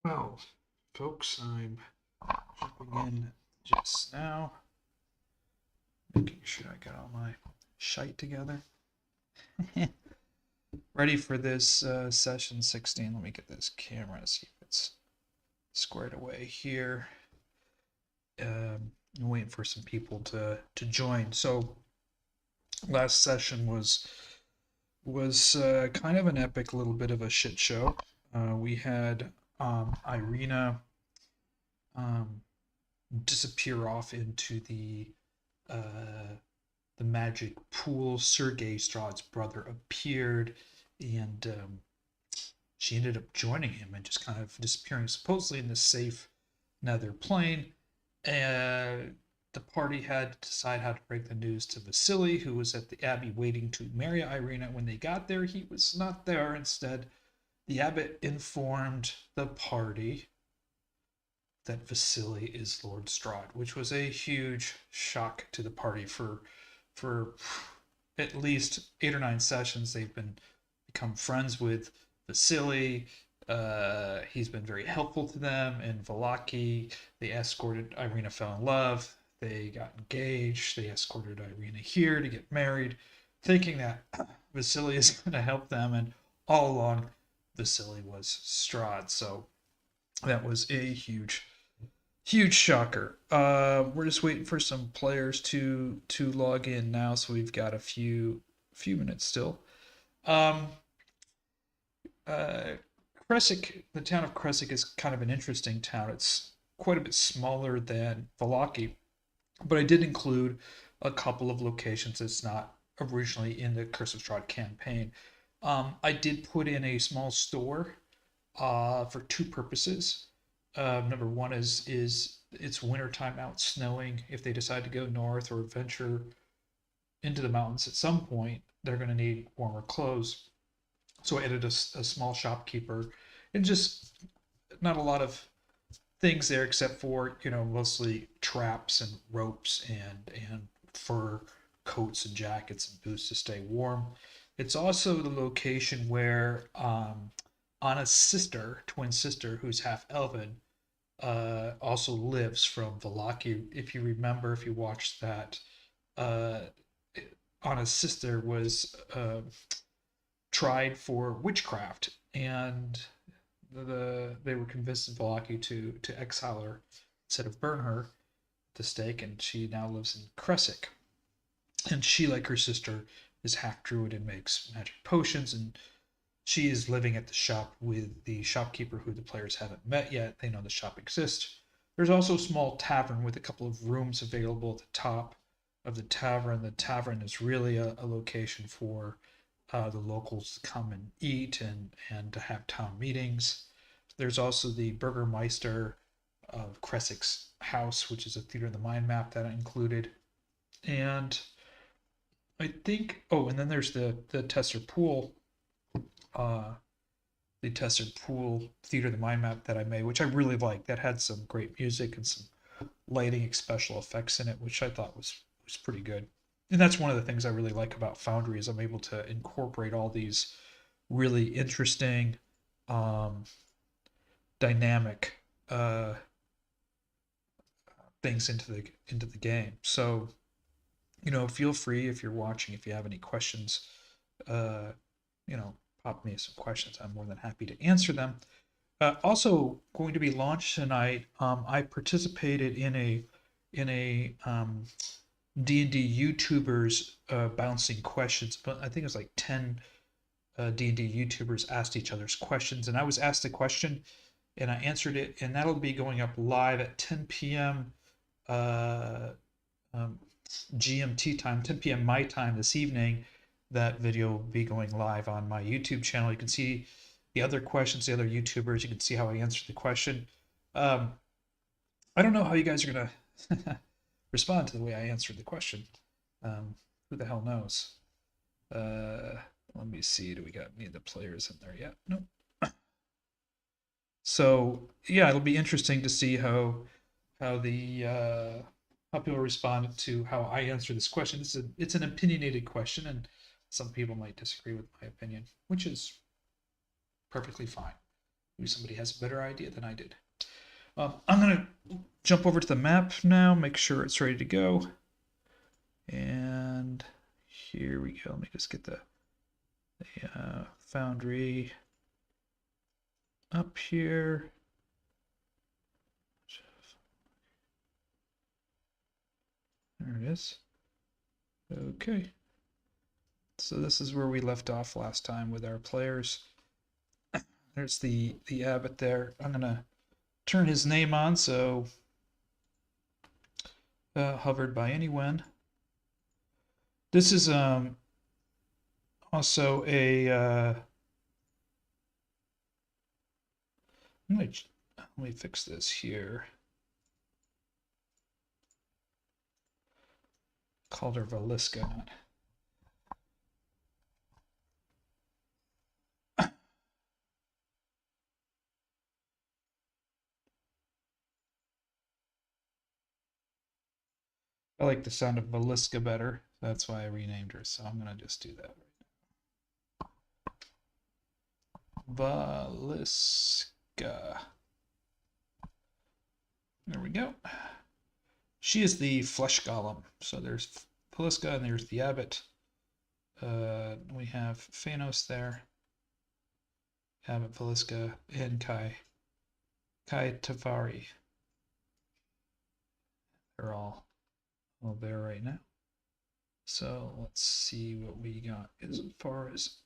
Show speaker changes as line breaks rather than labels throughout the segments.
Well, folks, I'm jumping in just now, making sure I got all my shite together. Ready for this session 16. Let me get this camera, see if it's squared away here. I'm waiting for some people to join. So last session was kind of an epic little bit of a shit show. We had Ireena um, disappear off into the magic pool. Sergei, Strahd's brother, appeared, and she ended up joining him and just kind of disappearing, supposedly in this safe nether plane. The party had to decide how to break the news to Vasili, who was at the Abbey waiting to marry Ireena. When they got there, he was not there. Instead, the abbot informed the party that Vasili is Lord Strahd, which was a huge shock to the party. For at least 8 or 9 sessions, they've become friends with Vasili. He's been very helpful to them in Vallaki. They escorted Ireena, fell in love. They got engaged. They escorted Ireena here to get married, thinking that Vasili is going to help them. And all along, Vasili was Strahd. So that was a huge shocker. We're just waiting for some players to log in now, so we've got a few minutes still. Krezk, the town of Krezk is kind of an interesting town. It's quite a bit smaller than Vallaki, but I did include a couple of locations that's not originally in the Curse of Strahd campaign. I did put in a small store for two purposes. Number one is it's wintertime out, snowing. If they decide to go north or venture into the mountains at some point, they're going to need warmer clothes. So I added a small shopkeeper, and just not a lot of things there except for mostly traps and ropes and fur coats and jackets and boots to stay warm. It's also the location where Anna's sister, twin sister, who's half elven, also lives from Vallaki. If you remember, if you watched that, Anna's sister was tried for witchcraft, and they were convinced in Vallaki to exile her instead of burn her at the stake, and she now lives in Krezk. And she, like her sister, is half druid and makes magic potions, and she is living at the shop with the shopkeeper who the players haven't met yet. They know the shop exists. There's also a small tavern with a couple of rooms available at the top of the tavern. The tavern is really a location for the locals to come and eat and to have town meetings. There's also the Burgermeister of Krezk's house, which is a theater in the mind map that I included. And I think, and then there's the Tesser Pool, the Tesser Pool theater, the mind map that I made, which I really liked. That had some great music and some lighting and special effects in it, which I thought was pretty good. And that's one of the things I really like about Foundry is I'm able to incorporate all these really interesting, dynamic things into the game. So, feel free if you're watching, if you have any questions, pop me some questions. I'm more than happy to answer them. Also going to be launched tonight. I participated in a D&D YouTubers bouncing questions, but I think it was like 10 D&D YouTubers asked each other's questions, and I was asked a question and I answered it, and that'll be going up live at 10 p.m. GMT time, 10 p.m. my time this evening. That video will be going live on my YouTube channel. You can see the other questions, the other YouTubers. You can see how I answered the question. I don't know how you guys are going to respond to the way I answered the question. Who the hell knows? Let me see. Do we got any of the players in there yet? Nope. So yeah, it'll be interesting to see how people respond to how I answer this question. It's an opinionated question, and some people might disagree with my opinion, which is perfectly fine. Maybe somebody has a better idea than I did. I'm gonna jump over to the map now, make sure it's ready to go. And here we go. Let me just get the foundry up here. There it is. Okay. So this is where we left off last time with our players. There's the Abbot there. I'm gonna turn his name on, so hovered by anyone. This is also a let me fix this here. Called her Valiska. I like the sound of Valiska better. That's why I renamed her. So I'm gonna just do that right now. Valiska. There we go. She is the flesh golem. So there's Valiska and there's the Abbot. We have Fiannos there. Abbot, Valiska, and Kai Tavari. They're all there right now. So let's see what we got as far as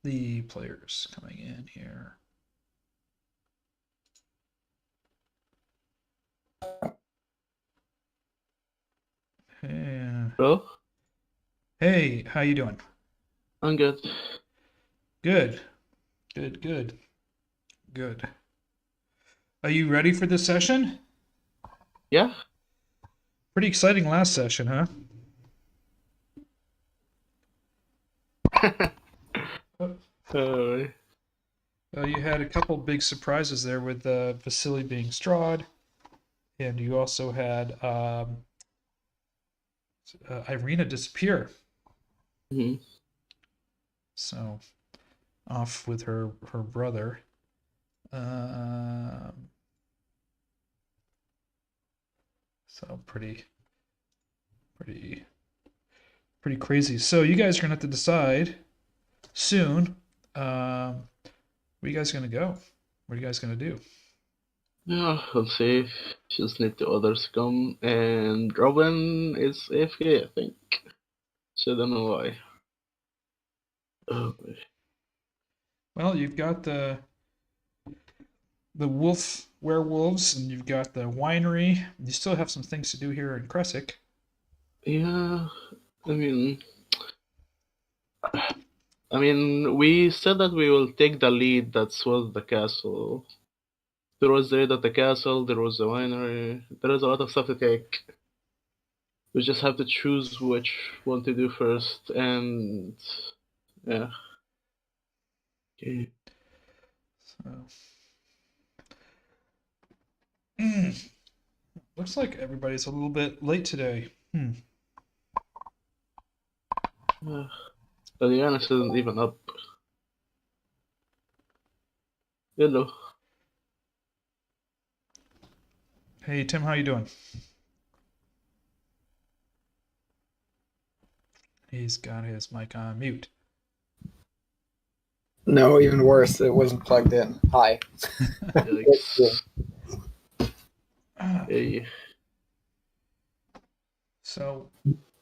the players coming in here. Hey.
Hello?
Hey, how you doing?
I'm good.
Good. Good. Are you ready for this session?
Yeah?
Pretty exciting last session, huh? You had a couple big surprises there with Vasili being Strahd, and you also had Ireena disappear.
Mm-hmm.
So off with her brother. So pretty crazy. So you guys are gonna have to decide soon. Where are you guys gonna go? What are you guys gonna do?
Yeah, we'll see. Just need the others to come. And Robin is AFK, I think. So I don't know why. Oh, boy.
Well, you've got the werewolves, and you've got the winery. You still have some things to do here in Krezk.
Yeah, I mean, we said that we will take the lead that's with the castle. There was the raid at the castle, there was the winery. There is a lot of stuff to take. We just have to choose which one to do first, and yeah. Okay.
So, looks like everybody's a little bit late today.
Diana isn't even up. Hello.
Hey Tim, how you doing? He's got his mic on mute.
No, even worse, it wasn't plugged in. Hi.
Hey.
So,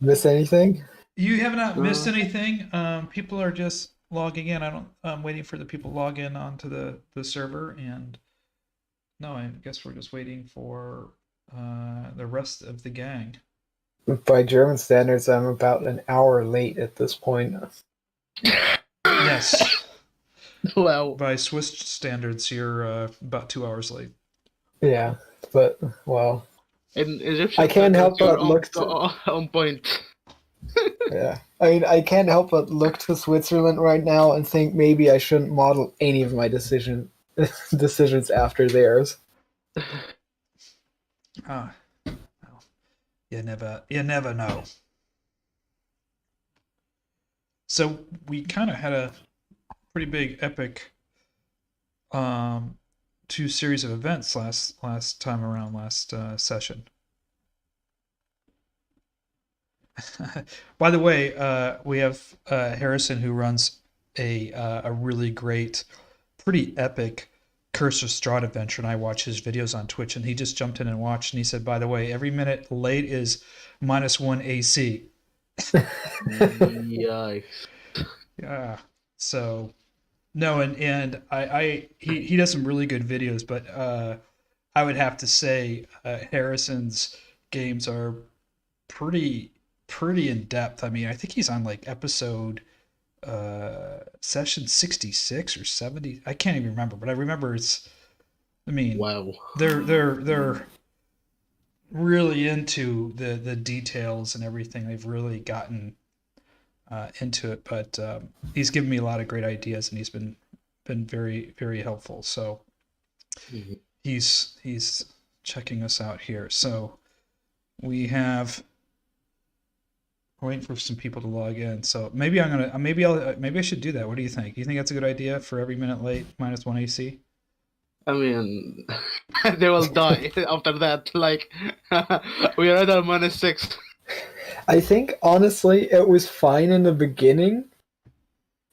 miss anything?
You have not missed anything. People are just logging in. I'm waiting for the people to log in onto the server, and no, I guess we're just waiting for the rest of the gang.
By German standards, I'm about an hour late at this point.
Yes.
Wow.
By Swiss standards, you're about 2 hours late.
Yeah, but well,
in Egyptian
I can't help but look
on point.
Yeah, I mean, I can't help but look to Switzerland right now and think maybe I shouldn't model any of my decisions after theirs.
Well, you never know. So we kind of had a pretty big epic two series of events last time around, last session. By the way, we have Harrison, who runs a really great, pretty epic Curse of Strahd adventure, and I watch his videos on Twitch, and he just jumped in and watched, and he said, by the way, every minute late is -1 AC.
Yikes.
Yeah. So no, and he does some really good videos, but I would have to say Harrison's games are pretty in depth. I mean, I think he's on like episode session 66 or 70. I can't even remember, but I remember I mean,
Wow.
they're really into the details and everything. They've really gotten into it, but he's given me a lot of great ideas, and he's been very helpful. So
Mm-hmm.
he's checking us out here. So we're waiting for some people to log in. So maybe maybe I should do that. What do you think? Do you think that's a good idea for every minute late -1 AC?
I mean, they will die after that. Like, we are at -6.
I think honestly it was fine in the beginning,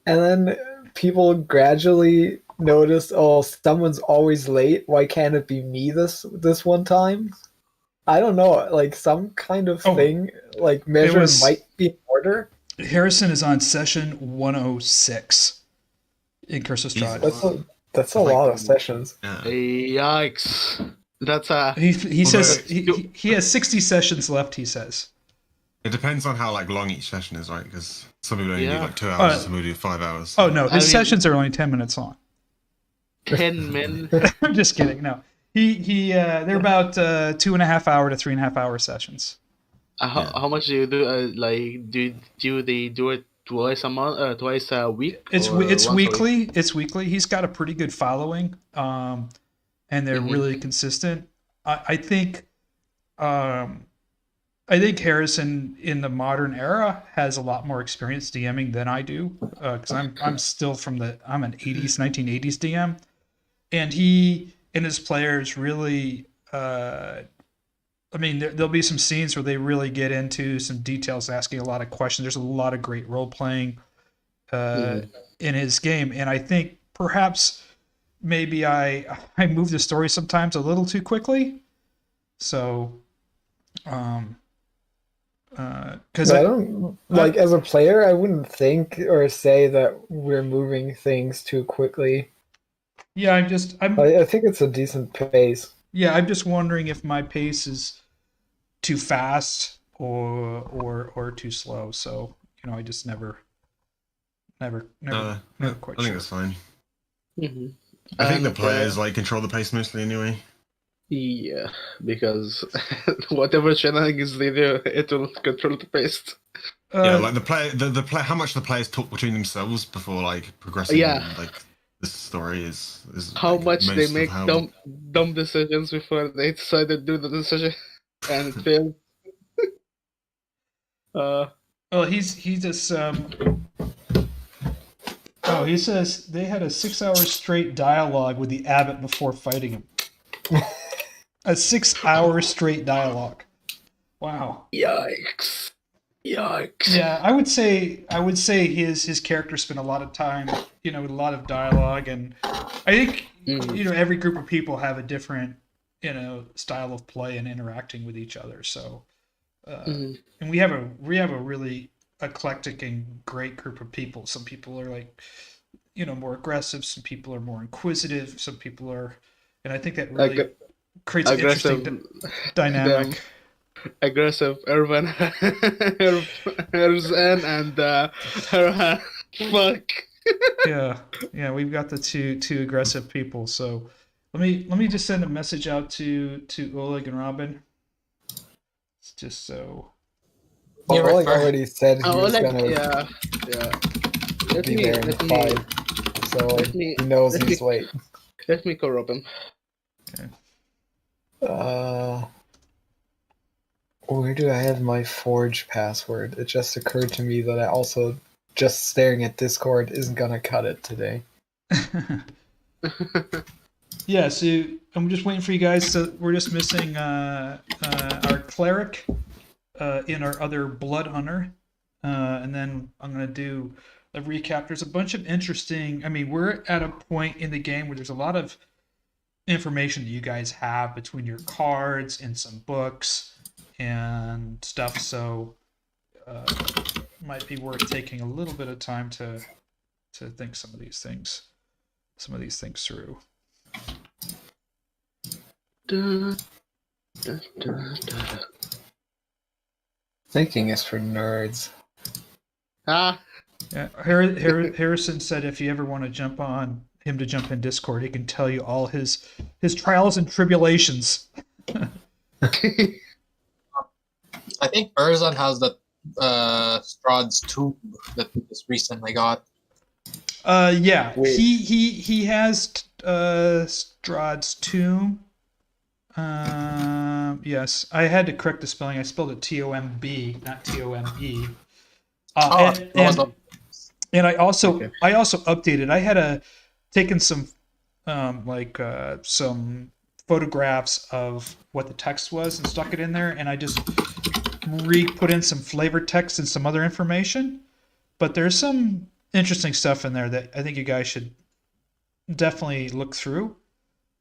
and then people gradually noticed, oh, someone's always late. Why can't it be me this one time? I don't know, like some kind of thing, like measure might be in order.
Harrison is on session 106 in Curse of Strahd.
That's a lot of sessions.
Yeah.
Yikes! That's
he says he has 60 sessions left. He says
it depends on how like long each session is, right? Because some people only do like 2 hours, some people do 5 hours.
Oh no, his sessions are only 10 minutes long.
10 men.
I'm just kidding. No, they're about 2.5 hour to 3.5 hour sessions.
How much do you do? Like, do they do it twice a month, twice a week?
It's weekly. It's weekly. He's got a pretty good following, and they're really consistent. I think Harrison in the modern era has a lot more experience DMing than I do, because I'm still I'm an 1980s DM, and he and his players really. I mean, there'll be some scenes where they really get into some details, asking a lot of questions. There's a lot of great role playing in his game, and I think perhaps maybe I move the story sometimes a little too quickly. So, because
I don't like as a player, I wouldn't think or say that we're moving things too quickly.
Yeah, I
think it's a decent pace.
Yeah, I'm just wondering if my pace is too fast or too slow. So, I just never quite
I
sure.
think it's fine.
Mm-hmm.
I think the players control the pace mostly anyway.
Yeah, because whatever shenanigans they do, it will control the pace.
Like the play, how much the players talk between themselves before progressing.
Yeah.
The story is
how much they make dumb decisions before they decide to do the decision and it fails.
He just he says they had a 6-hour straight dialogue with the Abbot before fighting him. A 6-hour straight dialogue. Wow.
Yikes.
Yeah, I would say his character spent a lot of time, with a lot of dialogue, and I think every group of people have a different, style of play and interacting with each other. So, and we have a really eclectic and great group of people. Some people are more aggressive. Some people are more inquisitive. Some people are, and I think that really creates an interesting dynamic.
Aggressive Herjann and Herjann. Fuck.
Yeah, we've got the two aggressive people. So let me just send a message out to Oleg and Robin. It's just so.
Oleg already said he was gonna
Let
be
me,
there in
let me,
5, so he knows he's late.
Let me call Robin.
Okay. Where do I have my Forge password? It just occurred to me that I also just staring at Discord isn't gonna cut it today.
Yeah, so I'm just waiting for you guys. So we're just missing our cleric and our other blood hunter, and then I'm gonna do a recap. There's a bunch of interesting. I mean, we're at a point in the game where there's a lot of information that you guys have between your cards and some books and stuff. So might be worth taking a little bit of time to think some of these things through.
Thinking is for nerds.
Ah,
Yeah, Harrison said if you ever want to jump in Discord, he can tell you all his trials and tribulations.
I think Erzon has the Strahd's tomb that we just recently got.
Yeah,
Wait.
he has Strahd's tomb. Yes, I had to correct the spelling. I spelled it Tomb, not Tome. And I also updated. I had taken some some photographs of what the text was and stuck it in there, and I just put in some flavor text and some other information. But there's some interesting stuff in there that I think you guys should definitely look through.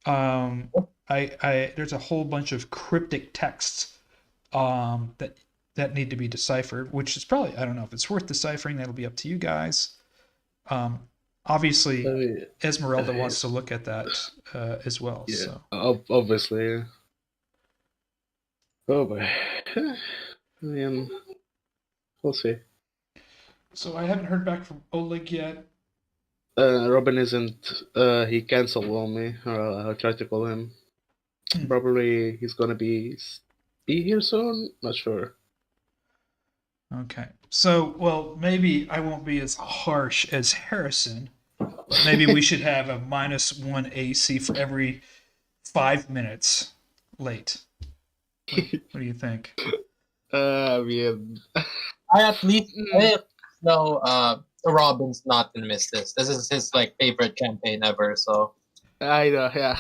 There's a whole bunch of cryptic texts that need to be deciphered, which is probably, I don't know if it's worth deciphering. That'll be up to you guys. Obviously, Esmeralda wants to look at that as well.
yeah,
So.
obviously. Yeah. Oh boy. I mean, we'll see.
So I haven't heard back from Oleg yet.
Robin isn't. He canceled on me. I tried to call him. Probably he's gonna be here soon. Not sure.
Okay. So, well, maybe I won't be as harsh as Harrison. But maybe we should have a -1 AC for every 5 minutes late. What do you think?
Man.
I at least know Robin's not gonna miss this. This is his favorite campaign ever. So
I know. Yeah.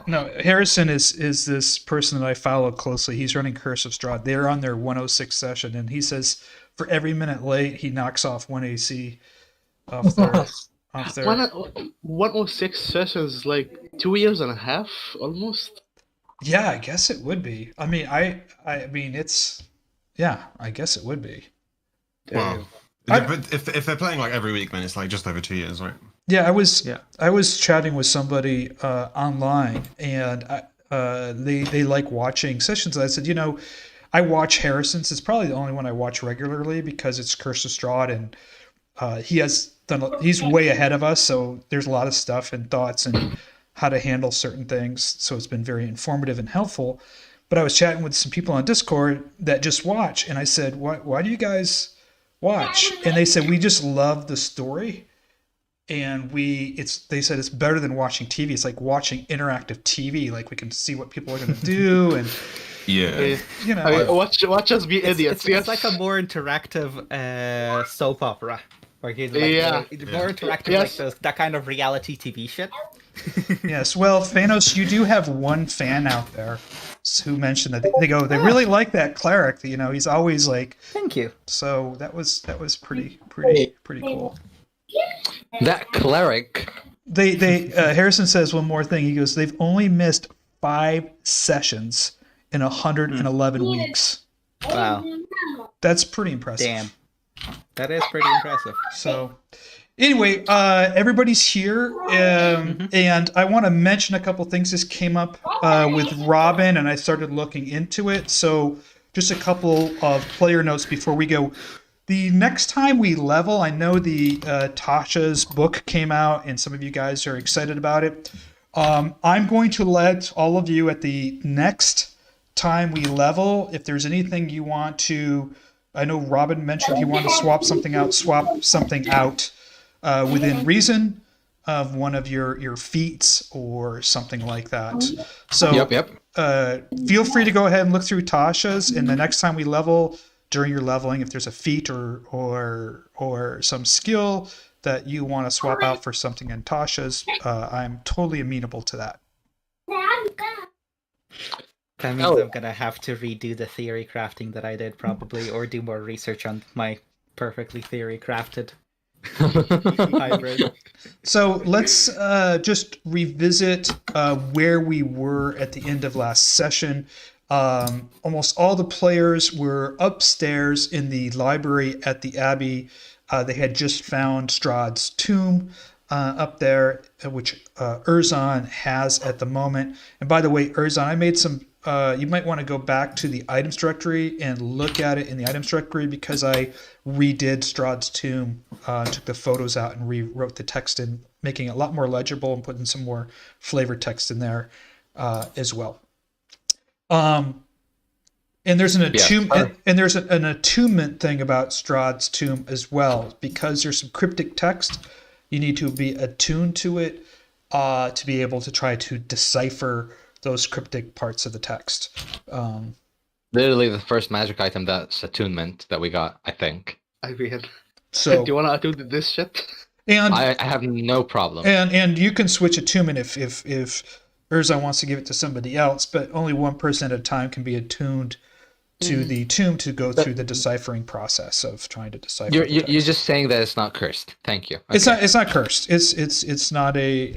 No, Harrison is this person that I follow closely. He's running Curse of Strahd. They're on their 106 session, and he says for every minute late, he knocks off 1 AC off their.
106 sessions, like 2.5 years, almost.
Yeah, I guess it would be. I mean, I mean, it's. Yeah, I guess it would be.
Wow. But if they're playing every week, then it's just over 2 years, right?
Yeah, I was chatting with somebody online, and they like watching sessions. And I said, I watch Harrison's. It's probably the only one I watch regularly because it's Curse of Strahd, and he's way ahead of us. So there's a lot of stuff and thoughts and how to handle certain things. So it's been very informative and helpful. But I was chatting with some people on Discord that just watch, and I said, why do you guys watch? And they said, we just love the story. And they said it's better than watching TV. It's like watching interactive TV. Like we can see what people are going to do, and
yeah,
watch us be idiots.
It's like a more interactive soap opera, where you more interactive,
yes.
That kind of reality TV shit.
Yes. Well, Fiannos, you do have one fan out there who mentioned that they really like that cleric. He's always like.
Thank you.
So that was pretty cool.
That cleric.
They Harrison says one more thing. He goes, they've only missed 5 sessions in 111 weeks.
Wow,
that's pretty impressive.
Damn, that is pretty impressive.
So, anyway, everybody's here, and I want to mention a couple things. This came up with Robin, and I started looking into it. So, just a couple of player notes before we go. The next time we level, I know the Tasha's book came out, and some of you guys are excited about it. I'm going to let all of you at the next time we level, if there's anything you want to, I know Robin mentioned he wanted to swap something out within reason of one of your feats or something like that. So feel free to go ahead and look through Tasha's, and the next time we level, during your leveling, if there's a feat or some skill that you want to swap out for something in Tasha's, I'm totally amenable to that.
That means I'm gonna have to redo the theory crafting that I did probably, or do more research on my perfectly theory crafted hybrid.
So let's just revisit where we were at the end of last session. Almost all the players were upstairs in the library at the Abbey. They had just found Strahd's tomb up there, which Herjann has at the moment. And by the way, Herjann, I made some. You might want to go back to the items directory and look at it in the items directory, because I redid Strahd's tomb, took the photos out and rewrote the text in, making it a lot more legible and putting some more flavor text in there as well. And there's an an attunement thing about Strahd's tomb as well, because there's some cryptic text. You need to be attuned to it to be able to try to decipher those cryptic parts of the text.
Literally the first magic item that's attunement that we got, I think.
I mean,
So
do you want to attune this shit?
and
I have no problem.
and you can switch attunement if Herjann wants to give it to somebody else, but only one person at a time can be attuned to the tomb to go through the deciphering process of trying to decipher.
You're just saying that it's not cursed. Thank you.
It's not cursed. It's not a.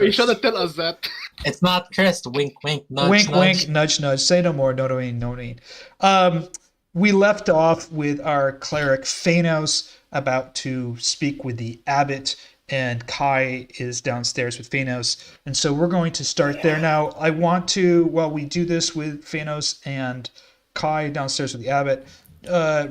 You should have tell us that.
It's not cursed. Wink, wink, nudge,
Wink,
nudge.
wink, nudge, nudge. Say no more. No need, no need. We left off with our cleric Fiannos about to speak with the abbot, and Kai is downstairs with Fiannos, and so we're going to start there now. I want to, while we do this with Fiannos and Kai downstairs with the abbot,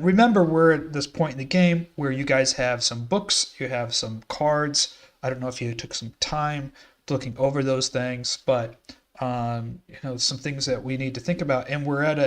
remember we're at this point in the game where you guys have some books, you have some cards. I don't know if you took some time looking over those things, but some things that we need to think about. And we're at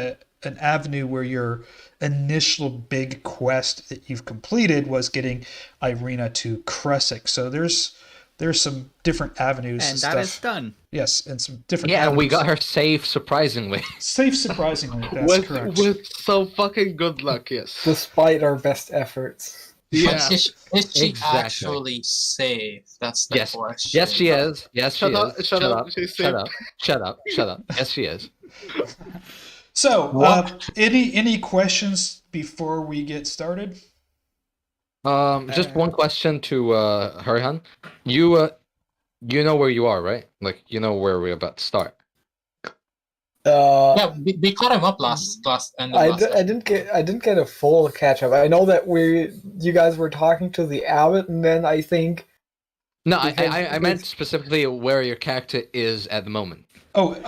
an avenue where your initial big quest that you've completed was getting Ireena to Krezk. So there's some different avenues
And
stuff.
that is done.
Yes, and some different
Yeah, and we
avenues.
got her safe, surprisingly.
Safe, surprisingly. That's correct.
With some fucking good luck, yes.
Despite our best efforts.
Yeah.
Is she
Exactly.
actually safe? That's the
Yes.
question.
Yes, she is. Yes, she
Shut up,
is.
shut up,
Shut
she's
up. Shut up. Shut up. Yes, she is.
So, any questions before we get started?
Just one question to Herjann. You know where you are, right? Like, you know where we're about to start.
Yeah, we caught him up last end of
I
last session.
didn't get a full catch up. I know that you guys were talking to the abbot, and then I think
No,
Because
I meant specifically where your character is at the moment.
Oh,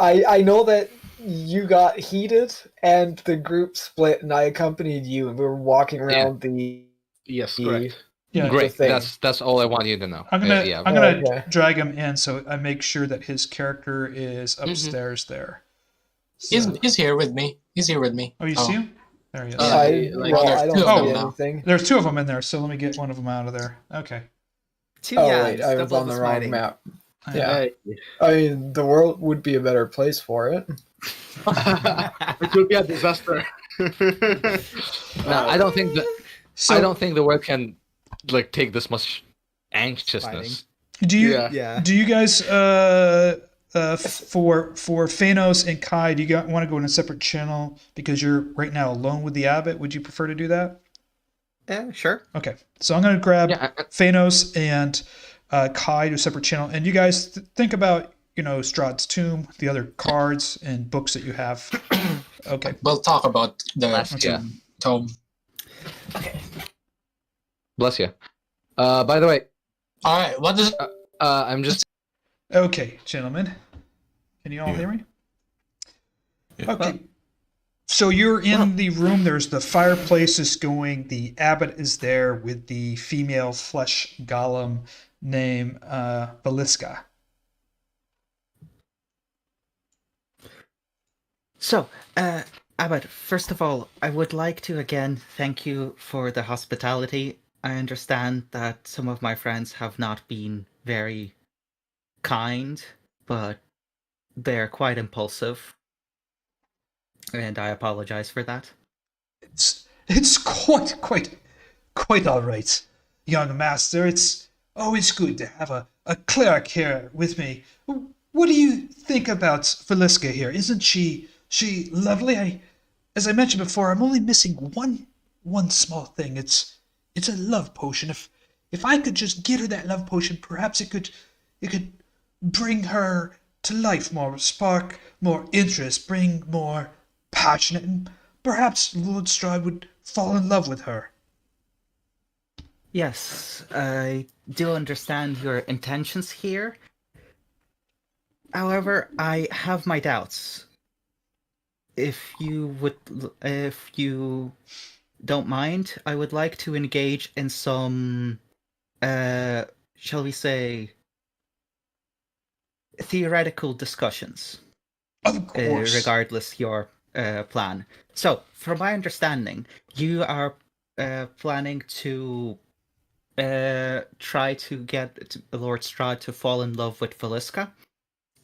I know that you got heated and the group split, and I accompanied you, and we were walking around the
Yes, correct.
yeah.
Great.
thing.
That's all I want you to know.
I'm gonna
yeah.
I'm gonna
Okay.
drag him in so I make sure that his character is upstairs there. So,
He's here with me. He's here with me.
oh, you see him? There he is.
Yeah.
I
like,
well,
there's
I
two
don't
of
see
them now.
anything.
There's two of them in there, so let me get one of them out of there. Okay.
Two
Oh
yams,
wait, I was
double
on the
the
wrong
smiting.
map. Yeah,
Hey.
I mean the world would be a better place for it.
It will be a disaster.
No, I don't think
So
I don't think the world can like take this much anxiousness.
do you
Yeah.
Yeah.
do you guys for Fiannos and Kai, do you want to go in a separate channel because you're right now alone with the abbot? Would you prefer to do that?
Yeah, sure.
Okay, so I'm going to grab
Yeah,
Fiannos and Kai to a separate channel, and you guys think about Strahd's tomb, the other cards and books that you have. Okay,
We'll talk about the
Last year.
tome.
Bless you. By the way,
All right. What is?
I'm just
okay, gentlemen, can you all
Yeah.
hear me?
Yeah.
Okay. So you're in the room. There's the fireplace is going. The abbot is there with the female flesh golem named Valiska.
So, Abbot, first of all, I would like to again thank you for the hospitality. I understand that some of my friends have not been very kind, but they're quite impulsive. And I apologize for that.
It's quite all right. young master. It's always good to have a cleric here with me. What do you think about Feliska here? Isn't she lovely? As I mentioned before, I'm only missing one small thing. It's a love potion. If I could just get her that love potion, perhaps it could bring her to life more, spark more interest, bring more passion, and perhaps Lord Strahd would fall in love with her.
Yes, I do understand your intentions here. However, I have my doubts. If you don't mind, I would like to engage in some, shall we say, theoretical discussions.
Of course.
Regardless your plan. So, from my understanding, you are planning to try to get Lord Strahd to fall in love with Feliska.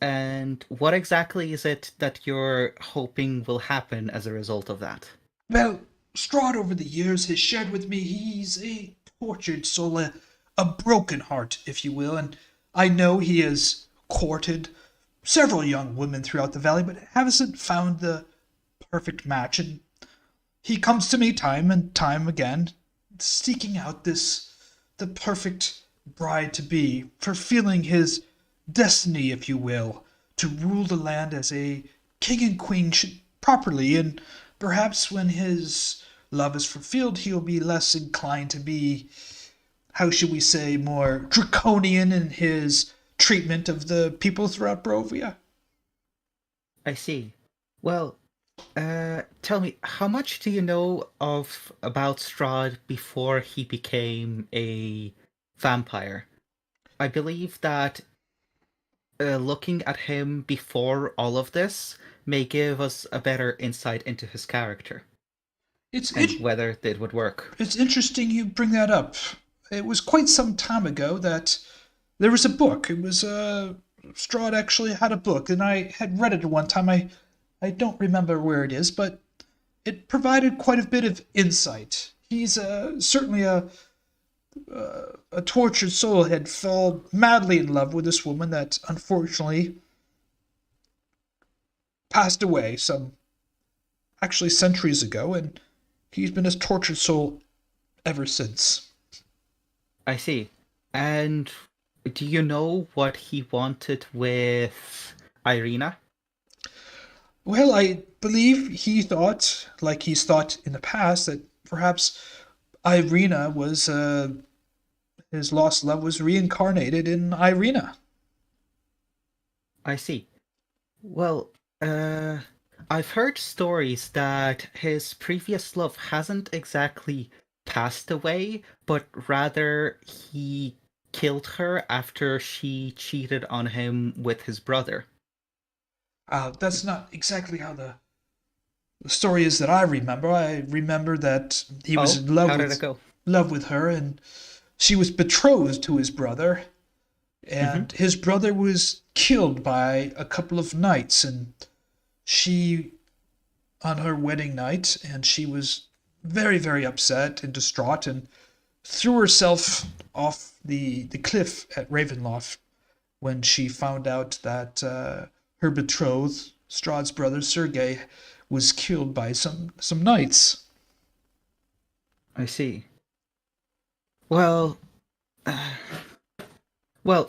And what exactly is it that you're hoping will happen as a result of that?
Well, Strahd over the years has shared with me he's a tortured soul, a broken heart, if you will, and I know he has courted several young women throughout the valley, but hasn't found the perfect match, and he comes to me time and time again, seeking out the perfect bride-to-be, fulfilling his destiny, if you will, to rule the land as a king and queen should properly, and perhaps when his love is fulfilled, he'll be less inclined to be, how should we say, more draconian in his treatment of the people throughout Barovia.
I see. Well, tell me, how much do you know about Strahd before he became a vampire? I believe that looking at him before all of this may give us a better insight into his character. And whether it would work.
It's interesting you bring that up. It was quite some time ago that there was a book. It was Strahd actually had a book, and I had read it at one time. I don't remember where it is, but it provided quite a bit of insight. He's certainly a tortured soul, had fell madly in love with this woman that unfortunately passed away actually centuries ago, and he's been a tortured soul ever since.
I see. And do you know what he wanted with Ireena?
Well, I believe he thought, like he's thought in the past, that perhaps Ireena was his lost love was reincarnated in Ireena.
I see. Well, I've heard stories that his previous love hasn't exactly passed away, but rather he killed her after she cheated on him with his brother.
That's not exactly how the story is that I remember. I remember that he was in love with her, and she was betrothed to his brother, and his brother was killed by a couple of knights, and she, on her wedding night, and she was very, very upset and distraught, and threw herself off the cliff at Ravenloft when she found out that her betrothed, Strahd's brother Sergei, was killed by some knights.
I see. Well,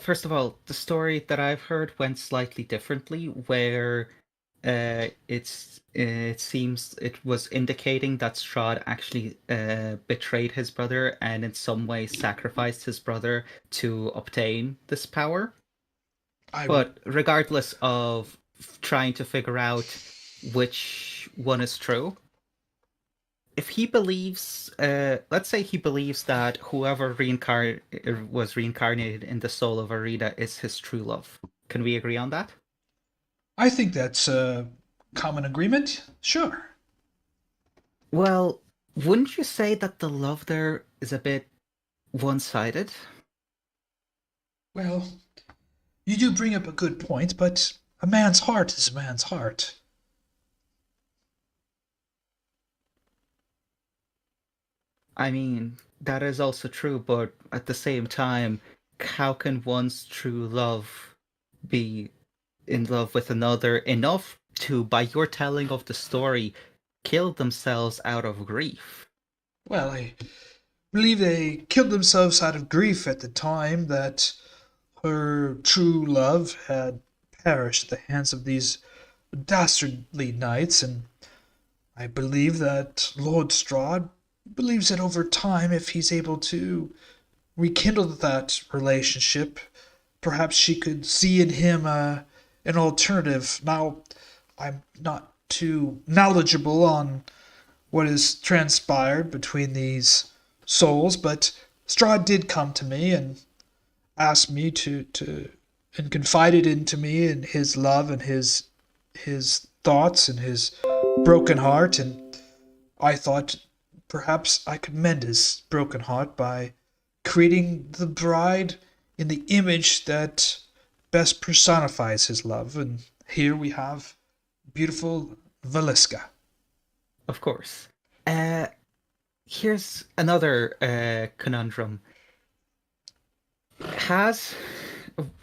first of all, the story that I've heard went slightly differently, where it seems it was indicating that Strahd actually betrayed his brother and in some way sacrificed his brother to obtain this power. But regardless of trying to figure out which one is true, if he believes, let's say he believes that whoever was reincarnated in the soul of Ireena is his true love. Can we agree on that?
I think that's a common agreement. Sure.
Well, wouldn't you say that the love there is a bit one-sided?
Well, you do bring up a good point, but a man's heart is a man's heart.
I mean, that is also true, but at the same time, how can one's true love be in love with another enough to, by your telling of the story, kill themselves out of grief?
Well, I believe they killed themselves out of grief at the time that her true love had perished at the hands of these dastardly knights, and I believe that Lord Strahd believes that over time, if he's able to rekindle that relationship, perhaps she could see in him an alternative. Now, I'm not too knowledgeable on what has transpired between these souls, but Strahd did come to me and asked me to and confided into me in his love and his thoughts and his broken heart, and I thought perhaps I could mend his broken heart by creating the bride in the image that best personifies his love, and here we have beautiful Valiska.
Of course. Here's another conundrum.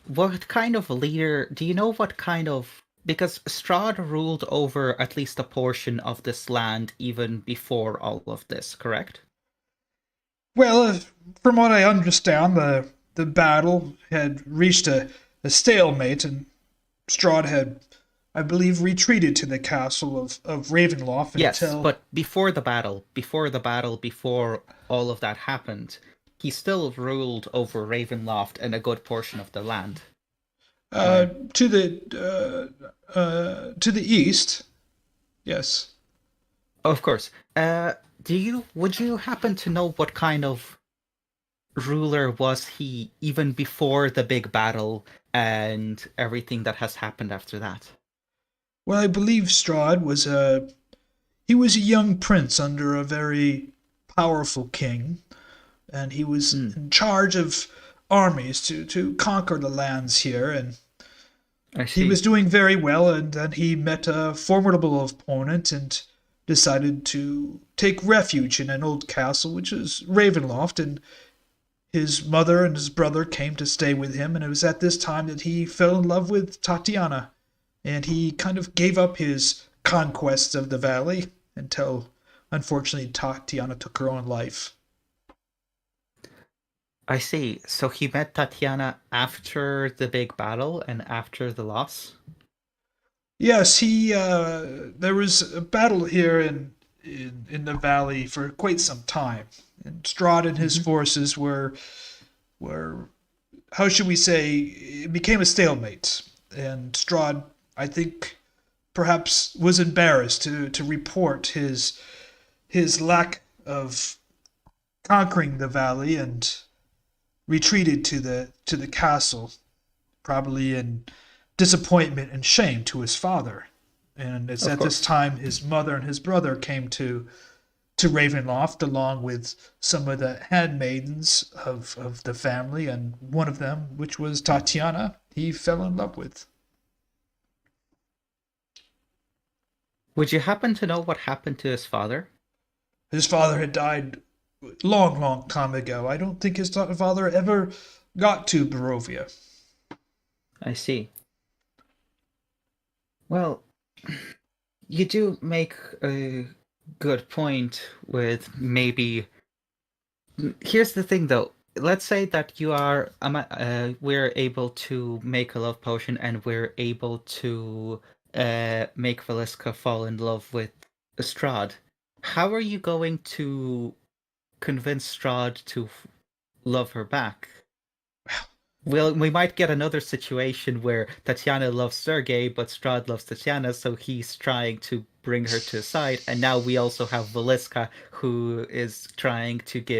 What kind of leader, do you know what kind of, because Strahd ruled over at least a portion of this land even before all of this, correct?
Well, from what I understand, the battle had reached a stalemate, and Strahd had, I believe, retreated to the castle of Ravenloft
yes,
until...
but before all of that happened, he still ruled over Ravenloft and a good portion of the land.
To the east, yes.
Of course. Would you happen to know what kind of ruler was he even before the big battle and everything that has happened after that?
Well, I believe Strahd was a young prince under a very powerful king, and he was in charge of armies to conquer the lands here, and he was doing very well, and then he met a formidable opponent and decided to take refuge in an old castle, which is Ravenloft, and his mother and his brother came to stay with him, and it was at this time that he fell in love with Tatayna, and he kind of gave up his conquest of the valley until, unfortunately, Tatayna took her own life.
I see. So he met Tatayna after the big battle and after the loss?
Yes, there was a battle here in the valley for quite some time, and Strahd and his forces were how should we say, it became a stalemate, and Strahd, I think, perhaps was embarrassed to report his lack of conquering the valley and retreated to the castle, probably in disappointment and shame to his father. And it's at this time his mother and his brother came to Ravenloft along with some of the handmaidens of the family, and one of them, which was Tatayna, he fell in love with.
Would you happen to know what happened to his father?
His father had died long, long time ago. I don't think his father ever got to Barovia.
I see. Well, you do make a good point with maybe... Here's the thing, though. Let's say that you are... we're able to make a love potion and we're able to make Valiska fall in love with Strahd. How are you going to convince Strahd to love her back? Well, we might get another situation where Tatayna loves Sergei, but Strahd loves Tatayna, so he's trying to bring her to his side. And now we also have Valiska, who is trying to bring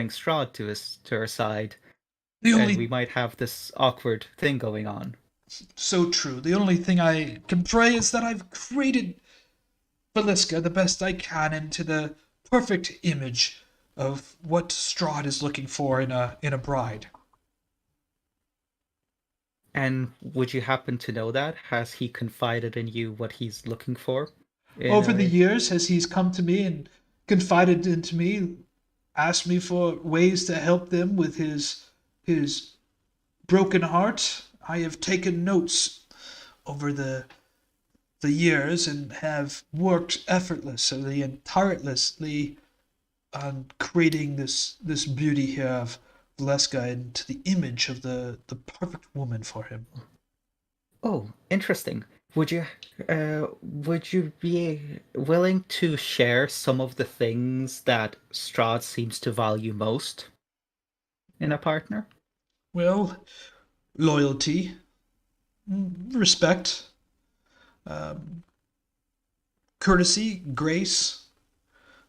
Strahd to her side. And we might have this awkward thing going on.
So true. The only thing I can pray is that I've created Valiska the best I can into the perfect image of what Strahd is looking for in a bride.
And would you happen to know that? Has he confided in you what he's looking for?
Over the years, as he's come to me and confided into me asked me for ways to help them with his broken heart. I have taken notes over the years and have worked effortlessly and tirelessly on creating this beauty here of Valeska into the image of the perfect woman for him.
Oh, interesting. Would you be willing to share some of the things that Strahd seems to value most in a partner?
Well, loyalty, respect, courtesy, grace,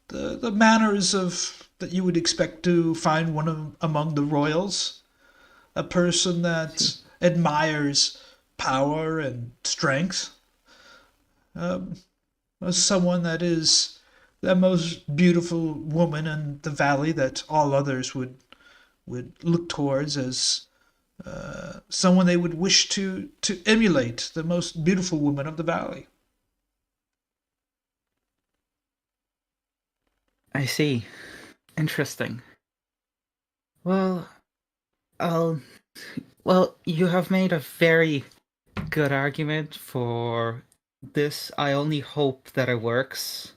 the manners of that you would expect to find among the royals, a person that admires power and strength, someone that is the most beautiful woman in the valley that all others would look towards as someone they would wish to emulate, the most beautiful woman of the valley.
I see. Interesting. Well, you have made a very good argument for this. I only hope that it works,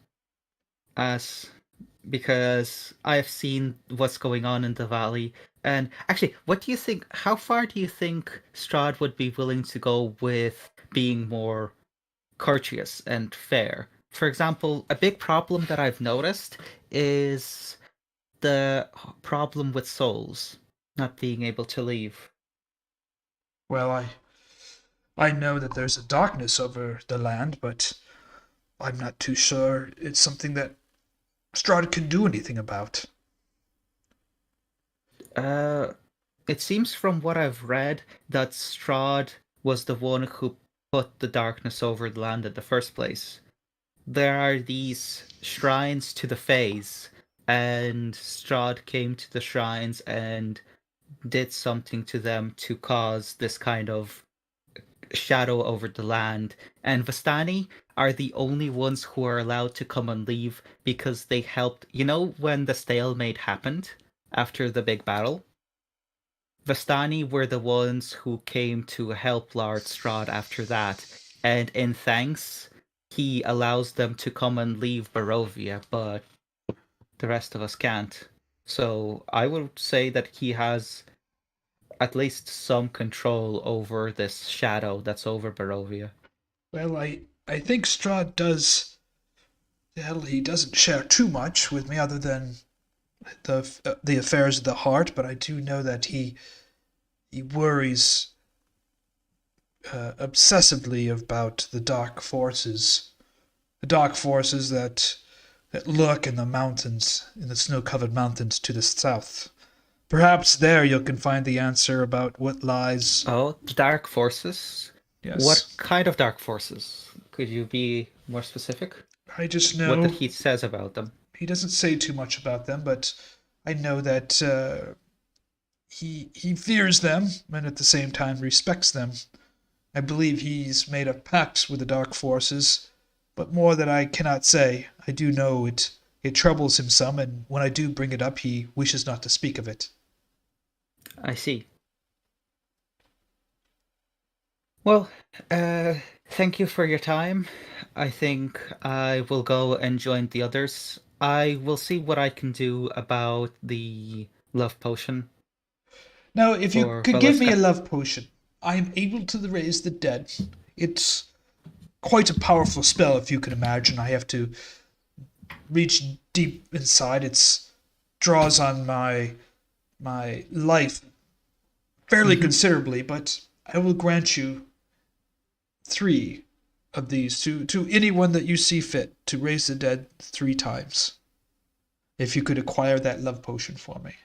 because I've seen what's going on in the valley. And actually, what do you think? How far do you think Strahd would be willing to go with being more courteous and fair? For example, a big problem that I've noticed is the problem with souls not being able to leave.
Well, I know that there's a darkness over the land, but I'm not too sure it's something that Strahd can do anything about.
It seems from what I've read that Strahd was the one who put the darkness over the land in the first place. There are these shrines to the Fays, and Strahd came to the shrines and did something to them to cause this kind of shadow over the land. And Vistani are the only ones who are allowed to come and leave because they helped. You know when the stalemate happened after the big battle? Vistani were the ones who came to help Lord Strahd after that, and in thanks, he allows them to come and leave Barovia, but the rest of us can't. So I would say that he has at least some control over this shadow that's over Barovia.
Well, I think Strahd does. Well, he doesn't share too much with me other than the affairs of the heart, but I do know that he worries obsessively about the dark forces that lurk in the mountains, in the snow-covered mountains to the south. Perhaps there you can find the answer about what lies.
Oh, the dark forces?
Yes.
What kind of dark forces? Could you be more specific?
I just know
what he says about them.
He doesn't say too much about them, but I know that he fears them and at the same time respects them. I believe he's made a pact with the dark forces, but more that I cannot say. I do know it troubles him some, and when I do bring it up, he wishes not to speak of it.
I see. Well, thank you for your time. I think I will go and join the others. I will see what I can do about the love potion.
Now, if you could give me a love potion, I am able to raise the dead. It's quite a powerful spell, if you can imagine. I have to reach deep inside. It draws on my life fairly considerably, but I will grant you 3 of these to anyone that you see fit to raise the dead 3 times. If you could acquire that love potion for me.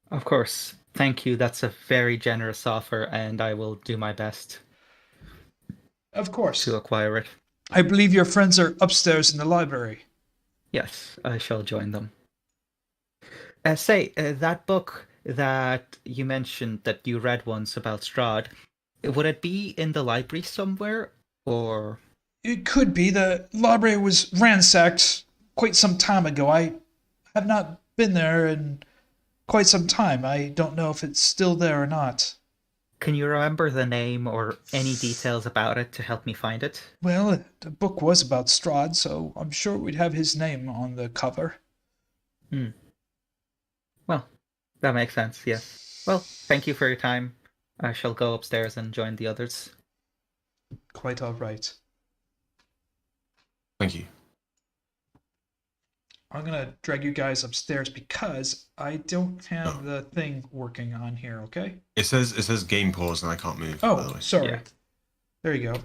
Of course. Thank you. That's a very generous offer, and I will do my best.
Of course.
To acquire it.
I believe your friends are upstairs in the library.
Yes, I shall join them. That book that you mentioned that you read once about Strahd, would it be in the library somewhere, or?
It could be. The library was ransacked quite some time ago. I have not been there in quite some time. I don't know if it's still there or not.
Can you remember the name or any details about it to help me find it?
Well, the book was about Strahd, so I'm sure we'd have his name on the cover.
Well, that makes sense, yes. Well, thank you for your time. I shall go upstairs and join the others.
Quite all right.
Thank you.
I'm gonna drag you guys upstairs because I don't have the thing working on here, okay?
It says game pause and I can't move, by the
Oh,
way.
sorry.
Yeah.
There you go.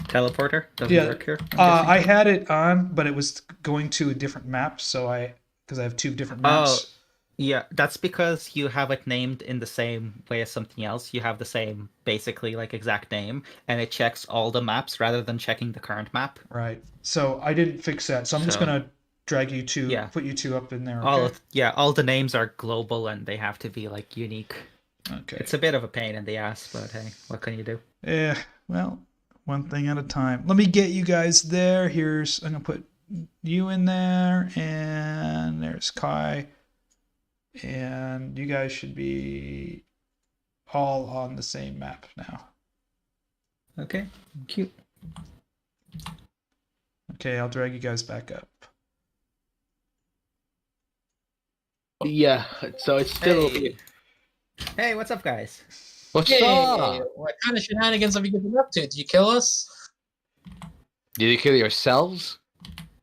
Teleporter doesn't work here.
I had it on, but it was going to a different map, because I have 2 different maps.
Yeah, that's because you have it named in the same way as something else. You have the same, basically, like, exact name, and it checks all the maps rather than checking the current map.
Right. So I didn't fix that. So I'm just gonna drag you 2, put you 2 up in there. Okay?
All the names are global and they have to be like unique.
Okay.
It's a bit of a pain in the ass, but hey, what can you do?
Yeah. Well, one thing at a time. Let me get you guys there. I'm gonna put you in there, and there's Kai. And you guys should be all on the same map now.
Okay, cute.
Okay, I'll drag you guys back up.
Yeah, so it's still.
Hey, what's up, guys?
What's
Hey,
up?
what kind of shenanigans have you been up to? Did you kill us?
Did you kill yourselves?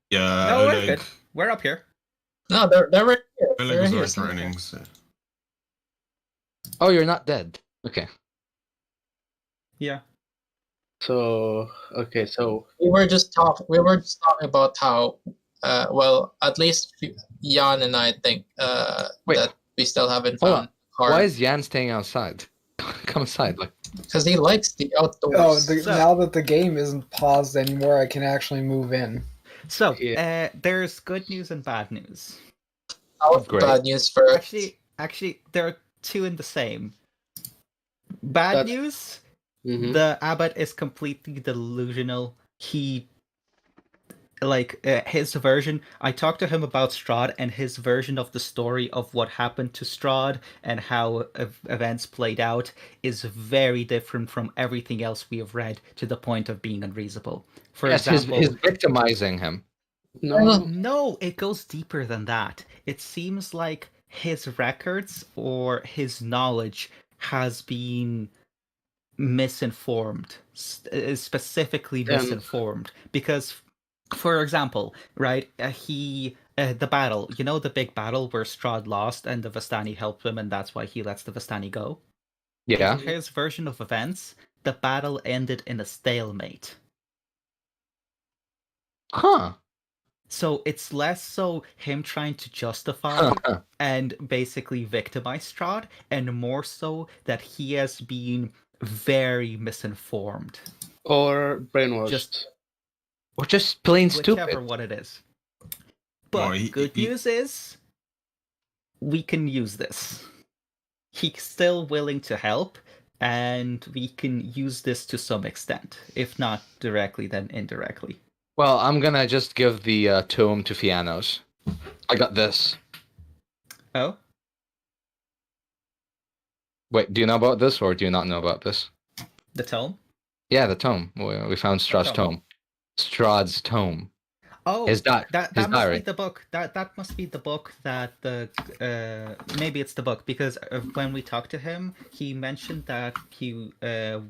Yeah,
No, we're
Oleg.
good. We're up here.
No, they're right here.
Oleg
They're
was
here
very
somewhere.
threatening. So.
Oh, you're not dead. Okay.
Yeah.
So okay, so
We were just talking about how, well, at least Jan and I think
Wait.
that we still haven't
Hold
found
on.
a
Why
card
is Jan staying outside? Come inside. Like,
because he likes the outdoors.
Oh,
So-
now that the game isn't paused anymore, I can actually move in.
So,
Yeah.
there's good news and bad news.
Great.
Bad news first.
Actually, there are 2 in the same. Bad
That's-
news:
mhm.
the abbot is completely delusional. He, his version. I talked to him about Strahd, and his version of the story of what happened to Strahd and how events played out is very different from everything else we have read, to the point of being unreasonable. For
yes,
example,
he's victimizing him.
no, it goes deeper than that. It seems like his records or his knowledge has been misinformed, specifically misinformed. Because, for example, right, the battle, the big battle where Strahd lost and the Vistani helped him, and that's why he lets the Vistani go.
Yeah.
In his version of events, the battle ended in a stalemate.
Huh.
So it's less so him trying to justify and basically victimize Strahd, and more so that he has been very misinformed.
Or brainwashed.
Or just plain
Whichever
stupid.
one it is. But
Well,
good news is, we can use this. He's still willing to help, and we can use this to some extent. If not directly, then indirectly.
Well, I'm gonna just give the tome to Fiannos. I got this.
Oh?
Wait, do you know about this, or do you not know about this?
The tome?
Yeah, the tome. We found Strahd's tome. Strahd's tome.
Oh,
His
that must
diary.
be the book. That must be the book that maybe it's the book, because when we talked to him, he mentioned that he read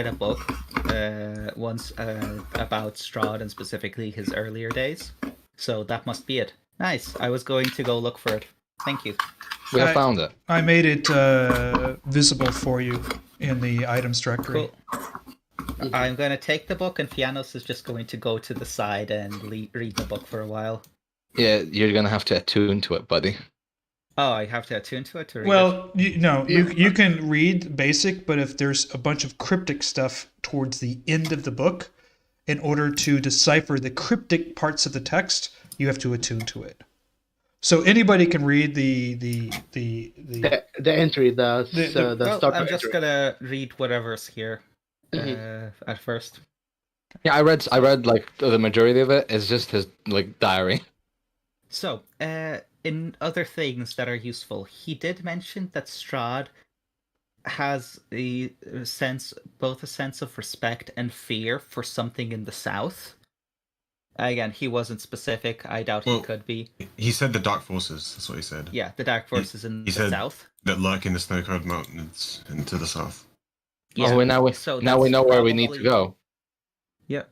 a book once about Strahd, and specifically his earlier days. So that must be it. Nice. I was going to go look for it. Thank you.
We have found it.
I made it visible for you in the items directory.
Cool. I'm going to take the book, and Fiannos is just going to go to the side and read the book for a while.
Yeah, you're gonna have to attune to it, buddy.
Oh, I have to attune to it to read it?
Well, you can read basic, but if there's a bunch of cryptic stuff towards the end of the book, in order to decipher the cryptic parts of the text, you have to attune to it. So anybody can read the
entry, the
Well,
start
I'm
entry.
just gonna read whatever's here at first.
Yeah, I read like the majority of it. It's just his like diary.
So, in other things that are useful, he did mention that Strahd has both a sense of respect and fear for something in the south. Again, he wasn't specific. I doubt he could be.
He said the dark forces. That's what he said.
Yeah, the dark forces in the
said
south
that lurk in the snow-covered mountains and to the south.
Yeah.
Oh, now we know where we need to go.
Yeah.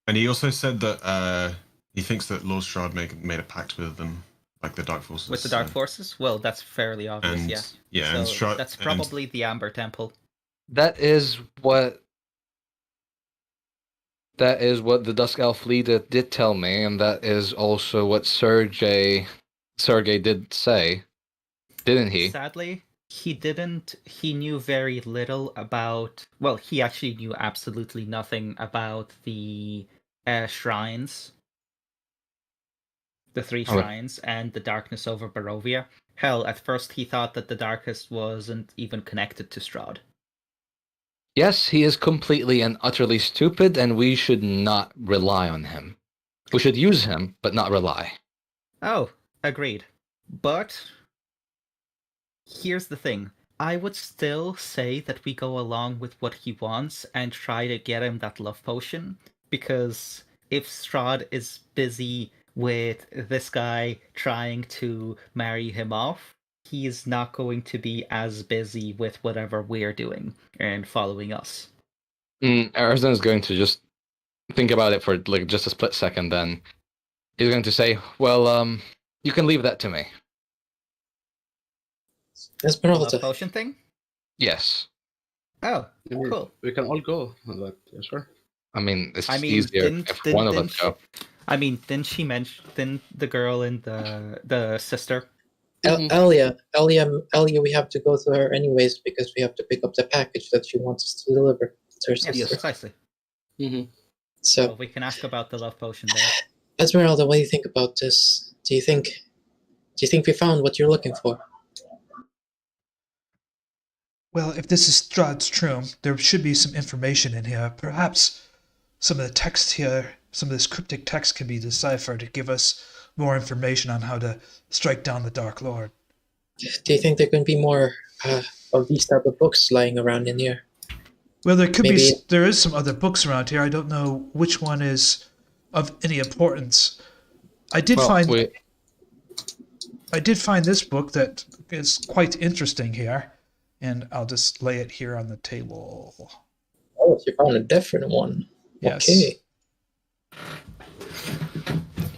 And he also said that he thinks that Lord Strahd made a pact with them, like the dark forces.
With the dark forces? Well, that's fairly obvious.
And,
yeah.
Yeah,
so
and Strahd,
that's probably the Amber Temple.
That is what the Dusk Elf leader did tell me, and that is also what Sergei did say, didn't he?
Sadly, he didn't. He knew very little about. Well, he actually knew absolutely nothing about the shrines, the three shrines, and the darkness over Barovia. Hell, at first he thought that the darkness wasn't even connected to Strahd.
Yes, he is completely and utterly stupid, and we should not rely on him. We should use him, but not rely.
Oh, agreed. But here's the thing. I would still say that we go along with what he wants and try to get him that love potion, because if Strahd is busy with this guy trying to marry him off, he is not going to be as busy with whatever we're doing and following us.
Arizona is going to just think about it for like just a split second, then he's going to say, well, you can leave that to me.
That's
The love potion thing?
Yes.
Oh, cool.
We can all go. Like, yeah, sure.
I mean, it's easier if one of us go.
I mean, didn't she mention the girl and the sister?
Elia, we have to go to her anyways because we have to pick up the package that she wants us to deliver to her sister.
Yes, precisely.
Mm-hmm.
So
well, we can ask about the love potion there.
Esmeralda, what do you think about this? Do you think we found what you're looking for?
Well, if this is Strahd's room, there should be some information in here. Perhaps some of the text here, some of this cryptic text can be deciphered to give us more information on how to strike down the Dark Lord.
Do you think there can be more of these type of books lying around in here?
Well, there is some other books around here. I don't know which one is of any importance. I did find this book that is quite interesting here, and I'll just lay it here on the table.
Oh, you found a different one.
Yes.
Okay.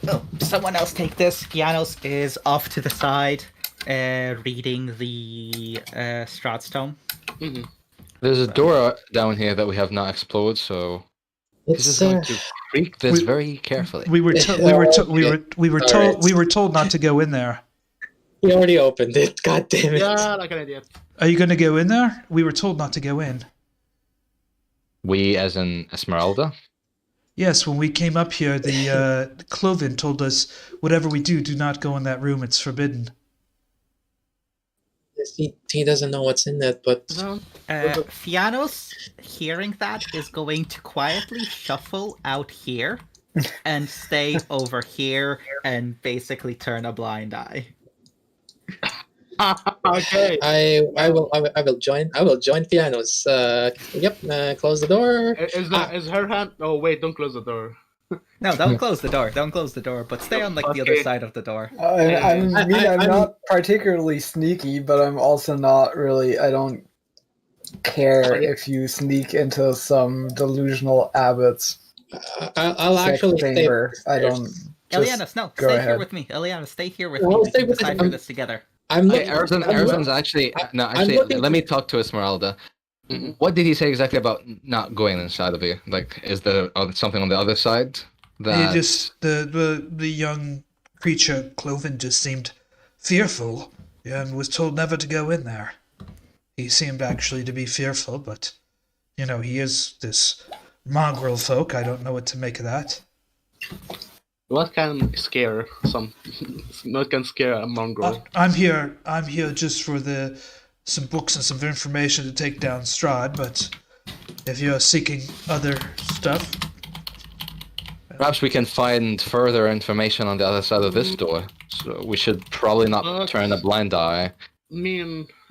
Oh, someone else take this. Fiannos is off to the side, reading the Strahd's tome.
Mm-hmm.
There's a door down here that we have not explored, so this is going to creak this very carefully.
We were told not to go in there.
We already opened it. God damn it!
Yeah, like an idiot.
Are you going to go in there? We were told not to go in.
We, as in Esmeralda?
Yes, when we came up here, the Cloven told us, whatever we do not go in that room. It's forbidden.
He doesn't know what's in it, but...
Fiannos, hearing that, is going to quietly shuffle out here and stay over here and basically turn a blind eye.
Okay.
I will join Fiannos. Close the door.
Is her hand? Oh wait, don't close the door.
No, don't close the door. Don't close the door, but stay on like the other side of the door.
I'm not particularly sneaky, but I'm also not really. I don't care if you sneak into some delusional abbot's
I'll actually
chamber. I don't.
Eliana, no, stay here with me. Eliana, stay here with me. We can decipher this together.
Arizona's actually let me talk to Esmeralda. Mm-hmm. What did he say exactly about not going inside of you? Like, is there something on the other side? That...
He just the young creature Cloven just seemed fearful and was told never to go in there. He seemed actually to be fearful, but he is this mongrel folk. I don't know what to make of that.
What can scare What can scare a mongrel?
I'm here just for some books and some information to take down Strahd, but if you're seeking other stuff.
Perhaps we can find further information on the other side of this door. So we should probably not turn a blind eye.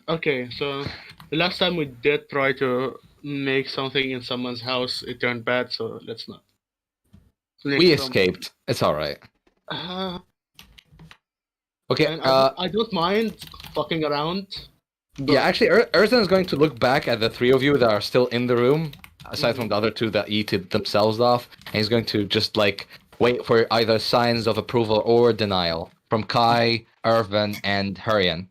Okay, so the last time we did try to make something in someone's house, it turned bad, so let's not.
We escaped. It's alright. Okay,
I don't mind fucking around.
Yeah, actually, Erzan is going to look back at the three of you that are still in the room, aside from the other two that eated themselves off, and he's going to just, like, wait for either signs of approval or denial from Kai, Irvin, and Herjann.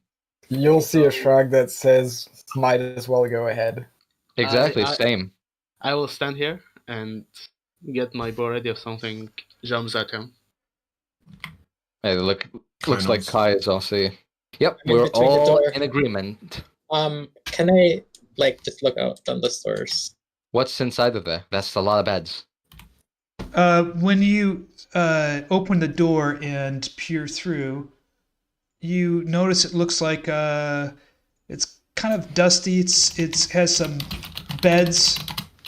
You'll see a shrug that says, might as well go ahead.
Exactly, same.
I will stand here and get my bow ready if something jumps at him.
Hey, looks like Kai is also... Yep,
I'm in
we're
between the
all
door.
in agreement.
Can I just look out on the stores?
What's inside of there? That's a lot of beds.
When you open the door and peer through, you notice it looks like it's kind of dusty. It has some beds,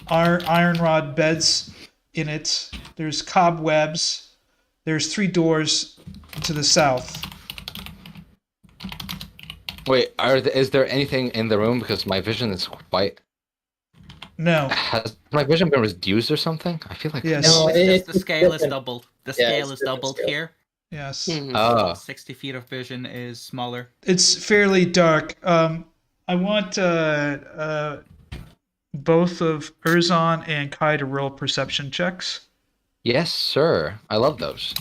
iron rod beds in it. There's cobwebs. There's 3 doors to the south.
Wait, is there anything in the room? Because my vision is quite...
No.
Has my vision been reduced or something? I feel like...
Yes.
No,
it's
the scale is
different.
doubled. The
Yeah,
scale
it's
is doubled
different
here.
Yes.
Oh.
60 feet of vision is smaller.
It's fairly dark. I want both of Erzan and Kai to roll perception checks.
Yes, sir. I love those.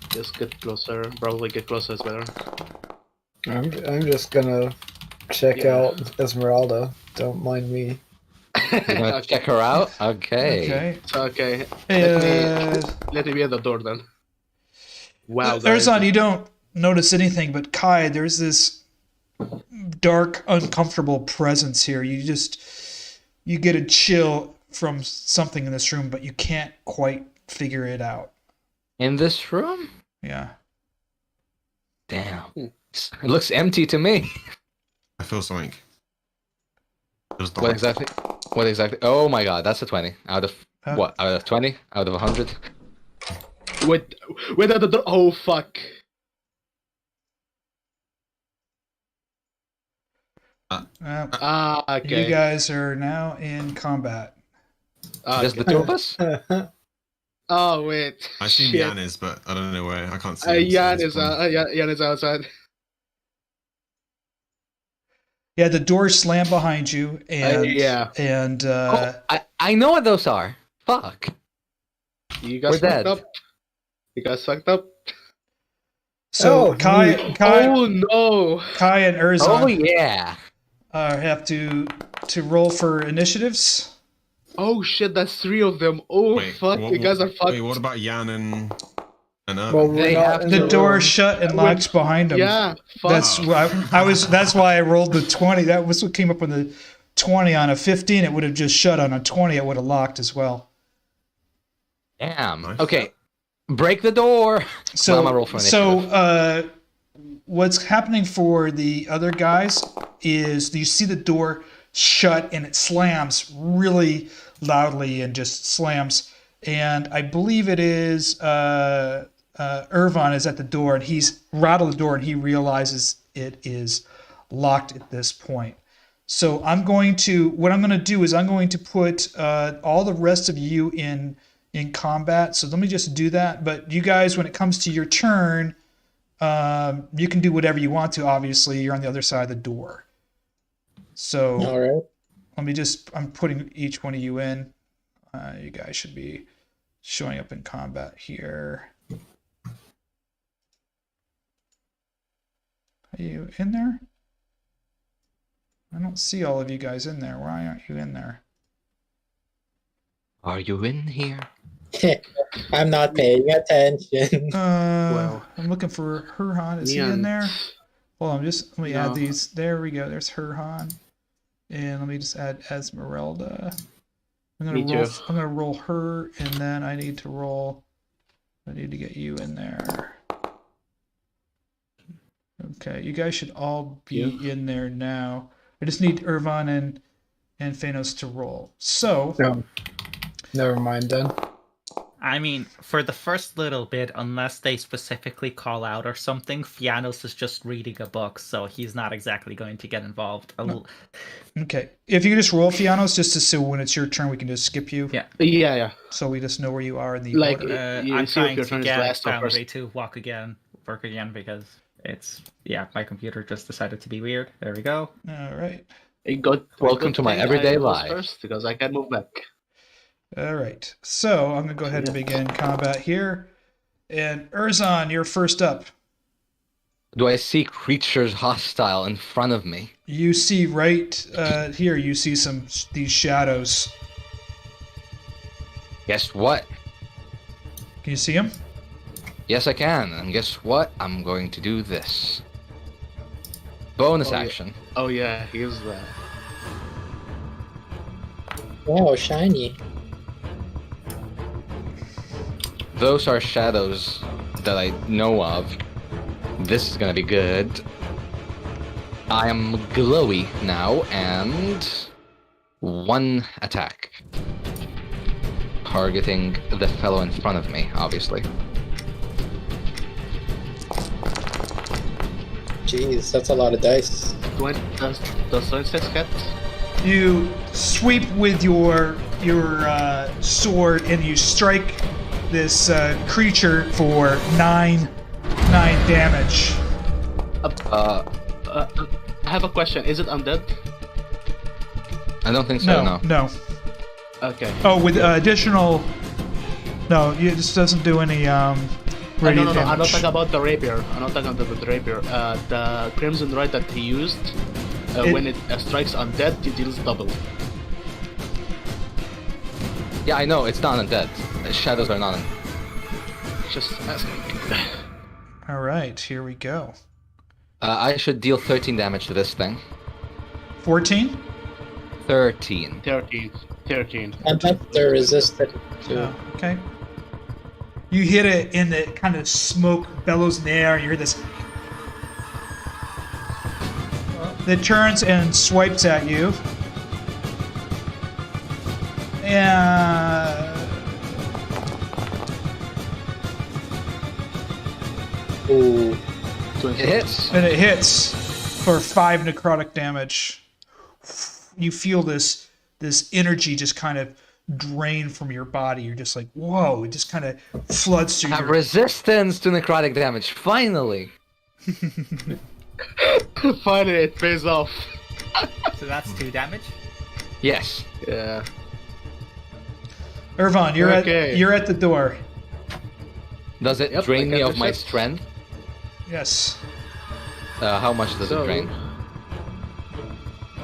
Just get closer. Probably get closer is better.
I'm just gonna check out Esmeralda. Don't mind me.
You're gonna check her out? Okay.
Okay.
Okay. Let me be at the door then. Wow, guys.
Erzan, you don't notice anything, but Kai, there's this dark, uncomfortable presence here. You get a chill from something in this room, but you can't quite figure it out.
In this room?
Yeah.
Damn. It looks empty to me.
I feel something.
What exactly? What exactly? Oh my god, that's a 20. Out of what? Out of 20? Out of 100?
Wait at the door. Oh, fuck. Okay.
You guys are now in combat.
Just the two of us?
Oh, wait.
I assume
Shit.
Jan is, but I don't know where. I can't see.
Jan is outside.
Yeah, the doors slam behind you, and
yeah.
and
I know what those are. Fuck.
You guys
We're
fucked
dead.
up. You guys fucked up.
so Kai
Oh no.
Kai and Erzan
Oh yeah.
have to roll for initiatives.
Oh shit, that's 3 of them. Oh
Wait,
fuck, you guys are fucked.
Wait, what about Jan and Irvin?
Well, we're
They
not
have
in
The
the
door
room.
shut and locks behind them.
Yeah, fuck.
That's why I was. That's why I rolled the 20. That was what came up on the 20. On a 15, it would have just shut. On a 20, it would have locked as well.
Damn.
Nice.
Okay. Break the door. Now I'm gonna roll for initiative.
What's happening for the other guys is you see the door shut and it slams really loudly and just slams. And I believe it is Irvin is at the door and he's rattled the door and he realizes it is locked at this point. So what I'm going to do is I'm going to put all the rest of you in combat. So let me just do that. But you guys, when it comes to your turn, you can do whatever you want to. Obviously, you're on the other side of the door. So
All right.
I'm putting each one of you in. You guys should be showing up in combat here. Are you in there? I don't see all of you guys in there. Why aren't you in there?
Are you in here?
I'm not paying attention.
I'm looking for Herjann. Is he in
Neon.
there? Hold on, let me add
No.
these. There we go. There's Herjann. And let me just add Esmeralda.
Me too.
I'm gonna roll her, and then I need to get you in there. Okay, you guys should all be in there now. I just need Irvin and Fiannos to roll. So,
No. Never mind then.
I mean, for the first little bit, unless they specifically call out or something, Fiannos is just reading a book, so he's not exactly going to get involved.
okay. If you could just roll Fiannos, just to so when it's your turn, we can just skip you.
Yeah.
Yeah.
So we just know where you are in the
Like,
order.
you
I'm
see if
trying
your
to
turn is
get
last or
Foundry
first.
to work again, because it's, my computer just decided to be weird. There we go.
All right.
Welcome to my everyday
I was
life.
First, because I can't move back.
All right. So I'm going to go ahead and begin combat here. And Erzan, you're first up.
Do I see creatures hostile in front of me?
You see right here, you see these shadows.
Guess what?
Can you see them?
Yes, I can. And guess what? I'm going to do this. Bonus
Oh, yeah.
action.
Oh yeah, here's that.
Wow, shiny.
Those are shadows that I know of. This is gonna be good. I am glowy now, and 1 attack. Targeting the fellow in front of me, obviously.
Jeez, that's a lot of dice.
Does 26 hit?
You sweep with your sword and you strike this creature for 9 damage.
I have a question. Is it undead?
I don't think so, no.
No.
Okay.
Oh, with additional. No, this doesn't do any radiant
no. I'm not
damage.
talking about the rapier. I'm not talking about the rapier. The Crimson Rite that he used, when it strikes undead, it deals double.
Yeah, I know, it's not undead. Shadows are not
Just asking.
All right, here we go.
I should deal 13 damage to this thing.
14.
13.
13.
I bet they're resistant to.
Oh, okay. You hit it, and the kind of smoke bellows in the air, and you hear this. It turns and swipes at you. And
Ooh.
It hits.
it hits for 5 necrotic damage. You feel this energy just kind of drain from your body. You're just like, whoa! It just kind of floods through
Have
your.
resistance to necrotic damage, finally!
Finally, it pays off.
So that's 2 damage.
Yes.
Yeah.
Irvan,
Okay.
you're at the door.
Does it
Yep,
drain
I
me
got
of
the
my
ship.
strength?
Yes.
How much does it drain?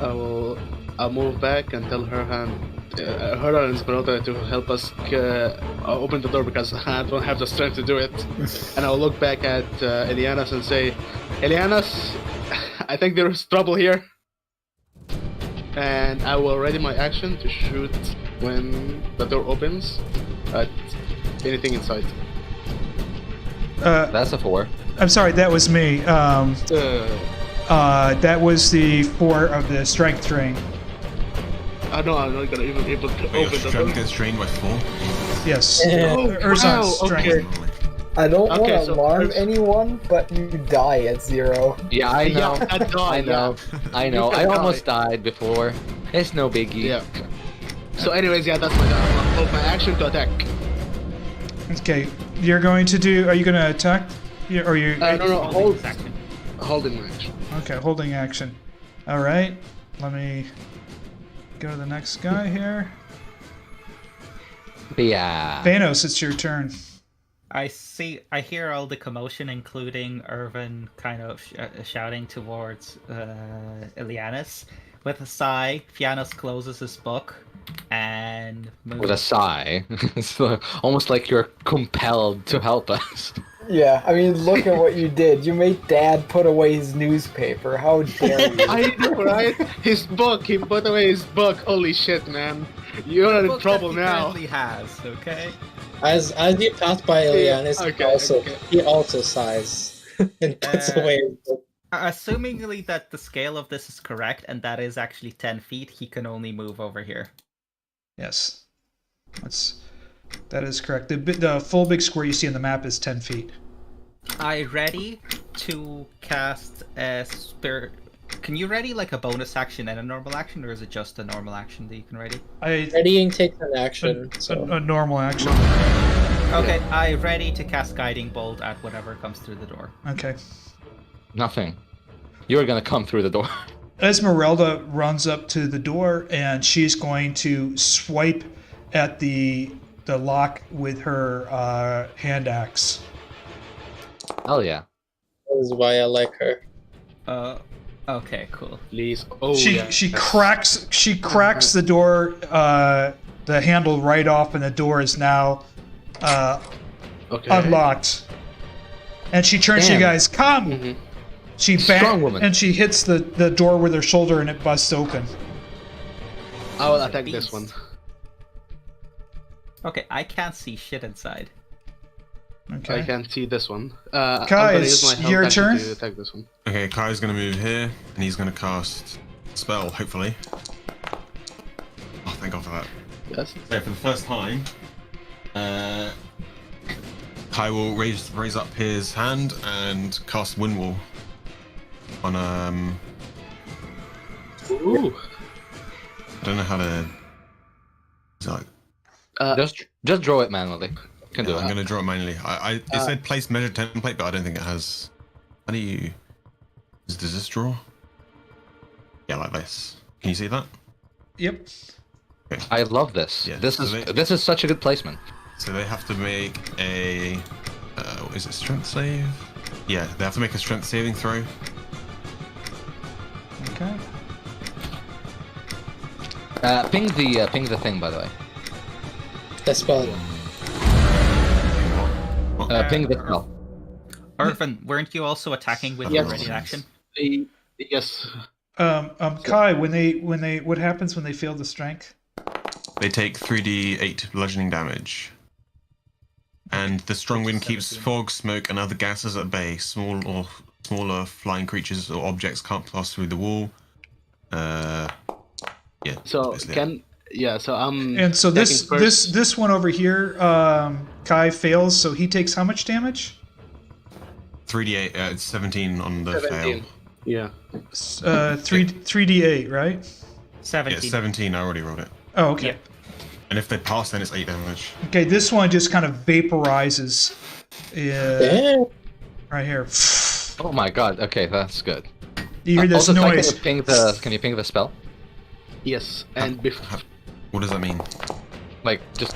I'll move back and tell Herjann and Sparota to help us open the door because I don't have the strength to do it. And I'll look back at Elianas and say, Elianas, I think there is trouble here. And I will ready my action to shoot when the door opens at anything inside.
That's a 4.
I'm sorry, that was me. That was the 4 of the strength drain.
I know I'm not gonna even able to
Your
open the door.
strength gets drained by 4.
Yes.
Oh,
Urzan's
wow,
strength.
okay.
I don't want
Okay,
to
so
alarm
first-
anyone, but you die at 0.
Yeah, I know.
Yeah, I
I know. I know.
You
I
can
almost died before. It's no biggie.
Yeah. So anyways, yeah, that's my I'll hold my action to attack.
Okay, you're going to do. Are you going to attack? Or you?
No, hold.
Section.
Holding my action.
Okay, holding action. All right. Let me go to the next guy here.
Yeah.
Thanos, it's your turn.
I hear all the commotion, including Irvin kind of shouting towards Elianis. With a sigh, Fiannos closes his book and moves.
With a sigh. It's almost like you're compelled to help us.
Yeah, I mean, look at what you did. You made Dad put away his newspaper. How dare you?
I know, right? His book. He put away his book. Holy shit, man! You're in
Book
trouble
that he
now.
currently has, okay?
As you pass by Elianis,
Okay, okay.
he also sighs and puts
Uh,
away his book.
Assumingly that the scale of this is correct, and that is actually 10 feet, he can only move over here.
Yes. That is correct. The full big square you see on the map is 10 feet.
I ready to cast a spirit. Can you ready like a bonus action and a normal action, or is it just a normal action that you can ready?
Readying takes an action.
A normal action.
Okay, I ready to cast Guiding Bolt at whatever comes through the door.
Okay.
Nothing. You're gonna come through the door.
Esmeralda runs up to the door and she's going to swipe at the lock with her hand axe.
Hell yeah.
That is why I like her.
Okay, cool.
Please. Oh,
She cracks the door, the handle right off, and the door is now unlocked. And she turns to you guys, come!
Mm-hmm.
She
Strong woman.
and she hits the door with her shoulder and it busts open.
I will attack this one.
Okay, I can't see shit inside.
Okay.
I can't see this one.
Kai,
I'm gonna
it's
use my
your
help action
turn.
to attack this one.
Okay, Kai's gonna move here, and he's gonna cast spell, hopefully. Oh, thank God for that.
Yes.
So for the first time, Kai will raise up his hand and cast Wind Wall on
Ooh.
I don't know how to. It's like,
Just draw it manually. Can do
I'm
it.
gonna draw it manually. It said place measure template, but I don't think it has. How do you? Does this draw? Yeah, like this. Can you see that?
Yep.
Okay.
I love this.
Yeah,
This
so
is such a good placement.
So they have to make a. Is it strength save? Yeah, they have to make a strength saving throw.
Okay.
Ping the thing, by the way.
The spell.
Ping the spell.
Irvin, weren't you also attacking with your ready action?
Yes.
Kai, what happens when they fail the strength?
They take 3d8 bludgeoning damage. And the strong wind keeps fog, smoke, and other gases at bay. Smaller flying creatures or objects can't pass through the wall. Yeah.
So
basically it.
so I'm.
And so
attacking first.
this one over here, Kai fails, so he takes how much damage?
3d8. It's 17 on the
17.
fail.
Yeah.
3d8, right?
17.
Yeah, 17. I already rolled it.
Oh, okay.
Yep.
And if they pass, then it's 8 damage.
Okay, this one just kind of vaporizes.
Damn.
Right here.
Oh my god. Okay, that's good.
You hear this
Also,
noise.
Can you ping the spell?
Yes. And before.
What does that mean?
Like, just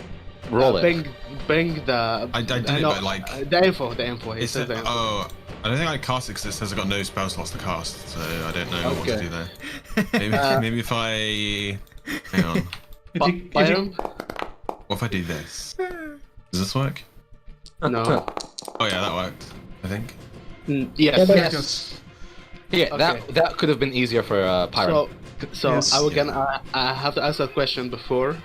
roll it.
Bang the.
I did it, but like.
The info. It
It
says
said,
the info.
oh, I don't think I cast it because it says I've got no spell slots to cast, so I don't know what to
Okay.
do there. Maybe if I. Hang on.
Byron?
What if I do this? Does this work?
No.
Oh yeah, that worked. I think.
Yes.
Yeah,
Yes.
Yeah,
Okay.
that could have been easier for Pyron.
So
Yes.
I have to ask that question before.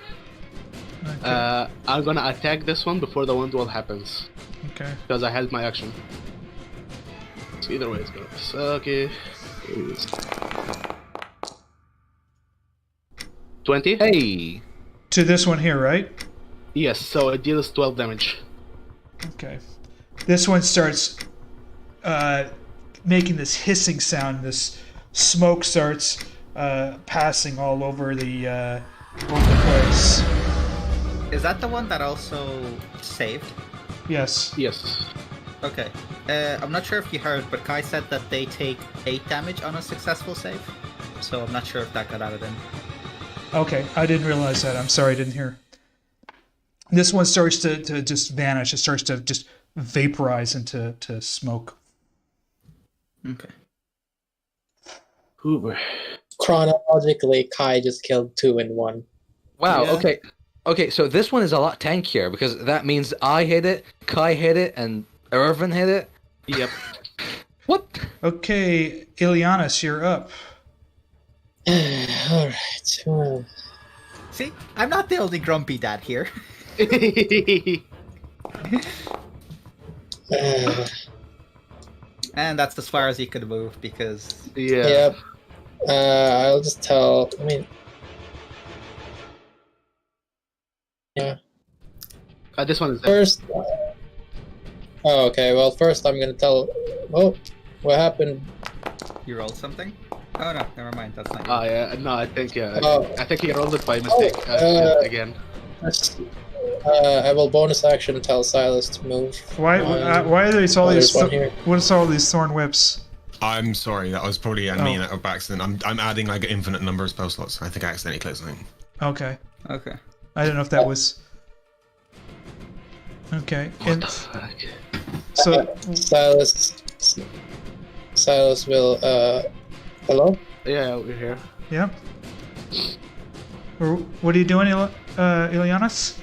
Okay.
I'm gonna attack this one before the wind wall happens
Okay.
because I held my action. So either way, it's good. So, okay. 20?
Hey,
To this one here, right?
Yes, so it deals 12 damage.
Okay. This one starts making this hissing sound. This smoke starts passing all over the place.
Is that the one that also saved?
Yes.
Yes.
Okay. I'm not sure if you heard, but Kai said that they take 8 damage on a successful save. So I'm not sure if that got added in.
Okay, I didn't realize that. I'm sorry, I didn't hear. This one starts to just vanish. It starts to just vaporize into smoke.
Okay.
Hoover.
Chronologically, Kai just killed 2 in 1.
wow.
Yeah.
Okay. So this one is a lot tankier because that means I hit it, Kai hit it, and Irvin hit it.
Yep.
What?
Okay, Ilianis, you're up.
Alright.
See, I'm not the only grumpy dad here. And that's as far as you could move because
Yeah.
Yep. I'll just tell. I mean, yeah.
This one is dead.
First. Oh, okay. Well, first I'm gonna tell. Oh, what happened?
you rolled something. Oh no, never mind. That's not. You.
Oh yeah, no, I think yeah.
Oh.
I think he rolled it by mistake again.
I will bonus action tell Silas to move.
Why are there all
there's
these?
one here.
What is all these thorn whips?
I'm sorry, that was probably me
Oh.
by accident. I'm adding like an infinite number of spell slots. I think I accidentally closed something.
Okay,
Okay.
I don't know if that was. Okay,
What
and
the fuck?
so
Silas will. Hello.
Yeah, we're here.
yeah. What are you doing, Ilianos?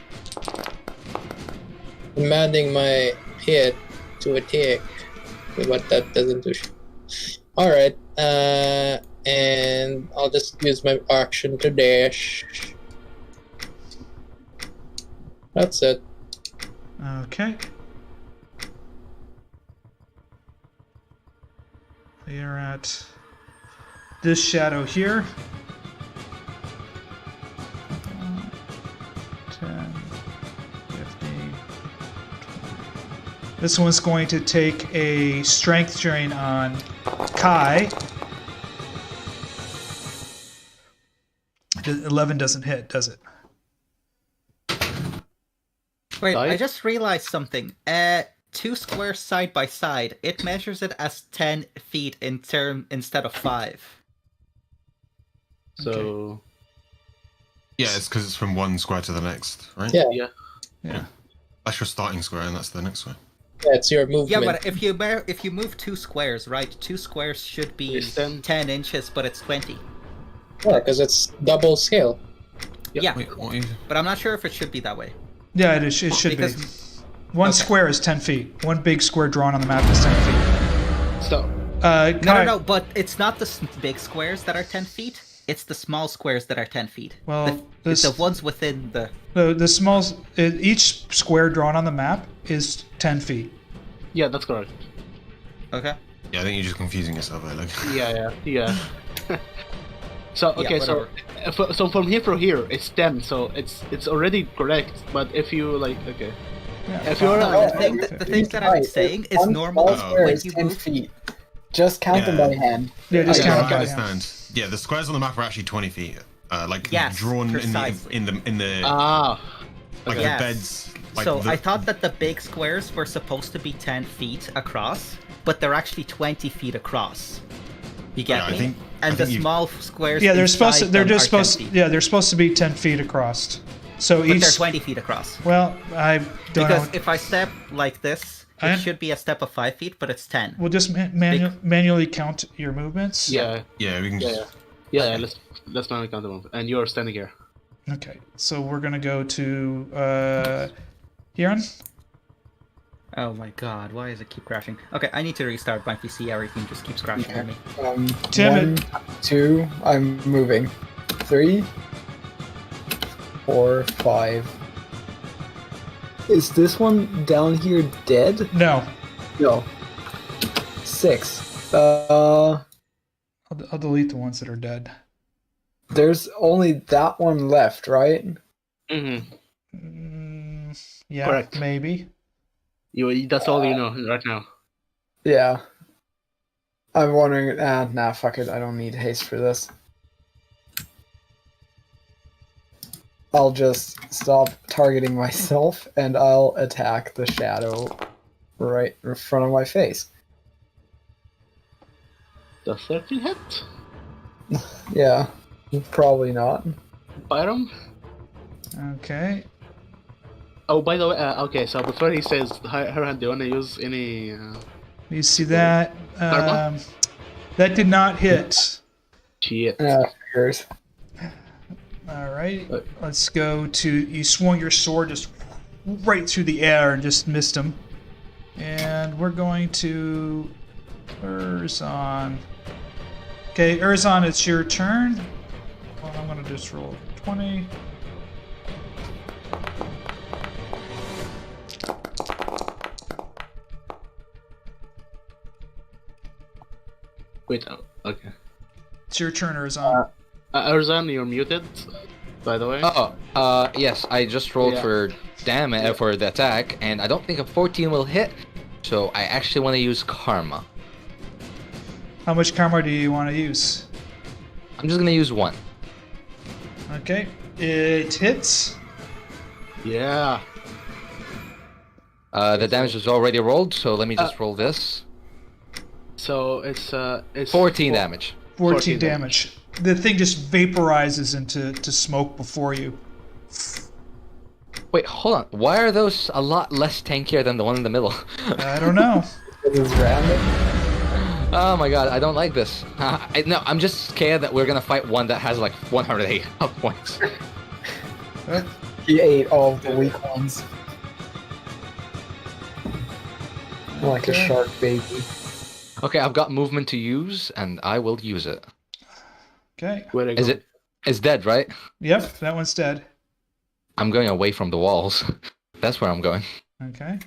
Commanding my hit to attack, but that doesn't do shit. Alright, and I'll just use my action to dash. That's it.
Okay. We are at this shadow here. 10, 15, 20. This one's going to take a strength drain on Kai. 11 doesn't hit, does it?
Wait, I
Dice?
just realized something. 2 squares side by side, it measures it as 10 feet instead of 5.
So
Yeah, it's because it's from one square to the next, right?
Yeah.
Yeah.
That's your starting square, and that's the next square.
That's your movement.
Yeah, but if you move 2 squares, right? 2 squares should be
It's 10.
10 inches, but it's 20.
Yeah, because it's double scale.
Yeah,
Wait, what are you...
but I'm not sure if it should be that way.
Yeah, it should be.
Because-
One
okay.
square is 10 feet. One big square drawn on the map is 10 feet.
so
No, but it's not the big squares that are 10 feet. It's the small squares that are 10 feet.
Well,
it's the ones within the...
The small, each square drawn on the map is 10 feet.
yeah, that's correct.
Okay.
Yeah, I think you're just confusing yourself, Oleg.
Yeah. So okay,
whatever.
so from here it's 10, so it's already correct. But if you like, okay,
Yeah.
if you're
No,
uh,
the thing that I'm saying is
One
normal
small square
when
is
you
10
move...
feet. Just count them
Yeah.
by hand.
Yeah, just
Yeah,
count
I
it by hand.
understand. Yeah, the squares on the map are actually 20 feet. Like
Yes,
drawn
precisely.
in the like
Yes.
the beds. Like
So
the,
I thought that the big squares were supposed to be 10 feet across, but they're actually 20 feet across. You get
Yeah,
me?
I think
And the
you've-
small squares.
Yeah, they're supposed to.
inside
They're
them
just
are 10
supposed.
feet.
Yeah, they're supposed to be 10 feet across. So
But
each.
they're 20 feet across.
Well, I don't
Because
know.
if I step like this,
I-
it should be a step of 5 feet, but it's 10.
We'll just manually count your movements.
yeah,
yeah, we can just.
yeah. Let's manually count them up. And you're standing here.
Okay, so we're gonna go to Herjann.
Oh my god, why does it keep crashing? Okay, I need to restart my PC. Everything just keeps crashing on me.
Tim,
1, 2, I'm moving. 3, 4, 5. Is this one down here dead?
No,
No. 6.
I'll delete the ones that are dead.
There's only that one left, right?
Mm-hmm.
Yeah,
Correct.
maybe.
That's all you know right now.
Yeah. I'm wondering. Nah, fuck it. I don't need haste for this. I'll just stop targeting myself and I'll attack the shadow right in front of my face.
Does 13 hit?
Yeah, probably not.
Byram?
Okay.
Oh, by the way, okay, so before he says Herjann, do you want to use any...
You see that?
Karma?
That did not hit.
shit?
Figures.
All right. Let's go to. You swung your sword just right through the air and just missed him. And we're going to Erzon. Okay, Erzon, it's your turn. Well, I'm gonna just roll 20.
Wait, okay.
It's your turn, Herjann.
Herjann, you're muted, by the way.
Yes, I just rolled
Yeah.
for damage for the attack, and I don't think a 14 will hit, so I actually want to use Karma.
How much karma do you want to use?
I'm just gonna use 1.
Okay, it hits.
Yeah.
The damage is already rolled, so let me just roll this.
So it's
14 damage.
14 damage. The thing just vaporizes into smoke before you.
Wait, hold on. Why are those a lot less tankier than the one in the middle?
I don't know.
It is random.
Oh my god, I don't like this. No, I'm just scared that we're gonna fight one that has like 108 health points.
He ate all of the weak ones. Like a shark baby.
Okay, I've got movement to use, and I will use it.
Okay.
Where to go?
Is it? It's dead, right?
Yep, that one's dead.
I'm going away from the walls. That's where I'm going.
Okay.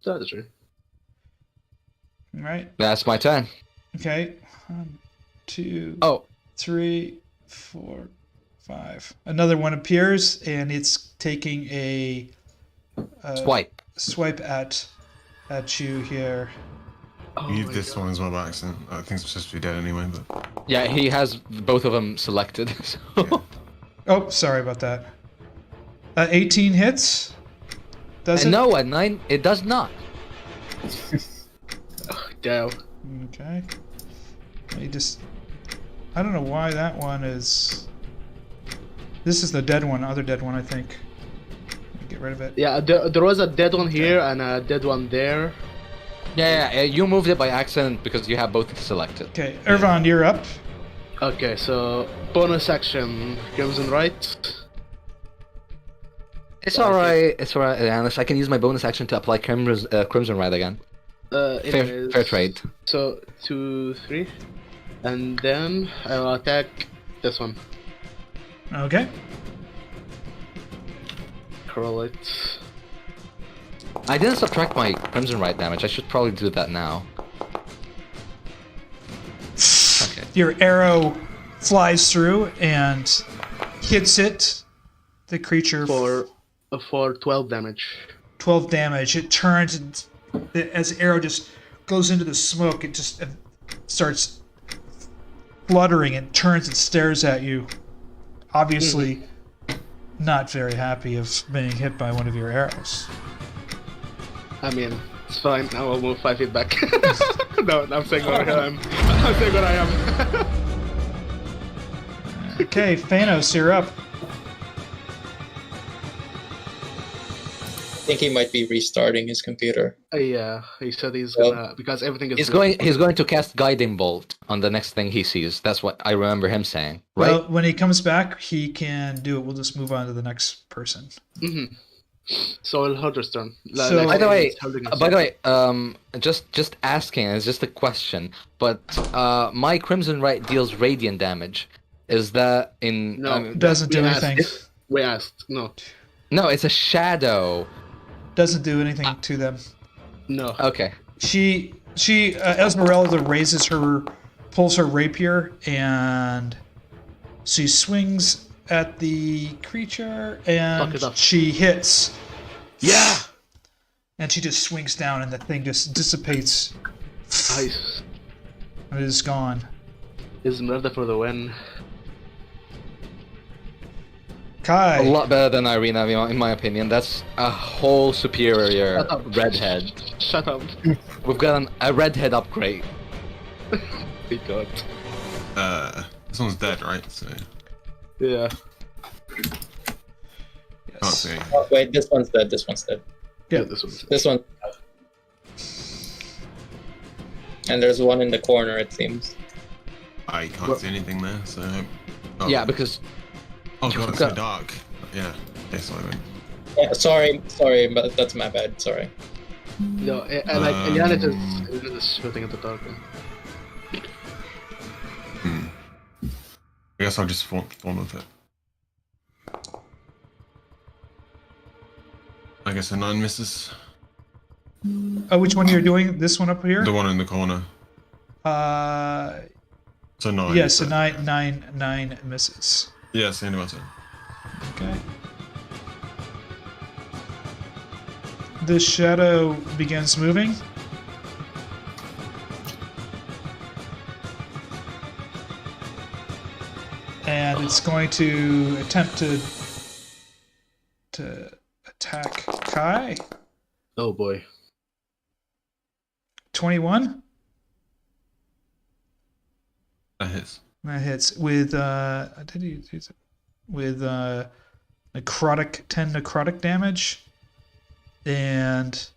That's true.
All right.
That's my turn.
Okay. 1, 2,
Oh,
3, 4, 5. Another one appears, and it's taking a
swipe.
at you here.
Oh
You
my
used this
God.
one as well by accident. I think it's supposed to be dead anyway, but
Yeah, he has both of them selected. So.
yeah.
Oh, sorry about that. 18 hits. Does it?
No, at 9, it does not.
Damn.
Okay. Let me just. I don't know why that one is. This is the dead one, other dead one, I think. Let me get rid of it.
Yeah, there was a dead one here and a dead one there.
Yeah, you moved it by accident because you have both selected.
Okay, Irvan, you're up.
Okay, so bonus action, Crimson Right.
It's alright, Alice. I can use my bonus action to apply Crimson Ride again. Fair trade.
So 2, 3, and then I'll attack this one.
Okay.
Curl it.
I didn't subtract my Crimson Ride damage. I should probably do that now. Okay.
Your arrow flies through and hits it. The creature
For 12 damage.
12 damage. It turns and as the arrow just goes into the smoke, it just starts fluttering and turns and stares at you. Obviously, not very happy of being hit by one of your arrows.
I mean, it's fine. I will move 5 feet back. No, I'm saying what I am. I'm saying what I am.
Okay, Fiannos, you're up.
I think he might be restarting his computer.
Yeah, he said he's gonna because everything is.
He's going to cast Guiding Bolt on the next thing he sees. That's what I remember him saying, right?
Well, when he comes back, he can do it. We'll just move on to the next person.
Mm-hmm. So I'll hold his turn.
So-
By the way, just asking, it's just a question, but my Crimson Right deals radiant damage. Is that in?
No,
Doesn't do
we
anything.
We asked. No.
No, it's a shadow.
Doesn't do anything to them.
No.
Okay.
She Esmeralda pulls her rapier, and she swings at the creature,
Fuck
and
it up.
she hits.
Yeah.
And she just swings down, and the thing just dissipates.
Nice.
And it is gone.
Is murder for the win.
Kai.
A lot better than Ireena, in my opinion. That's a whole superior
Shut up.
redhead.
Shut up.
We've got a redhead upgrade.
We got.
This one's dead, right? So
Yeah.
can't
Yes.
see.
Oh, wait, this one's dead. This one's dead.
Yeah.
This one's.
This one. And there's one in the corner, it seems.
I can't see anything there, so. Oh.
Yeah, because
Oh god, it's
got-
so dark. Yeah. Yes, I mean.
Yeah, sorry, but that's my bad. Sorry.
No, and like Eliana is shooting at the dark one.
I guess I'll just fawn with it. I guess a 9 misses.
Oh, which one you're doing? This one up here?
The one in the corner. So 9.
Yes, so nine misses.
Yes, the end of my turn.
Okay. The shadow begins moving. And it's going to attempt to attack Kai.
Oh boy.
21.
That hits.
That hits with did he use it? With necrotic 10 necrotic damage and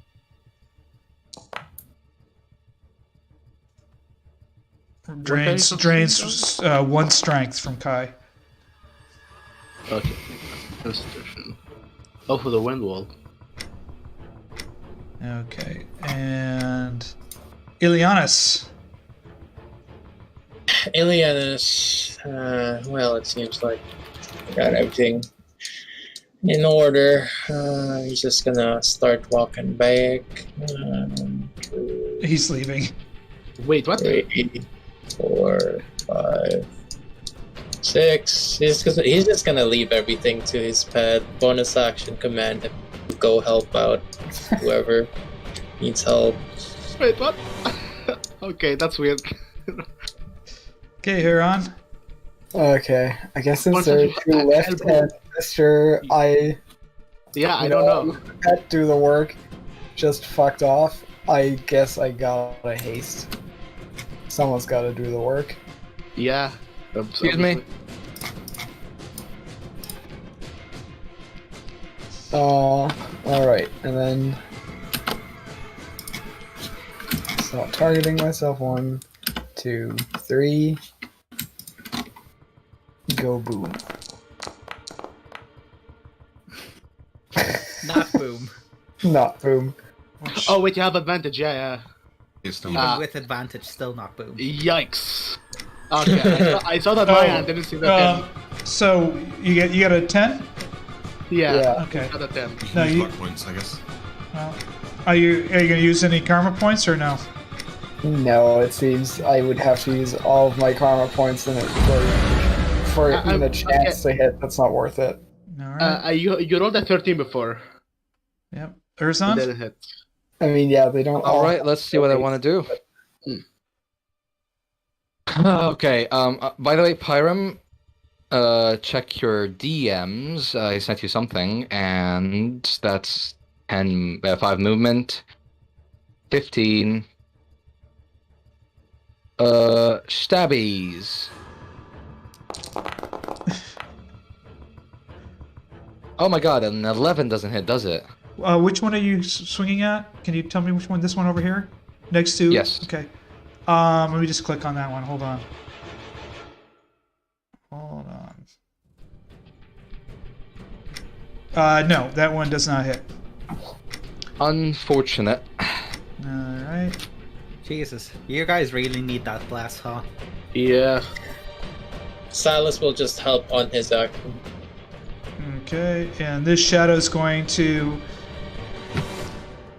drains 1 strength from Kai.
Okay. Constitution. Oh, for the wind wall.
Okay, and Ilianis.
Ilianis, well, it seems like I got everything in order. He's just gonna start walking back. 2,
He's leaving.
Wait, what?
3, 4, 5, 6. He's just gonna leave everything to his pet. Bonus action command him to go help out whoever needs help.
Wait, what? Okay, that's weird.
Okay, Herjann.
Okay, I guess since
Once
there are
you-
2 left and Mr.
Yeah, I don't know.
Pet do the work, just fucked off, I guess I gotta haste. Someone's gotta do the work.
Yeah.
Excuse me.
Alright, and then stop targeting myself. 1, 2, 3. Go boom.
Not boom.
Not boom.
Oh wait, you have advantage. Yeah,
It's still
Even
Ah.
with advantage, still not boom.
yeah. Yikes. Okay, I saw that my hand. Didn't see that.
So you get a 10?
Yeah.
Yeah.
Okay.
Got a 10.
No,
Use
you,
luck points, I guess.
are you gonna use any karma points or no?
No, it seems I would have to use all of my karma points in it for even a chance to hit. That's not worth it.
All right.
You rolled a 13 before.
Yep.
It
Urzan?
didn't hit.
I mean, yeah, they don't.
All right, let's see what I want to do. Okay. By the way, Pyram, check your DMs. I sent you something, and that's 5 movement, 15. Stabbies. Oh my god, an 11 doesn't hit, does it?
Which one are you swinging at? Can you tell me which one? This one over here? Next to?
Yes.
Okay. Let me just click on that one. Hold on. No, that one does not hit.
Unfortunate.
Alright.
Jesus, you guys really need that blast, huh?
Yeah.
Silas will just help on his action.
Okay, and this shadow's going to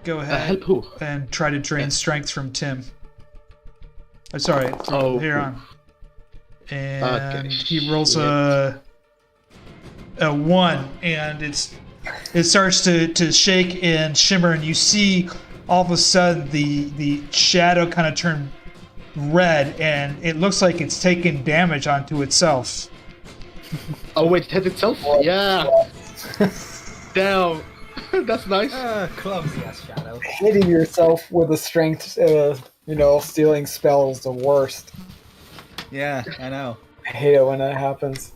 go ahead
Help who?
and try to drain strength from Tim. I'm sorry, from here on. And he rolls a 1, and it starts to shake and shimmer, and you see all of a sudden the shadow kind of turn red, and it looks like it's taking damage onto itself.
Oh wait, it hit itself? Yeah. Damn. That's nice.
Clumsy as shadow.
Hitting yourself with a strength, stealing spell is the worst.
Yeah, I know.
I hate it when that happens.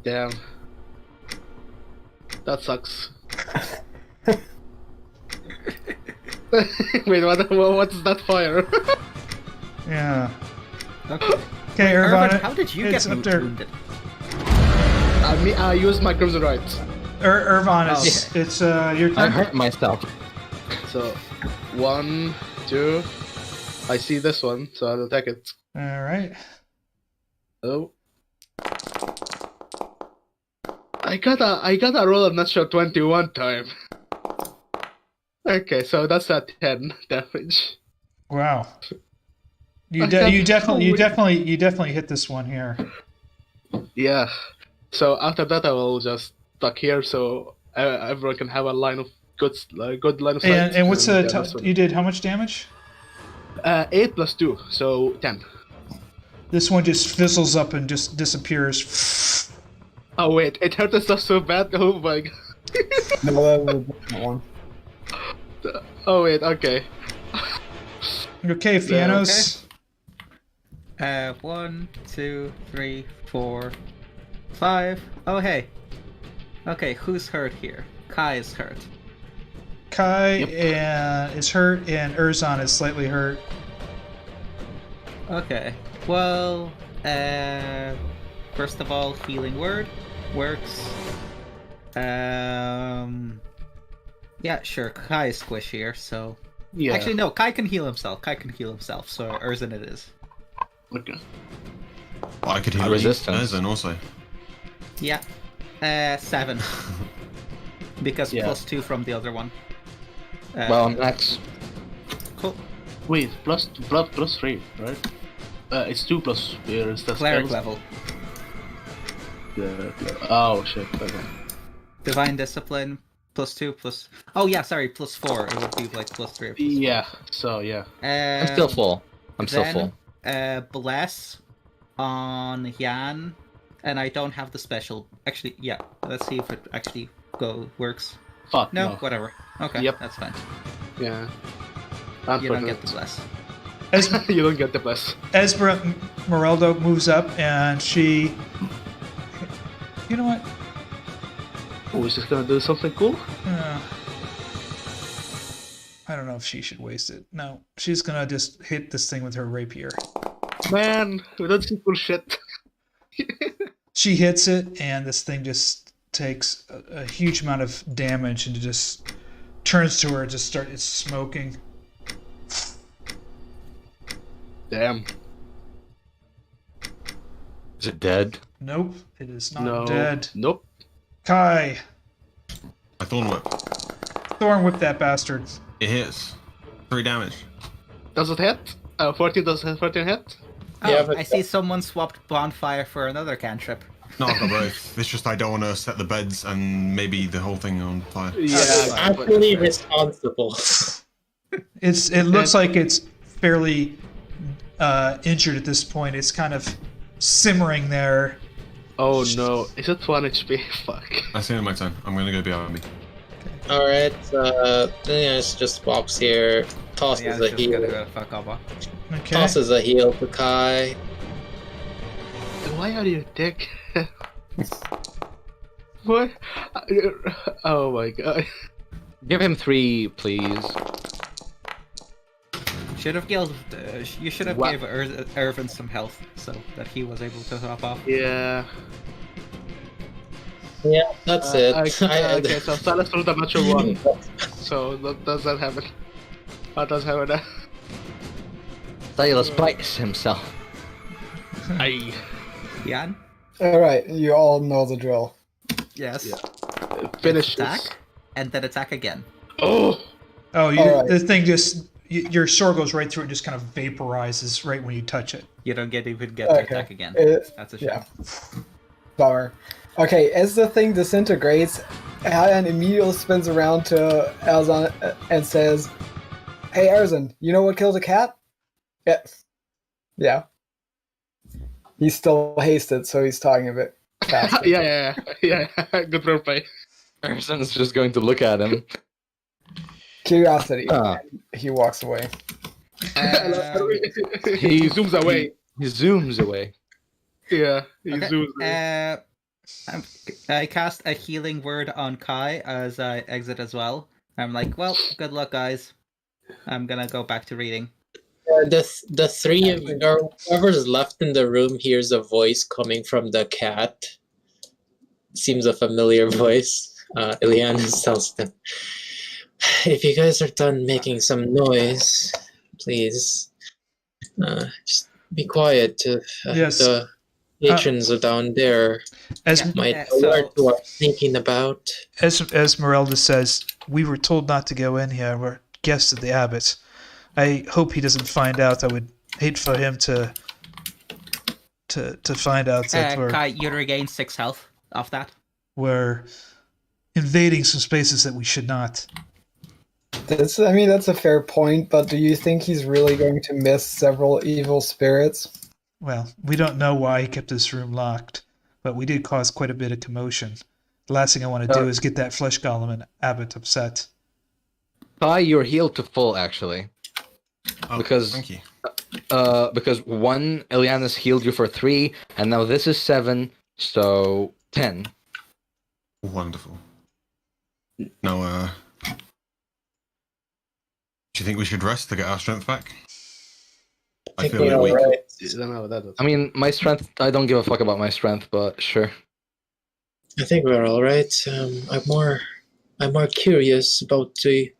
Damn. That sucks. Wait, what is that fire?
Yeah.
Okay.
Okay,
Irvin,
Irvine,
how did you
it's
get
up there.
wounded?
I used my crimson right.
Irvine,
Oh.
it's your
I
turn.
hurt myself.
So, 1, 2. I see this one, so I'll attack it.
All right.
Oh. I got a roll of natural 20 one time. Okay, so that's a 10 damage.
Wow. You definitely hit this one here.
Yeah. So after that, I will just stuck here, so everyone can have a line of good line of sight.
And what's
yeah,
the you did? How much damage?
8 plus 2, so 10.
This one just fizzles up and just disappears.
Oh wait, it hurt us so bad. Oh my god.
No, that was a different one.
Oh wait, okay.
Okay, Fiannos.
1, 2, 3, 4, 5. Oh hey. Okay, who's hurt here? Kai is hurt.
Kai is hurt, and Erzan is slightly hurt.
Okay. Well, first of all, healing word works. Yeah, sure. Kai is squishier, so.
Yeah.
Actually, no. Kai can heal himself. So Erzan it is.
Okay.
I could heal
Resistance.
Erzan also.
Yeah. 7. Because
Yeah.
plus 2 from the other one.
Well, Max.
Cool.
Wait, plus 3, right? It's 2 plus. Is that
Cleric
spells?
level.
Yeah. Oh shit. Okay.
Divine discipline plus 2 plus. Oh yeah, sorry, plus 4. It would be like plus 3 or plus 4.
Yeah. So yeah.
I'm still full. I'm still full.
Bless on Herjann, and I don't have the special. Actually, yeah. Let's see if it actually works.
Fuck
No,
no.
whatever. Okay,
Yep.
that's fine.
Yeah.
You don't get the bless.
As
You don't get the bless.
Esmeralda moves up, and she. You know what?
Oh, is this gonna do something cool?
I don't know if she should waste it. No, she's gonna just hit this thing with her rapier.
Man, we don't see cool shit.
She hits it, and this thing just takes a huge amount of damage, and it just turns to her and just starts smoking.
Damn.
Is it dead?
Nope, it is not
No.
dead.
Nope.
Kai,
I Thorn Whip.
Thorn whip that bastard.
It hits. 3 damage.
Does it hit? 14 does 14 hit?
Oh,
Yeah, but-
I see someone swapped bonfire for another cantrip.
No, I've got both. It's just I don't want to set the beds and maybe the whole thing on fire.
Yeah.
Actually responsible.
It looks like it's fairly injured at this point. It's kind of simmering there.
Oh no. Is it 1 HP? Fuck.
That's the end of my turn. I'm going to go behind me.
Alright, Fiannos just swaps here, tosses
Yeah,
a
it's just
heal.
gonna fuck off.
Okay.
Tosses a heal to Kai.
Why are you dick? What? Oh my god.
Give him 3, please.
Should have killed. You should have
What?
gave Irvin some health so that he was able to top off.
Yeah.
Yeah, that's it.
Okay, so Silas rolled a natural 1. So does that happen? What does happen?
Silas bites himself.
Aye.
Jan?
Alright, you all know the drill.
Yes.
Yeah. Finish
Attack, and then attack again.
Oh!
Oh,
Alright.
the thing just your sword goes right through it, just kind of vaporizes right when you touch it.
You don't even get to
Okay.
attack again. That's a shame.
Yeah. Bummer. Okay, as the thing disintegrates, Herjann immediately spins around to Erzan and says, "Hey Erzan, you know what killed a cat?" Yeah. Yeah. He's still hasted, so he's talking a bit faster.
yeah. Good roleplay.
Erzan's just going to look at him.
Curiosity.
Ah.
He walks away.
He zooms away.
He zooms away.
Yeah, he
Okay,
zooms away.
I cast a healing word on Kai as I exit as well. I'm like, well, good luck, guys. I'm gonna go back to reading.
The three of or whoever's left in the room hears a voice coming from the cat. Seems a familiar voice. Ileana tells them, "If you guys are done making some noise, please just be quiet.
Yes.
The patrons are down there.
As
Might
Yeah,
know what
so-
you are thinking about."
as Esmeralda says, we were told not to go in here. We're guests of the Abbot. I hope he doesn't find out that would hate for him to find out that
Kai, you regain 6 health off that.
we're invading some spaces that we should not.
That's a fair point, but do you think he's really going to miss several evil spirits?
Well, we don't know why he kept this room locked, but we did cause quite a bit of commotion. The last thing I want to do is get that flesh golem and Abbot upset.
Kai, you're healed to full, actually.
Oh,
Because-
thank you.
Because 1, Ileana's healed you for 3, and now this is 7, so 10.
Wonderful. Now, do you think we should rest to get our strength back? I
think
feel a
we're
bit weak.
alright.
I don't know that.
I mean, my strength, I don't give a fuck about my strength, but sure.
I think we're all right. I'm more curious about the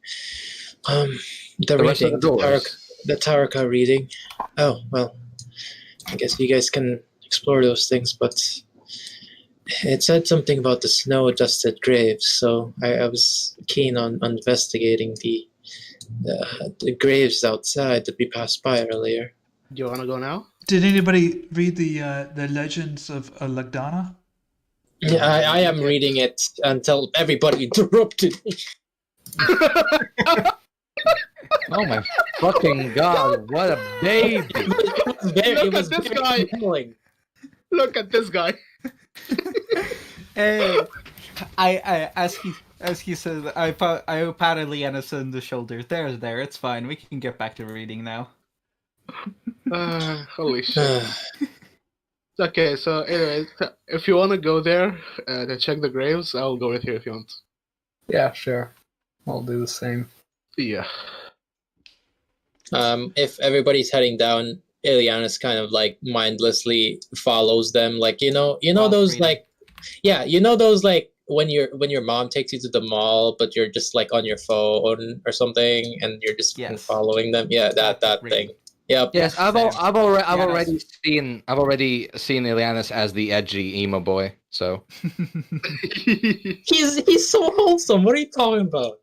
rest of
reading,
the doors.
the Taraka reading. Oh well, I guess you guys can explore those things, but it said something about the snow-dusted graves, so I was keen on investigating the graves outside that we passed by earlier.
Do you want to go now?
Did anybody read the Legends of Legdana?
Yeah, I am reading it until everybody interrupted me.
Oh my fucking god, what a baby!
It was
Look at this
very
guy.
compelling.
Look at this guy.
As he said, I patted Leanna on the shoulder. There, it's fine. We can get back to reading now.
Holy shit. Okay, so anyways, if you want to go there to check the graves, I'll go with you if you want.
Yeah, sure. I'll do the same.
Yeah.
If everybody's heading down, Ileana's kind of like mindlessly follows them. Like
While
those
reading.
like, yeah, you know those like when your mom takes you to the mall, but you're just like on your phone or something, and you're just
Yes.
following them. Yeah, that
That's
thing. Yep.
Yes, I've
Same.
already seen Ileanas as the edgy emo boy, so
He's so wholesome. What are you talking about?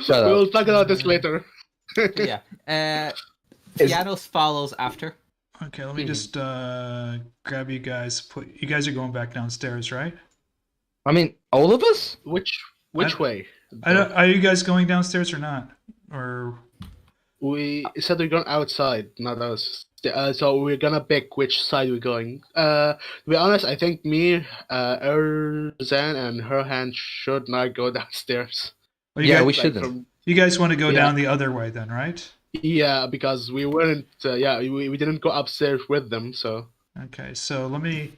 Shut up.
We'll talk about this later.
Yeah. Fiannos follows after.
Okay, let me just grab you guys. You guys are going back downstairs, right?
I mean, all of us?
Which
I-
way?
Are you guys going downstairs or not? Or
We said we're going outside, not us. So we're gonna pick which side we're going. To be honest, I think me, Erzan, and Herjann should not go downstairs.
well, you
Yeah,
guys,
we
Like,
shouldn't.
you guys want to go
Yeah.
down the other way then, right?
Yeah, because we weren't. We didn't go upstairs with them. So
Okay, so let me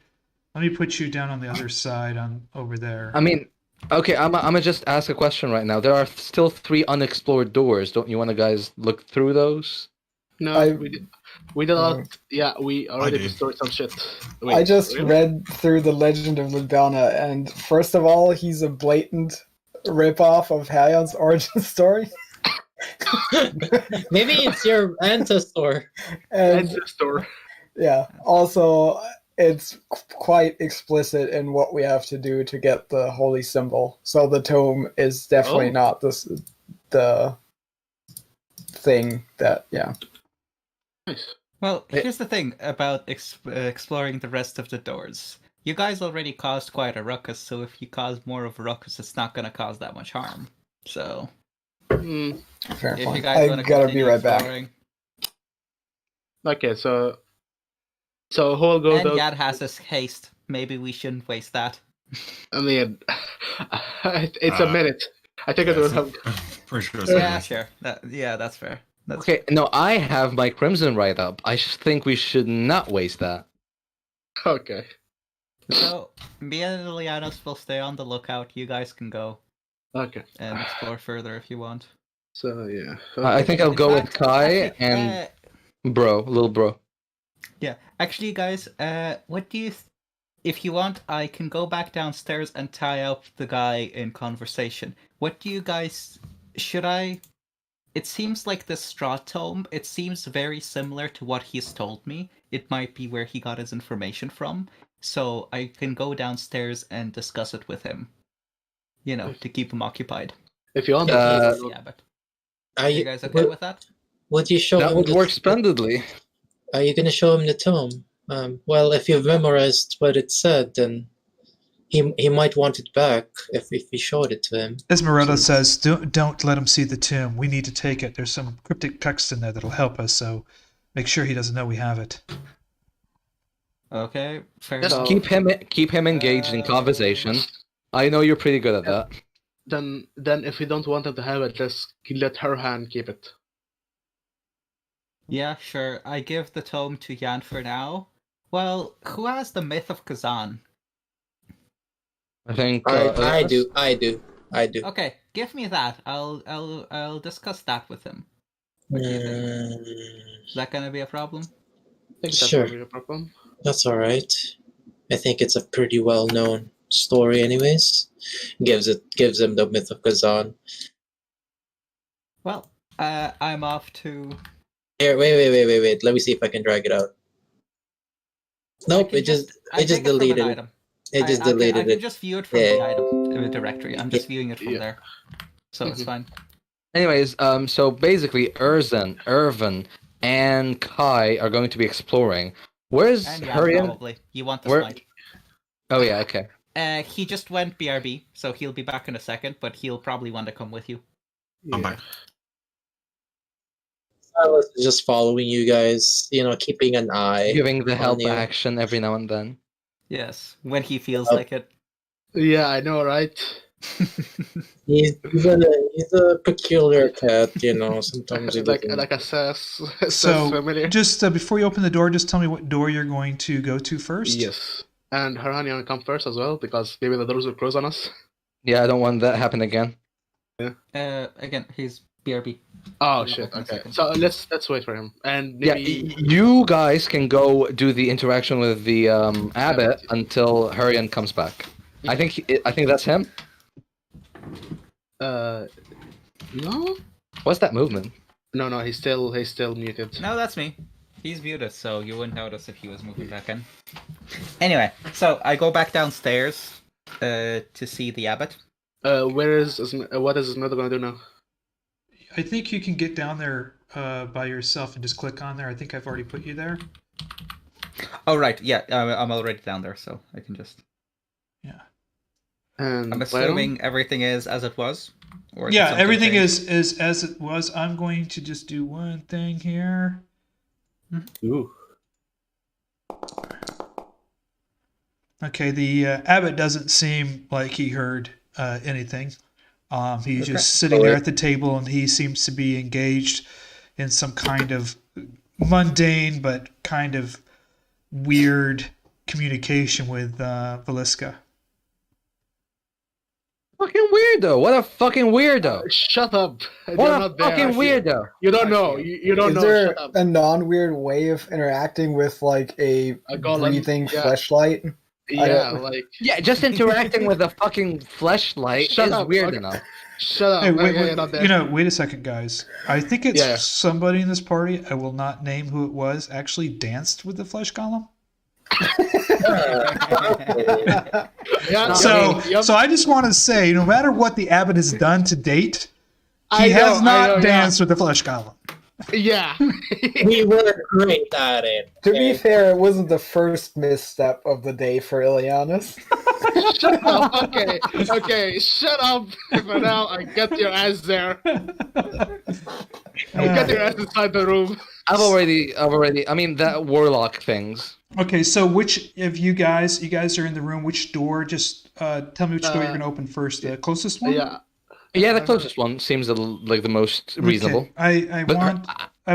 put you down on the other side on over there.
I mean, okay, I'm gonna just ask a question right now. There are still 3 unexplored doors. Don't you want to guys look through those?
no,
I-
we did. We did a lot. Yeah, we already
do.
destroyed some shit.
I just
really?
read through the Legend of Barovia, and first of all, he's a blatant ripoff of Herjann's origin story.
Maybe it's your ancestor.
And
Ancestor.
yeah, also, it's quite explicit in what we have to do to get the holy symbol. So the tome is definitely
Oh.
not the thing that, yeah.
Nice.
Well, here's the thing about exploring the rest of the doors. You guys already caused quite a ruckus, so if you cause more of a ruckus, it's not going to cause that much harm. So,
Hmm.
Fair
if you
point.
guys
I
want to
gotta be right back.
exploring,
Okay, so who will go
and
though?
Yad has his haste. Maybe we shouldn't waste that.
I mean, it's a minute. I think it will help.
Pretty sure it's
Yeah,
okay.
sure. That's fair. That's
Okay, no, I have my crimson right up. I think we should not waste that.
Okay.
So, me and Lianos will stay on the lookout. You guys can go
Okay.
and explore further if you want.
So yeah.
I think I'll
In
go with
fact,
Kai
actually,
and little bro.
yeah, actually, guys, what do you? If you want, I can go back downstairs and tie up the guy in conversation. What do you guys? Should I? It seems like the Strahd tome. It seems very similar to what he's told me. It might be where he got his information from. So I can go downstairs and discuss it with him. To keep him occupied.
If you want,
Uh,
Yeah, but are you guys okay with that?
Would you show
That
him
would
the
work splendidly.
Are you gonna show him the tome? Well, if you've memorized what it said, then he might want it back if we showed it to him.
Esmeralda says, don't let him see the tomb. We need to take it. There's some cryptic text in there that'll help us, so make sure he doesn't know we have it.
Okay, fair
Just
enough.
keep him engaged in conversation. I know you're pretty good at that.
Then if we don't want him to have it, let's let Herjann keep it.
Yeah, sure. I give the tome to Jan for now. Well, who has the myth of Kazan?
I think
I do.
Okay, give me that. I'll discuss that with him. What do you think? Is that gonna be a problem?
I think that's
Sure.
probably a problem.
That's all right. I think it's a pretty well-known story, anyways. Gives him the myth of Kazan.
Well, I'm off to.
Here, wait. Let me see if I can drag it out. Nope, it just deleted it. It just deleted
I can
it.
just view it from the item directory. I'm just viewing it from there, so it's fine.
Anyways, so basically, Irvin, and Kai are going to be exploring. Where's
And yeah,
Herjann?
probably. You want the
Where-
slide.
Oh yeah, okay.
He just went BRB, so he'll be back in a second, but he'll probably want to come with you.
I'm back.
Silas is just following you guys, keeping an eye.
Giving the help
you.
action every now and then.
Yes, when he feels
Oh.
like it.
Yeah, I know, right?
He's a peculiar cat, Sometimes he
like
doesn't-
like a sass
So,
familiar.
just before you open the door, just tell me what door you're going to go to first.
Yes. And Herjann come first as well, because maybe the doors will close on us.
Yeah, I don't want that happen again.
Again, he's BRB.
Oh
Yeah,
shit,
open a
okay.
second.
So let's wait for him. And
Yeah,
maybe
you guys can go do the interaction with the Abbot
Abbot.
until Herjann comes back. I think that's him.
no?
What's that movement?
No, he's still muted.
No, that's me. He's muted, so you wouldn't notice if he was moving back in. Anyway, so I go back downstairs to see the Abbot.
What is Esmeralda gonna do now?
I think you can get down there by yourself and just click on there. I think I've already put you there.
Oh, right, yeah, I'm already down there, so I can just...
Yeah.
And
I'm assuming everything is as it was? Or did
Yeah,
something
everything
change?
is as it was. I'm going to just do one thing here.
Ooh.
Okay, the Abbot doesn't seem like he heard anything. He's just sitting there at the table, and he seems to be engaged in some kind of mundane but kind of weird communication with Valiska.
Fucking weirdo! What a fucking weirdo!
Shut up!
What
They're
a
not there,
fucking
I feel.
weirdo!
You don't know. You don't
Is
know.
there
Shut up.
a non-weird way of interacting with like a
golem,
breathing
yeah.
fleshlight?
Yeah,
don't-
like
Yeah, just interacting with a fucking fleshlight
Shut
is
up,
weird
okay.
enough.
shut up.
Hey,
Okay,
wait,
you're not there.
wait a second, guys. I think it's
Yeah.
somebody in this party, I will not name who it was, actually danced with the flesh golem.
Yeah,
So I just want to say, no matter what the Abbot has done to date,
I
he
know,
has not
I know,
danced with the flesh golem.
Yeah.
We were great at it.
To be fair, it wasn't the first misstep of the day for Ilianis.
Shut up. Okay. Shut up. For now, I get your ass there. Get your ass inside the room.
I've already. I mean, that warlock things.
Okay, so which of you guys are in the room? Which door? Just tell me which door you're going to open first. The closest one?
Yeah.
Yeah, the closest one seems like the most reasonable.
Okay. I
But-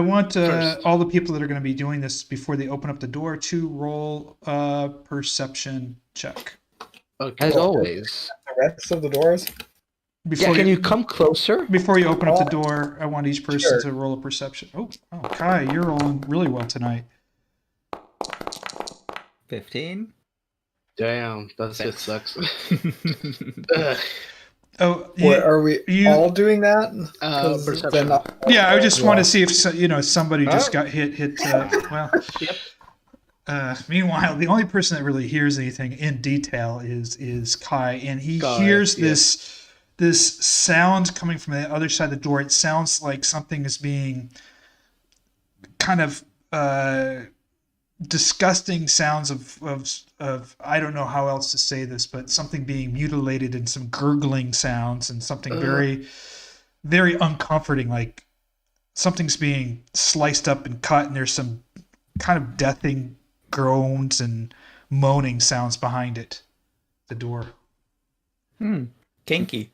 want
First.
all the people that are going to be doing this before they open up the door to roll a perception check.
Okay.
As always.
The rest of the doors?
Before
Yeah, can you come closer?
Before you open up the door, I want each person
Sure.
to roll a perception. Oh, Kai, you're rolling really well tonight.
15?
Damn, that shit sucks. Ugh.
Oh,
Are we
you-
all doing that? 'Cause
Perception.
then-
yeah. I just
Yeah.
want to see if somebody just
Oh.
got hit. Well. Meanwhile, the only person that really hears anything in detail is Kai, and he
Kai,
hears
yeah.
this sound coming from the other side of the door. It sounds like something is being kind of disgusting sounds of I don't know how else to say this, but something being mutilated and some gurgling sounds and something very, very uncomforting, like something's being sliced up and cut, and there's some kind of deathing groans and moaning sounds behind it. The door.
Kinky.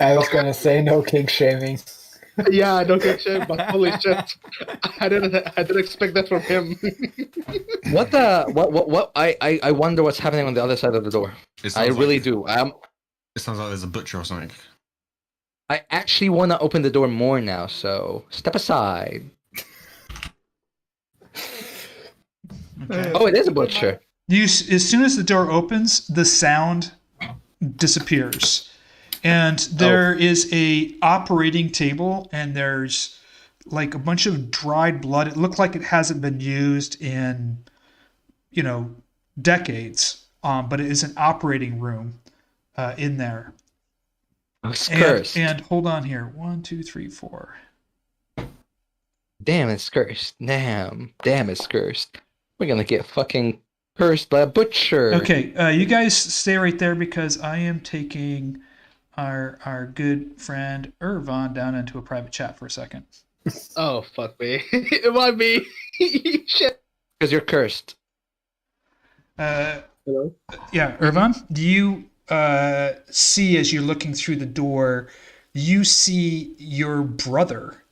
I was gonna say no kink shaming.
Yeah, no kink shame, but holy shit, I didn't expect that from him.
What I wonder what's happening on the other side of the door. I really do.
It sounds like there's a butcher or something.
I actually want to open the door more now, so step aside.
Okay.
Oh, it is a butcher.
As soon as the door opens, the sound disappears, and there is a operating table, and there's like a bunch of dried blood. It looked like it hasn't been used in, decades. But it is an operating room in there.
It's cursed.
And hold on here. 1, 2, 3, 4.
Damn, it's cursed. Damn, it's cursed. We're gonna get fucking cursed by a butcher.
Okay, you guys stay right there because I am taking our good friend Irvan down into a private chat for a second.
Oh, fuck me. It might be. Shit.
Because you're cursed.
Hello?
Yeah, Irvan, do you see as you're looking through the door, you see your brother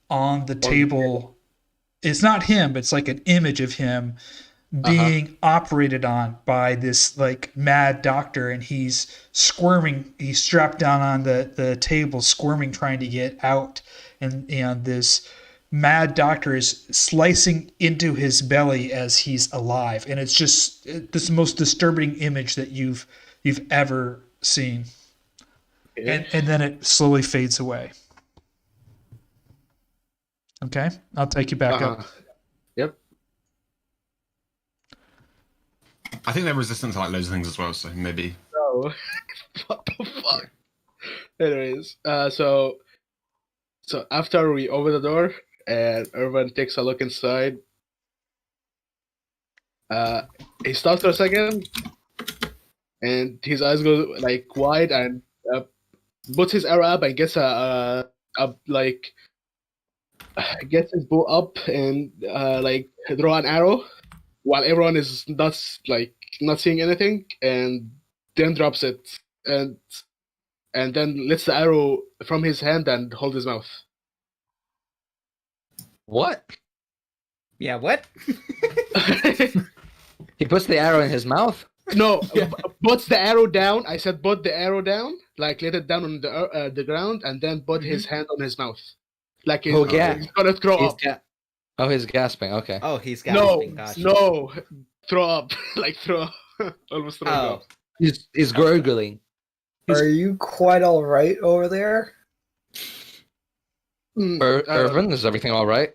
on the table. It's not him, but it's like an image of him being operated on by this like mad doctor, and he's squirming. He's strapped down on the table, squirming, trying to get out, and this mad doctor is slicing into his belly as he's alive, and it's just this most disturbing image that you've ever seen. And then it slowly fades away. Okay, I'll take you back up.
Yep.
I think they're resistant to like loads of things as well, so maybe.
No. What the fuck? Anyways, so after we open the door and Irvin takes a look inside, he stops for a second, and his eyes go like wide, and puts his arrow up and gets gets his bow up and like draw an arrow while everyone is not seeing anything, and then drops it and then lets the arrow from his hand and hold his mouth.
What?
Yeah, what?
He puts the arrow in his mouth?
No, puts the arrow down. I said put the arrow down, like let it down on the ground, and then put his hand on his mouth. Like he's gonna throw up.
He's gasping. Okay.
Oh, he's gasping.
No, throw up. Like throw up. Almost throw up.
He's gurgling.
Are you quite all right over there?
Irvin, is everything all right?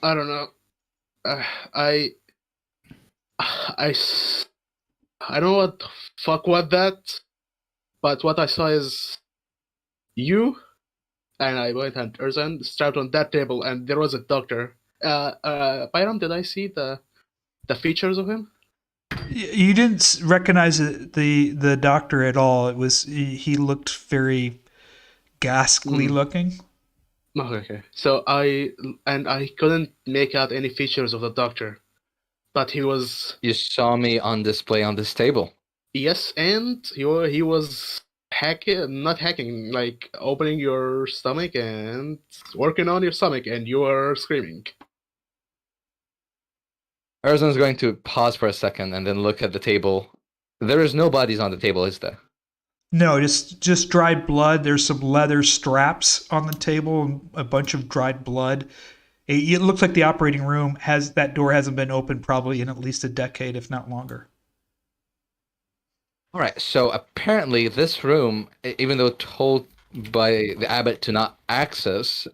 I don't know. I don't know what the fuck was that, but what I saw is you, and I went and Erzan strapped on that table, and there was a doctor. Byram, did I see the features of him?
You didn't recognize the doctor at all. It was he looked very ghastly looking.
Okay. So I couldn't make out any features of the doctor, but he was.
You saw me on display on this table.
Yes, and he was not hacking, like opening your stomach and working on your stomach, and you were screaming.
Erzan's going to pause for a second and then look at the table. There is no bodies on the table, is there?
No, just dried blood. There's some leather straps on the table and a bunch of dried blood. It looks like the operating room that door hasn't been opened probably in at least a decade, if not longer.
All right, so apparently this room, even though told by the abbot to not access,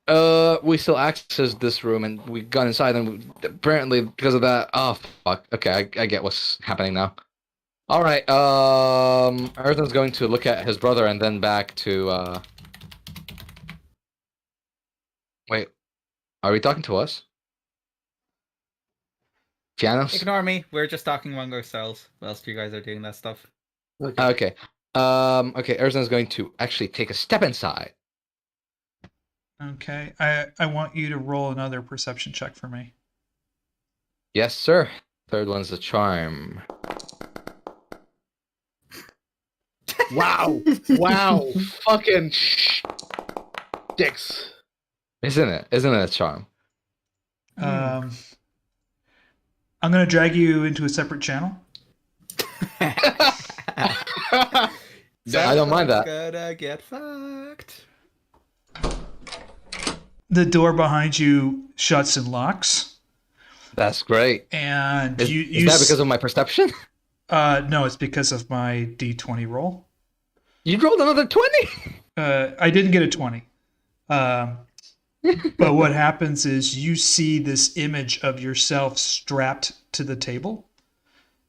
we still accessed this room, and we got inside, and apparently because of that, oh fuck. Okay, I get what's happening now. All right, Erzan's going to look at his brother and then back to. Wait, Are we talking to us? Fiannos?
Ignore me. We're just talking among ourselves whilst you guys are doing that stuff.
Okay. Okay, Erzen's going to actually take a step inside.
Okay. I want you to roll another perception check for me.
Yes, sir. Third one's a charm. Wow. Wow. Fucking dicks. Isn't it? Isn't it a charm?
I'm gonna drag you into a separate channel.
I don't mind that.
Gonna get fucked.
The door behind you shuts and locks.
That's great.
And
Is
you
that because of my perception?
no, it's because of my D20 roll.
You rolled another 20?
I didn't get a 20. But what happens is you see this image of yourself strapped to the table.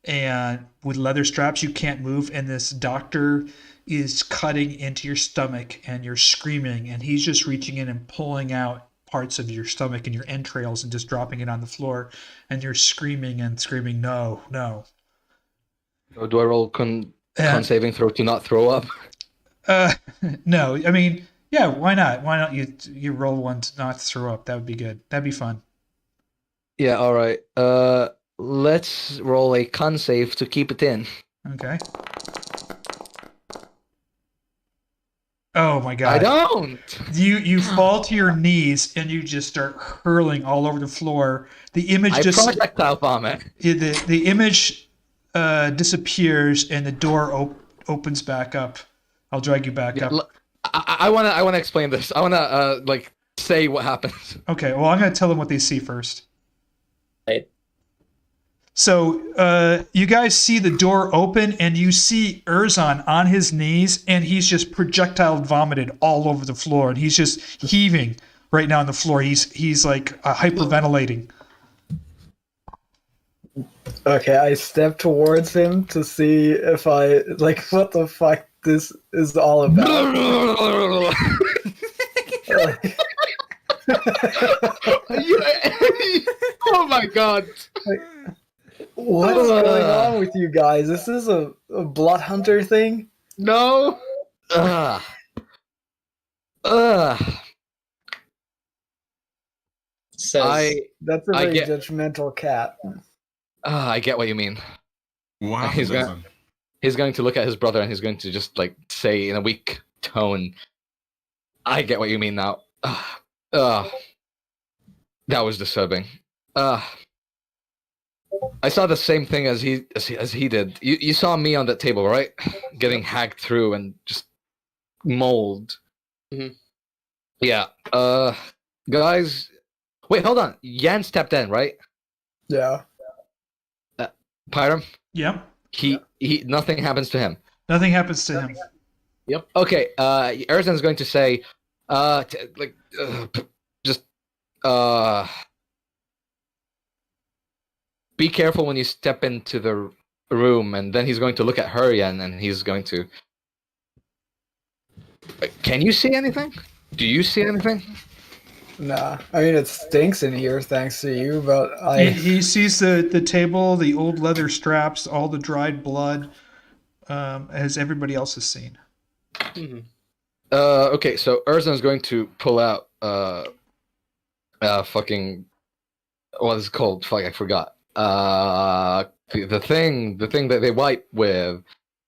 And with leather straps, you can't move. And this doctor is cutting into your stomach and you're screaming. And he's just reaching in and pulling out parts of your stomach and your entrails and just dropping it on the floor. And you're screaming and screaming, no, no.
Do I roll con saving throw to not throw up?
No, I mean, yeah, why not? Why not you roll one to not throw up? That would be good. That'd be fun.
Yeah, all right. Let's roll a con save to keep it in.
Okay. Oh my god.
I don't.
You fall to your knees and you just start hurling all over the floor. The image
I
just
projectile vomit.
the image disappears and the door opens back up. I'll drag you back up.
I wanna explain this. I wanna like say what happens.
Okay, well I'm gonna tell them what they see first.
Right.
So you guys see the door open and you see Erzan on his knees and he's just projectile vomited all over the floor and he's just heaving right now on the floor. He's like hyperventilating.
Okay, I step towards him to see if I like what the fuck this is all about.
Oh my god.
What is going on with you guys? This is a blood hunter thing?
No.
Says
That's a
I
very
get-
judgmental cat.
I get what you mean.
Wow.
He's going to look at his brother and he's going to just like say in a weak tone, I get what you mean now. That was disturbing. I saw the same thing as he did. You saw me on that table, right? Getting hacked through and just mold.
Mhm.
Yeah. Guys, wait, hold on. Yan stepped in, right?
Yeah.
Pyram?
Yep.
He nothing happens to him.
Nothing happens to him.
Yep. Okay. Erzan's going to say, be careful when you step into the room, and then he's going to look at Herjann, and he's going to. Can you see anything? Do you see anything?
Nah. I mean, it stinks in here thanks to you, but
He sees the table, the old leather straps, all the dried blood, as everybody else has seen.
mhm.
Okay, so Erzan's going to pull out fucking what is it called? Fuck, I forgot. The thing that they wipe with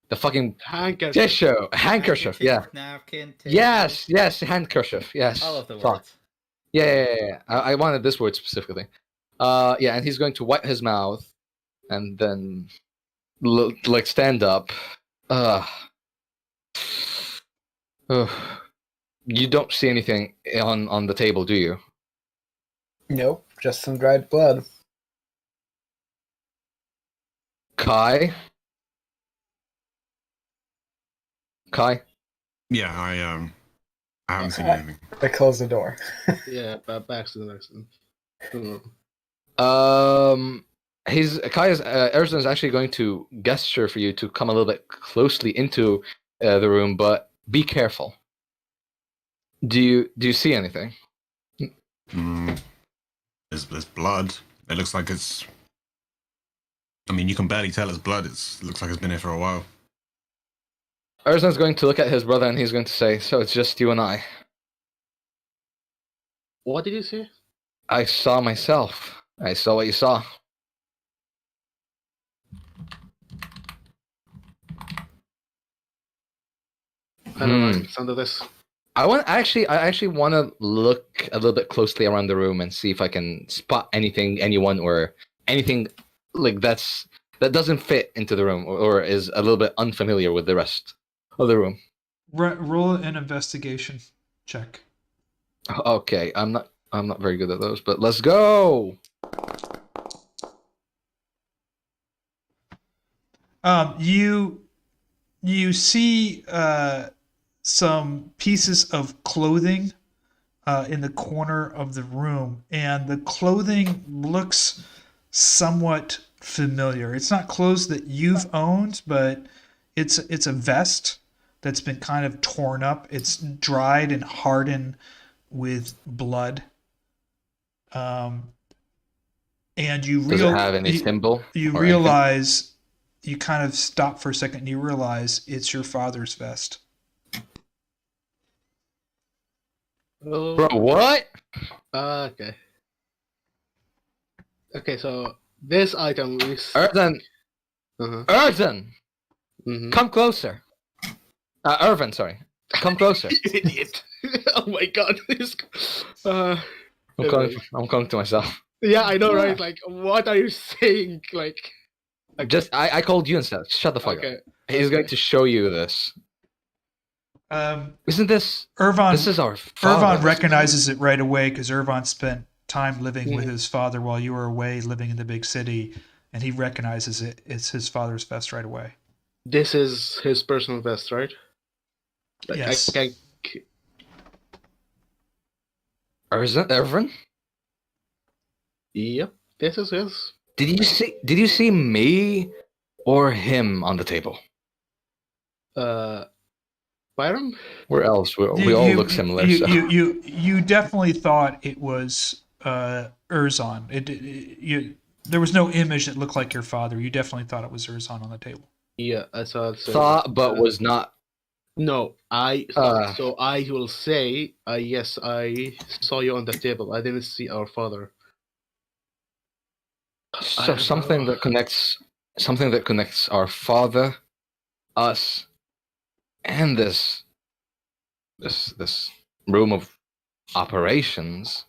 the fucking handkerchief. Yeah.
Napkin.
Yes, handkerchief. Yes.
All of the
Fuck.
words.
Yeah. I wanted this word specifically. Yeah, and he's going to wipe his mouth, and then like stand up. You don't see anything on the table, do you?
nope, just some dried blood.
Kai?
Yeah, I haven't seen anything.
I close the door.
Yeah, back to the next one.
Erzan is actually going to gesture for you to come a little bit closely into the room, but be careful. Do you see anything?
There's blood. It looks like it's. I mean, you can barely tell it's blood. It looks like it's been here for a while.
Erzan's going to look at his brother and he's going to say, "So it's just you and I."
What did you say?
I saw myself. I saw what you saw.
I don't like the sound of this.
I actually want to look a little bit closely around the room and see if I can spot anyone, or anything like that doesn't fit into the room, or is a little bit unfamiliar with the rest of the room.
Roll an investigation check.
Okay, I'm not very good at those, but let's go.
You see some pieces of clothing in the corner of the room, and the clothing looks somewhat familiar. It's not clothes that you've owned, but it's a vest that's been kind of torn up. It's dried and hardened with blood. And you
Does it have any symbol?
You
or
realize, you kind of stop for a second and you realize it's your father's vest.
Oh.
Bro, what?
Okay. Okay, so this item is.
Erzan! Erzan!
Mm-hmm.
Come closer. Irvin, sorry. Come closer.
You idiot! Oh my god!
I'm calling to myself.
Yeah, I know, right? Like, what are you saying? Like,
Just I called you instead. Shut the fuck
okay.
up. He's going to show you this. Isn't this? This is our father.
Irvan recognizes it right away because Irvan spent time living with his father while you were away living in the big city, and he recognizes it. It's his father's vest right away.
This is his personal vest, right? Like,
Yes.
Irvin?
Yep, this is his.
Did you see me or him on the table?
Byram?
Where else? We all look similar. So.
You definitely thought it was Erzan. There was no image that looked like your father. You definitely thought it was Erzan on the table.
Yeah, I saw it.
Thought, but was not.
No, I thought. So I will say, yes, I saw you on the table. I didn't see our father.
So something that connects our father, us, and this room of operations.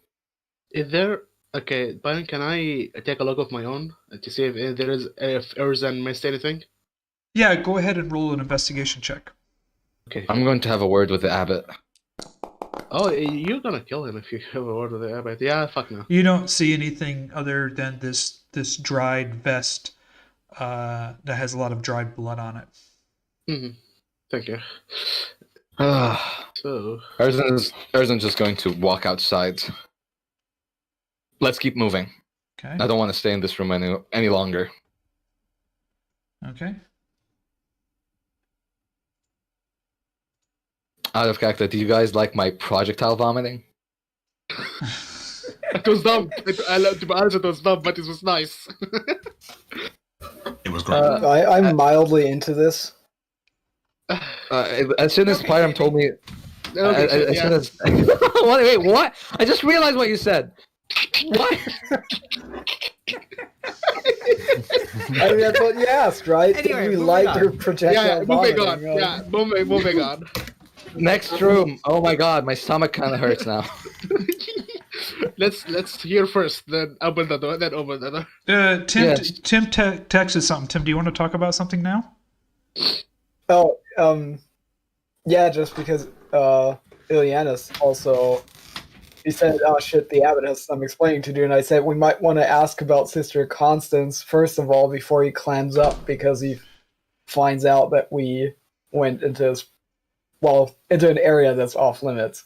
Is there? Okay, Byron, can I take a look of my own to see if Erzan missed anything?
Yeah, go ahead and roll an investigation check.
Okay.
I'm going to have a word with the abbot.
Oh, you're gonna kill him if you have a word with the abbot. Yeah, fuck no.
You don't see anything other than this dried vest that has a lot of dried blood on it.
Mm-hmm. Thank you. So
Erzan's just going to walk outside. Let's keep moving.
Okay.
I don't want to stay in this room any longer.
Okay.
Out of character, do you guys like my projectile vomiting?
It was dumb. To be honest, it was dumb, but it was nice.
It was great.
I'm mildly into this.
As soon as Pyram told me... as soon as... Wait, what? I just realized what you said. What?
I mean, that's what you asked, right?
Anyway,
Did we
moving
like
on.
your projectile
Moving on.
vomiting?
Yeah, moving on.
Next room. Oh my god, my stomach kind of hurts now.
Let's hear first, then open the door, then open the door.
Tim,
Yes.
Tim texted something. Tim, do you want to talk about something now?
Oh, yeah, just because Ilianis also, he said, oh shit, the abbot has some explaining to do, and I said we might want to ask about Sister Constance first of all before he clams up, because he finds out that we went into into an area that's off limits.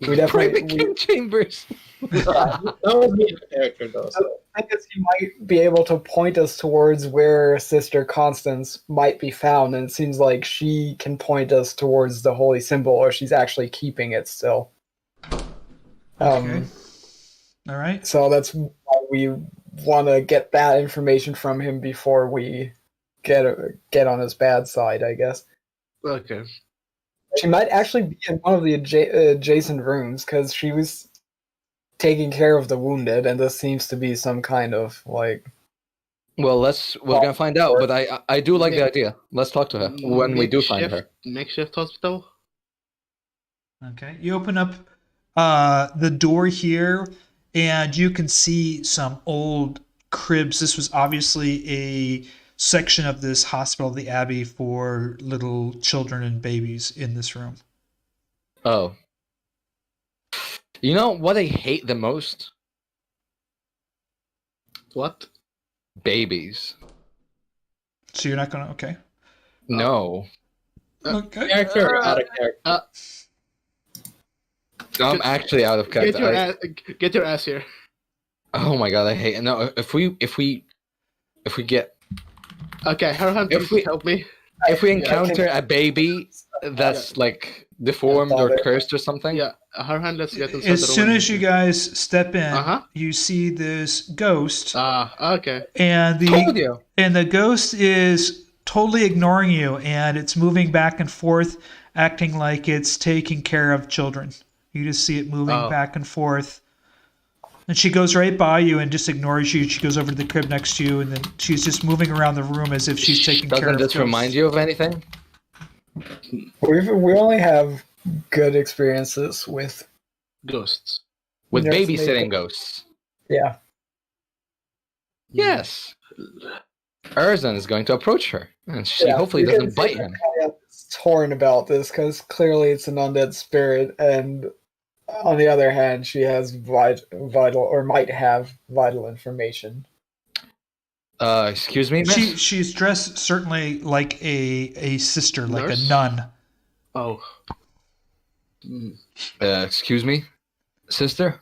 We definitely
chambers.
That would be a character though. So.
I guess he might be able to point us towards where Sister Constance might be found, and it seems like she can point us towards the holy symbol, or she's actually keeping it still.
Okay. All right.
So that's why we want to get that information from him before we get on his bad side, I guess.
Okay.
She might actually be in one of the adjacent rooms because she was taking care of the wounded, and this seems to be some kind of like.
Well, we're gonna find out. But I do like the idea. Let's talk to her when we do find her.
Makeshift hospital.
Okay. You open up the door here, and you can see some old cribs. This was obviously a section of this hospital, the Abbey, for little children and babies in this room.
Oh. You know what I hate the most?
What?
Babies.
So you're not gonna. Okay.
No.
Okay.
Character or out of character?
I'm actually out of character.
Get your ass here.
Oh my god, I hate it. No, if we get
Okay, Herjann, please help me.
if we encounter a baby that's like deformed or cursed or something.
Yeah, Herjann, let's get inside
As
the room.
soon as you guys step in,
Uh-huh.
you see this ghost,
Okay.
and
Told you.
the ghost is totally ignoring you, and it's moving back and forth, acting like it's taking care of children. You just see it moving back and forth. And she goes right by you and just ignores you. She goes over to the crib next to you, and then she's just moving around the room as if she's taking care of
Doesn't this
ghosts.
remind you of anything?
We only have good experiences with
Ghosts.
With
Yes,
babysitting
maybe.
ghosts.
yeah.
Yes. Erzan is going to approach her, and she
Yeah,
hopefully
you can
doesn't
see
bite
her
him.
kind of torn about this because clearly it's an undead spirit, and on the other hand, she has vital or might have vital information.
Excuse me, miss?
She's dressed certainly like a sister, like
Nurse?
a nun.
Oh.
Excuse me, sister?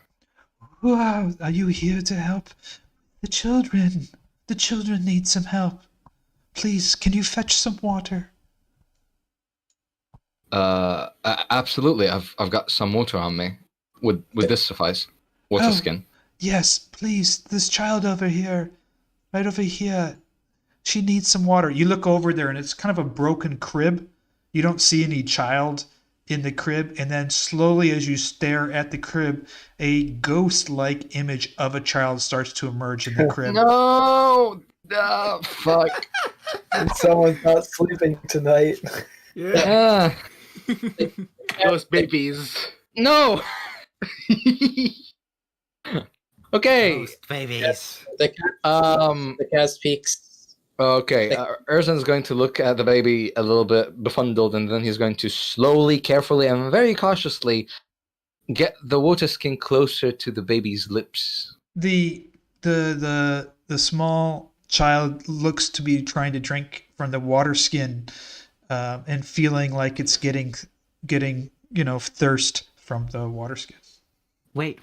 Wow, are you here to help the children? The children need some help. Please, can you fetch some water?
Absolutely. I've got some water on me. Would this suffice? Water
Oh.
skin.
Yes, please. This child over here, right over here, she needs some water. You look over there, and it's kind of a broken crib. You don't see any child in the crib, and then slowly, as you stare at the crib, a ghost-like image of a child starts to emerge in the crib.
No! Fuck.
Someone's not sleeping tonight.
Yeah.
Ghost babies.
No! Okay.
Ghost babies.
The cat speaks.
Okay. Erzan's going to look at the baby a little bit befuddled, and then he's going to slowly, carefully, and very cautiously get the water skin closer to the baby's lips.
The small child looks to be trying to drink from the water skin, and feeling like it's getting thirst from the water skin.
Wait.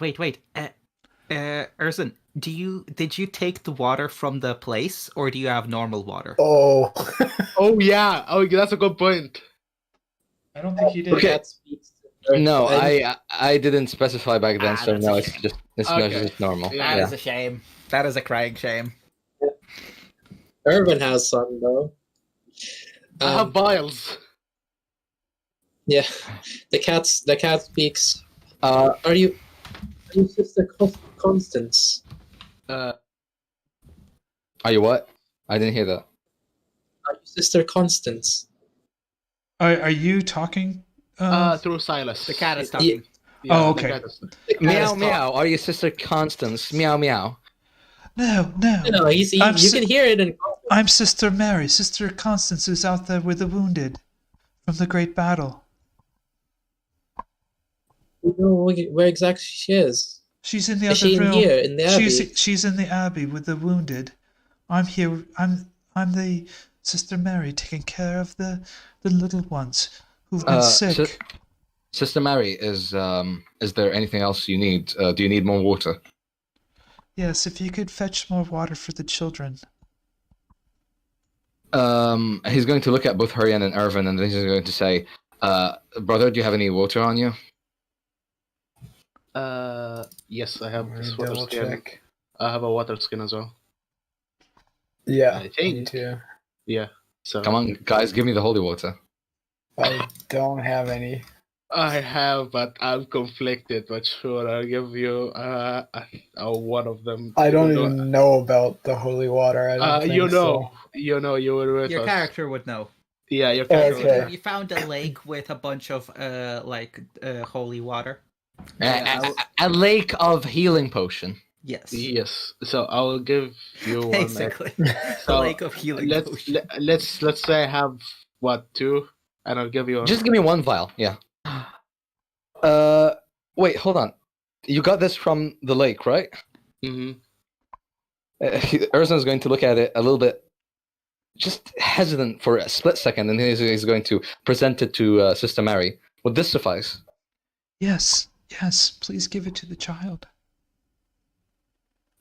Erzan, did you take the water from the place, or do you have normal water?
Oh,
Oh yeah. Oh, that's a good point.
I don't think he did.
The cat speaks.
No,
And
I didn't specify back then, so
that's
no,
a
it's
shame.
just
Okay.
just normal.
Yeah.
That is a shame. That is a crying shame.
Irvin has some though.
I have vials.
Yeah, the cat speaks.
Uh,
Are you Sister Constance?
are you what? I didn't hear that.
Are you Sister Constance?
Are you talking?
Through Silas.
The cat is
Yeah.
talking.
Yeah,
Oh,
the
okay.
cat is-
The cat
Meow
is
meow. Are you Sister Constance? Meow meow.
No.
No, you
I'm
can hear it in.
I'm Sister Mary. Sister Constance is out there with the wounded from the great battle.
We know where exactly she is.
She's in the
Is
other
she in
room.
here in the Abbey?
She's in the Abbey with the wounded. I'm here. I'm the Sister Mary taking care of the little ones who've been sick.
Sister Mary, is there anything else you need? Do you need more water?
Yes, if you could fetch more water for the children.
He's going to look at both Herjann and Irvin, and then he's going to say, "Brother, do you have any water on you?"
Yes, I have
Let me
this water
double
skin.
check.
I have a water skin as well.
Yeah,
I
me
think.
too.
Yeah. So
Come on, guys, give me the holy water.
I don't have any.
I have, but I'm conflicted. But sure, I'll give you one of them.
I don't
Even though-
even know about the holy water. I don't think
you know,
so.
you were with
Your
us.
character would know.
Yeah, your character.
Okay.
would-
You found a lake with a bunch of holy water.
A lake of healing potion.
Yes.
Yes. So I will give you one.
Basically.
So
The lake of healing potion.
let's say I have what 2, and I'll give you.
Just give me one vial. Yeah. Wait, hold on. You got this from the lake, right?
Mm-hmm.
Urza is going to look at it a little bit, just hesitant for a split second, and he's going to present it to Sister Mary. Would this suffice?
Yes, please give it to the child.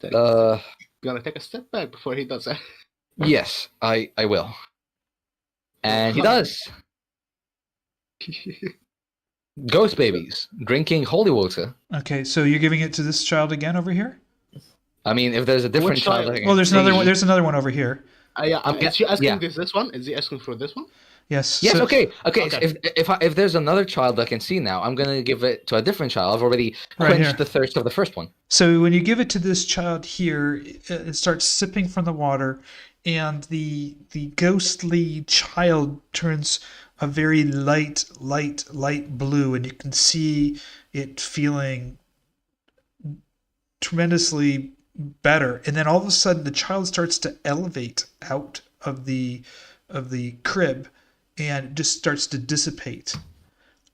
Gonna take a step back before he does that.
Yes, I will. And he does. Ghost babies drinking holy water.
Okay, so you're giving it to this child again over here?
I mean, if there's a different
Which
child,
child?
I can
Well, there's
see-
another one. There's another one over here.
Is she asking
yeah.
this one? Is he asking for this one?
Yes.
Yes.
so-
Okay.
Okay.
If there's another child I can see now, I'm gonna give it to a different child. I've already
Right
quenched
here.
the thirst of the first one.
So when you give it to this child here, it starts sipping from the water, and the ghostly child turns a very light blue, and you can see it feeling tremendously better. And then all of a sudden, the child starts to elevate out of the crib, and just starts to dissipate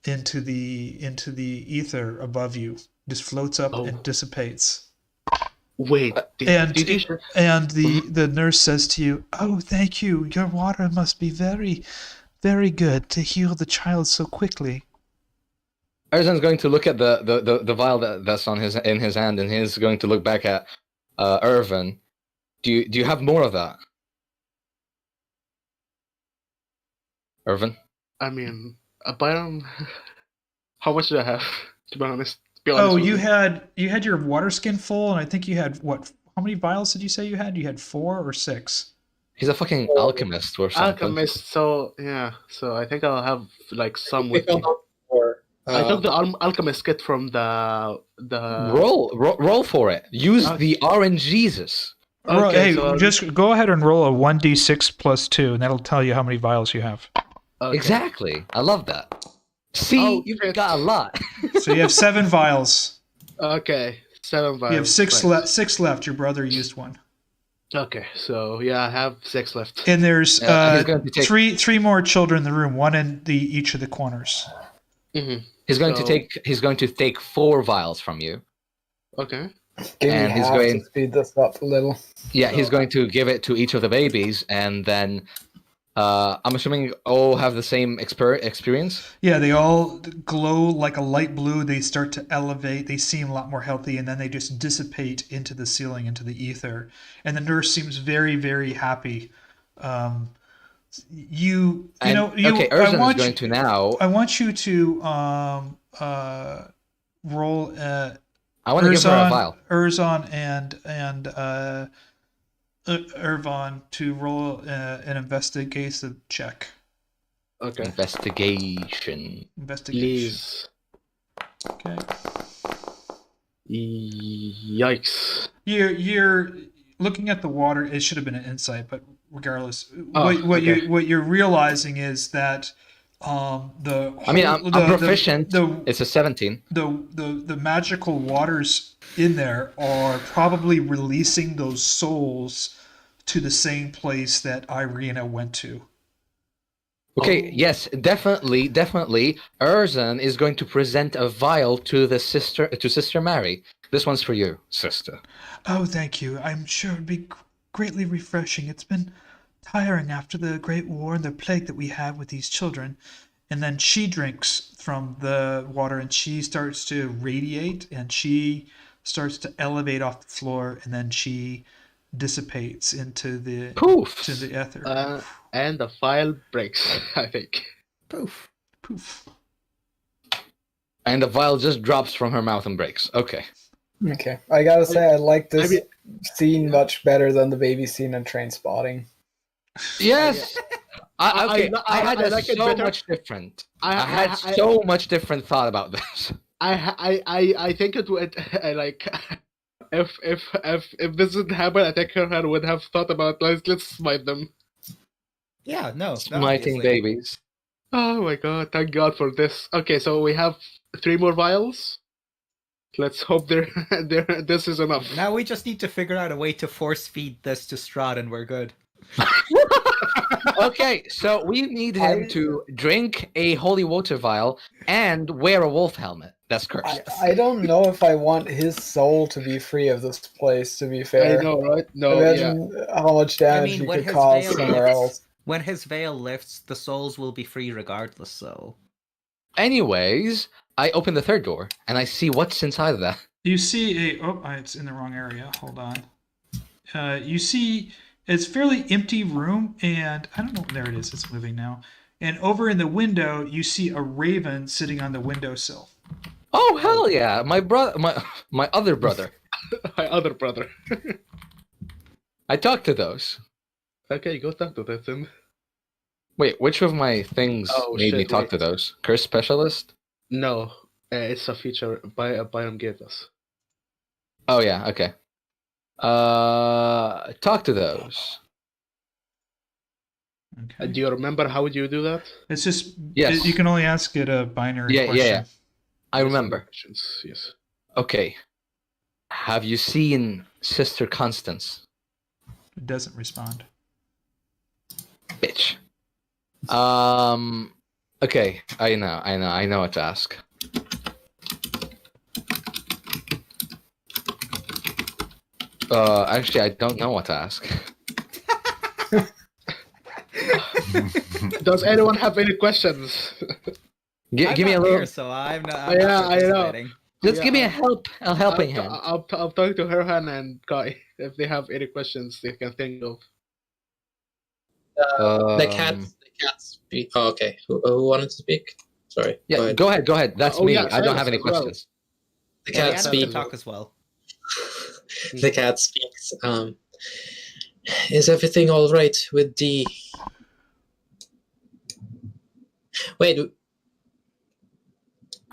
into the ether above you. Just floats up and dissipates.
Wait.
And
did you?
and the nurse says to you, "Oh, thank you. Your water must be very, very good to heal the child so quickly."
Erzan's going to look at the vial that's in his hand, and he's going to look back at Irvin. Do you have more of that, Irvin?
I mean, Byron. How much do I have? To be honest.
Oh,
with
you had your water skin full, and I think you had what? How many vials did you say you had? You had 4 or 6.
He's a fucking alchemist or something.
Alchemist. So yeah. So I think I'll have like some
We
with me.
filled out 4.
I took the alchemist kit from the.
Roll for it. Use the RNGesus.
Okay,
Hey,
so
just go ahead and roll a 1d6 plus 2, and that'll tell you how many vials you have.
okay.
Exactly. I love that. See,
Oh,
you've
shit.
got a lot.
So you have 7 vials.
Okay, 7 vials.
You have 6
Right.
6 left. Your brother used 1.
Okay, so yeah, I have 6 left.
And there's
he's going to take-
three more children in the room, one in each of the corners.
Mm-hmm.
He's going
So-
to take 4 vials from you.
Okay.
Give me
And he's
half
going-
to speed this up a little.
Yeah, he's going to give it to each of the babies, and then I'm assuming all have the same experience.
Yeah, they all glow like a light blue. They start to elevate. They seem a lot more healthy, and then they just dissipate into the ceiling, into the ether. And the nurse seems very, very happy.
Okay,
I
Erzan
want
is going to now.
I want you to roll.
I want to give her a vial.
Erzan and Irvan to roll an investigation check.
Okay.
Investigation.
Investigation.
Please.
Okay.
Yikes.
You're looking at the water. It should have been an insight, but regardless,
Oh,
what
okay.
you're realizing is that the
I mean, I'm proficient.
The
It's a 17.
the magical waters in there are probably releasing those souls to the same place that Ireena went to.
Okay,
Oh.
yes, definitely. Erzan is going to present a vial to Sister Mary. This one's for you, sister.
Oh, thank you. I'm sure it'd be greatly refreshing. It's been tiring after the Great War and the plague that we had with these children. And then she drinks from the water, and she starts to radiate, and she starts to elevate off the floor, and then she dissipates into the
Poof.
to the ether.
And the file breaks, I think.
Poof. Poof.
And the vial just drops from her mouth and breaks. Okay.
Okay, I gotta say I like this
I mean-
scene much better than the baby scene in Train Spotting.
Yes. I had
I like it
so
better.
much different. I had
I-
so much different thought about this.
I think it would like if this didn't happen, I think Herjann would have thought about let's smite them.
Yeah, no.
Smiting
obviously.
babies.
Oh my god! Thank God for this. Okay, so we have 3 more vials. Let's hope this is enough.
Now we just need to figure out a way to force feed this to Strahd and we're good.
Okay, so we need him to drink a holy water vial and wear a wolf helmet. That's cursed.
I don't know if I want his soul to be free of this place, to be fair.
I know, right? No, yeah.
Imagine how much damage he
when
could
his
cause
veil
somewhere
lifts-
else.
When his veil lifts, the souls will be free regardless, so...
Anyways, I open the third door and I see what's inside of that.
You see it's in the wrong area. Hold on. You see it's a fairly empty room, and I don't know. There it is. It's moving now. And over in the window, you see a raven sitting on the windowsill.
Oh hell yeah! My brother, my other brother.
My other brother.
I talked to those.
Okay, go talk to that then.
Wait, which of my things
Oh,
made me
shit,
talk
wait.
to those? Curse specialist?
No, it's a feature Byram gave us.
Oh yeah, okay. Talk to those.
Okay.
Do you remember how would you do that?
It's just
Yes.
you can only ask it a binary
Yeah,
question.
yeah. I remember.
Questions, yes.
Okay. Have you seen Sister Constance?
It doesn't respond.
Bitch. Okay, I know what to ask. Actually, I don't know what to ask.
Does anyone have any questions?
Give me a
not
little.
here, so I'm not.
Yeah, I know.
participating.
Just
Yeah,
give me a helping hand.
I'll talk to Herjann and Kai if they have any questions they can think of.
The cats speak. Oh, okay. Who wanted to speak? Sorry.
Yeah, go ahead. That's
Oh,
me.
yeah,
I don't have
Silas
any
as well.
questions.
The
Yeah,
cat
Anna
speaks.
can talk as well.
The cat speaks. Is everything all right with the? Wait.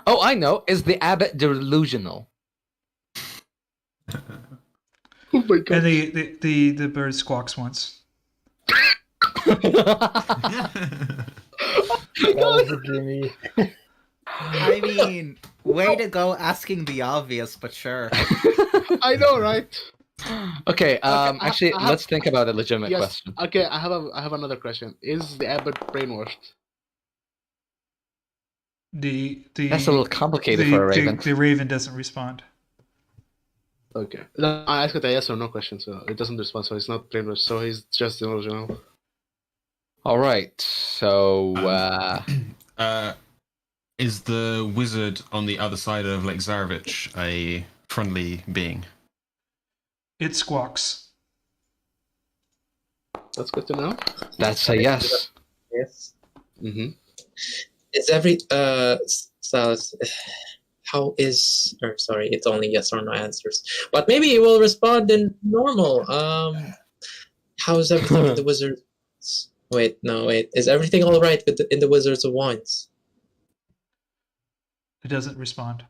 Oh, I know. Is the abbot delusional?
Oh my god.
And the bird squawks once.
That was a gimme.
I mean, way to go asking the obvious, but sure.
I know, right?
Okay.
I
Actually,
have-
let's think about a legitimate
Yes.
question.
Okay, I have another question. Is the abbot brainwashed?
That's a little complicated for a raven.
The raven doesn't respond.
Okay. No, I asked it a yes or no question, so it doesn't respond, so he's not brainwashed, so he's just delusional.
All right. So,
Is the wizard on the other side of Lake Zarevich a friendly being?
It squawks.
That's good to know.
that's a yes.
Yes.
Mm-hmm.
Is Salas, how is? Or sorry, it's only yes or no answers. But maybe he will respond in normal. How's everything in the Wizards? Wait. Is everything all right in the Wizards of Wines?
It doesn't respond.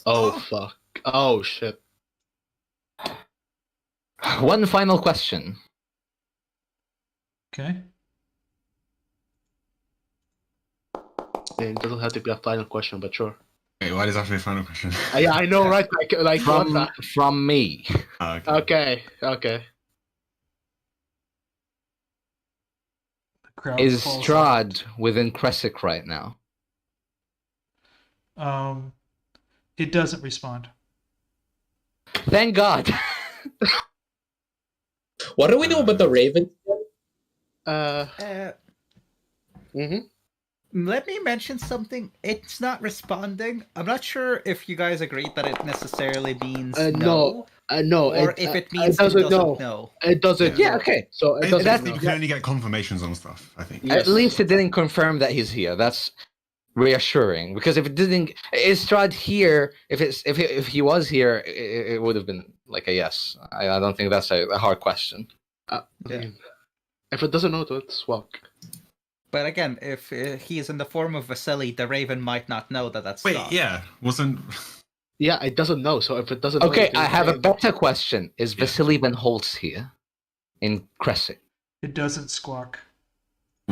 Oh fuck. Oh shit.
One final question.
Okay.
It doesn't have to be a final question, but sure.
Wait, why does that have to be a final question?
Yeah, I know, right? Like what
From
the-
from me.
Oh, okay.
Okay.
The crowd
Is
falls
Strahd within Krezk right now?
out. It doesn't respond.
Thank God.
What do we know about the Raven?
Mm-hmm.
Let me mention something. It's not responding. I'm not sure if you guys agreed that it necessarily means
No, no,
or if it means it
doesn't
doesn't
know.
know.
It doesn't.
Yeah,
know.
okay.
So it doesn't.
That's-
know.
You can only get confirmations on stuff, I think.
Yes.
At least it didn't confirm that he's here. That's reassuring, because if it didn't, is Strahd here? If he was here, it would have been like a yes. I don't think that's a hard question.
I mean, if it doesn't know, let's walk.
But again, if he is in the form of Vasili, the Raven might not know that that's
Wait,
Strahd.
yeah, wasn't.
Yeah, it doesn't know. So if it doesn't know,
Okay,
it
I have a
can-
better question. Is Vasili Ben Holtz here in Krezk?
It doesn't squawk.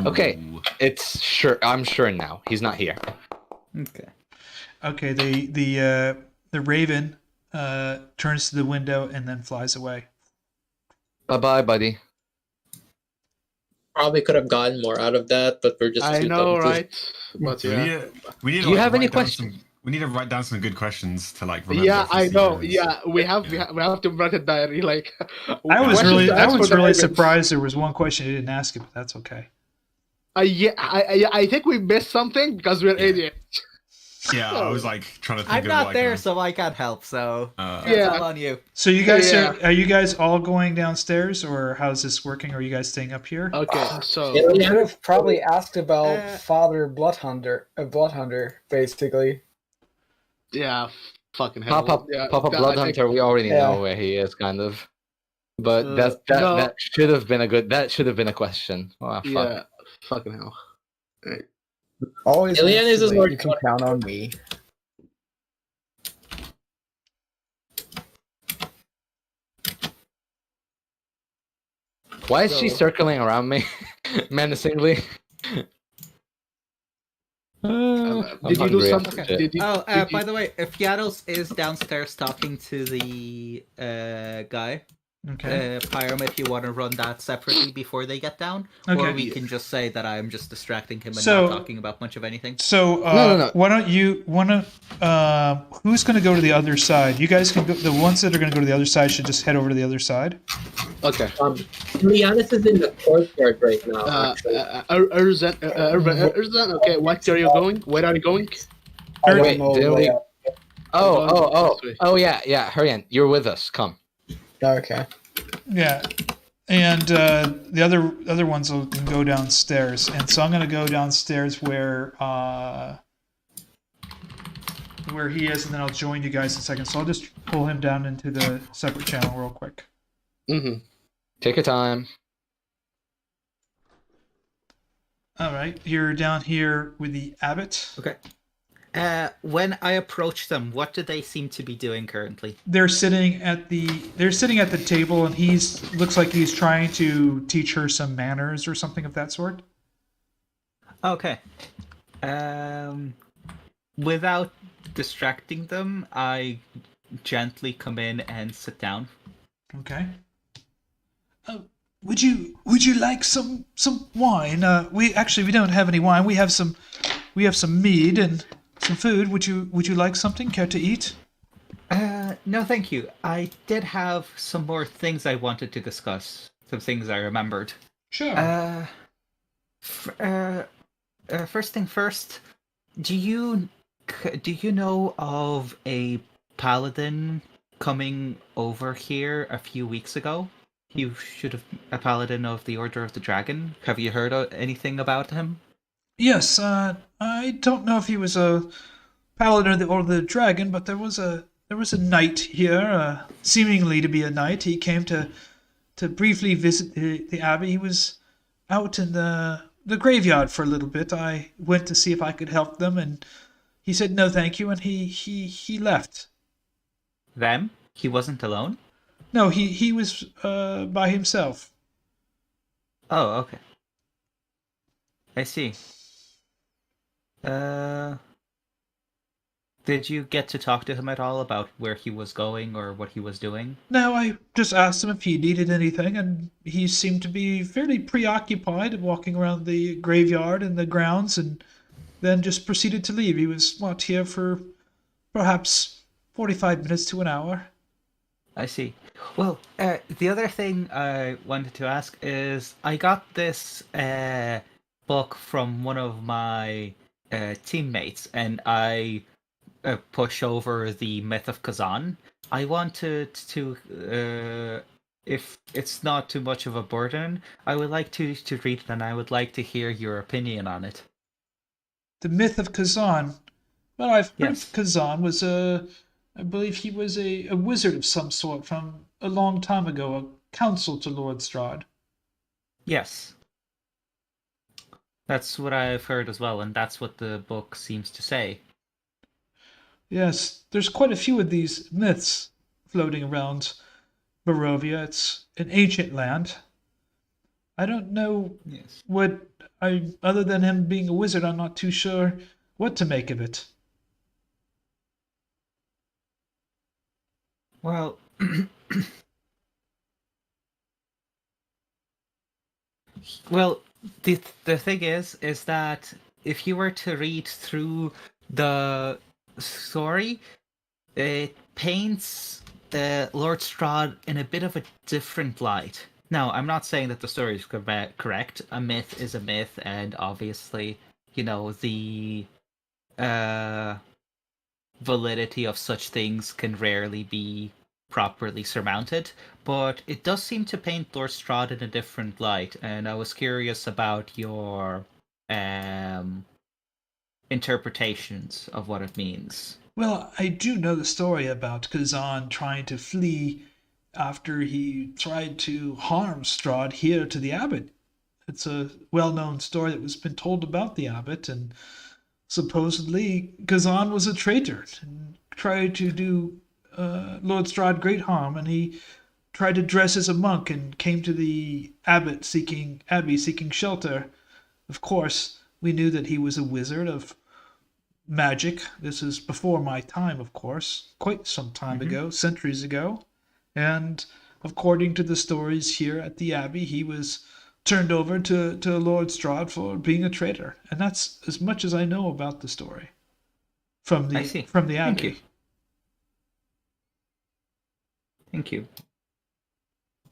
Okay.
Ooh.
It's sure. I'm sure now. He's not here.
Okay.
Okay, the raven turns to the window and then flies away.
Bye bye, buddy.
Probably could have gotten more out of that, but we're just
I
too
know,
dumb to-
right? But
So
yeah,
we need to
Do you have any
write down
questions?
we need to write down some good questions to like remember.
yeah,
for
I know.
seasons.
Yeah, we have to write a diary. Like,
I was
questions to ask for the
really
Ravens.
surprised there was one question you didn't ask it, but that's okay.
Yeah, I think we missed something because we're
Yeah.
idiots.
Yeah, I was like trying to think
I'm
of
not
like
there,
a-
so I can't help. So
uh,
that's
Yeah.
all on you.
So you guys
Yeah.
are you guys all going downstairs, or how's this working? Are you guys staying up here?
Okay, so
Yeah,
We should have probably asked about
Uh,
Father Bloodhunter, basically.
yeah, fucking hell.
Papa
yeah,
Papa
that- I
Bloodhunter.
think-
We already
Yeah.
know where he is, kind of. But
Uh,
that
no.
should have been a good. That should have been a question. Oh, fuck.
Yeah, fucking hell.
Always
Alien is
nice to
his
know
word.
you can count on me.
Why is she
So-
circling around me menacingly? I'm
Did you do
hungry
something?
after shit.
Did you,
Oh,
did
by
you-
the way, Fiannos is downstairs talking to the guy,
Okay.
Pyram, if you want to run that separately before they get down.
Okay.
Or we can just say that I'm just distracting him and
So-
not talking about much of anything.
So
No.
why don't you who's going to go to the other side? You guys can go. The ones that are going to go to the other side should just head over to the other side.
Okay.
Fiannos is in the courtyard right now. actually.
Erzan, okay, what are you going? Where are you going?
I
Wait,
don't know.
didn't we-
layout.
Oh, yeah, Herjann, you're with us. Come.
Okay.
Yeah, and the other ones can go downstairs. And so I'm going to go downstairs where he is, and then I'll join you guys in a second. So I'll just pull him down into the separate channel real quick.
Mm-hmm.
Take your time.
All right, you're down here with the abbot.
Okay. When I approach them, what do they seem to be doing currently?
They're sitting at the table, and looks like he's trying to teach her some manners or something of that sort.
Okay. Without distracting them, I gently come in and sit down.
Okay. Would you like some wine? We don't have any wine. We have some mead and some food. Would you like something? Care to eat?
No, thank you. I did have some more things I wanted to discuss. Some things I remembered.
Sure.
First thing first, do you know of a paladin coming over here a few weeks ago? He should have a paladin of the Order of the Dragon. Have you heard anything about him?
Yes. I don't know if he was a paladin or the dragon, but there was a knight here, seemingly to be a knight. He came to briefly visit the abbey. He was out in the graveyard for a little bit. I went to see if I could help them, and he said no, thank you, and he left.
Them? He wasn't alone?
No, he was by himself.
Oh, okay. I see. Did you get to talk to him at all about where he was going or what he was doing?
No, I just asked him if he needed anything, and he seemed to be fairly preoccupied walking around the graveyard and the grounds, and then just proceeded to leave. He was, here for perhaps 45 minutes to an hour.
I see. Well, the other thing I wanted to ask is I got this book from one of my teammates, and I push over the myth of Kazan. I wanted to, if it's not too much of a burden, I would like to read it, and I would like to hear your opinion on it.
the myth of Kazan. Well, I've heard
Yes.
Kazan was I believe he was a wizard of some sort from a long time ago, a counsel to Lord Strahd.
Yes. That's what I've heard as well, and that's what the book seems to say.
Yes, there's quite a few of these myths floating around Barovia. It's an ancient land. I don't know
Yes.
other than him being a wizard, I'm not too sure what to make of it.
Well, well, the thing is that if you were to read through the story, it paints Lord Strahd in a bit of a different light. Now, I'm not saying that the story is correct. A myth is a myth, and obviously, the validity of such things can rarely be properly surmounted, but it does seem to paint Lord Strahd in a different light, and I was curious about your interpretations of what it means.
Well, I do know the story about Kazan trying to flee after he tried to harm Strahd here to the Abbot. It's a well-known story that was been told about the Abbot, and supposedly Kazan was a traitor and tried to do Lord Strahd great harm, and he tried to dress as a monk and came to the Abbey seeking shelter. Of course, we knew that he was a wizard of magic. This is before my time, of course, quite some time ago, centuries ago. And according to the stories here at the Abbey, he was turned over to Lord Strahd for being a traitor. And that's as much as I know about the story from the
I see.
from the Abbey.
Thank you. Thank you.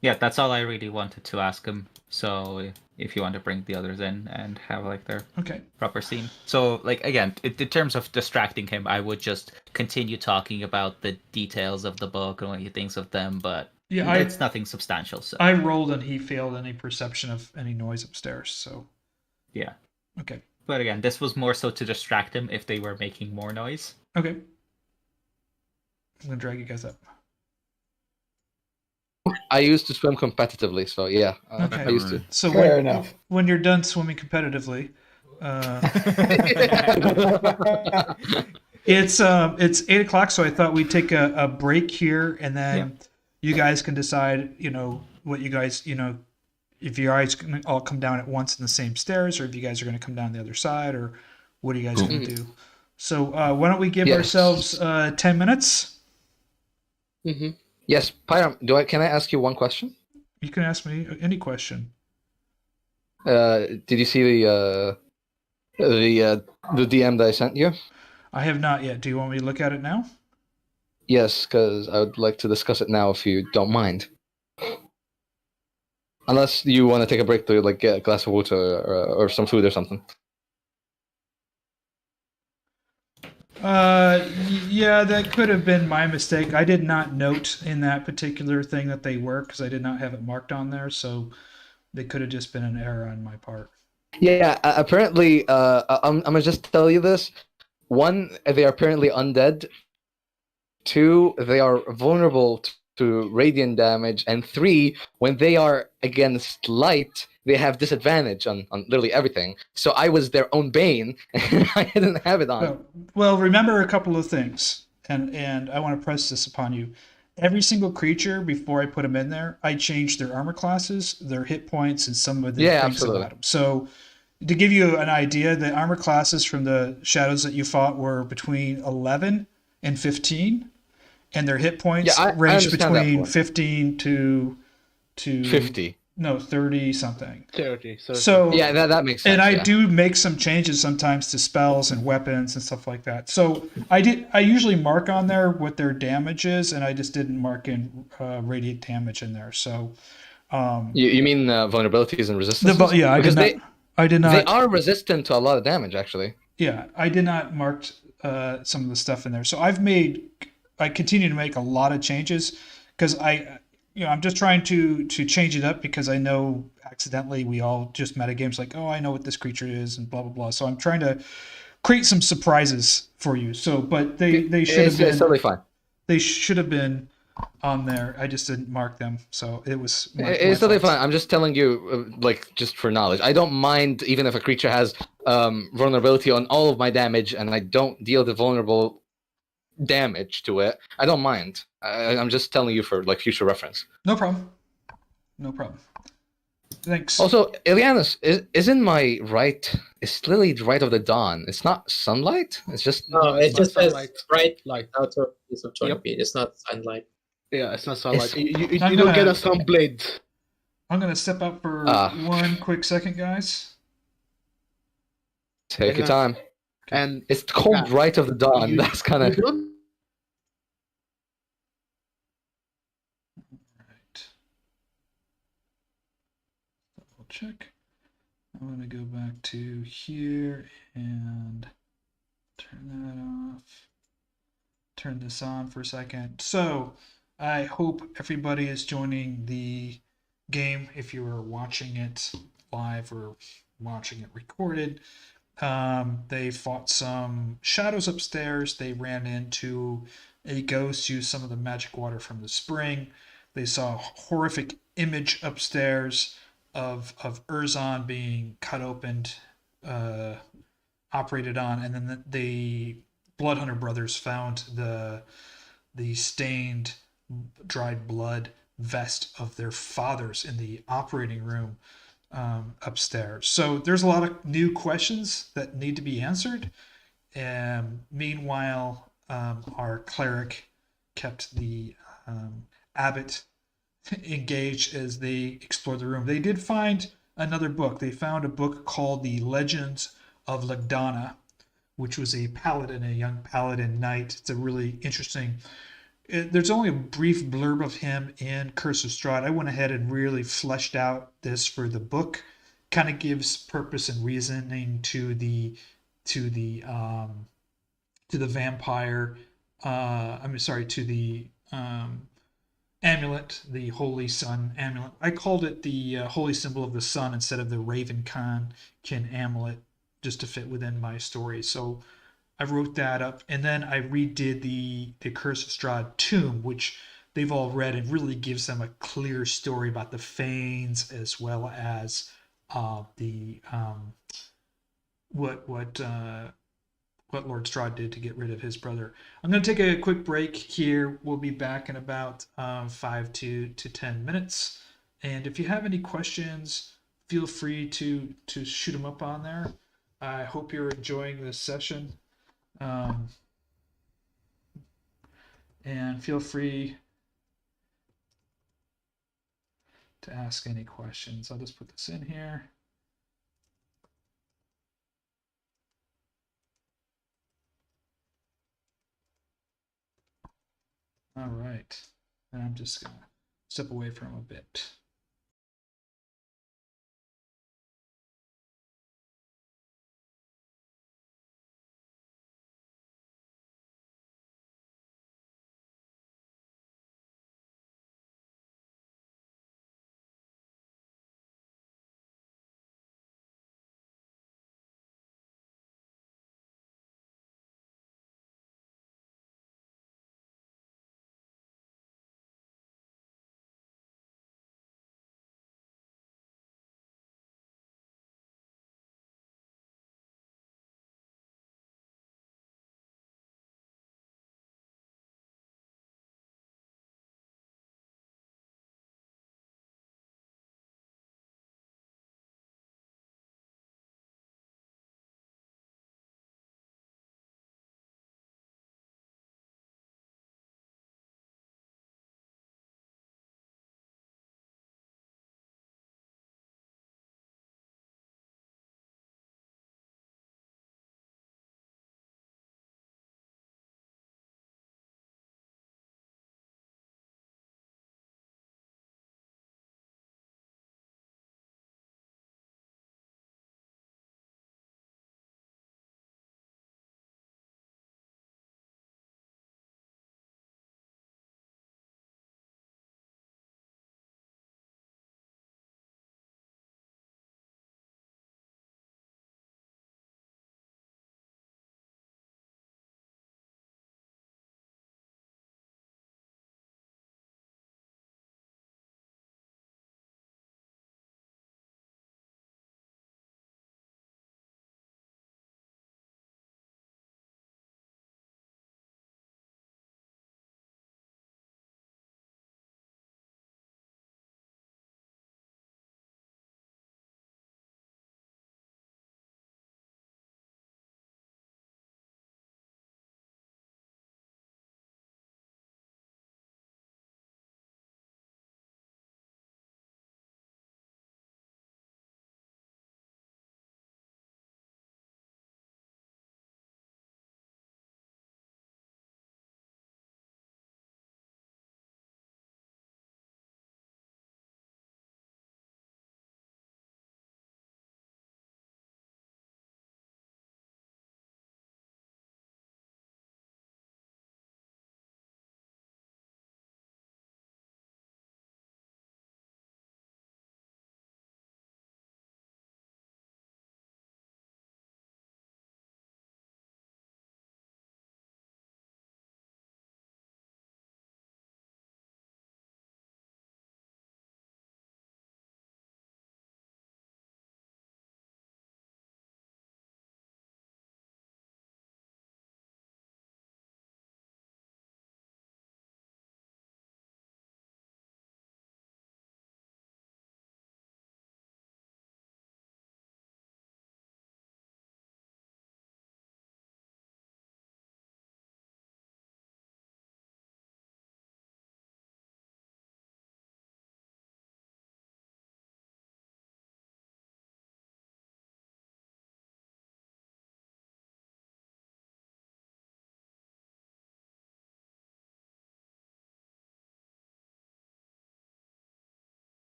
Yeah, that's all I really wanted to ask him. So if you want to bring the others in and have like their
Okay.
proper scene. So like again, in terms of distracting him, I would just continue talking about the details of the book and what he thinks of them, but
Yeah,
it's nothing substantial. So
I rolled and he failed any perception of any noise upstairs, so
yeah.
okay.
But again, this was more so to distract him if they were making more noise.
Okay. I'm gonna drag you guys up.
I used to swim competitively, so yeah,
Okay.
I used to.
So
Fair enough.
when you're done swimming competitively, it's 8:00, so I thought we'd take a break here, and then you guys can decide, what you guys, if you guys can all come down at once in the same stairs, or if you guys are going to come down the other side, or what are you guys going to do? So why don't we give ourselves 10 minutes?
Mm-hmm. Yes, Pyram, can I ask you one question?
You can ask me any question.
Did you see the DM that I sent you?
I have not yet. Do you want me to look at it now?
Yes, because I would like to discuss it now if you don't mind. Unless you want to take a break to get a glass of water or some food or something.
Yeah, that could have been my mistake. I did not note in that particular thing that they were, because I did not have it marked on there, so they could have just been an error on my part.
Yeah, apparently, I'm gonna just tell you this. 1, they are apparently undead. 2, they are vulnerable to radiant damage, and 3, when they are against light, they have disadvantage on literally everything. So I was their own bane, and I didn't have it on.
Well, remember a couple of things, and I want to press this upon you. Every single creature, before I put them in there, I changed their armor classes, their hit points, and some of the things
absolutely.
about them. So to give you an idea, the armor classes from the shadows that you fought were between 11 and 15, and their hit points ranged between 15 to
50.
No, 30 something.
30.
So
yeah, that makes sense.
And I do make some changes sometimes to spells and weapons and stuff like that. So I usually mark on there what their damage is, and I just didn't mark in radiant damage in there. So
you mean vulnerabilities and resistance?
Yeah, I did not.
They are resistant to a lot of damage, actually.
Yeah, I did not mark some of the stuff in there. So I continue to make a lot of changes because I'm just trying to change it up, because I know accidentally we all just metagames like, oh, I know what this creature is and blah, blah, blah. So I'm trying to create some surprises for you. So, but they should have
It's totally
been
fine.
they should have been on there. I just didn't mark them, so it was
It's totally
fault.
fine. I'm just telling you, like, just for knowledge. I don't mind even if a creature has vulnerability on all of my damage, and I don't deal the vulnerable damage to it. I don't mind. I'm just telling you for like future reference.
No problem. No problem. Thanks.
Also, Ilianus, isn't my right? Is Lily right of the dawn? It's not sunlight. It's just
No,
it's
it
not
just says
sunlight.
bright
Light.
outer piece of joint
Yep.
bead. It's not sunlight.
Yeah, it's not sunlight.
It's-
I'm
You don't get
gonna-
a sunblade.
I'm gonna step out for
Ah.
one quick second, guys.
take your time.
And
It's called
Yeah.
right of the dawn.
You-
That's kind
you
of.
don't
Right. Double check. I'm gonna go back to here and turn that off. Turn this on for a second. So I hope everybody is joining the game if you are watching it live or watching it recorded. They fought some shadows upstairs. They ran into a ghost, used some of the magic water from the spring. They saw a horrific image upstairs of Erzon being cut open, operated on, and then the Bloodhunter brothers found the stained, dried blood vest of their fathers in the operating room upstairs. So there's a lot of new questions that need to be answered. Meanwhile, our cleric kept the abbot engaged as they explored the room. They did find another book. They found a book called The Legends of Legdana, which was a paladin, a young paladin knight. It's a really interesting. There's only a brief blurb of him in Curse of Strahd. I went ahead and really fleshed out this for the book. Kind of gives purpose and reasoning to the vampire. To the amulet, the Holy Sun amulet. I called it the Holy Symbol of the Sun instead of the Ravenkin amulet, just to fit within my story. So I wrote that up, and then I redid the Curse of Strahd tomb, which they've all read, and really gives them a clear story about the Fanes as well as what Lord Strahd did to get rid of his brother. I'm going to take a quick break here. We'll be back in about 5 to 10 minutes. And if you have any questions, feel free to shoot them up on there. I hope you're enjoying this session. And feel free to ask any questions. I'll just put this in here. All right. And I'm just going to step away from a bit.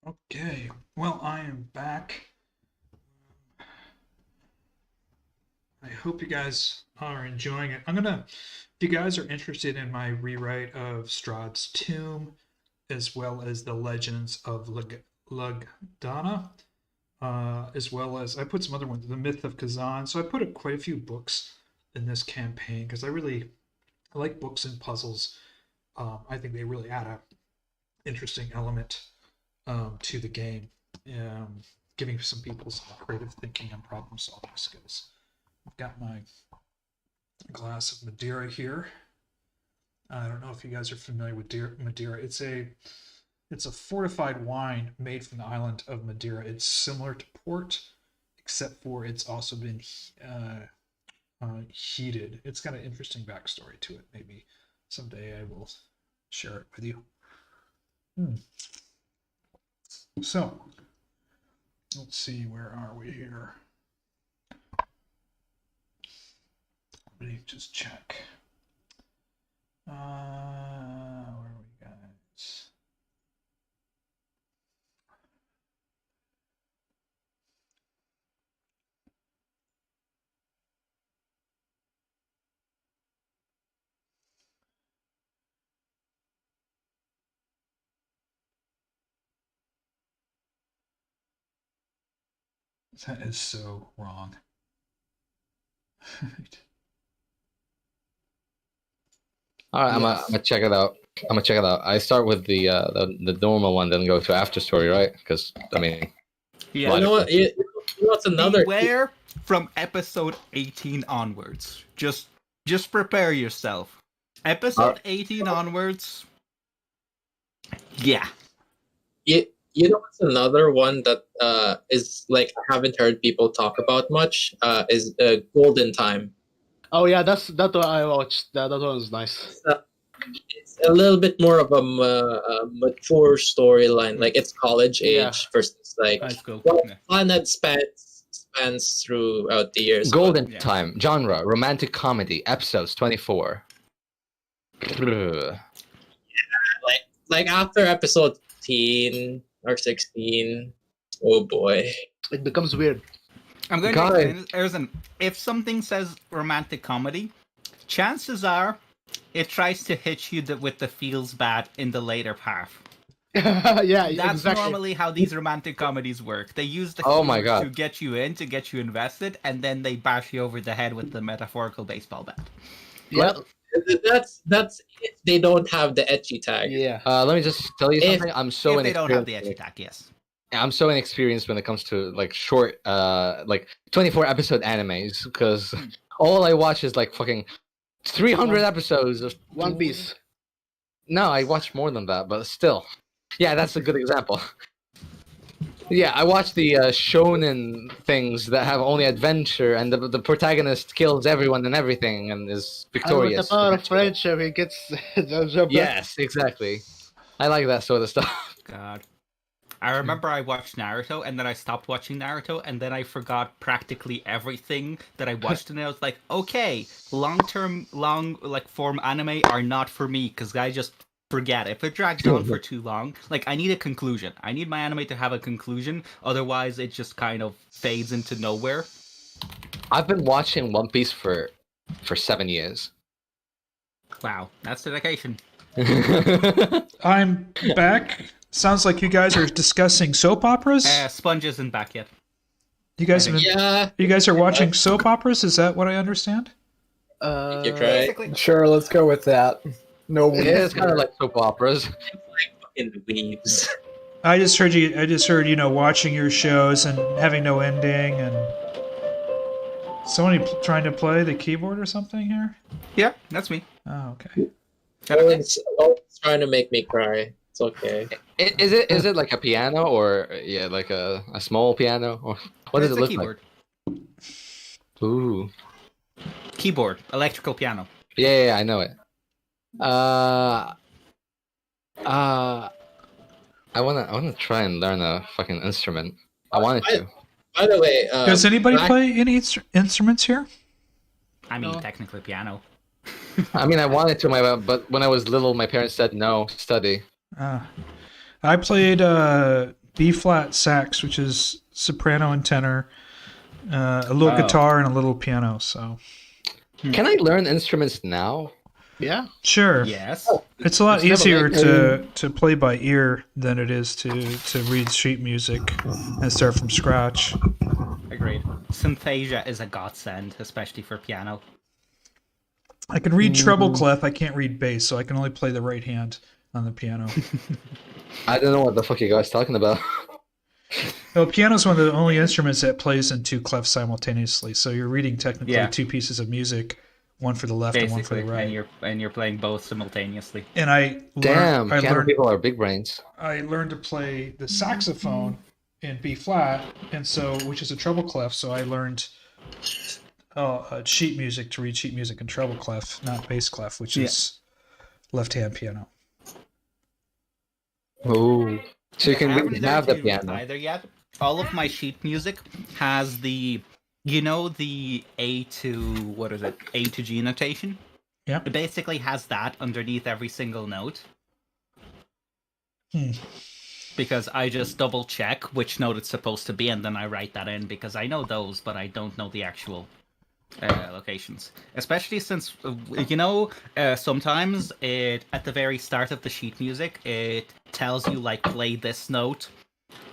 Okay, well, I am back. I hope you guys are enjoying it. If you guys are interested in my rewrite of Strahd's Tomb, as well as the Legends of Lugdana, as well as I put some other ones, the Myth of Kazan. So I put quite a few books in this campaign because I like books and puzzles. I think they really add a interesting element to the game, giving some people some creative thinking and problem solving skills. I've got my glass of Madeira here. I don't know if you guys are familiar with Madeira. It's a fortified wine made from the island of Madeira. It's similar to port, except for it's also been heated. It's got an interesting backstory to it. Maybe someday I will share it with you. So, let's see, where are we here? Let me just check. Where are we, guys? That is so wrong.
All right, I'm gonna check it out. I start with the normal one, then go to after story, right? Because I mean,
Yeah.
You know what? You know what's another?
Beware from episode 18 onwards. Just prepare yourself. Episode 18 onwards. Yeah.
You know what's another one that is like I haven't heard people talk about much is Golden Time.
Oh yeah, that one I watched. That one was nice.
It's a little bit more of a mature storyline. Like it's college age
Yeah.
versus like
High school.
what
Yeah.
Planet spans throughout the years.
Golden
Yeah.
Time genre, romantic comedy, episodes 24.
Like after episode 15 or 16, oh boy.
It becomes weird.
I'm going
God.
to explain this. Listen, if something says romantic comedy, chances are it tries to hit you with the feels bad in the later part.
Yeah,
That's
exactly.
normally how these romantic comedies work. They use the
Oh my
feels
God.
to get you in, to get you invested, and then they bash you over the head with the metaphorical baseball bat.
Yeah,
That's if they don't have the etchy tag.
yeah.
Let me just tell you
If-
something. I'm so
if they don't have the
inexperienced.
edge attack, yes.
I'm so inexperienced when it comes to like short, like 24 episode animes because all I watch is like fucking 300 episodes of
One Piece.
No, I watch more than that, but still. Yeah, that's a good example. Yeah, I watch the shonen things that have only adventure and the protagonist kills everyone and everything and is
With the
victorious.
power of friendship, he gets Jojo.
Yes, exactly. I like that sort of stuff.
God. I remember I watched Naruto and then I stopped watching Naruto and then I forgot practically everything that I watched and I was like, okay, long form anime are not for me because I just forget. If it drags on for too long, like I need a conclusion. I need my anime to have a conclusion, otherwise it just kind of fades into nowhere.
I've been watching One Piece for 7 years.
Wow, that's dedication.
I'm back. Sounds like you guys are discussing soap operas.
Sponge isn't back yet.
You guys have been,
Yeah,
you guys are watching soap operas. Is that what I understand?
you're right.
Basically.
Sure, let's go with that. No
It
weird.
is kind of like soap operas.
In the weaves.
I just heard watching your shows and having no ending and somebody trying to play the keyboard or something here.
Yeah, that's me.
Oh, okay.
Owen's trying to make me cry. It's okay.
Is it like a piano or like a small piano or what does
It's
it
a
look
keyboard.
like? Ooh,
Keyboard, electrical piano.
yeah, I know it. I wanna try and learn a fucking instrument. I wanted to.
By the way,
Does anybody
back-
play any instruments here?
I mean,
No.
technically piano.
I mean, I wanted to, but when I was little, my parents said no, study.
I played B flat sax, which is soprano and tenor, a little
Oh.
guitar, and a little piano. So
Can I learn instruments now?
Yeah.
sure,
Yes.
it's a lot
It's never
easier
late.
to play by ear than it is to read sheet music and start from scratch.
Agreed. Synthesia is a godsend, especially for piano.
I can read treble clef. I can't read bass, so I can only play the right hand on the piano.
I don't know what the fuck you guys talking about.
Well, piano is one of the only instruments that plays in two clefs simultaneously. So you're reading technically
Yeah.
two pieces of music, one for the left and one for
Basically,
the right.
and you're playing both simultaneously.
And I
Damn,
I
piano
learned
people are big brains.
I learned to play the saxophone in B flat, and so which is a treble clef. So I learned sheet music to read sheet music in treble clef, not bass clef, which is left hand piano.
Oh, so you
I
can
haven't
really have the
learned to read
piano.
either yet. All of my sheet music has the A to A to G notation.
Yeah.
It basically has that underneath every single note. Because I just double check which note it's supposed to be, and then I write that in because I know those, but I don't know the actual locations. Especially since sometimes it at the very start of the sheet music it tells you like play this note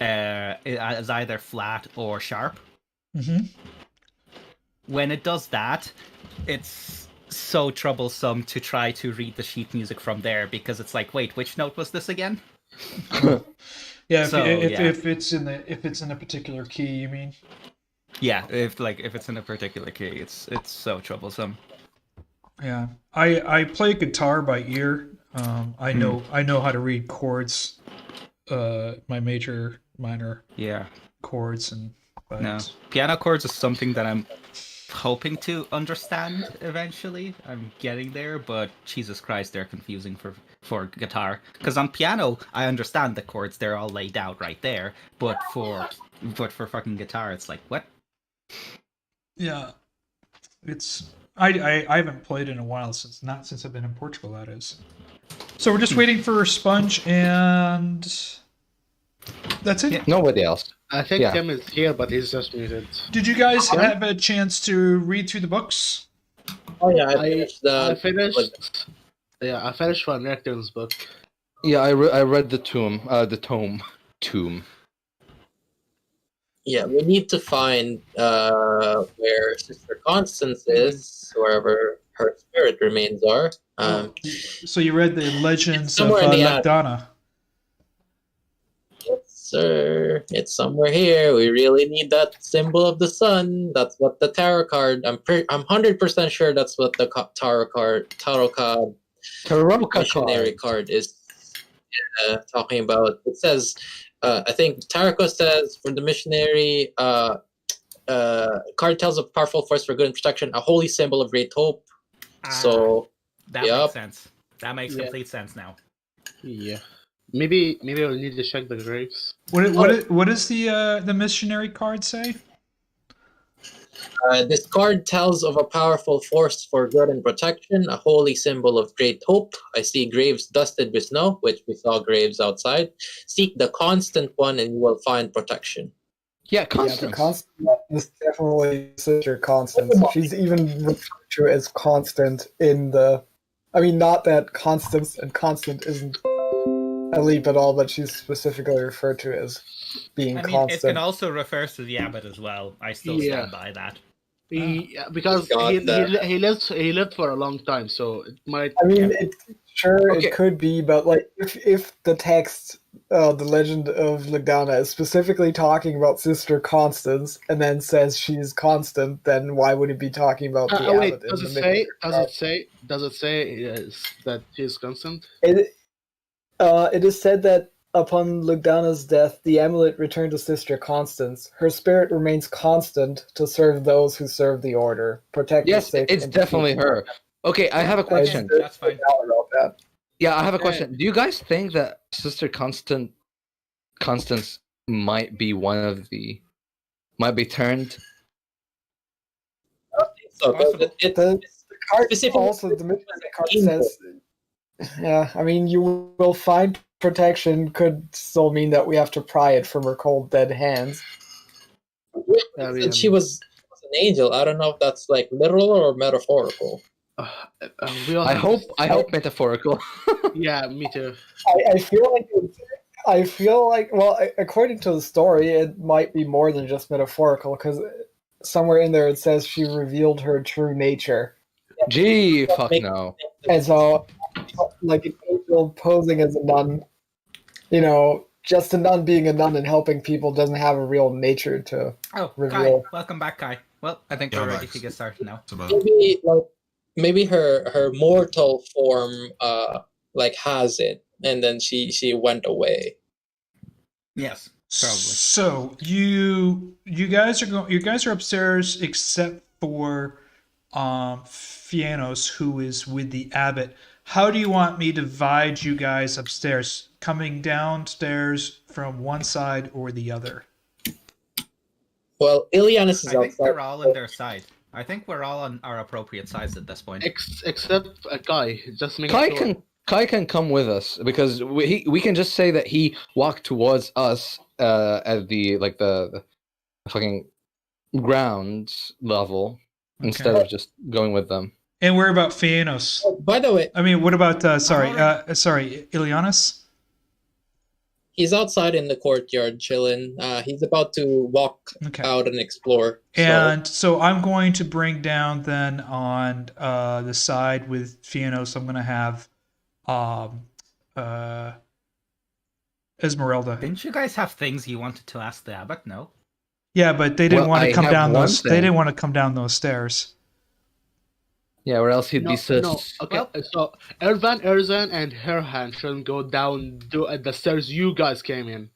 as either flat or sharp.
Mm-hmm.
When it does that, it's so troublesome to try to read the sheet music from there because it's like, wait, which note was this again?
Yeah,
So,
if it's in a particular key, you mean?
Yeah, if it's in a particular key, it's so troublesome.
Yeah, I play guitar by ear. I know how to read chords, my major, minor
Yeah.
chords, but
No, piano chords is something that I'm hoping to understand eventually. I'm getting there, but Jesus Christ, they're confusing for guitar. Because on piano, I understand the chords; they're all laid out right there. But for fucking guitar, it's like what?
yeah, it's I haven't played in a while since I've been in Portugal. That is. So we're just waiting for Sponge, and that's it.
Yeah.
Nobody else.
I think
Yeah.
Tim is here, but he's just muted.
Did you guys have a chance to read through the books?
Oh yeah, I finished
I finished. Yeah, I finished Van Richten's book.
Yeah, I read the tome.
Yeah, we need to find where Sister Constance is, wherever her spirit remains are.
So you read the Legends of
somewhere in the attic.
Legdana.
Yes, sir. It's somewhere here. We really need that symbol of the sun. That's what the tarot card. I'm 100% sure that's what the tarot card missionary card is talking about. It says, I think Tarot says for the missionary, card tells of powerful force for good and protection, a holy symbol of great hope. So
that
Yup.
makes sense. That makes complete sense now.
Yeah. Maybe we'll need to check the graves.
What does the missionary card say?
this card tells of a powerful force for good and protection, a holy symbol of great hope. I see graves dusted with snow, which we saw graves outside. Seek the constant one and you will find protection.
Yeah,
Yeah,
constant.
the constant is definitely Sister Constance. She's even referred to as constant in the. I mean, not that Constance and constant isn't a leap at all, but she's specifically referred to as being
I mean,
constant.
it can also refer to the Abbot as well. I still stand by that.
Because he lived for a long time, so it might.
I mean, it could be, but like if the text, the Legend of Legdana is specifically talking about Sister Constance and then says she's constant, then why would it be talking about the
wait,
Abbot?
does it say that she's constant?
It is said that upon Legdana's death, the amulet returned to Sister Constance. Her spirit remains constant to serve those who serve the order. Protect the
Yes,
sick
it's
and to keep
definitely
the
her. Okay, I have a question.
That's fine.
About that.
Yeah, I have a question. Do you guys think that Sister Constance might be might be turned?
I don't think so.
Possible.
The card
Specifically-
also, the missionary card says, yeah, I mean, you will find protection could still mean that we have to pry it from her cold, dead hands.
And she was an angel. I don't know if that's like literal or metaphorical.
I hope metaphorical.
Yeah, me too.
I feel like, well, according to the story, it might be more than just metaphorical, because somewhere in there it says she revealed her true nature.
Gee, fuck no.
And so, like an angel posing as a nun, just a nun being a nun and helping people doesn't have a real nature to reveal.
Kai, welcome back, Kai. Well, I think we're ready to get started now.
Maybe her mortal form has it, and then she went away.
Yes, probably.
So you guys are upstairs except for Fiannos, who is with the abbot. How do you want me to divide you guys upstairs? Coming downstairs from one side or the other?
Well, Ilianis is outside.
I think they're all on their side. I think we're all on our appropriate sides at this point.
Except Kai. Just make
Kai can come with us because we can just say that he walked towards us at the fucking ground level instead of just going with them.
And where about Fiannos?
Oh, by the way,
I mean, what about Ilianis?
He's outside in the courtyard chilling. He's about to walk out and explore.
And so I'm going to bring down then on the side with Fiannos. I'm going to have Esmeralda.
Didn't you guys have things you wanted to ask the abbot? No.
Yeah, but they didn't want to come down those. They didn't want to come down those stairs.
Yeah, or else he'd be sus.
No. Okay, so Erzan, and Herjann shouldn't go down at the stairs you guys came in.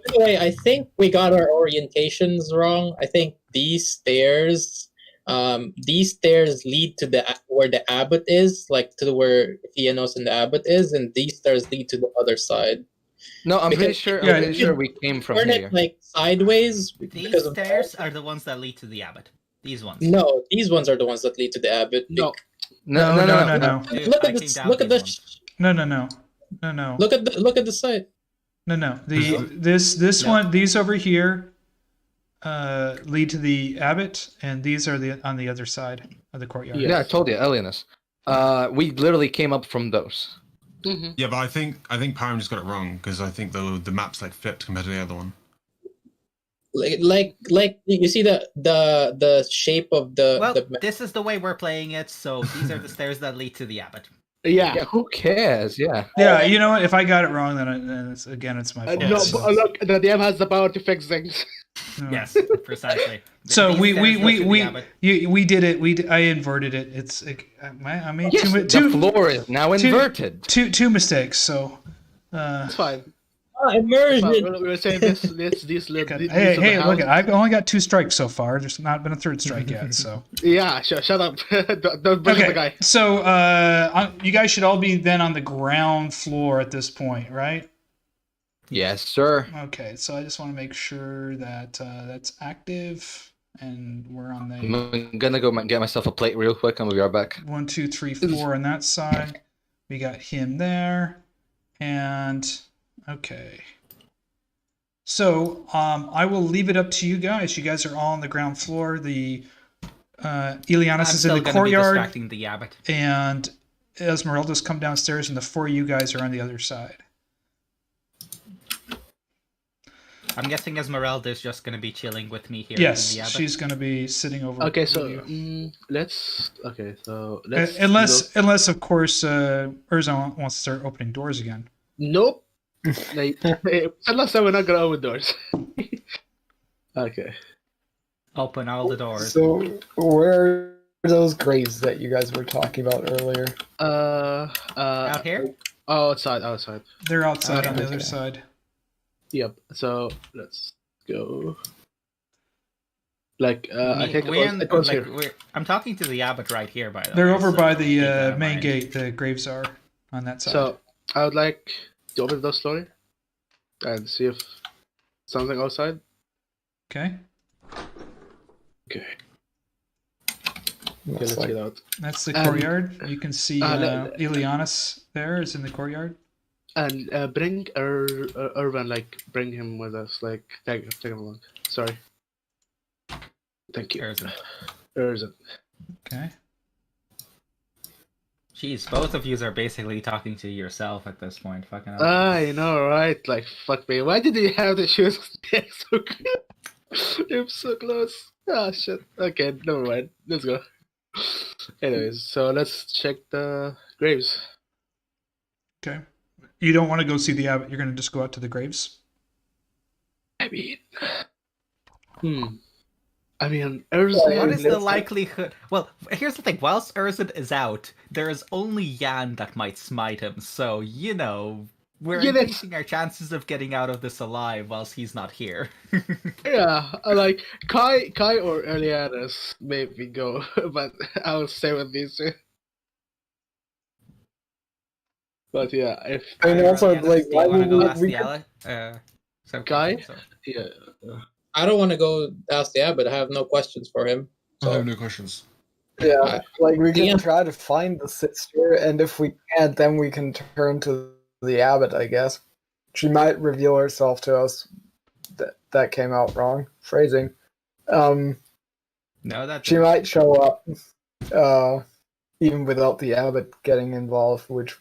Anyway, I think we got our orientations wrong. I think these stairs lead to where the abbot is, like to where Fiannos and the abbot is, and these stairs lead to the other side.
No, I'm pretty sure we came from
turn
here.
It like sideways.
These stairs are the ones that lead to the abbot. These ones.
No, these ones are the ones that lead to the abbot.
No.
Dude,
look at this. Look at this.
No.
Look at the side.
No. This one. These over here lead to the abbot, and these are on the other side of the courtyard.
Yeah, I told you, Ilianis. We literally came up from those.
Mm-hmm. Yeah, but I think Pyram just got it wrong because I think the map's like flipped compared to the other one.
Like you see the shape of the.
Well,
the
this is the way we're playing it. So these are the stairs that lead to the abbot.
Yeah.
Who cares? Yeah.
Yeah, you know what? If I got it wrong, then it's my fault.
No, but look, the DM has the power to fix things.
Yes, precisely.
So we did it. I inverted it. I made two.
The floor is now inverted.
Two mistakes. So.
It's fine.
Immersion.
We were saying this.
Hey! Look, I've only got 2 strikes so far. There's not been a 3rd strike yet. So.
Yeah, shut up. Don't bring the guy.
So you guys should all be then on the ground floor at this point, right?
Yes, sir.
Okay, so I just want to make sure that that's active, and we're on the.
I'm gonna go get myself a plate real quick, and we'll be right back.
1, 2, 3, 4 on that side. We got him there, and okay. So I will leave it up to you guys. You guys are all on the ground floor. The Ilianis is in the courtyard,
distracting the abbot,
and Esmeralda's come downstairs, and the 4 of you guys are on the other side.
I'm guessing Esmeralda is just going to be chilling with me here.
Yes,
in the abbot.
she's going to be sitting over.
Okay, so
let's.
let's.
Unless of course Herjann wants to start opening doors again.
Nope. Unless we're not gonna open doors. Okay.
Open all the doors.
So where are those graves that you guys were talking about earlier?
Out here?
Outside.
They're outside on the other side.
Yep. So let's go.
I'm talking to the abbot right here, by the way.
They're over by the main gate. The graves are on that side.
So I would like to open the slowly and see if something outside.
Okay.
Let's get out.
That's the courtyard. You can see Ilianis there is in the courtyard.
And bring Irvin, like, bring him with us. Like, take him along. Sorry. Thank you. Urzen.
Okay.
Jeez, both of you are basically talking to yourself at this point. Fucking hell.
I know, right? Like, fuck me. Why did you have to choose? They're so good. They're so close. Ah, shit. Okay, never mind. Let's go. Anyways, so let's check the graves.
Okay. You don't want to go see the abbot. You're going to just go out to the graves?
I mean, Urzen.
What is the likelihood? Well, here's the thing. Whilst Urzen is out, there is only Yan that might smite him. So, we're increasing our chances of getting out of this alive whilst he's not here.
Yeah, like Kai or Elianis maybe go, but I will stay with these two. But yeah, if
And also, like,
do you want to go
we-
ask
we
the
could-
ally?
Guy?
So.
yeah,
I don't want to go ask the abbot. I have no questions for him.
I
So
have no questions.
Yeah, like we can
Yeah.
try to find the sister, and if we can't, then we can turn to the abbot, I guess. She might reveal herself to us. That came out wrong. Phrasing.
No, that's
She might show up, even without the abbot getting involved, which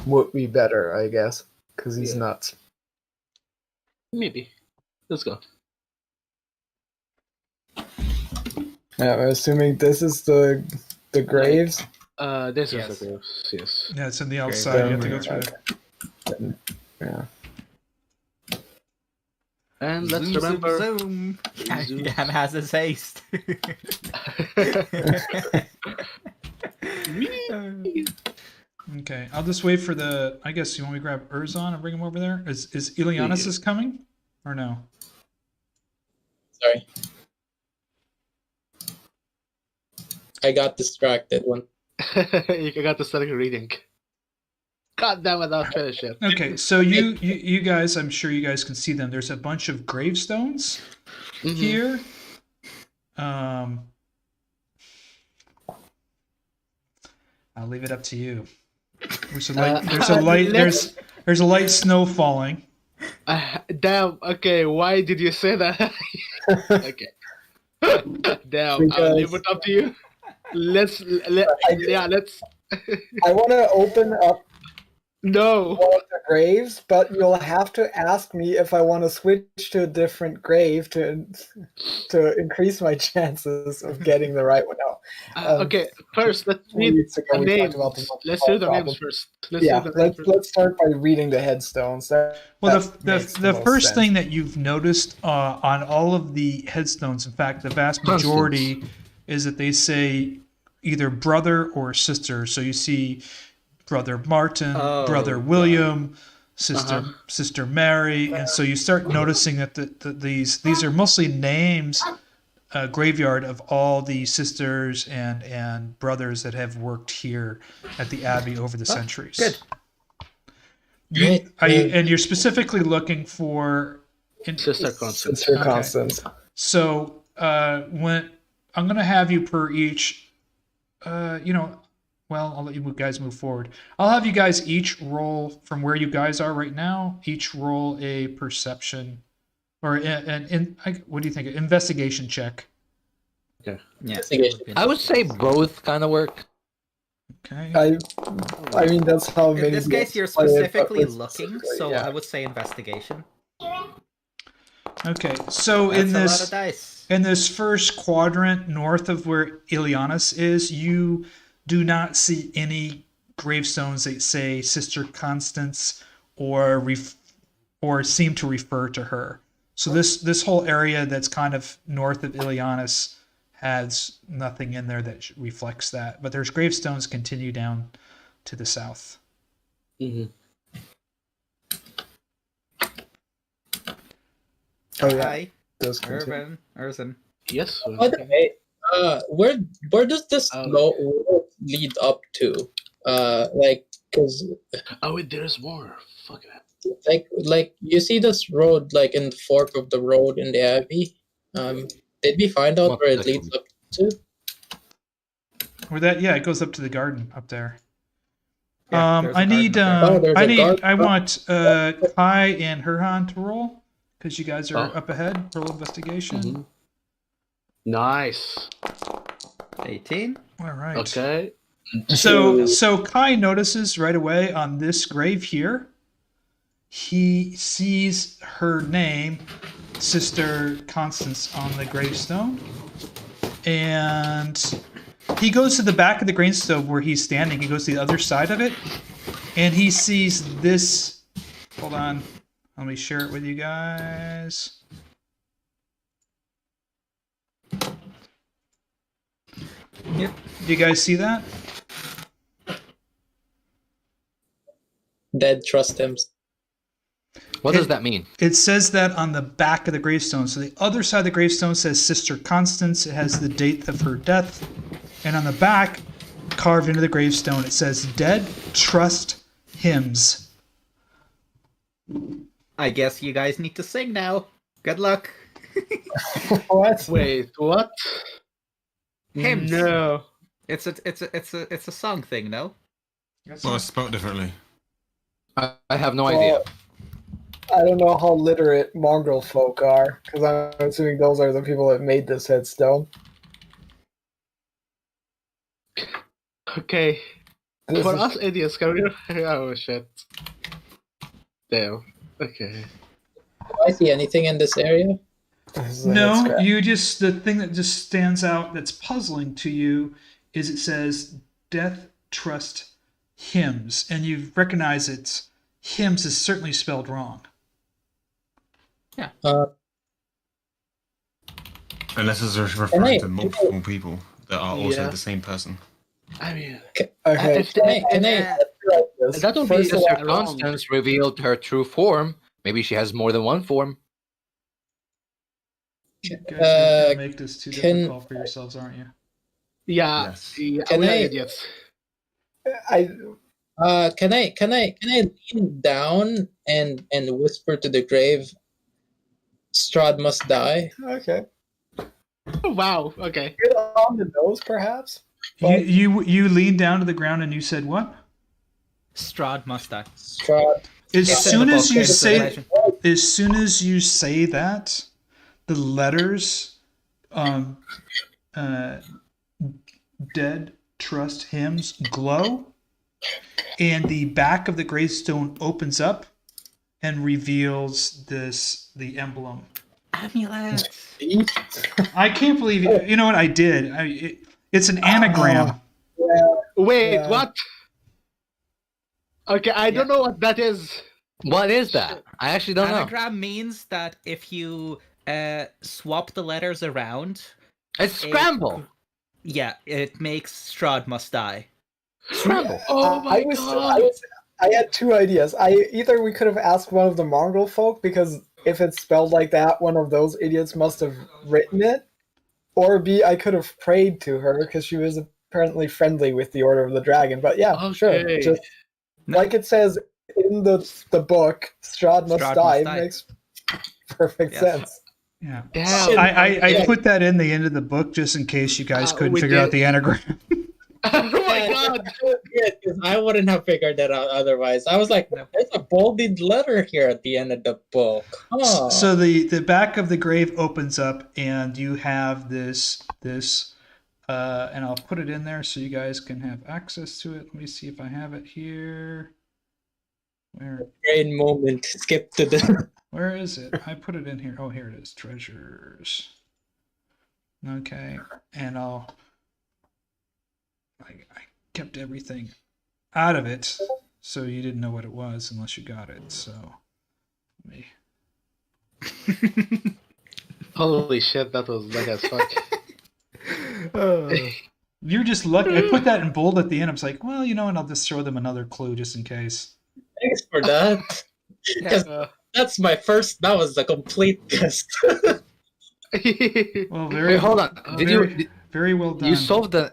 would be better, I guess, because he's nuts.
maybe. Let's go.
Yeah, I'm assuming this is the graves.
This
Yes.
is the graves. Yes.
Yeah, it's in the outside. You have to go through it.
Yeah.
And let's
zoom,
remember.
zoom.
Zoom.
Yan has his haste.
Okay, I'll just wait for the. I guess you want me to grab Urzen and bring him over there. Is Ilianis is coming or no?
sorry. I got distracted when
You got to start reading. God damn it! I'll finish it.
Okay, so you guys, I'm sure you guys can see them. There's a bunch of gravestones here. I'll leave it up to you. There's a light. There's a light snow falling.
Damn. Okay. Why did you say that? Okay. Damn. I'll leave it up to you. Let's.
I want to open up
No.
one of the graves, but you'll have to ask me if I want to switch to a different grave to increase my chances of getting the right one out.
Okay. First, let's
2
read
weeks ago
the
we
names.
talked about the
Let's do the
problem.
names first.
Let's start by reading the headstones.
Well,
That
the
makes most
first
sense.
thing that you've noticed on all of the headstones, in fact, the vast majority, is that they say either brother or sister. So you see Brother Martin, Brother William, Sister Mary, and so you start noticing that these are mostly names, graveyard of all the sisters and brothers that have worked here at the Abbey over the centuries.
Good.
And you're specifically looking for
Sister Constance.
Sister
Okay.
Constance.
So when I'm going to have you per each, well, I'll let you guys move forward. I'll have you guys each roll from where you guys are right now. Each roll a perception or what do you think? An investigation check.
Yeah.
Investigation.
I would say both kind of work.
Okay.
I mean, that's how many.
In this case, you're
people play it, but
specifically
it's
looking,
specifically,
so
yeah.
I would say investigation.
Okay. So
That's
in
a lot
this
of dice.
in this first quadrant north of where Ilianis is, you do not see any gravestones that say Sister Constance or seem to refer to her. So this whole area that's kind of north of Ilianis has nothing in there that reflects that. But there's gravestones continue down to the south.
Oh yeah,
Hi,
those continue.
Urzen.
Yes.
By the way, where does this road lead up to? Cause
Oh wait, there's more. Fuck it.
like you see this road like in the fork of the road in the Abbey. Did we find out
What
where it
section?
leads up to?
Where that it goes up to the garden up there.
Yeah, there's a
I need
garden there.
there's a guard.
I want Kai and Herjann to roll because you guys are
Oh.
up ahead. Roll investigation.
Mhm. Nice.
18.
All right.
Okay.
So Kai notices right away on this grave here. He sees her name, Sister Constance, on the gravestone, and he goes to the back of the gravestone where he's standing. He goes to the other side of it, and he sees this. Hold on, let me share it with you guys.
Yep.
Do you guys see that?
Dead trust him.
What does that mean?
It says that on the back of the gravestone. So the other side of the gravestone says Sister Constance. It has the date of her death. And on the back, carved into the gravestone, it says Dead Trust Hymns.
I guess you guys need to sing now. Good luck.
What?
Wait, what?
Hymns.
No.
It's a song thing, no?
Well, it's spelled differently.
I have no idea.
I don't know how literate mongrel folk are, because I'm assuming those are the people that made this headstone.
Okay.
This
For
is-
us idiots, can we... Oh, shit. Damn. Okay.
Do I see anything in this area?
this is a head
No,
scratch.
the thing that just stands out that's puzzling to you is it says Death Trust Hymns. And you recognize it's hymns is certainly spelled wrong.
Unless it's referring to multiple people that are also the same person.
I mean...
Okay,
If they-
Can I
That would be
First of all,
Sister Constance revealed her true form. Maybe she has more than one form.
You guys are gonna make this too
can-
difficult for yourselves, aren't you?
Yeah.
Yes.
Yeah,
Can
we are
I-
idiots.
can I lean down and whisper to the grave, Strahd must die?
okay.
Oh, wow. Okay.
Get on the nose, perhaps?
You leaned down to the ground and you said what?
Strahd must die.
Strahd.
As
It's in
soon
the
as
book,
you
it's a
say
legend.
as soon as you say that, the letters Dead Trust Hymns glow, and the back of the gravestone opens up and reveals the emblem.
Amulet.
I can't believe it. You know what I did? It's an anagram.
Wait,
Yeah.
what? Okay, I don't know what that is.
What is that? I actually don't know.
Anagram means that if you swap the letters around,
It's scramble.
it makes Strahd must die.
Scramble.
Oh my god.
I had two ideas. Either we could have asked one of the mongrel folk, because if it's spelled like that, one of those idiots must have written it. Or B, I could have prayed to her, because she was apparently friendly with the Order of the Dragon. But yeah, sure.
Okay.
Just like it says in the book, Strahd must
Strahd
die.
must die.
Makes perfect
Yes.
sense.
Yeah.
Damn.
I put that in the end of the book just in case you guys couldn't
we
figure out
did.
the anagram.
Oh my god.
Yeah, because I wouldn't have figured that out otherwise. I was like, there's a bolded letter here at the end of the book. Huh.
So the back of the grave opens up, and you have this, and I'll put it in there so you guys can have access to it. Let me see if I have it here.
Brain moment. Skip to the.
Where is it? I put it in here. Oh, here it is. Treasures. Okay, and I kept everything out of it, so you didn't know what it was unless you got it. So, let me.
Holy shit, that was like as fuck.
You're just lucky. I put that in bold at the end. I was like, well, you know, and I'll just throw them another clue just in case.
Thanks for that. Because that's my first. That was a complete guess.
Well, very.
Wait, hold on.
Very well done.
You solved the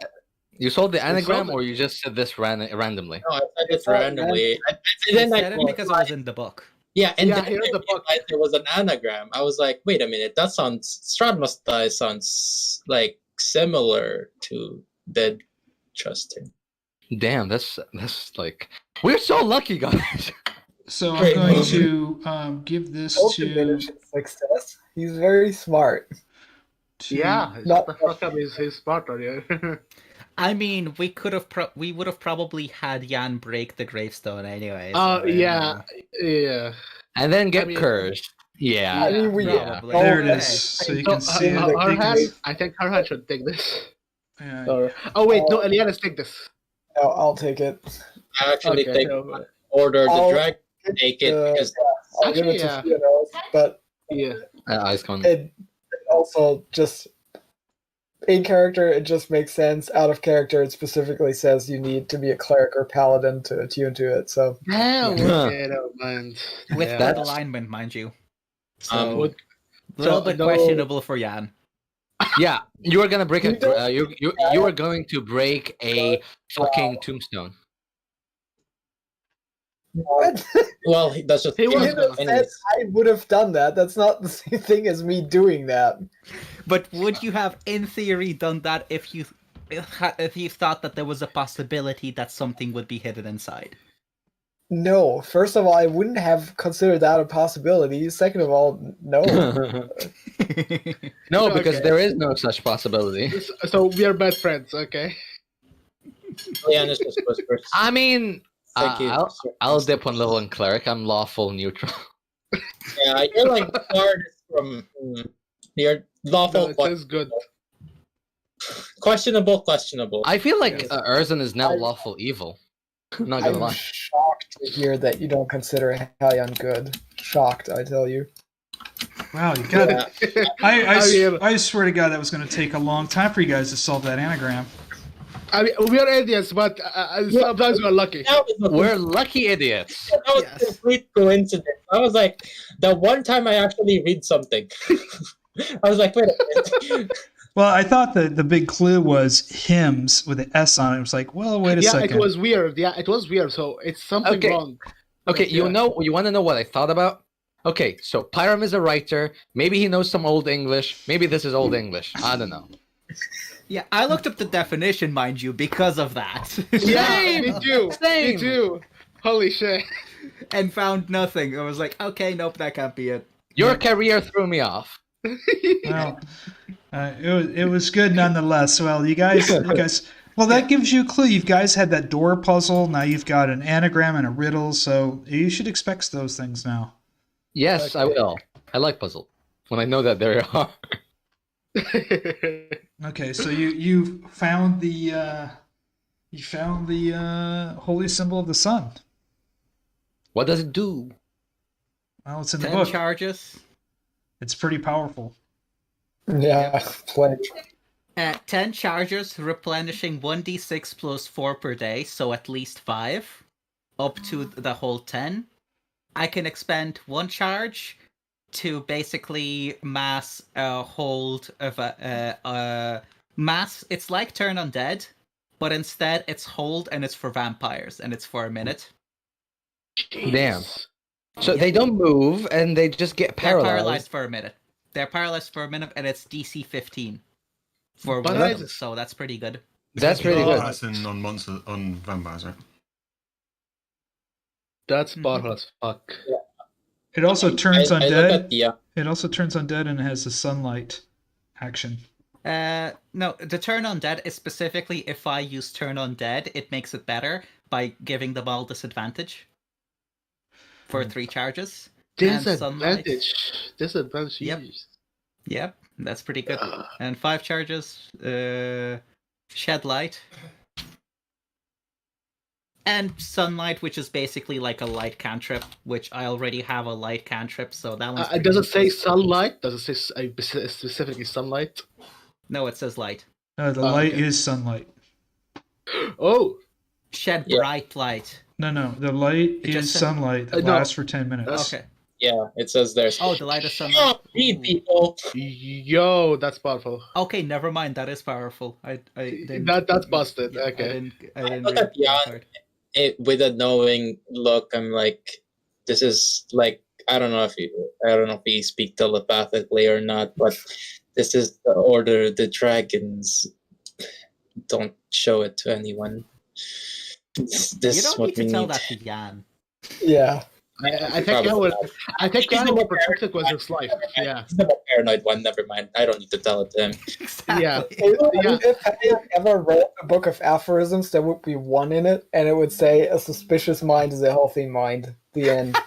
anagram, or you just said this randomly?
No, I said it randomly.
He
Then
said it because it was in the book.
Yeah, and
Yeah,
then
here's the book.
there was an anagram. I was like, wait a minute, that sounds Strahd must die sounds like similar to Dead Trust Him.
Damn, that's like we're so lucky, guys.
So I'm
Great
going
movie.
to give this
Don't
to
diminish his success. He's very smart.
Yeah,
Not-
shut the fuck up. He's smart on you.
I mean, we would have probably had Jan break the gravestone anyway.
Oh,
so,
yeah. Yeah.
And then get
I mean-
cursed. Yeah.
I mean, we
probably.
there it
Oh,
is. So you
So,
can see it.
Herjann, I think Herjann should take this.
Yeah,
Or, oh wait, no, Eliana's take this.
No, I'll take it.
I actually
Okay,
take
no,
order the
I'll
drag. Take it because
I'll give it
Actually,
to Fiannos, but
yeah.
Ice con.
it also just in character, it just makes sense. Out of character, it specifically says you need to be a cleric or paladin to attune to it. So
Damn,
Yeah.
okay, never mind.
With
Yeah.
that alignment, mind you. So,
Um,
Would-
a little
so,
bit
no-
questionable for Jan.
Yeah, you are gonna break
You
a.
don't-
You are going to break a fucking tombstone.
what?
well, that's just
He was
You
gonna-
have said I would have done that. That's not the same thing as me doing that.
But would you have, in theory, done that if you thought that there was a possibility that something would be hidden inside?
No. First of all, I wouldn't have considered that a possibility. Second of all, no.
No, because
Okay.
there is no such possibility.
So we are bad friends, okay?
Leanna's just whispers.
I mean,
Thank you.
I'll dip one level in cleric. I'm lawful neutral.
Yeah, you're like the farthest from. You're lawful.
No, it is good.
Questionable.
I feel like
Yes.
Erzin is now
I-
lawful evil. I'm not gonna
I'm
lie.
shocked to hear that you don't consider Herjann good. Shocked, I tell you.
Wow, you got it.
Yeah.
I swear to God, that was going to take a long time for you guys to solve that anagram.
I mean, we are idiots, but sometimes we're lucky.
That was a
We're lucky idiots.
that was
Yes.
a complete coincidence. I was like, the one time I actually read something. I was like, wait a minute.
Well, I thought the big clue was hymns with an S on it. It was like, well, wait a
Yeah,
second.
it was weird. Yeah, it was weird. So it's something
Okay.
wrong.
Okay, you want to know what I thought about? Okay, so Pyram is a writer. Maybe he knows some Old English. Maybe this is Old English. I don't know.
Yeah, I looked up the definition, mind you, because of that.
Yeah,
Same!
me too.
Same!
Me too. Holy shit.
And found nothing. I was like, okay, nope, that can't be it.
Your career threw me off.
Well, it was good nonetheless. Well, you guys. Well, that gives you a clue. You guys had that door puzzle. Now you've got an anagram and a riddle. So you should expect those things now.
Yes, I will. I like puzzle. When I know that there are.
Okay, so you found the holy symbol of the sun.
What does it do?
Well, it's in the
10
book.
charges.
It's pretty powerful.
Yeah, plenty.
10 charges, replenishing 1d6 plus 4 per day, so at least 5, up to the whole 10. I can expend 1 charge to basically mass a hold of a mass. It's like Turn Undead, but instead it's hold and it's for vampires, and it's for a minute.
Damn. So they don't move and they just get
They're
paralyzed.
paralyzed for a minute. They're paralyzed for a minute, and it's DC 15 for
But
one of
that's-
them, so that's pretty good.
That's really good.
Medicine on monsters, on vampires, right?
That's bottle as fuck.
It also turns
I look
undead.
at the
It also turns undead and it has the sunlight action.
No, the Turn Undead is specifically if I use Turn Undead, it makes it better by giving them all disadvantage for 3 charges. And sunlight.
Disadvantage.
Yep. Yep, that's pretty good. And 5 charges, Shed Light. And Sunlight, which is basically like a light cantrip, which I already have a light cantrip, so that one's pretty
Does it
good.
say sunlight? Does it say specifically sunlight?
No, it says light.
No, the
Oh,
light
okay.
is sunlight.
Oh,
Shed
Yeah.
bright light.
No, the light
It
is
just said-
sunlight that
No.
lasts for 10 minutes.
Okay.
yeah, it says there's.
Oh, the light is sunlight.
Oh, read people.
yo, that's powerful.
Okay, never mind. That is powerful. I didn't.
That's busted.
yeah,
Okay.
I didn't
Look
read
at Jan.
that part.
With a knowing look, I'm like, this is like, I don't know if you speak telepathically or not, but this is the order. The dragons don't show it to anyone. This
You
is
don't
what
need
we
to tell
need.
that to Jan.
Yeah.
I think
Probably
Jan would.
not.
I think
He's
Jan
the
would
more
protect it with his life. Yeah.
He's the more paranoid one. Never mind. I don't need to tell it to him.
Exactly.
If I ever wrote a book of aphorisms, there would be one in it, and it would say, "A suspicious mind is a healthy mind." The end.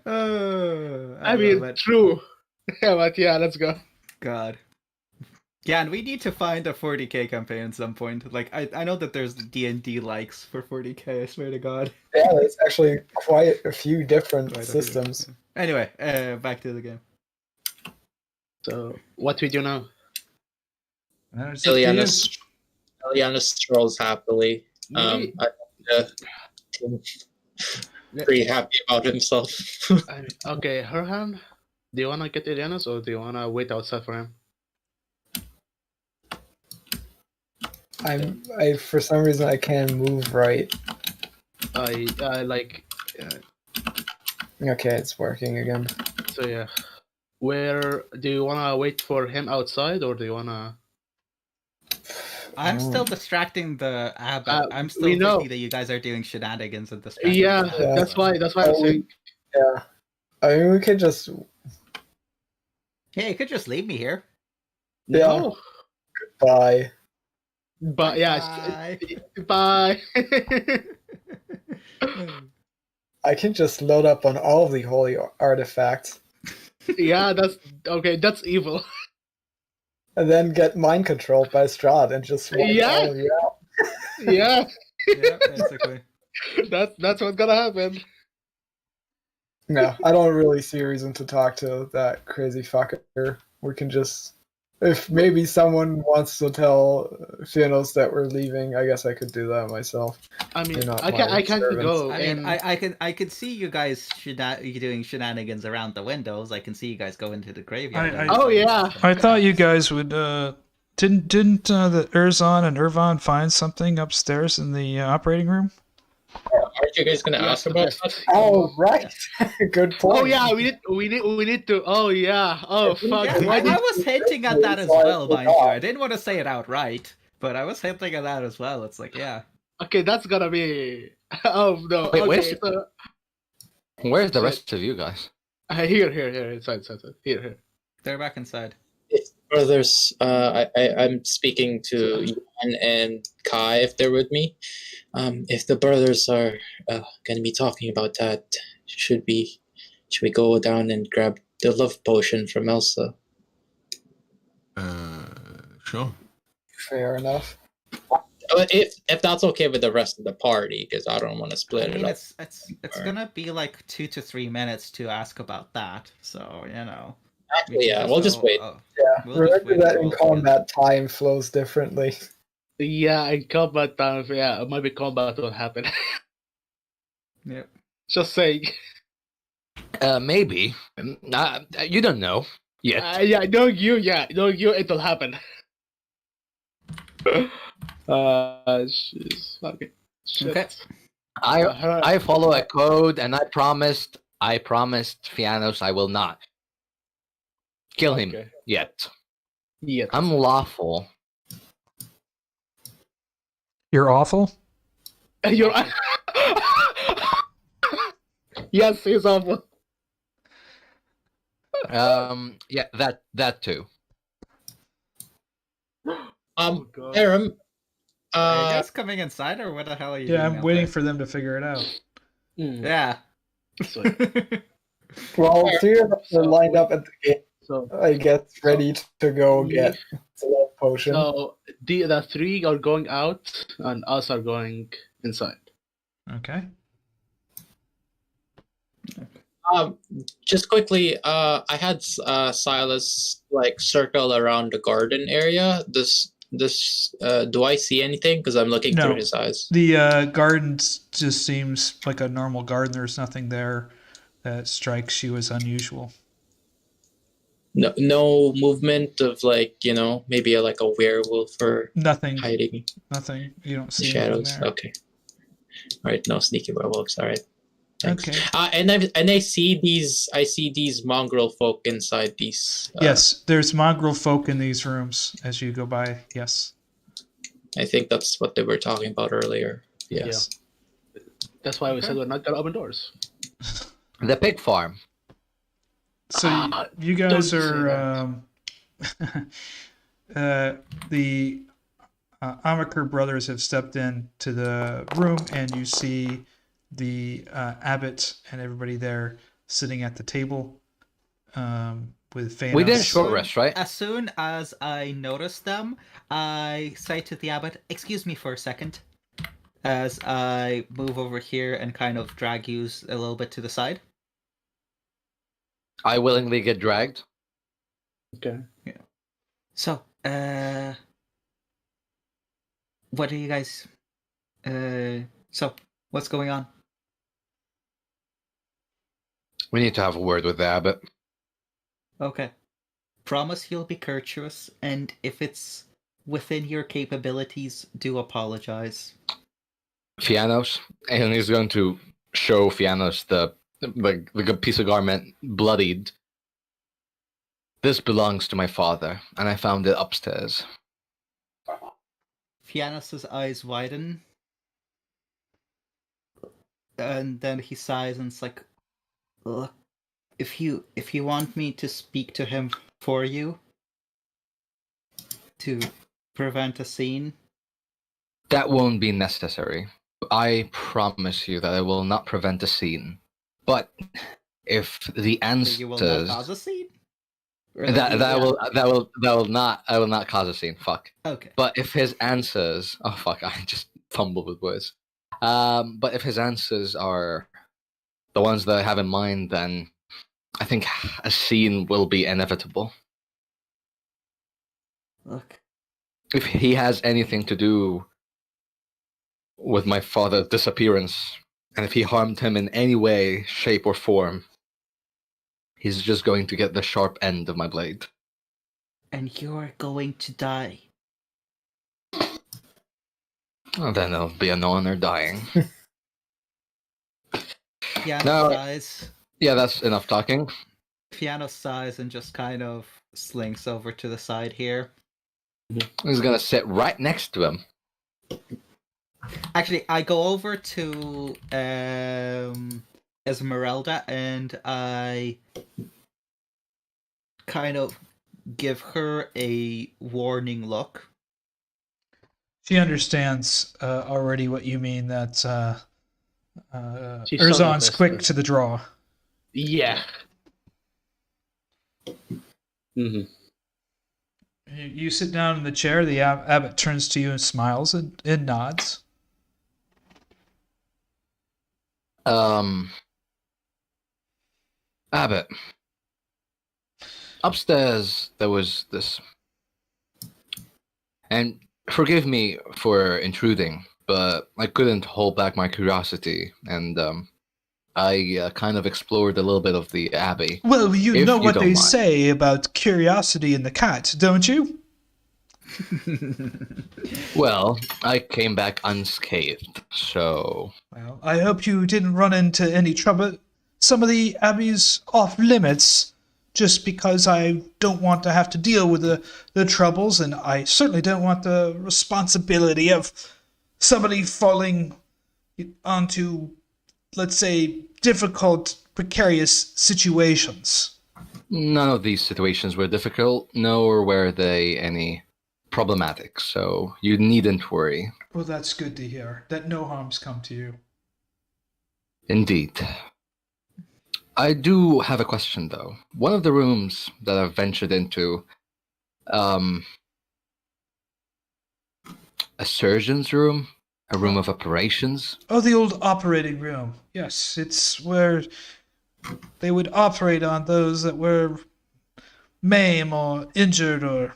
I mean,
love it.
true. Yeah, but yeah, let's go.
God. Jan, we need to find a 40k campaign at some point. Like, I know that there's D&D likes for 40k, I swear to God.
Yeah, there's actually quite a few different
Quite a few,
systems.
yeah. Anyway, back to the game.
So, what we do now?
It's up to you.
Ileana strolls happily.
Maybe,
Pretty happy about himself.
okay, Herjann, do you wanna get Irena's or do you wanna wait outside for him?
I for some reason I can't move right.
I like.
Okay, it's working again.
So yeah, where do you wanna wait for him outside or do you wanna?
I'm still distracting the Abbot. I'm still
we know.
thinking that you guys are doing shenanigans at this point.
Yeah,
Yeah.
that's why I was saying.
Yeah. I mean, we could just.
Hey, you could just leave me here.
Yeah.
No,
Bye.
but yeah,
Bye.
bye.
I can just load up on all of the holy artifacts
Yeah, that's okay. That's evil.
and then get mind controlled by Strahd and just wipe
Yeah.
all of you out.
Yeah,
Yeah, basically.
that's what's gonna happen.
No, I don't really see a reason to talk to that crazy fucker. We can just. If maybe someone wants to tell Fiannos that we're leaving, I guess I could do that myself.
I mean,
You're not
I can
my
go.
servants.
I mean,
and
I could see you guys doing shenanigans around the windows. I can see you guys go into the graveyard.
Oh, yeah.
I thought you guys would. Didn't the Erzon and Irvan find something upstairs in the operating room?
Aren't you guys gonna ask about that?
Oh, right. Good point.
Oh yeah, we need to. Oh yeah. Oh fuck.
Yeah,
Why
I
did
was hinting at that as well, mind you. I didn't want to say it outright, but I was hinting at that as well. It's like, yeah.
Okay, that's gonna be. Oh no.
Wait,
okay, so,
Where's the rest of you guys?
here, inside, here.
They're back inside.
Brothers, I'm speaking to Yuan and Kai if they're with me. If the brothers are going to be talking about that, should we go down and grab the love potion from Elsa?
Sure.
Fair enough.
If that's okay with the rest of the party, because I don't want to split
I mean,
it up.
it's gonna be like 2 to 3 minutes to ask about that, so you know.
Actually, yeah, we'll just wait.
Yeah,
We'll just
remember
wait
that
for
in
all of
combat time flows differently.
Yeah, in combat time. Yeah, maybe combat will happen.
Yep.
Just saying.
Maybe. You don't know yet.
Yeah, knowing you, it'll happen. Jeez, fucking shit.
Okay.
I follow a code, and I promised Fiannos I will not kill him
Okay.
yet.
Yeah.
I'm lawful.
You're awful.
You're. Yes, he's awful.
Yeah, that too.
Oh, God.
Aram,
Are you guys coming inside, or what the hell are you doing?
Yeah, I'm
out
waiting
there?
for them to figure it out.
Yeah.
Well, three of us are lined up at the gate.
So,
I guess ready to go get the love potion.
so the three are going out, and us are going inside.
Okay.
just quickly, I had Silas like circle around the garden area. Do I see anything? Because I'm looking
No.
through his eyes.
The garden just seems like a normal garden. There's nothing there that strikes you as unusual.
No movement of maybe like a werewolf or
Nothing.
hiding
Nothing. You don't
in
see
the
anything
shadows.
there.
Okay. All right, no sneaky werewolves. All right. Thanks.
Okay.
And I see these mongrel folk inside these.
Yes, there's mongrel folk in these rooms as you go by. Yes.
I think that's what they were talking about earlier. Yes.
That's why we said we're not gonna open doors.
The pig farm.
So you guys are the Amaker brothers have stepped into the room, and you see the Abbot and everybody there sitting at the table with Fiannos.
We did a short rest, right?
As soon as I notice them, I say to the Abbot, "Excuse me for a second," as I move over here and kind of drag you a little bit to the side.
I willingly get dragged.
Okay.
So, what are you guys... So, what's going on?
We need to have a word with the abbot.
Okay. Promise you'll be courteous, and if it's within your capabilities, do apologize.
Fiannos, and he's going to show Fiannos the piece of garment bloodied. This belongs to my father, and I found it upstairs.
Fiannos' eyes widen, and then he sighs and it's like, "Look, if you want me to speak to him for you to prevent a scene."
That won't be necessary. I promise you that I will not prevent a scene. But if the answers,
You will not cause a scene? Or
that will not. I will not cause a scene. Fuck.
Okay.
But if his answers, oh fuck, I just fumbled with words. But if his answers are the ones that I have in mind, then I think a scene will be inevitable.
Look.
If he has anything to do with my father's disappearance, and if he harmed him in any way, shape, or form, he's just going to get the sharp end of my blade.
And you're going to die.
Well, then it'll be an honor dying.
Fiannos
No.
sighs.
Yeah, that's enough talking.
Fiannos sighs and just kind of slinks over to the side here.
He's gonna sit right next to him.
Actually, I go over to Esmeralda and I kind of give her a warning look.
She understands already what you mean, that
She's so
Erzon's quick
invested.
to the draw.
Yeah. Mm-hmm.
You sit down in the chair, the Abbot turns to you and smiles and nods.
Abbot. Upstairs, there was this. And forgive me for intruding, but I couldn't hold back my curiosity, and I kind of explored a little bit of the Abbey.
Well, you
If
know
you
what
don't
they
mind.
say about curiosity in the cat, don't you?
Well, I came back unscathed, so
Well, I hope you didn't run into any trouble. Some of the Abbey's off limits, just because I don't want to have to deal with the troubles, and I certainly don't want the responsibility of somebody falling onto, let's say, difficult, precarious situations.
none of these situations were difficult, nor were they any problematic, so you needn't worry.
Well, that's good to hear, that no harm's come to you.
Indeed. I do have a question, though. One of the rooms that I've ventured into, a surgeon's room, a room of operations.
Oh, the old operating room. Yes, it's where they would operate on those that were maimed or injured or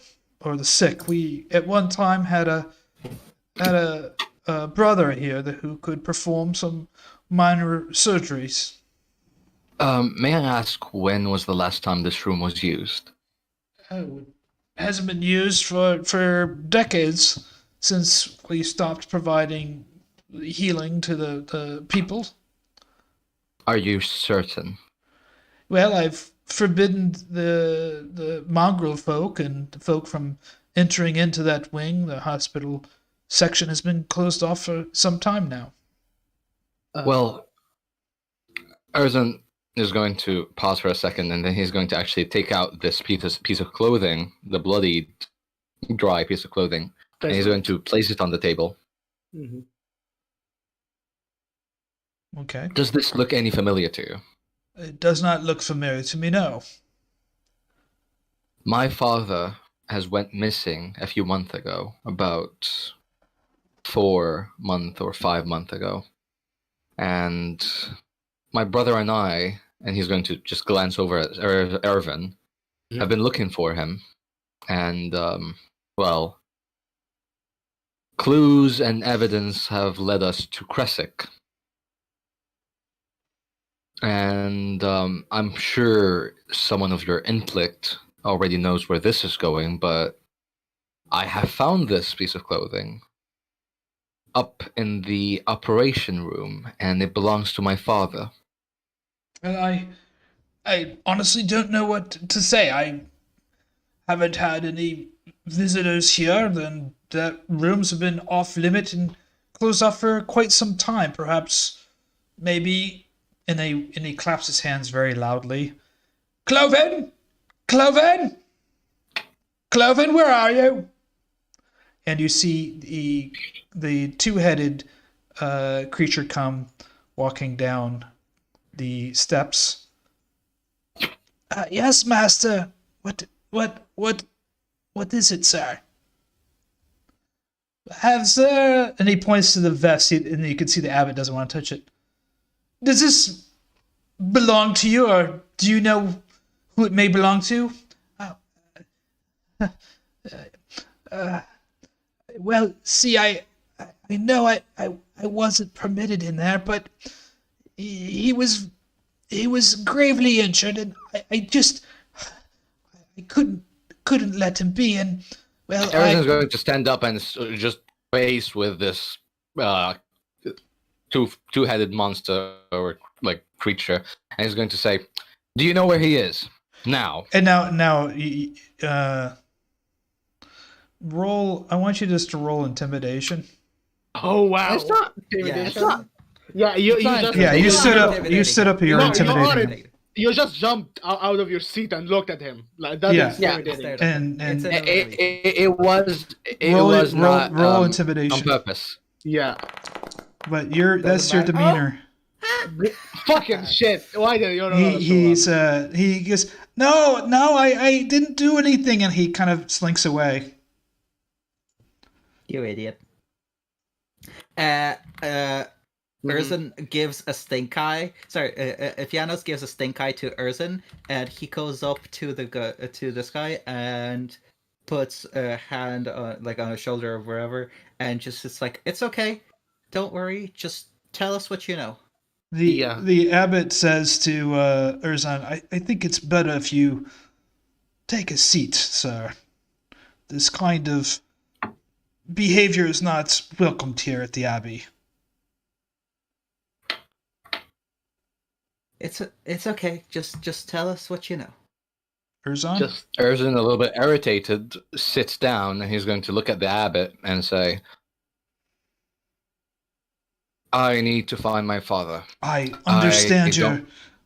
the sick. We at one time had a brother here who could perform some minor surgeries.
May I ask, when was the last time this room was used?
Oh, it hasn't been used for decades, since we stopped providing healing to the people.
Are you certain?
Well, I've forbidden the mongrel folk and the folk from entering into that wing, the hospital section has been closed off for some time now.
Well, Erzan is going to pause for a second, and then he's going to actually take out this piece of clothing, the bloodied, dry piece of clothing, and he's going to place it on the table.
Mm-hmm.
Okay.
Does this look any familiar to you?
It does not look familiar to me, no.
My father has went missing a few months ago, about 4 months or 5 months ago. And my brother and I, and he's going to just glance over at Ervin, have been looking for him. And, well, clues and evidence have led us to Krezk. And I'm sure someone of your intellect already knows where this is going, but I have found this piece of clothing up in the operation room, and it belongs to my father.
And I honestly don't know what to say. I haven't had any visitors here, then the rooms have been off limit and closed off for quite some time. Perhaps, maybe, and he claps his hands very loudly. Cloven! Cloven! Cloven, where are you? And you see the two-headed creature come walking down the steps. Yes, master. What is it, sir? And he points to the vest, and you can see the abbot doesn't want to touch it. Does this belong to you, or do you know who it may belong to? Well, see, I know I wasn't permitted in there, but he was gravely injured, and I couldn't let him be. And well,
Everything's going to stand up and just face with this two-headed monster or like creature, and he's going to say, "Do you know where he is now?"
And now, roll. I want you just to roll intimidation.
Oh wow!
It's not.
Intimidation.
It's not.
Yeah, you
not-
just
Yeah, you
It's
stood
not
up. You
intimidating.
stood up. You're
No,
intimidating.
you just jumped out of your seat and looked at him. Like that
Yeah.
is
Yeah.
intimidating.
And
It's an
It
roll
was not
roll
on
intimidation.
purpose.
Yeah.
But that's your
matter.
demeanor.
Fucking shit. Why did you know?
He goes, no, I didn't do anything, and he kind of slinks away.
You idiot.
Erzan gives a stink eye. Sorry, Fiannos gives a stink eye to Erzan, and he goes up to the sky and puts a hand on his shoulder or wherever, and just it's like, it's okay, don't worry, just tell us what you know.
The abbot says to Erzan, I think it's better if you take a seat, sir. This kind of behavior is not welcomed here at the Abbey.
It's okay. Just tell us what you know.
Erzan?
Erzan, a little bit irritated, sits down, and he's going to look at the abbot and say, "I need to find my father."
I understand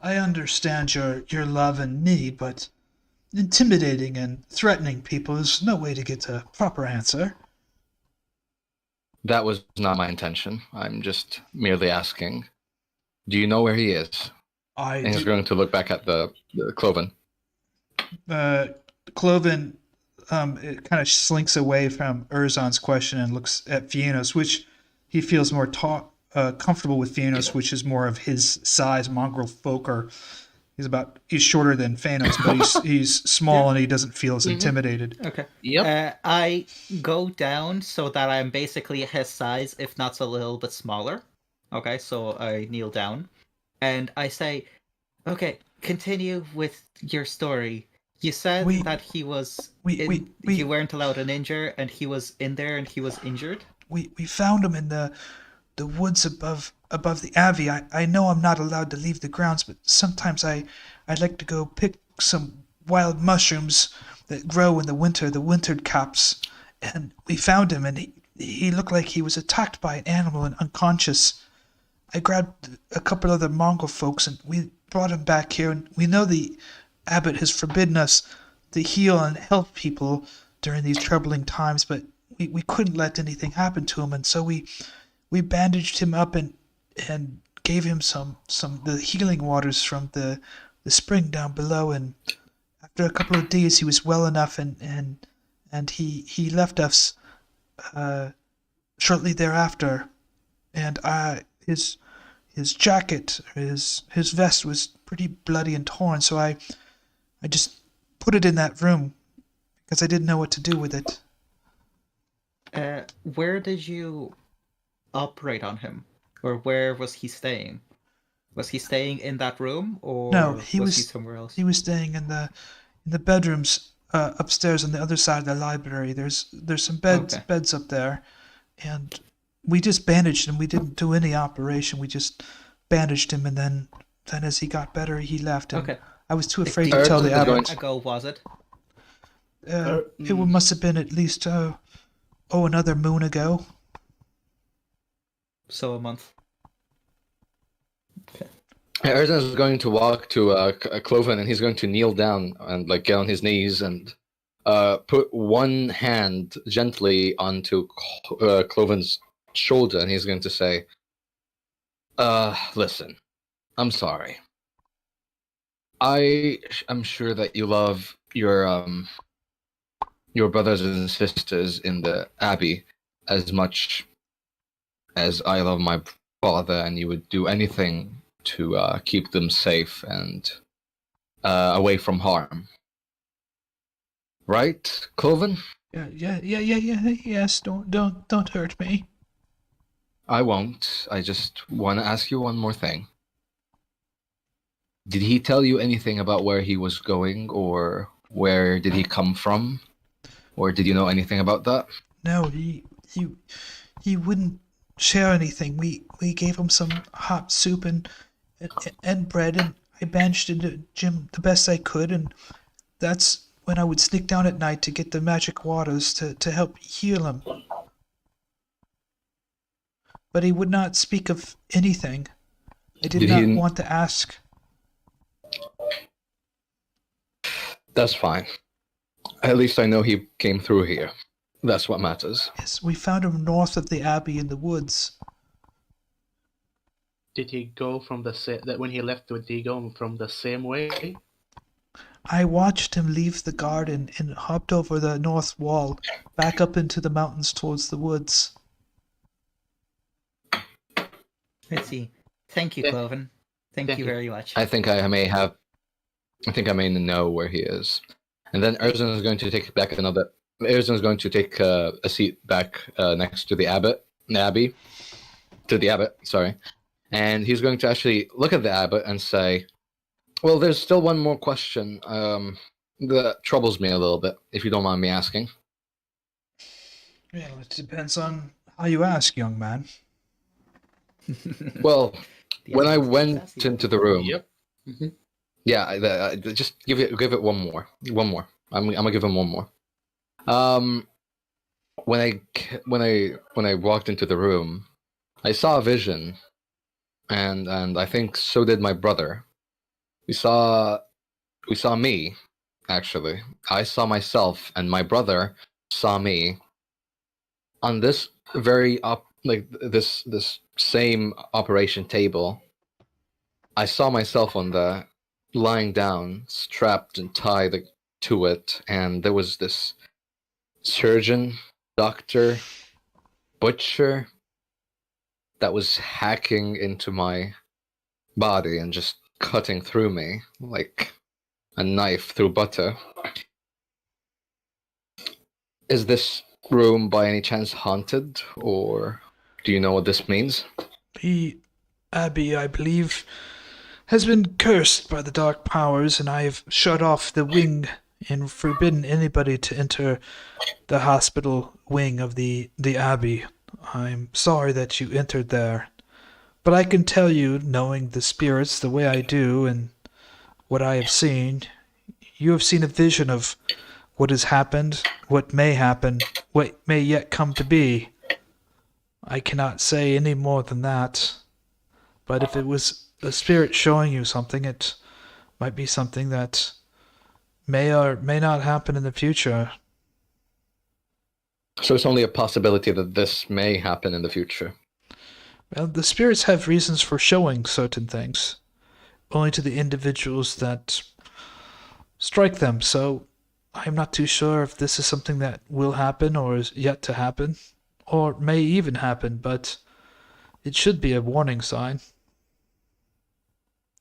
I
your love and need, but intimidating and threatening people is no way to get a proper answer.
That was not my intention. I'm just merely asking, do you know where he is? And he's going to look back at the Cloven.
Cloven it kind of slinks away from Erzan's question and looks at Fiannos, which he feels more comfortable with Fiannos, which is more of his size. Mongrel folk he's shorter than Fiannos, but he's small and he doesn't feel as intimidated.
Okay.
Yep.
I go down so that I'm basically his size, if not a little bit smaller. Okay, so I kneel down. And I say, okay, continue with your story. You said that he was... you weren't allowed an injure, and he was in there and he was injured?
We found him in the woods above the Abbey. I know I'm not allowed to leave the grounds, but sometimes I'd like to go pick some wild mushrooms that grow in the winter, the wintered caps. And we found him, and he looked like he was attacked by an animal and unconscious. I grabbed a couple other Mongol folks and we brought him back here, and we know the abbot has forbidden us to heal and help people during these troubling times, but we couldn't let anything happen to him, and so we bandaged him up and gave him some the healing waters from the spring down below, and after a couple of days he was well enough, and he left us shortly thereafter, and his jacket, his vest was pretty bloody and torn, so I just put it in that room because I didn't know what to do with it.
Where did you operate on him? Or where was he staying? Was he staying in that room, or
No, he
was he
was
somewhere else?
He was staying in the bedrooms upstairs on the other side of the library. There's some
Okay.
beds up there, and we just bandaged him. We didn't do any operation. We just bandaged him, and then as he got better, he left. And
Okay.
I was too
Like,
afraid
do
to
you
tell
know
the
how long
abbot.
ago was it?
It must have been at least another moon ago.
So a month.
Erzen is going to walk to Cloven, and he's going to kneel down and like get on his knees and put one hand gently onto Cloven's shoulder, and he's going to say, listen, I'm sorry. I'm sure that you love your brothers and sisters in the Abbey as much as I love my father, and you would do anything to keep them safe and away from harm. Right, Cloven?
Yeah. Yes, don't hurt me.
I won't. I just want to ask you one more thing. Did he tell you anything about where he was going, or where did he come from? Or did you know anything about that?
No, he wouldn't share anything. We gave him some hot soup and bread, and I bandaged into Jim the best I could, and that's when I would sneak down at night to get the magic waters to help heal him. But he would not speak of anything. I did not want to ask.
That's fine. At least I know he came through here. That's what matters.
Yes, we found him north of the Abbey in the woods.
Did he go from that when he left? Did he go from the same way?
I watched him leave the garden and hopped over the north wall, back up into the mountains towards the woods.
Let's see. Thank you, Cloven. Thank you very much.
I think I may know where he is. And then Erzen is going to take back Erzen is going to take a seat back next to the Abbey. To the Abbot, sorry. And he's going to actually look at the Abbot and say, well, there's still one more question that troubles me a little bit, if you don't mind me asking.
Well, it depends on how you ask, young man.
Well, when I went into the room,
Yep. Mm-hmm.
yeah, just give it one more. I'm gonna give him one more. When I walked into the room, I saw a vision, and I think so did my brother. We saw me, actually. I saw myself, and my brother saw me on this this same operation table. I saw myself on the lying down, strapped and tied to it, and there was this surgeon, doctor, butcher that was hacking into my body and just cutting through me like a knife through butter. Is this room by any chance haunted, or do you know what this means?
The Abbey, I believe, has been cursed by the dark powers, and I have shut off the wing and forbidden anybody to enter the hospital wing of the Abbey. I'm sorry that you entered there, but I can tell you, knowing the spirits the way I do and what I have seen, you have seen a vision of what has happened, what may happen, what may yet come to be. I cannot say any more than that. But if it was a spirit showing you something, it might be something that may or may not happen in the future.
So it's only a possibility that this may happen in the future.
Well, the spirits have reasons for showing certain things, only to the individuals that strike them, so I'm not too sure if this is something that will happen or is yet to happen, or may even happen, but it should be a warning sign.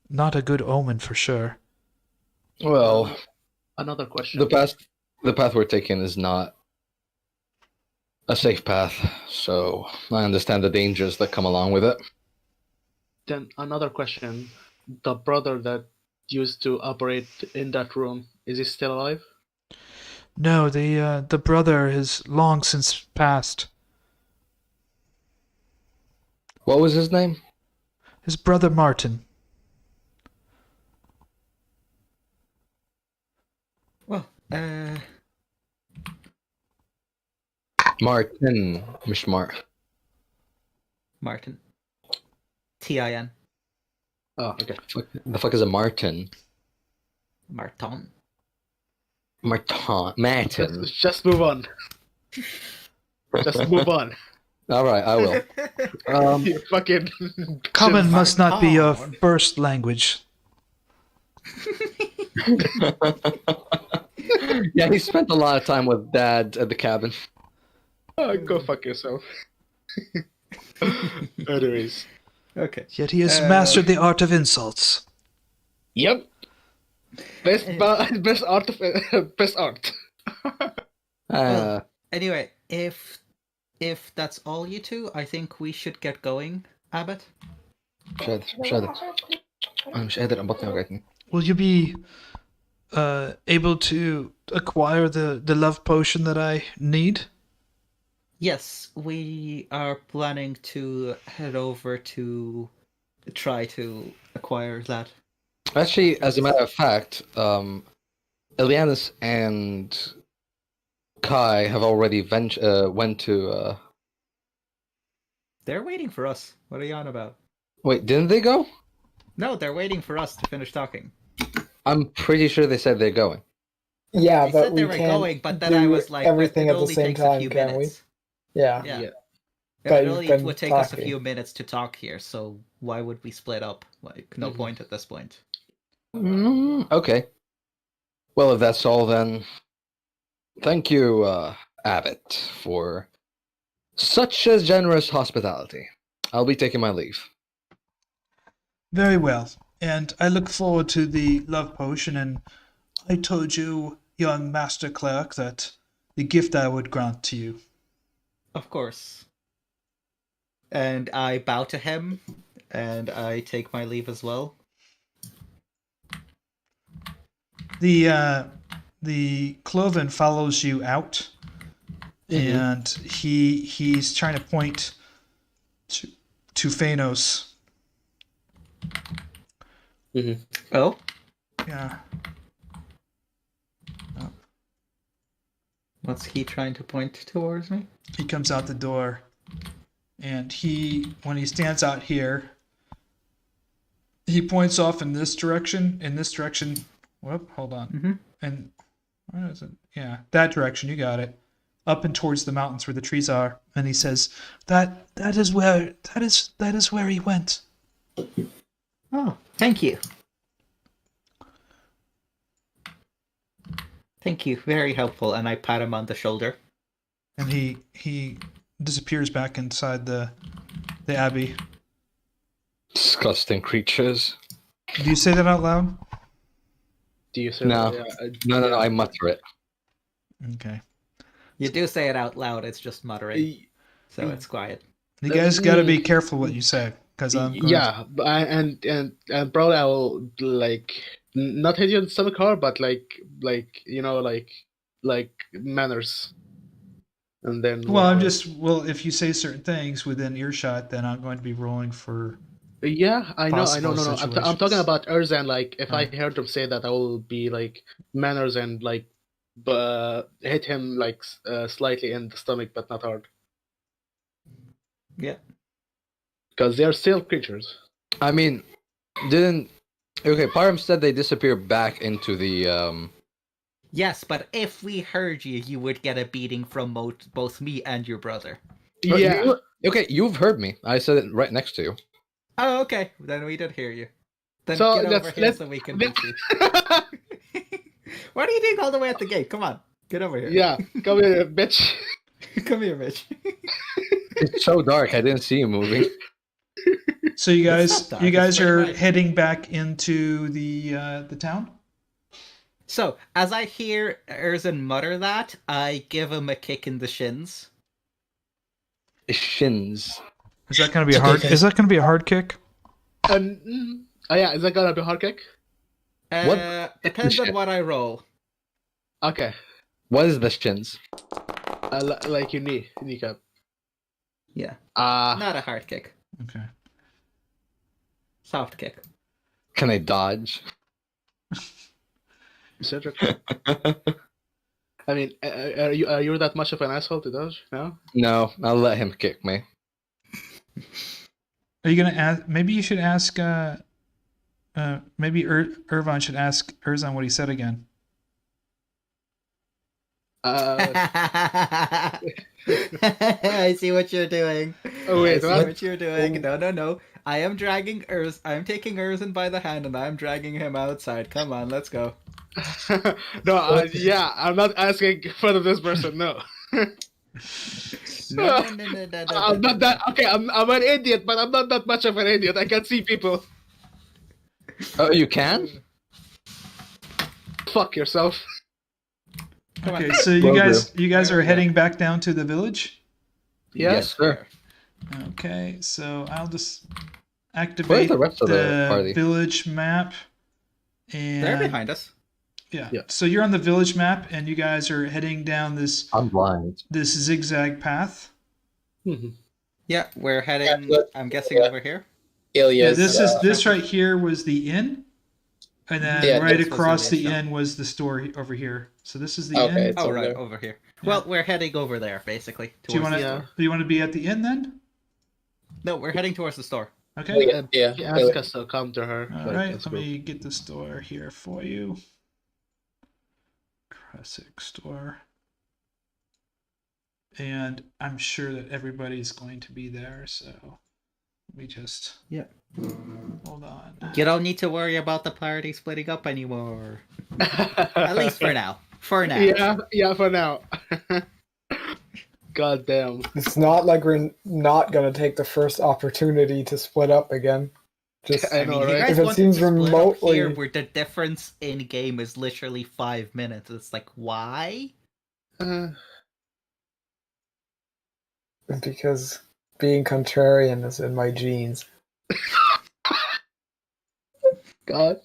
Not a good omen for sure.
Well,
Another question.
the path we're taking is not a safe path, so I understand the dangers that come along with it.
Then another question. The brother that used to operate in that room, is he still alive?
No, the brother has long since passed.
What was his name?
His brother Martin.
Well,
Martin. Mishmar.
Martin. Tin.
Oh, okay.
The fuck is a Martin?
Martin.
Martin.
Just move on. Just move on.
All right, I will.
You fucking.
Common
just-
must not be your first language.
Yeah, he spent a lot of time with Dad at the cabin.
Oh, go fuck yourself. Anyways.
Okay.
Yet he has mastered the art of insults.
Yep. Best art of best art.
Well, anyway, if that's all you two, I think we should get going, Abbot.
Will you be able to acquire the love potion that I need?
Yes, we are planning to head over to try to acquire that.
Actually, as a matter of fact, Elianis and Kai have already went to.
They're waiting for us. What are you on about?
Wait, didn't they go?
No, they're waiting for us to finish talking.
I'm pretty sure they said they're going.
Yeah,
They
but
said they
we
were
can't
going, but then
do
I was like,
everything
it
at the
only
same
takes a
time,
few
can we?
minutes.
Yeah.
Yeah.
But
It
you've
only
been
would take us a
talking.
few minutes to talk here, so why would we split up? Like, no point at this point.
Okay. Well, if that's all, then thank you, Abbot, for such a generous hospitality. I'll be taking my leave.
Very well. And I look forward to the love potion, and I told you, young Master Cleric, that the gift I would grant to you.
Of course. And I bow to him, and I take my leave as well.
The Cloven follows you out, and he's trying to point to Fiannos.
Oh?
Yeah.
What's he trying to point towards me?
He comes out the door, and when he stands out here, he points off in this direction. Whoop, hold on.
Mm-hmm.
And where is it? Yeah, that direction. You got it. Up and towards the mountains where the trees are. And he says, that is where he went.
Oh, thank you. Thank you. Very helpful. And I pat him on the shoulder.
And he disappears back inside the Abbey.
Disgusting creatures.
Do you say that out loud?
Do you say
No.
that?
No, I mutter it.
Okay.
You do say it out loud, it's just muttering. So it's quiet.
You guys got to be careful what you say, because I'm going
Yeah, and probably I will like not hit you in the stomach hard, but like manners. And then
if you say certain things within earshot, then I'm going to be rolling for.
Yeah, I know.
Possible
No. I'm
situations.
talking about Erzan. Like, if I
Oh.
heard him say that, I will be like manners and like, hit him like slightly in the stomach, but not hard.
Yeah.
Because they are still creatures.
I mean, didn't. Okay, Parham said they disappear back into the.
Yes, but if we heard you, you would get a beating from both me and your brother.
Oh,
Yeah.
Okay, you've heard me. I said it right next to you.
Oh, okay. Then we did hear you. Then
So
get over here
let's-
so we can beat you. What are you doing all the way at the gate? Come on. Get over here.
Yeah, come here, bitch.
Come here, bitch.
It's so dark. I didn't see you moving.
So you
It's
guys,
not dark,
you
it's
guys
pretty
are
nice.
heading back into the town.
So, as I hear Erzin mutter that, I give him a kick in the shins.
Shins.
Is that going to be a hard? Is that going to be a hard kick?
Oh yeah, is that gonna be a hard kick?
Depends on
Shit.
what I roll.
Okay.
What is the shins?
Like your kneecap.
Yeah.
Ah,
Not a hard kick.
Okay.
Soft kick.
Can I dodge?
Cedric. I mean, are you that much of an asshole to dodge? No.
No, I'll let him kick me.
Are you going to ask? Maybe you should ask. Maybe Irvine should ask Erzan what he said again.
I see what you're doing.
Oh, wait,
I see
what?
what you're doing. No. I am dragging I'm taking Erzin by the hand and I'm dragging him outside. Come on, let's go.
No, yeah, I'm not asking in front of this person. No.
No.
I'm not that. Okay, I'm an idiot, but I'm not that much of an idiot. I can see people.
Oh, you can?
Fuck yourself.
Come on.
Okay, so you guys are heading back down to the village.
Yeah.
Yes, sir.
Okay, so I'll just
Where's
activate
the rest of the party?
village map. And
They're behind us.
Yeah.
Yeah.
So you're on the village map, and you guys are heading down this
I'm blind.
zigzag path.
Yeah, we're heading.
Yeah, but-
I'm guessing
yeah.
over here.
Ilya's,
Yeah, this right here was the inn, and then
Yeah,
right
this was
across
the
the
inn.
inn was the store over here. So this is the
Okay.
inn.
It's
Oh,
over
right,
there.
over here. Well, we're heading over there, basically.
Do you
towards
want
the
to?
store.
Do you want to be at the inn then?
No, we're heading towards the store.
Okay.
Yeah.
He asked us to come to her.
All
like,
right.
let's
Let
go.
me get the store here for you. Krezk store. And I'm sure that everybody's going to be there, so we just hold on.
You don't need to worry about the party splitting up anymore. At least for now. For now.
Yeah, for now. God damn.
It's not like we're not gonna take the first opportunity to split up again. Just
I know,
you
right?
guys
If it
wanted
seems
to split up
remotely-
here where the difference in game is literally 5 minutes. It's like, why?
because being contrarian is in my genes.
God.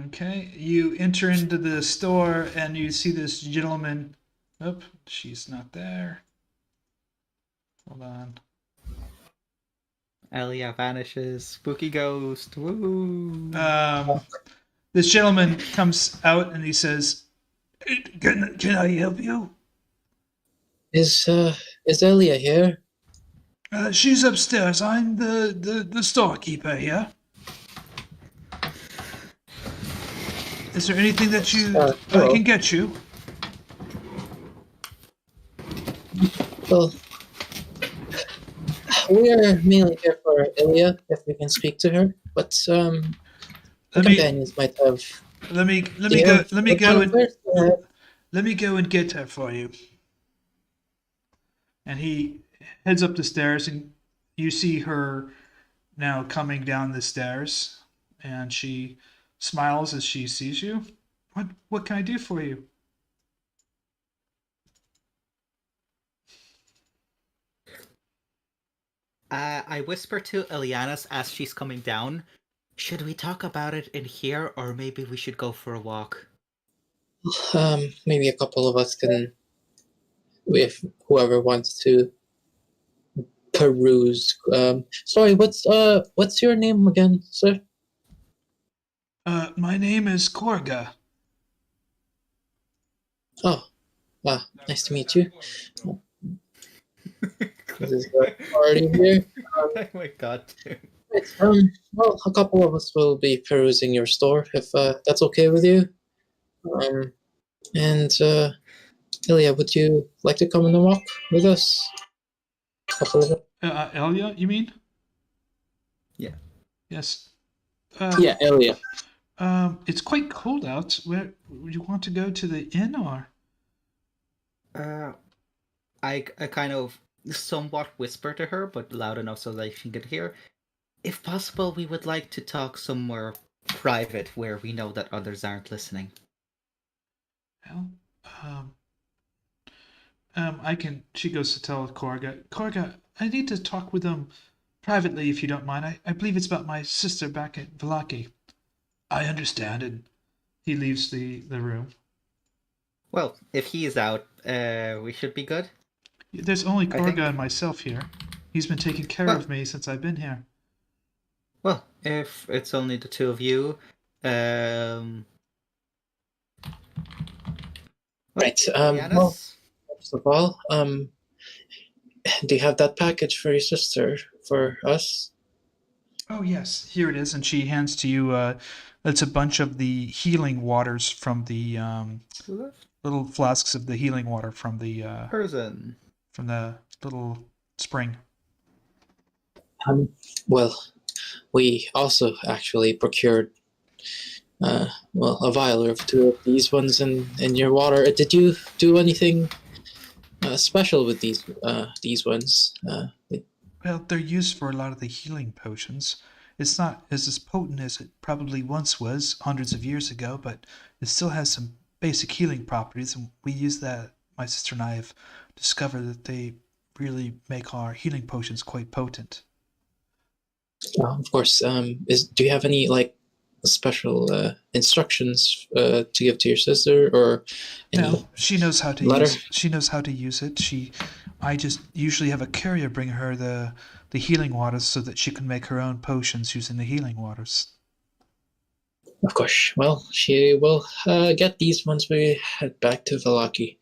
Okay. You enter into the store and you see this gentleman. Oh, she's not there. Hold on.
Elia vanishes. Spooky ghost. Woo.
This gentleman comes out and he says, "Can I help you?"
Is Elia here?
She's upstairs. I'm the storekeeper here. Is there anything that I
hello.
can get you?
Well, we're mainly here for Elia, if we can speak to her. But
Let me
companions might have.
let me
Yeah,
go let me go and
first,
let me go and get her for you. And he heads up the stairs, and you see her now coming down the stairs, and she smiles as she sees you. What can I do for you?
I whisper to Elianis as she's coming down. Should we talk about it in here, or maybe we should go for a walk?
Maybe a couple of us can, if whoever wants to peruse. Sorry, what's your name again, sir?
My name is Korga.
Oh, nice to meet you. This is a party here.
Oh my god.
Right, well, a couple of us will be perusing your store if that's okay with you. And Ilya, would you like to come on a walk with us? Couple of
Elia, you mean?
Yeah.
Yes.
yeah, Ilya.
It's quite cold out. Where would you want to go to the inn or?
I kind of somewhat whisper to her, but loud enough so that she could hear. If possible, we would like to talk somewhere private where we know that others aren't listening.
Well, I can. She goes to tell Korga. Korga, I need to talk with them privately if you don't mind. I believe it's about my sister back at Valaki. I understand, and he leaves the room.
Well, if he's out, we should be good.
There's only
I
Korga
think-
and myself here. He's been taking care
Well-
of me since I've been here.
Well, if it's only the two of you,
Right. Well,
Fiannos?
first of all, do you have that package for your sister for us?
Oh yes, here it is, and she hands to you. It's a bunch of the healing waters from the little flasks of the healing water from the
Person.
from the little spring.
Well, we also actually procured, well, a vial of two of these ones in your water. Did you do anything special with these ones?
Well, they're used for a lot of the healing potions. It's not as potent as it probably once was hundreds of years ago, but it still has some basic healing properties, and we use that. My sister and I have discovered that they really make our healing potions quite potent.
Of course. Do you have any like special instructions to give to your sister, or any?
No, she knows how to
letter?
She knows how to use it. I just usually have a courier bring her the healing waters so that she can make her own potions using the healing waters.
Of course. Well, she will get these once we head back to Valaki.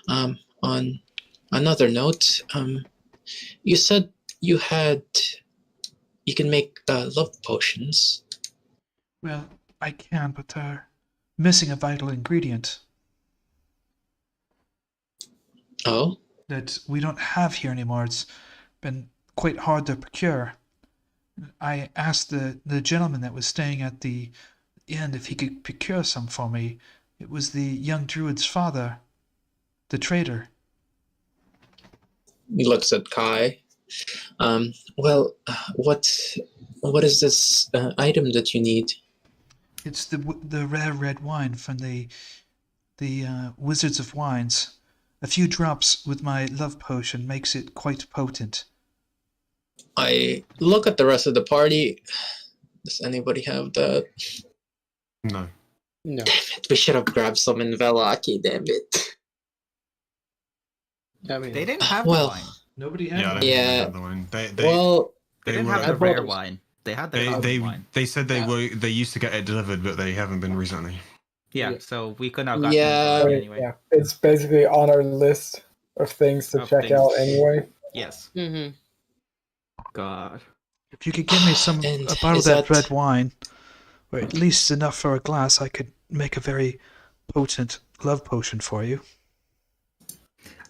On another note, you said you can make love potions.
Well, I can, but they're missing a vital ingredient
Oh,
that we don't have here anymore. It's been quite hard to procure. I asked the gentleman that was staying at the inn if he could procure some for me. It was the young druid's father, the trader.
he looks at Kai. Well, what is this item that you need?
It's the rare red wine from the Wizards of Wines. A few drops with my love potion makes it quite potent.
I look at the rest of the party. Does anybody have that?
No.
No.
We should have grabbed some in Valaki, damn it.
I mean,
They didn't have
Well,
the wine.
Nobody had
Yeah,
one.
they
Yeah.
had the one. They
Well,
They didn't
were-
have the
I bought
rare
it.
wine. They had the
They
common
they
wine.
they said they used to get it delivered, but they haven't been recently.
Yeah,
Yeah.
so we could not got
Yeah.
them anyway.
Yeah, it's basically on our list of things to
Of
check
things.
out anyway.
Yes.
Mm-hmm.
God.
If you could give me some
And
a bottle of
is
that
that-
red wine, or at least enough for a glass, I could make a very potent love potion for you.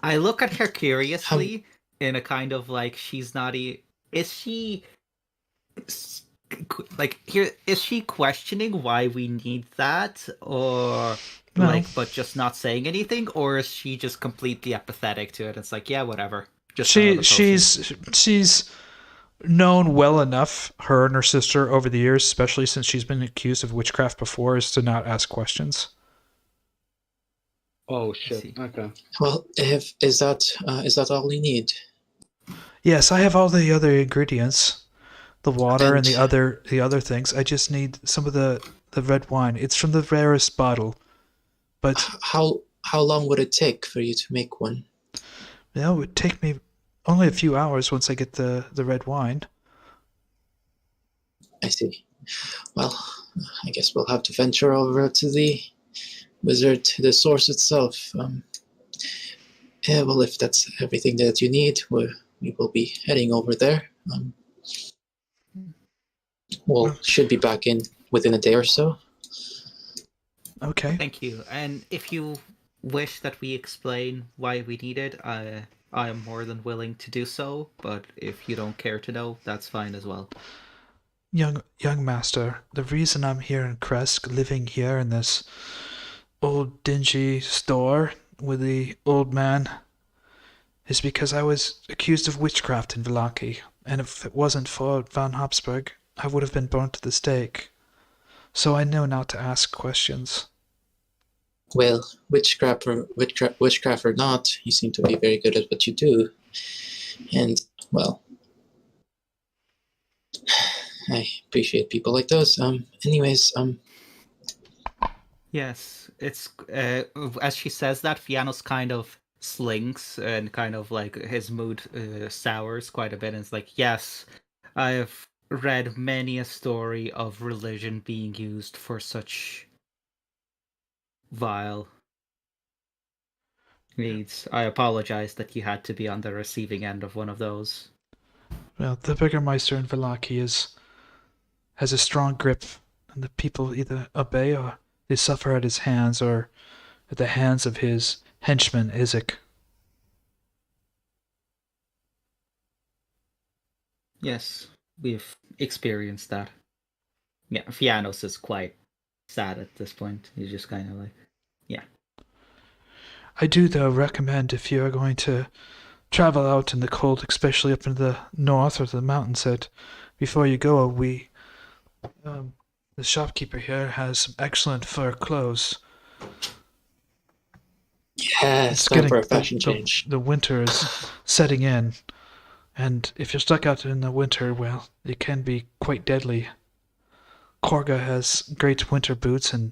I look at her curiously in a kind of like she's not is she like here is she questioning why we need that or
No.
like but just not saying anything, or is she just completely apathetic to it? It's like, yeah, whatever. Just another potion.
She's known well enough, her and her sister, over the years, especially since she's been accused of witchcraft before, is to not ask questions.
Oh
see.
shit. Okay.
well, is that all you need?
Yes, I have all the other ingredients, the water and
And-
the other things. I just need some of the red wine. It's from the rarest bottle, but
How long would it take for you to make one?
it would take me only a few hours once I get the red wine.
I see. Well, I guess we'll have to venture over to the wizard, to the source itself. Yeah, well, if that's everything that you need, we will be heading over there. Should be back in within a day or so.
Okay.
Thank you. And if you wish that we explain why we need it, I am more than willing to do so. But if you don't care to know, that's fine as well.
Young master, the reason I'm here in Krezk, living here in this old dingy store with the old man, is because I was accused of witchcraft in Vallaki, and if it wasn't for Van Habsburg, I would have been burnt to the stake. So I know not to ask questions.
Well, witchcraft or not, you seem to be very good at what you do. And, well, I appreciate people like those. Anyways,
Yes, it's as she says that, Fiannos kind of slinks and kind of like his mood sours quite a bit, and it's like, yes, I've read many a story of religion being used for such vile needs. I apologize that you had to be on the receiving end of one of those.
Well, the Bürgermeister in Vallaki has a strong grip, and the people either obey or they suffer at his hands or at the hands of his henchman, Isaac.
Yes, we've experienced that. Yeah, Fiannos is quite sad at this point. He's just kind of like, yeah.
I do, though, recommend if you are going to travel out in the cold, especially up in the north or the mountains, that before you go, the shopkeeper here has some excellent fur clothes.
yeah, it's time for a fashion change.
The winter is setting in, and if you're stuck out in the winter, well, it can be quite deadly. Korga has great winter boots and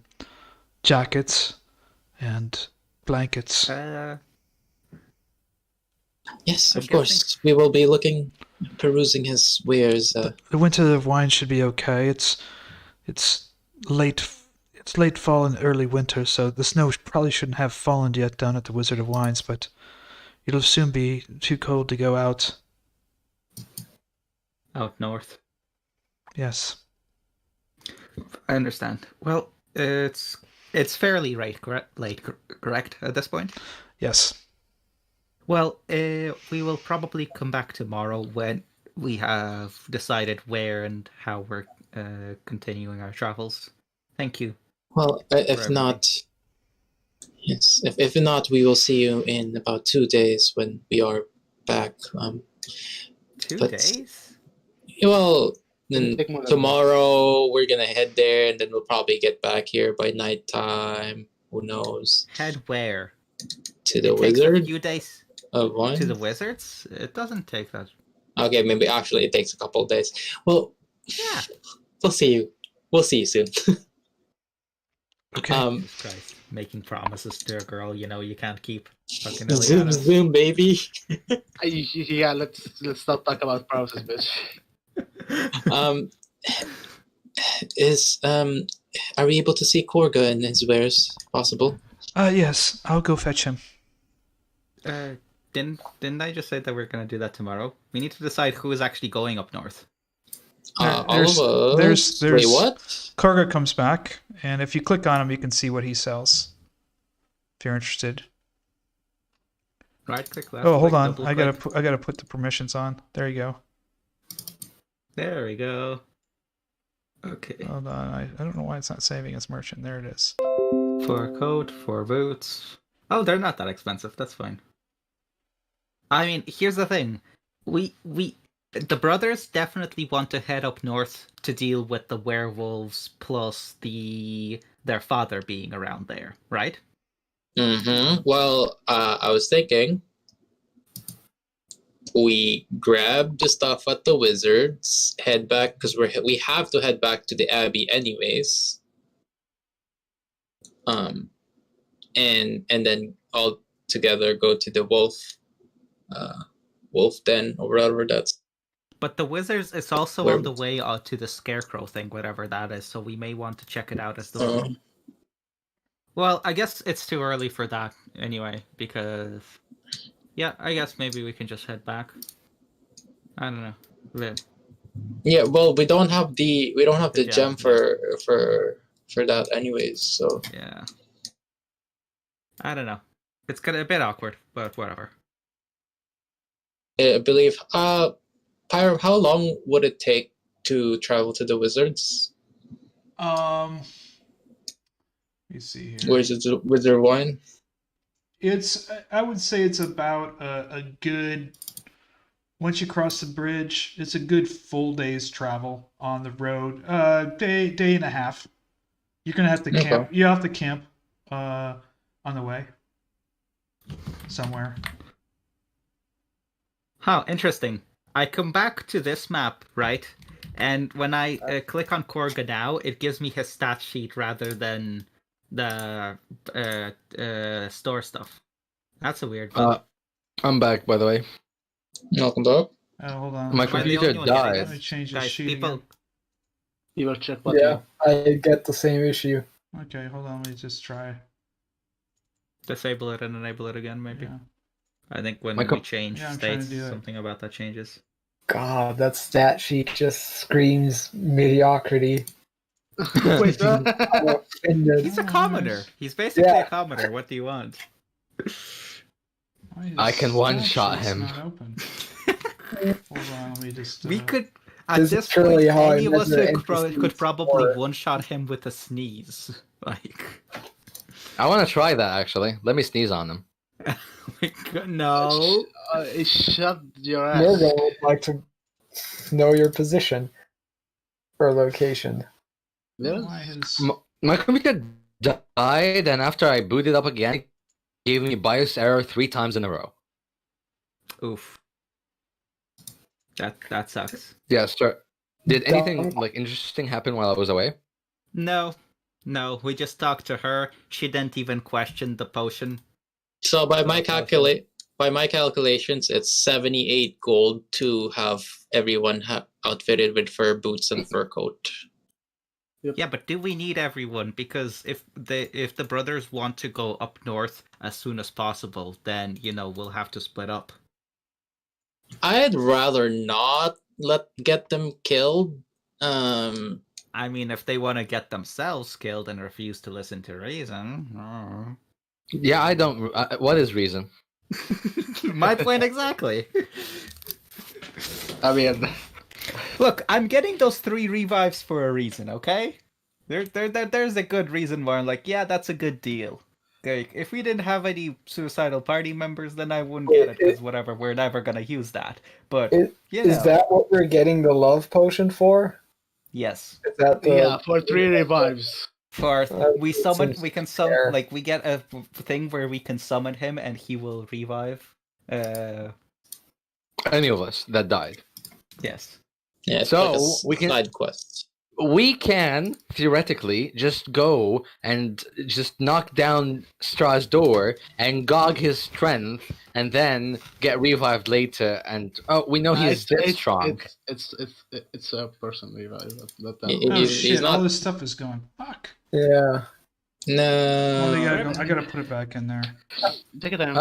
jackets and blankets.
Yes, of course. We will be perusing his wares.
The winter of wine should be okay. It's late fall and early winter, so the snow probably shouldn't have fallen yet down at the Wizard of Wines, but it'll soon be too cold to go out.
Out north.
Yes.
I understand. Well, it's fairly late, correct, at this point?
Yes.
Well, we will probably come back tomorrow when we have decided where and how we're continuing our travels. Thank you.
Well, if not, yes, if not, we will see you in about 2 days when we are back.
2 days?
Well, then tomorrow we're gonna head there, and then we'll probably get back here by nighttime. Who knows?
Head where?
To the
It takes
wizard.
a few days.
Of wine?
To the wizards? It doesn't take that.
Okay, maybe actually it takes a couple of days. Well,
yeah,
we'll see you. We'll see you soon.
Okay.
Jesus Christ, making promises to a girl you can't keep. Fucking
Zoom,
Ileana.
zoom, baby.
Yeah, let's not talk about promises, bitch.
Are we able to see Korga and his wares? Possible?
Yes, I'll go fetch him.
Didn't I just say that we're gonna do that tomorrow? We need to decide who is actually going up north.
All of us?
There's
Wait, what?
Korga comes back, and if you click on him, you can see what he sells. If you're interested.
Right click left.
Oh, hold
click,
on.
double
I
click.
gotta put the permissions on. There you go.
There we go. Okay.
Hold on. I don't know why it's not saving as merchant. There it is.
4 coat, 4 boots. Oh, they're not that expensive. That's fine. I mean, here's the thing. The brothers definitely want to head up north to deal with the werewolves plus their father being around there, right?
Mm-hmm. Well, I was thinking we grab the stuff at the wizards, head back because we have to head back to the Abbey anyways. And then all together go to the wolf den or whatever that's.
But the wizards is also
Where-
on the way to the scarecrow thing, whatever that is, so we may want to check it out as well. Well, I guess it's too early for that anyway, because
Yeah, I guess maybe we can just head back. I don't know.
Yeah, well, we don't have the
The
gem
gem, yeah.
for that anyways. So
Yeah. I don't know. It's kind of a bit awkward, but whatever.
I believe. Pyro, how long would it take to travel to the wizards?
Let me see here.
Where's the wizard wine?
I would say it's about a good. Once you cross the bridge, it's a good full day's travel on the road. Day and a half. You're gonna have to camp.
Okay.
You have to camp on the way somewhere.
How interesting. I come back to this map, right? And when I click on Korga now, it gives me his stat sheet rather than the store stuff. That's a weird bug.
I'm back, by the way.
Welcome back.
Oh, hold on.
My
Am I the
computer
only one getting
died.
Let me
this?
change the
Guys,
sheet
people,
again.
You will check what
Yeah, I get the same issue.
Okay, hold on. Let me just try.
disable it and enable it again, maybe.
Yeah.
I think when
My
we change
Yeah, I'm trying to
states,
do that.
something about that changes.
God, that stat sheet just screams mediocrity.
Wait,
I'm offended.
He's a
Oh,
commoner.
nice.
He's basically
Yeah.
a commoner. What do you want?
Why is
I can
stat
one-shot
sheet's
him.
Not open? Hold on. Let me just.
We could, at
This is
this point,
truly how I
any of us
measure
could
NPCs
probably
for-
one-shot him with a sneeze. Like,
I want to try that actually. Let me sneeze on them.
no.
Shut your ass.
Morgan would like to know your position or location.
Yes.
Why is...
My computer died, and after I booted up again, it gave me BIOS error 3 times in a row.
Oof. That sucks.
Yeah, sir. Did anything
Don't-
like interesting happen while I was away?
No, we just talked to her. She didn't even question the potion.
So by my
Okay.
calculations, it's 78 gold to have everyone outfitted with fur boots and fur coat.
Yeah, but do we need everyone? Because if the brothers want to go up north as soon as possible, then we'll have to split up.
I'd rather not get them killed.
I mean, if they want to get themselves killed and refuse to listen to reason.
Yeah, I don't. What is reason?
My point exactly.
I mean,
Look, I'm getting those 3 revives for a reason, okay? There's a good reason why I'm like, yeah, that's a good deal. Like, if we didn't have any suicidal party members, then I wouldn't get it, because whatever, we're never gonna use that. But,
Is that what we're getting the love potion for?
yes.
Is that the
yeah, for 3 revives.
For we
that
summon,
seems
we can summon,
fair.
like, we get a thing where we can summon him and he will revive.
Any of us that died.
Yes.
Yeah, it's
So,
like a
we can-
side quest.
We can theoretically just go and just knock down Strahd's door and gog his strength, and then get revived later. And we know he is this strong.
It's a person revive. Not
He-
Oh
he's
shit!
not-
All this stuff is going. Fuck.
Yeah.
Well, they
No.
I gotta put it back in there.
Take it down.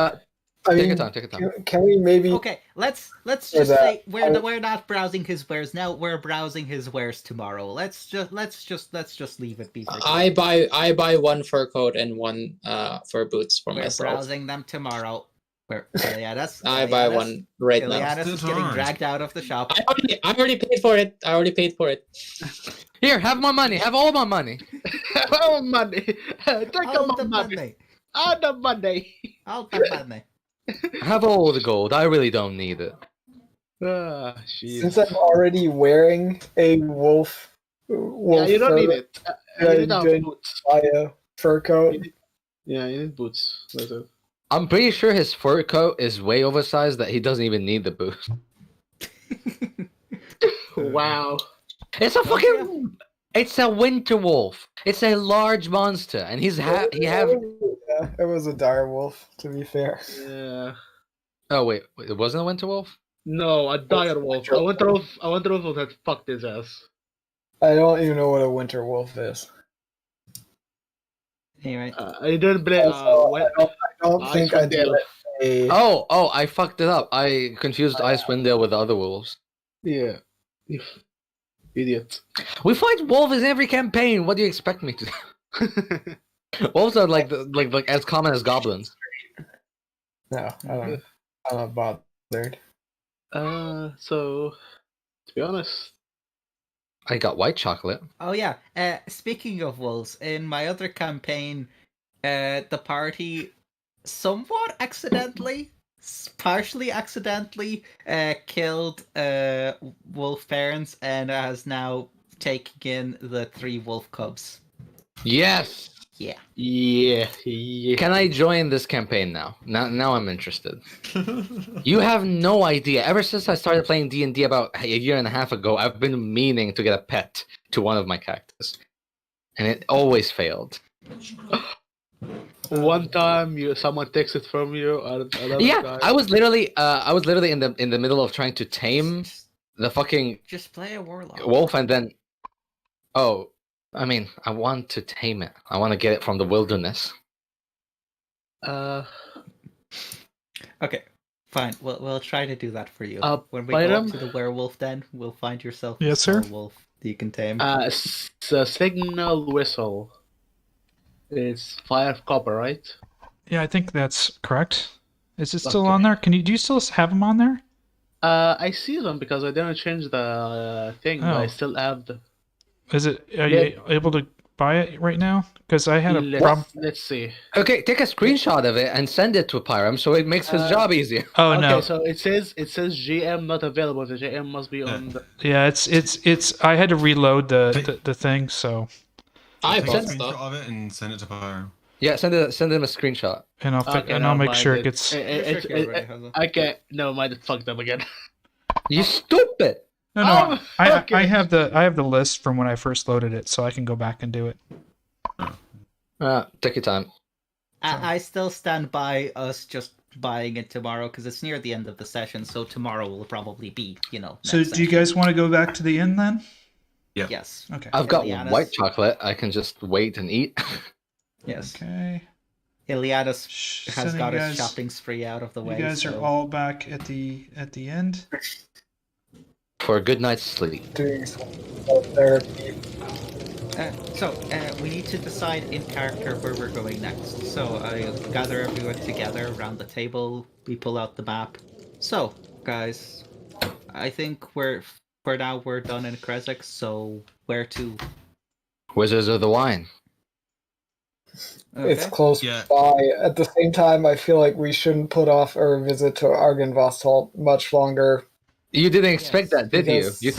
I
Take
mean,
your time. Take your time.
can we maybe
Okay, let's
For
just
that,
say
I-
we're not browsing his wares now. We're browsing his wares tomorrow. Let's just leave it be. For
I buy one fur coat and one fur boots for
we're
myself.
browsing them tomorrow.
I buy one right now.
Iliadus is getting
Alright.
dragged out of the shop.
I already paid for it.
Here, have my money. Have all my money.
Oh, money. Take
All
my
the
money.
money.
All the money.
All the money.
Have all the gold. I really don't need it.
Ah, jeez.
since I'm already wearing a wolf
Yeah, you don't
fur,
need it. You need
good.
boots.
buy a fur coat.
Yeah, you need boots. That's it.
I'm pretty sure his fur coat is way oversized that he doesn't even need the boost.
Wow.
It's a fucking. It's a winter wolf. It's a large monster, and he have.
Yeah, it was a dire wolf, to be fair.
Yeah.
Oh wait, it wasn't a winter wolf.
No, a dire wolf. I wonder if would have fucked his ass.
I don't even know what a winter wolf is.
Anyway,
I didn't blame.
Also, I don't
I
think
saw
I'd
the
let
elf.
Oh, I fucked it up. I confused Icewind Dale with the other wolves.
Yeah. You idiot.
We fight wolves in every campaign. What do you expect me to do? Wolves are like as common as goblins.
No, I'm not bothered.
So to be honest,
I got white chocolate.
Oh yeah. Speaking of wolves, in my other campaign, the party somewhat accidentally, partially accidentally, killed wolf parents and has now taken in the 3 wolf cubs.
Yes.
Yeah.
yeah.
Can I join this campaign now? Now I'm interested. You have no idea. Ever since I started playing D&D about a year and a half ago, I've been meaning to get a pet to one of my characters, and it always failed.
One time, someone takes it from you. Another
Yeah,
time.
I was literally in the middle of trying to tame the fucking
Just play a warlock.
wolf, and then, oh, I mean, I want to tame it. I want to get it from the wilderness.
Okay, fine. We'll try to do that for you. When we go
Byram?
up to the werewolf den, we'll find yourself
Yes,
a small
sir.
wolf that you can tame.
The signal whistle. It's 5 copper, right?
Yeah, I think that's correct. Is it still
Okay.
on there? Do you still have them on there?
I see them because I didn't change the thing, but I
Oh.
still have the.
Is it? Are you able to buy it right now? Because I had a problem.
Let's see.
Okay, take a screenshot of it and send it to Pyram so it makes his job easier.
Oh
Okay,
no.
so it says GM not available. The GM must be on the.
Yeah, it's. I had to reload the thing, so
I
Take a
bought
screenshot
stuff.
of it and send it to Pyro.
Yeah, send him a screenshot.
and
Okay,
I'll
never
make
mind
sure
it.
it gets.
Okay, never mind. It fucked up again.
You stupid!
No,
okay.
I have the list from when I first loaded it, so I can go back and do it.
Take your time.
I still stand by us just buying it tomorrow because it's near the end of the session, so tomorrow will probably be,
So,
next
do you
session.
guys want to go back to the inn then?
Yeah.
Yes.
Okay.
I've got
Iliana's-
white chocolate. I can just wait and eat.
Yes.
Okay.
Iliana's has
Sending
got
you
his
guys-
shopping spree out of the way.
You guys
so...
are all back at the end.
For a good night's sleep.
Doing some therapy.
We need to decide in character where we're going next. So I gather everyone together around the table. We pull out the map. So, guys, I think for now we're done in Krezk. So where to?
Wizards of the Wine.
Okay.
It's close
Yeah.
by. At the same time, I feel like we shouldn't put off our visit to Argynvostholt much longer.
You didn't expect
Yes,
that, did
because
you?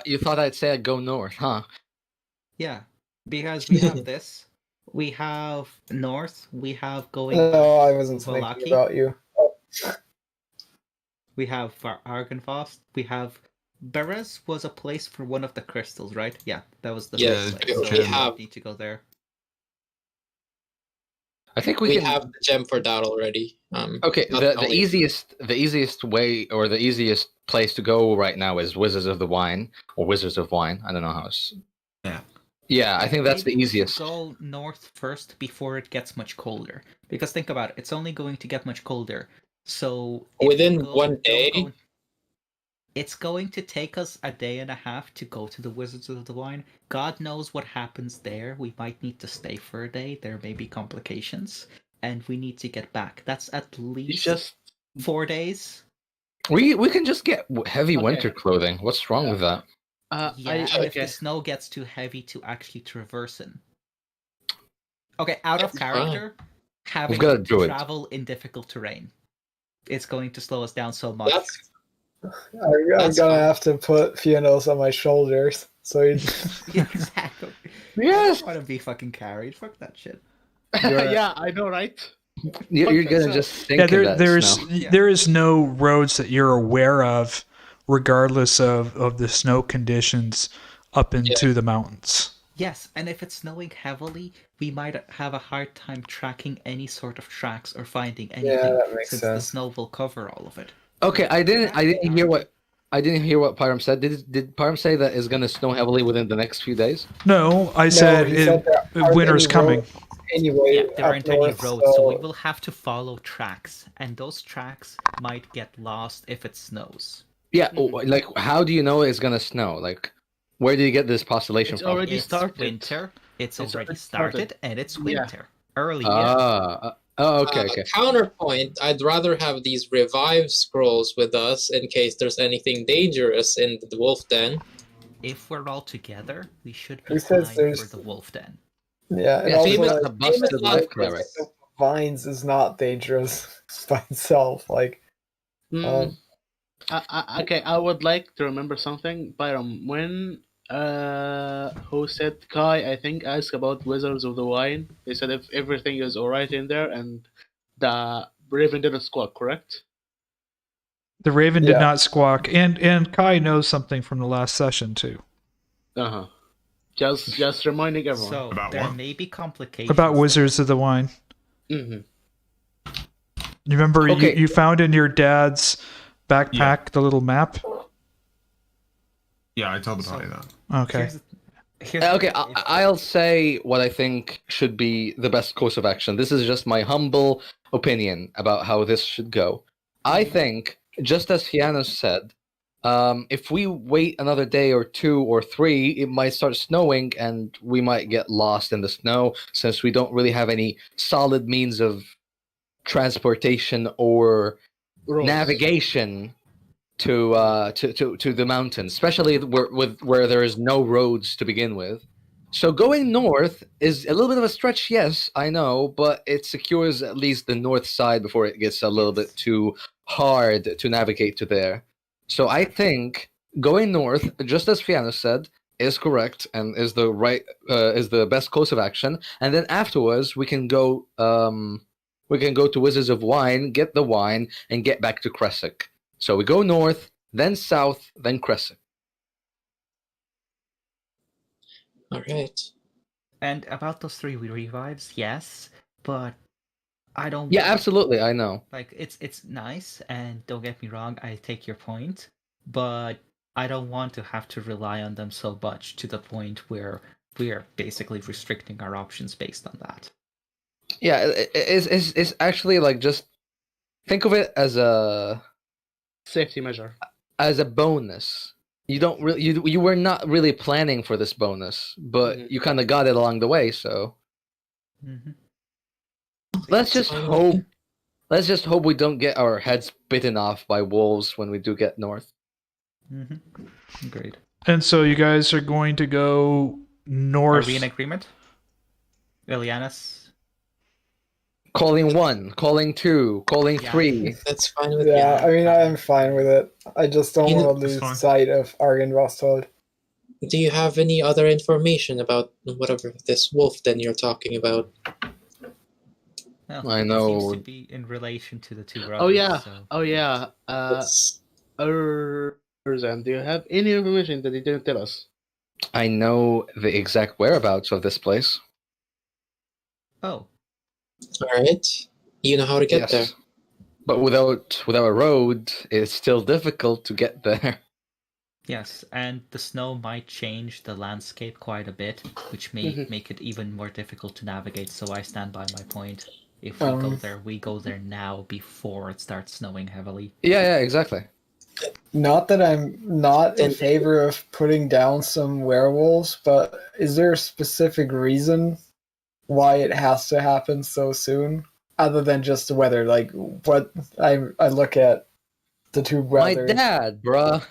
You thought I'd say I'd go north, huh?
Yeah, because we have this. We have north. We have going.
No, I wasn't
Valaki?
thinking about you.
We have Argynvost. We have Berez was a place for one of the crystals, right? Yeah, that was the
Yes,
first place.
we
So
have-
need to go there.
I think
We
can
have the gem for that already.
Okay,
not
the
only-
easiest way or the easiest place to go right now is Wizards of the Wine or Wizards of Wine. I don't know how it's.
Yeah.
Yeah, I think that's the
Maybe we should
easiest.
Go north first before it gets much colder. Because think about it, it's only going to get much colder. So if
Within
we go-
one
don't
day?
go- it's going to take us a day and a half to go to the Wizards of the Wine. God knows what happens there. We might need to stay for a day. There may be complications, and we need to get back. That's at
You
least
just
4 days.
We can just get heavy
Okay.
winter clothing. What's wrong with that?
Yeah, and if
okay.
the snow gets too heavy to actually traverse in. Okay, out of
That's fine.
character, having
got a
to
druid.
travel in difficult terrain. It's going to slow us down so much.
That's
I'm
That's
gonna
fine.
have to put Fiannos on my shoulders. So he,
Yeah, exactly.
Yes.
I don't want to be fucking carried. Fuck that shit.
yeah, I know, right?
You're
Fuck
gonna
yourself.
just think
Yeah,
of that
there's
snow.
Yeah.
there is no roads that you're aware of, regardless of the snow conditions up into the mountains.
Yes, and if it's snowing heavily, we might have a hard time tracking any sort of tracks or finding anything,
that makes
since the
sense.
snow will cover all of it.
Okay, I didn't hear what Pyram said. Did Pyram say that it's gonna snow heavily within the next few days?
No, I
No,
said
he said there aren't
winter's
any
coming.
roads. anyway.
Yeah, there
up
aren't any
north,
roads, so we will have to follow tracks, and those tracks might get lost if it snows.
Yeah, like how do you know it's gonna snow? Like, where did you get this postulation
It's
from?
already
It's
started.
winter. It's already
already
started,
started.
and it's
Yeah.
winter. Early.
Okay.
Counterpoint, I'd rather have these revive scrolls with us in case there's anything dangerous in the wolf den.
If we're all together, we should be
Who says
fine
there's-
for the wolf den.
Yeah, and
Yeah,
also
famous-
like,
a busted
famous
life cleric.
vines is not dangerous by itself. Like,
Hmm. Okay, I would like to remember something. Byram, when who said Kai, I think, asked about Wizards of the Wine. He said if everything is alright in there and the Raven didn't squawk, correct?
The Raven did
Yeah.
not squawk, and Kai knows something from the last session too
Uh-huh. Just reminding everyone.
So
About
there
what?
may be complications.
about Wizards of the Wine.
Mm-hmm.
You remember
Okay.
you found in your dad's backpack the little map?
Yeah, I told the party that.
Okay.
Here's
Okay, I'll say what I think should be the best course of action. This is just my humble opinion about how this should go. I think, just as Fiannos said, if we wait another day or 2 or 3, it might start snowing and we might get lost in the snow since we don't really have any solid means of transportation or
Roads.
navigation to the mountains, especially where there is no roads to begin with. So going north is a little bit of a stretch, yes, I know, but it secures at least the north side before it gets a little bit too hard to navigate to there. So I think going north, just as Fiannos said, is correct and is the best course of action. And then afterwards we can go to Wizards of Wine, get the wine, and get back to Krezk. So we go north, then south, then Krezk.
Alright.
And about those 3 revives, yes, but I don't.
Yeah, absolutely, I know.
Like it's nice, and don't get me wrong, I take your point, but I don't want to have to rely on them so much to the point where we're basically restricting our options based on that.
Yeah, it's actually like just think of it as a
Safety measure.
bonus. You don't really you were not really planning for this bonus, but
Mhm.
you kind of got it along the way. So
Mm-hmm.
let's just hope we don't get our heads bitten off by wolves when we do get north.
Mm-hmm. Agreed.
And so you guys are going to go north.
Are we in agreement? Ilianas?
Calling 1, calling 2, calling
Yeah.
3.
That's fine with
yeah,
me.
I mean, I'm fine with it. I just don't
You know-
want to
That's
lose
fine.
sight of Argon Rosthold.
Do you have any other information about whatever this wolf den you're talking about?
Well,
I
it
know.
seems to be in relation to the 2 brothers.
Oh yeah.
So.
Oh yeah.
It's-
Erzan, do you have any information that he didn't tell us?
I know the exact whereabouts of this place.
Oh,
Alright. You know how to get there.
But without a road, it's still difficult to get there.
yes, and the snow might change the landscape quite a bit, which may
Mhm.
make it even more difficult to navigate, so I stand by my point. If we go there now before it starts snowing heavily.
Yeah, exactly.
Not that I'm not in
Then-
favor of putting down some werewolves, but is there a specific reason why it has to happen so soon? Other than just the weather, like what I look at the 2
My
brothers.
dad, bruh.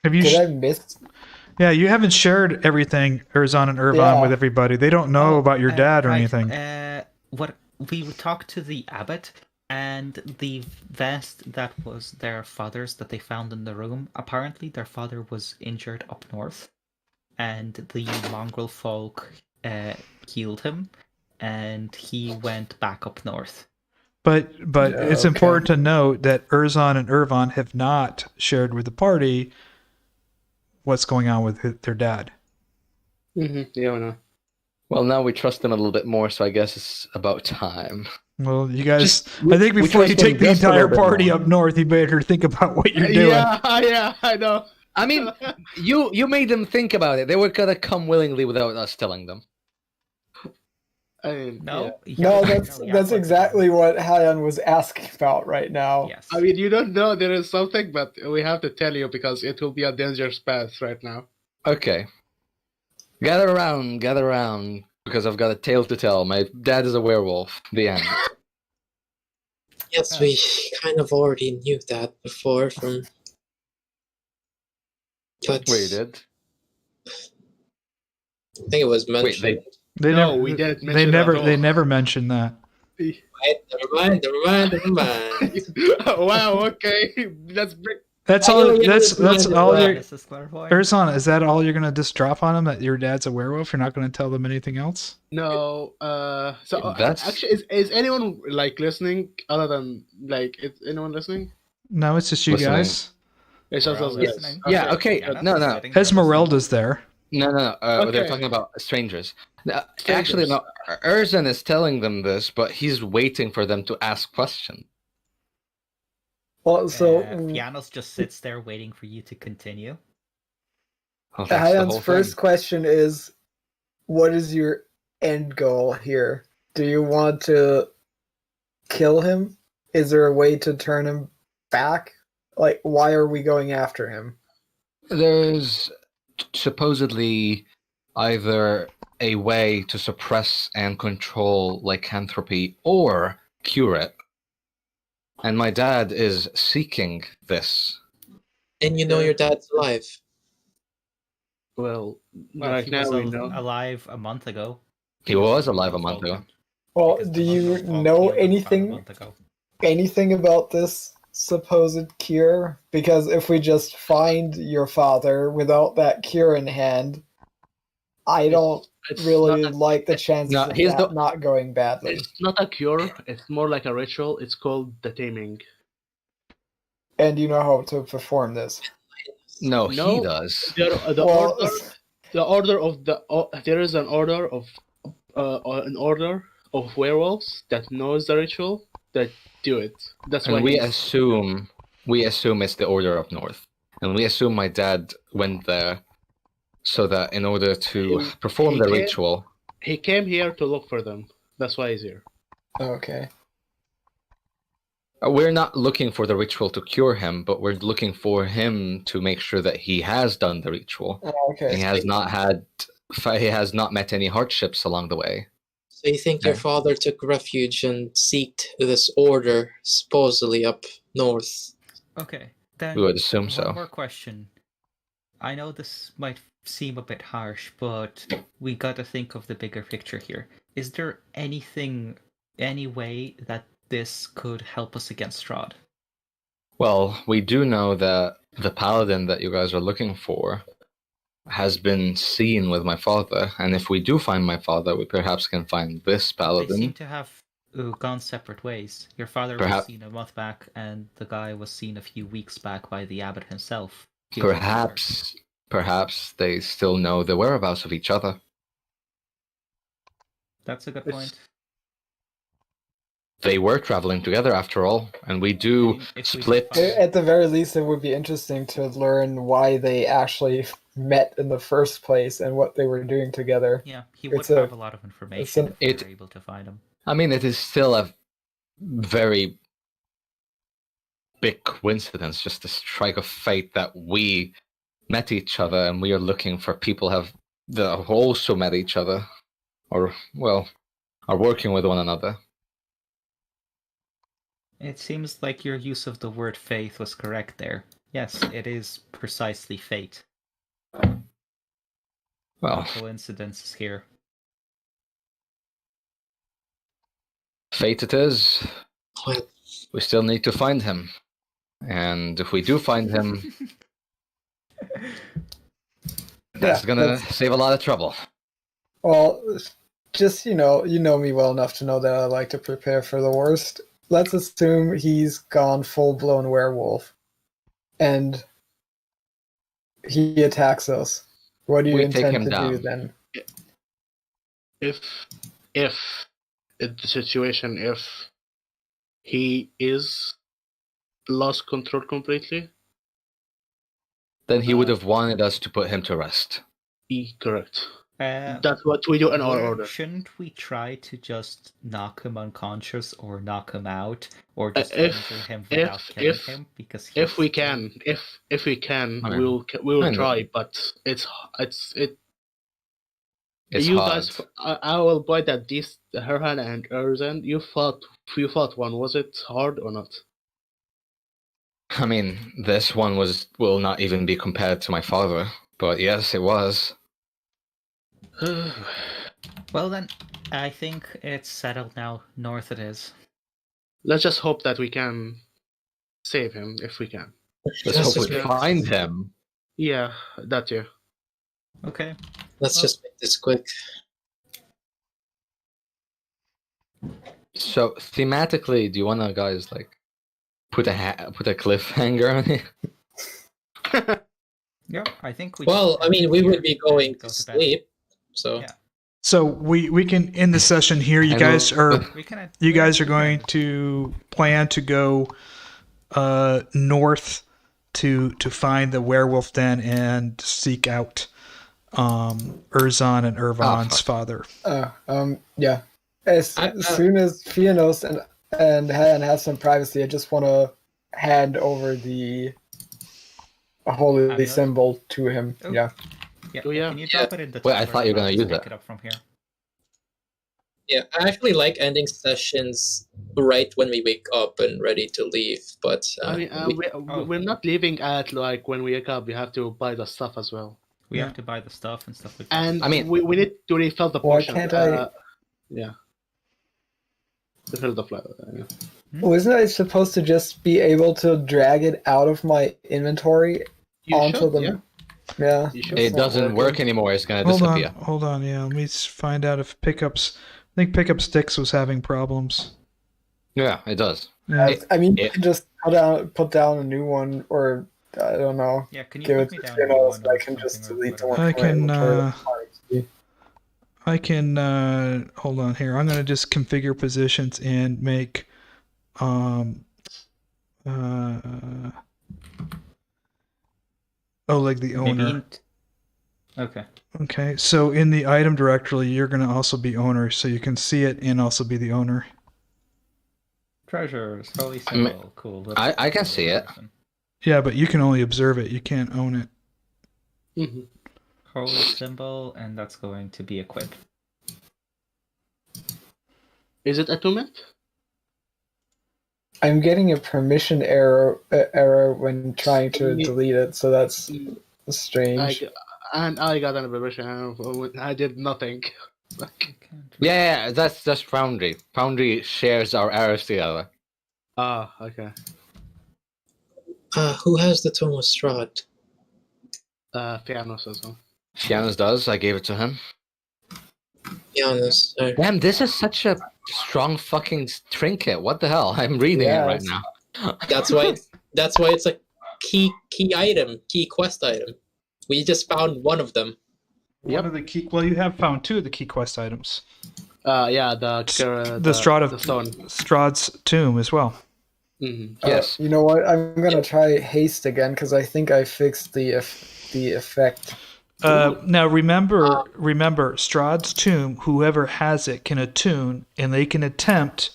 Have you?
Did I miss?
Yeah, you haven't shared everything, Erzan and Irvan,
Yeah.
with everybody. They don't know about your dad or
right,
anything.
What we talked to the abbot, and the vest that was their father's that they found in the room. Apparently, their father was injured up north, and the mongrel folk healed him, and he went back up north.
But
Yeah,
it's
okay.
important to note that Erzan and Irvan have not shared with the party what's going on with their dad.
Mm-hmm. Yeah, I know.
Well, now we trust them a little bit more, so I guess it's about time.
Well, you guys,
we-
I think
we
before you
trust them
take the
just a
entire
little bit
party
more.
up north, you better think about what you're doing.
Yeah, I know.
I mean, you made them think about it. They were gonna come willingly without us telling them.
I mean,
No,
No,
yeah,
that's
no, yeah,
that's
but-
exactly what Herjann was asking about right now.
Yes.
I mean, you don't know there is something, but we have to tell you because it will be a dangerous path right now.
Okay. Gather around, because I've got a tale to tell. My dad is a werewolf. The end.
Yes, we kind of already knew that before from. But
Wait, you did?
I think it was
Wait,
mentioned.
They
No,
never,
we didn't
they
mention it
never,
at all.
they never mentioned that.
Wait, never mind.
Wow, okay. Let's break.
That's
I
all.
know, yeah,
That's
never mind,
all.
never
You're,
mind.
This is clairvoyant.
Erzon, is that all you're gonna just drop on him? That your dad's a werewolf? You're not gonna tell them anything else?
No, so
That's-
actually, is anyone like listening? Other than like, is anyone listening?
No, it's just you
Listening.
guys.
It's
We're
just
all
us guys.
listening.
Yeah, okay.
Yeah,
No, no.
sitting there listening.
Esmeralda's there.
No. They're
Okay.
talking about strangers.
Strangers.
Actually, no. Erzan is telling them this, but he's waiting for them to ask questions.
Well, so
Fiannos just sits there waiting for you to continue.
Well, that's the whole
Herjann's first
thing.
question is, what is your end goal here? Do you want to kill him? Is there a way to turn him back? Like, why are we going after him?
There's supposedly either a way to suppress and control lycanthropy or cure it. And my dad is seeking this.
And you know your dad's alive.
Well,
Well,
right
he
now
was
we know.
alive a month ago.
He was alive a month ago.
Well,
Because
do
the
you
Muslim folk
know
killed him about a
anything
month ago.
about this supposed cure? Because if we just find your father without that cure in hand, I don't
It's
really
not a-
like the chances
No,
of
here's
that
the-
not going badly.
It's not a cure. It's more like a ritual. It's called the taming.
And you know how to perform this.
No,
No.
he does.
Well,
The order of the there is an order of werewolves that knows the ritual that do it. That's why
And we
he's-
assume it's the Order of North. And we assume my dad went there so that in order to
He-
perform
he
the
came-
ritual,
he came here to look for them. That's why he's here.
okay.
we're not looking for the ritual to cure him, but we're looking for him to make sure that he has done the ritual.
Okay.
He has not met any hardships along the way.
So you think your
Okay.
father took refuge and seeked this order, supposedly up north?
Okay, then
We would assume
one
so.
more question. I know this might seem a bit harsh, but we got to think of the bigger picture here. Is there any way that this could help us against Strahd?
Well, we do know that the paladin that you guys are looking for has been seen with my father, and if we do find my father, we perhaps can find this
They seem
paladin.
to have gone separate ways. Your father was
Perhaps-
seen a month back, and the guy was seen a few weeks back by the abbot himself. Feels like
Perhaps they still know the whereabouts of each other.
that's a good
It's-
point.
They were traveling together after all, and we do
I mean, if we
split.
could find-
At the very least, it would be interesting to learn why they actually met in the first place and what they were doing together.
Yeah, he would
It's a-
have a lot of information if we
it-
were able to find him.
I mean, it is still a very big coincidence, just a strike of fate that we met each other, and we are looking for people that have also met each other, or well, are working with one another.
It seems like your use of the word faith was correct there. Yes, it is precisely fate.
Well,
No coincidences here.
fate it is.
Well,
We still need to find him, and if we do find him, that's
Yeah,
gonna
that's-
save a lot of trouble.
Well, just you know me well enough to know that I like to prepare for the worst. Let's assume he's gone full-blown werewolf, and he attacks us. What do you
We take
intend
him
to do
down.
then?
if in the situation if he is lost control completely,
Then he would have wanted us to put him to rest.
correct. That's what we do in our order.
Shouldn't we try to just knock him unconscious or knock him out, or just
If-
injure him
if-
without killing
if-
him? Because
If we
he's
can, if we can,
I mean,
we will
I know.
try. But it's.
It's
you
hard.
guys, I will point that these Herjann and Erzen. You fought one. Was it hard or not?
I mean, this one will not even be compared to my father, but yes, it was.
Well then, I think it's settled now. North it is.
Let's just hope that we can save him if we can.
Let's hope we find him.
Yeah, that too.
Okay.
Let's just make this quick.
So thematically, do you want to guys like put a cliffhanger on it?
Yeah, I think we.
Well, I mean, we would be going
Go
to
to bed.
sleep, so
Yeah.
So we can end the session here. You
I
guys
will-
are
We can.
you guys are going to plan to go north to find the werewolf den and seek out Urzan and Irvan's father.
Yeah. As soon as Fiannos and Herjann have some privacy, I just want to hand over the holy
Amulet?
symbol to him.
Oh.
Yeah.
Yeah.
Oh, yeah.
Can you drop it in the?
Wait, I
tower
thought you were
and
gonna
I'll
use
just
it.
pick it up from here.
yeah, I actually like ending sessions right when we wake up and ready to leave. But
I mean, we're not leaving at like when we wake up. We have to buy the stuff as well,
We
Yeah.
have to buy the stuff and stuff like that.
and
I mean-
we need to refill the
Why
potion.
can't I-
Yeah. Refill the flower. Yeah.
Wasn't I supposed to just be able to drag it out of my inventory
You
onto
should,
the?
yeah.
Yeah.
You should.
It doesn't work anymore. It's gonna disappear.
Hold on. Yeah, let me find out if pickups. I think pickup sticks was having problems.
Yeah, it does.
Yeah.
I mean, you
it-
can just put down a new one, or I don't know,
Yeah, can you
give
put
it
me
to
down?
Fiannos.
one
I
or
can just
something or
delete the
whatever?
one.
I
from my
can,
inventory.
I can hold on here. I'm gonna just configure positions and make Oleg the
Maybe
owner.
Okay.
Okay, so in the item directory, you're gonna also be owner, so you can see it and also be the owner.
Treasures, holy
I mean,
symbol, cool.
I can see it.
Yeah, but you can only observe it. You can't own it.
Mm-hmm.
Holy symbol, and that's going to be equipped.
Is it attunement?
I'm getting a permission error when trying to delete it, so that's strange.
I got an permission. I did nothing.
Yeah, that's Foundry. Foundry shares our errors together.
Ah, okay.
who has the Tome of Strahd?
Fiannos as well.
Fiannos does. I gave it to him.
Fiannos.
Damn, this is such a strong fucking trinket. What the hell? I'm reading it right
Yes.
now.
That's why. That's why it's a key item, key quest item. We just found one of them.
One of the key. Well, you have found two of the key quest items.
Yeah, the
Strahd of
the stone.
Strahd's tomb as well.
Mm-hmm.
Yes.
You know what? I'm gonna try haste again because I think I fixed the effect.
Now remember, Strahd's tomb. Whoever has it can attune, and they can attempt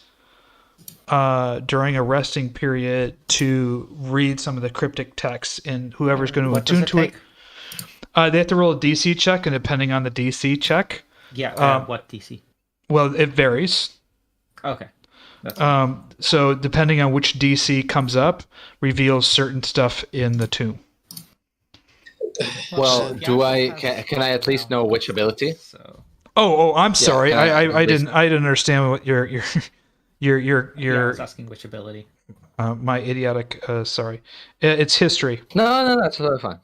during a resting period to read some of the cryptic texts. And whoever's going to
What does
attune
it
to it,
take?
they have to roll a DC check, and depending on the DC check,
Yeah, what DC?
well, it varies.
Okay. That's
So depending on which DC comes up, reveals certain stuff in the tomb.
Well,
yeah,
do I
it has
can I at least know which ability?
So
Oh, I'm sorry.
can I
I
at least-
didn't understand what your
yeah, I was asking which ability.
my idiotic. Sorry, it's history.
No, that's totally fine.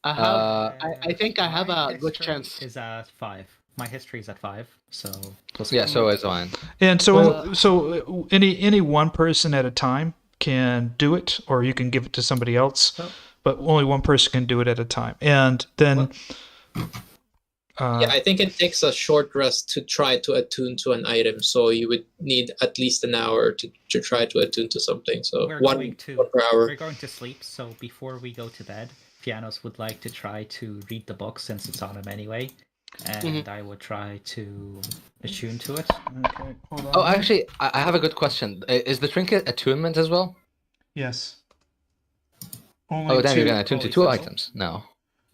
I have. I think I
My
have a good
history
chance.
Is at 5. My history is at 5, so plus
Yeah,
one.
so is mine.
And so any one person at a time can do it, or you can give it to somebody else.
Oh.
But only one person can do it at a time. And then,
Yeah, I think it takes a short rest to try to attune to an item, so you would need at least an hour to try to attune to something. So
We're
one
going to
per hour.
We're going to sleep, so before we go to bed, Fiannos would like to try to read the book since it's on him anyway. and I would try to attune to it.
Okay, hold on.
Oh, actually, I have a good question. Is the trinket attunement as well?
Yes. Only
Oh, then you're
two.
gonna attune to
holy
2
symbol?
items. No.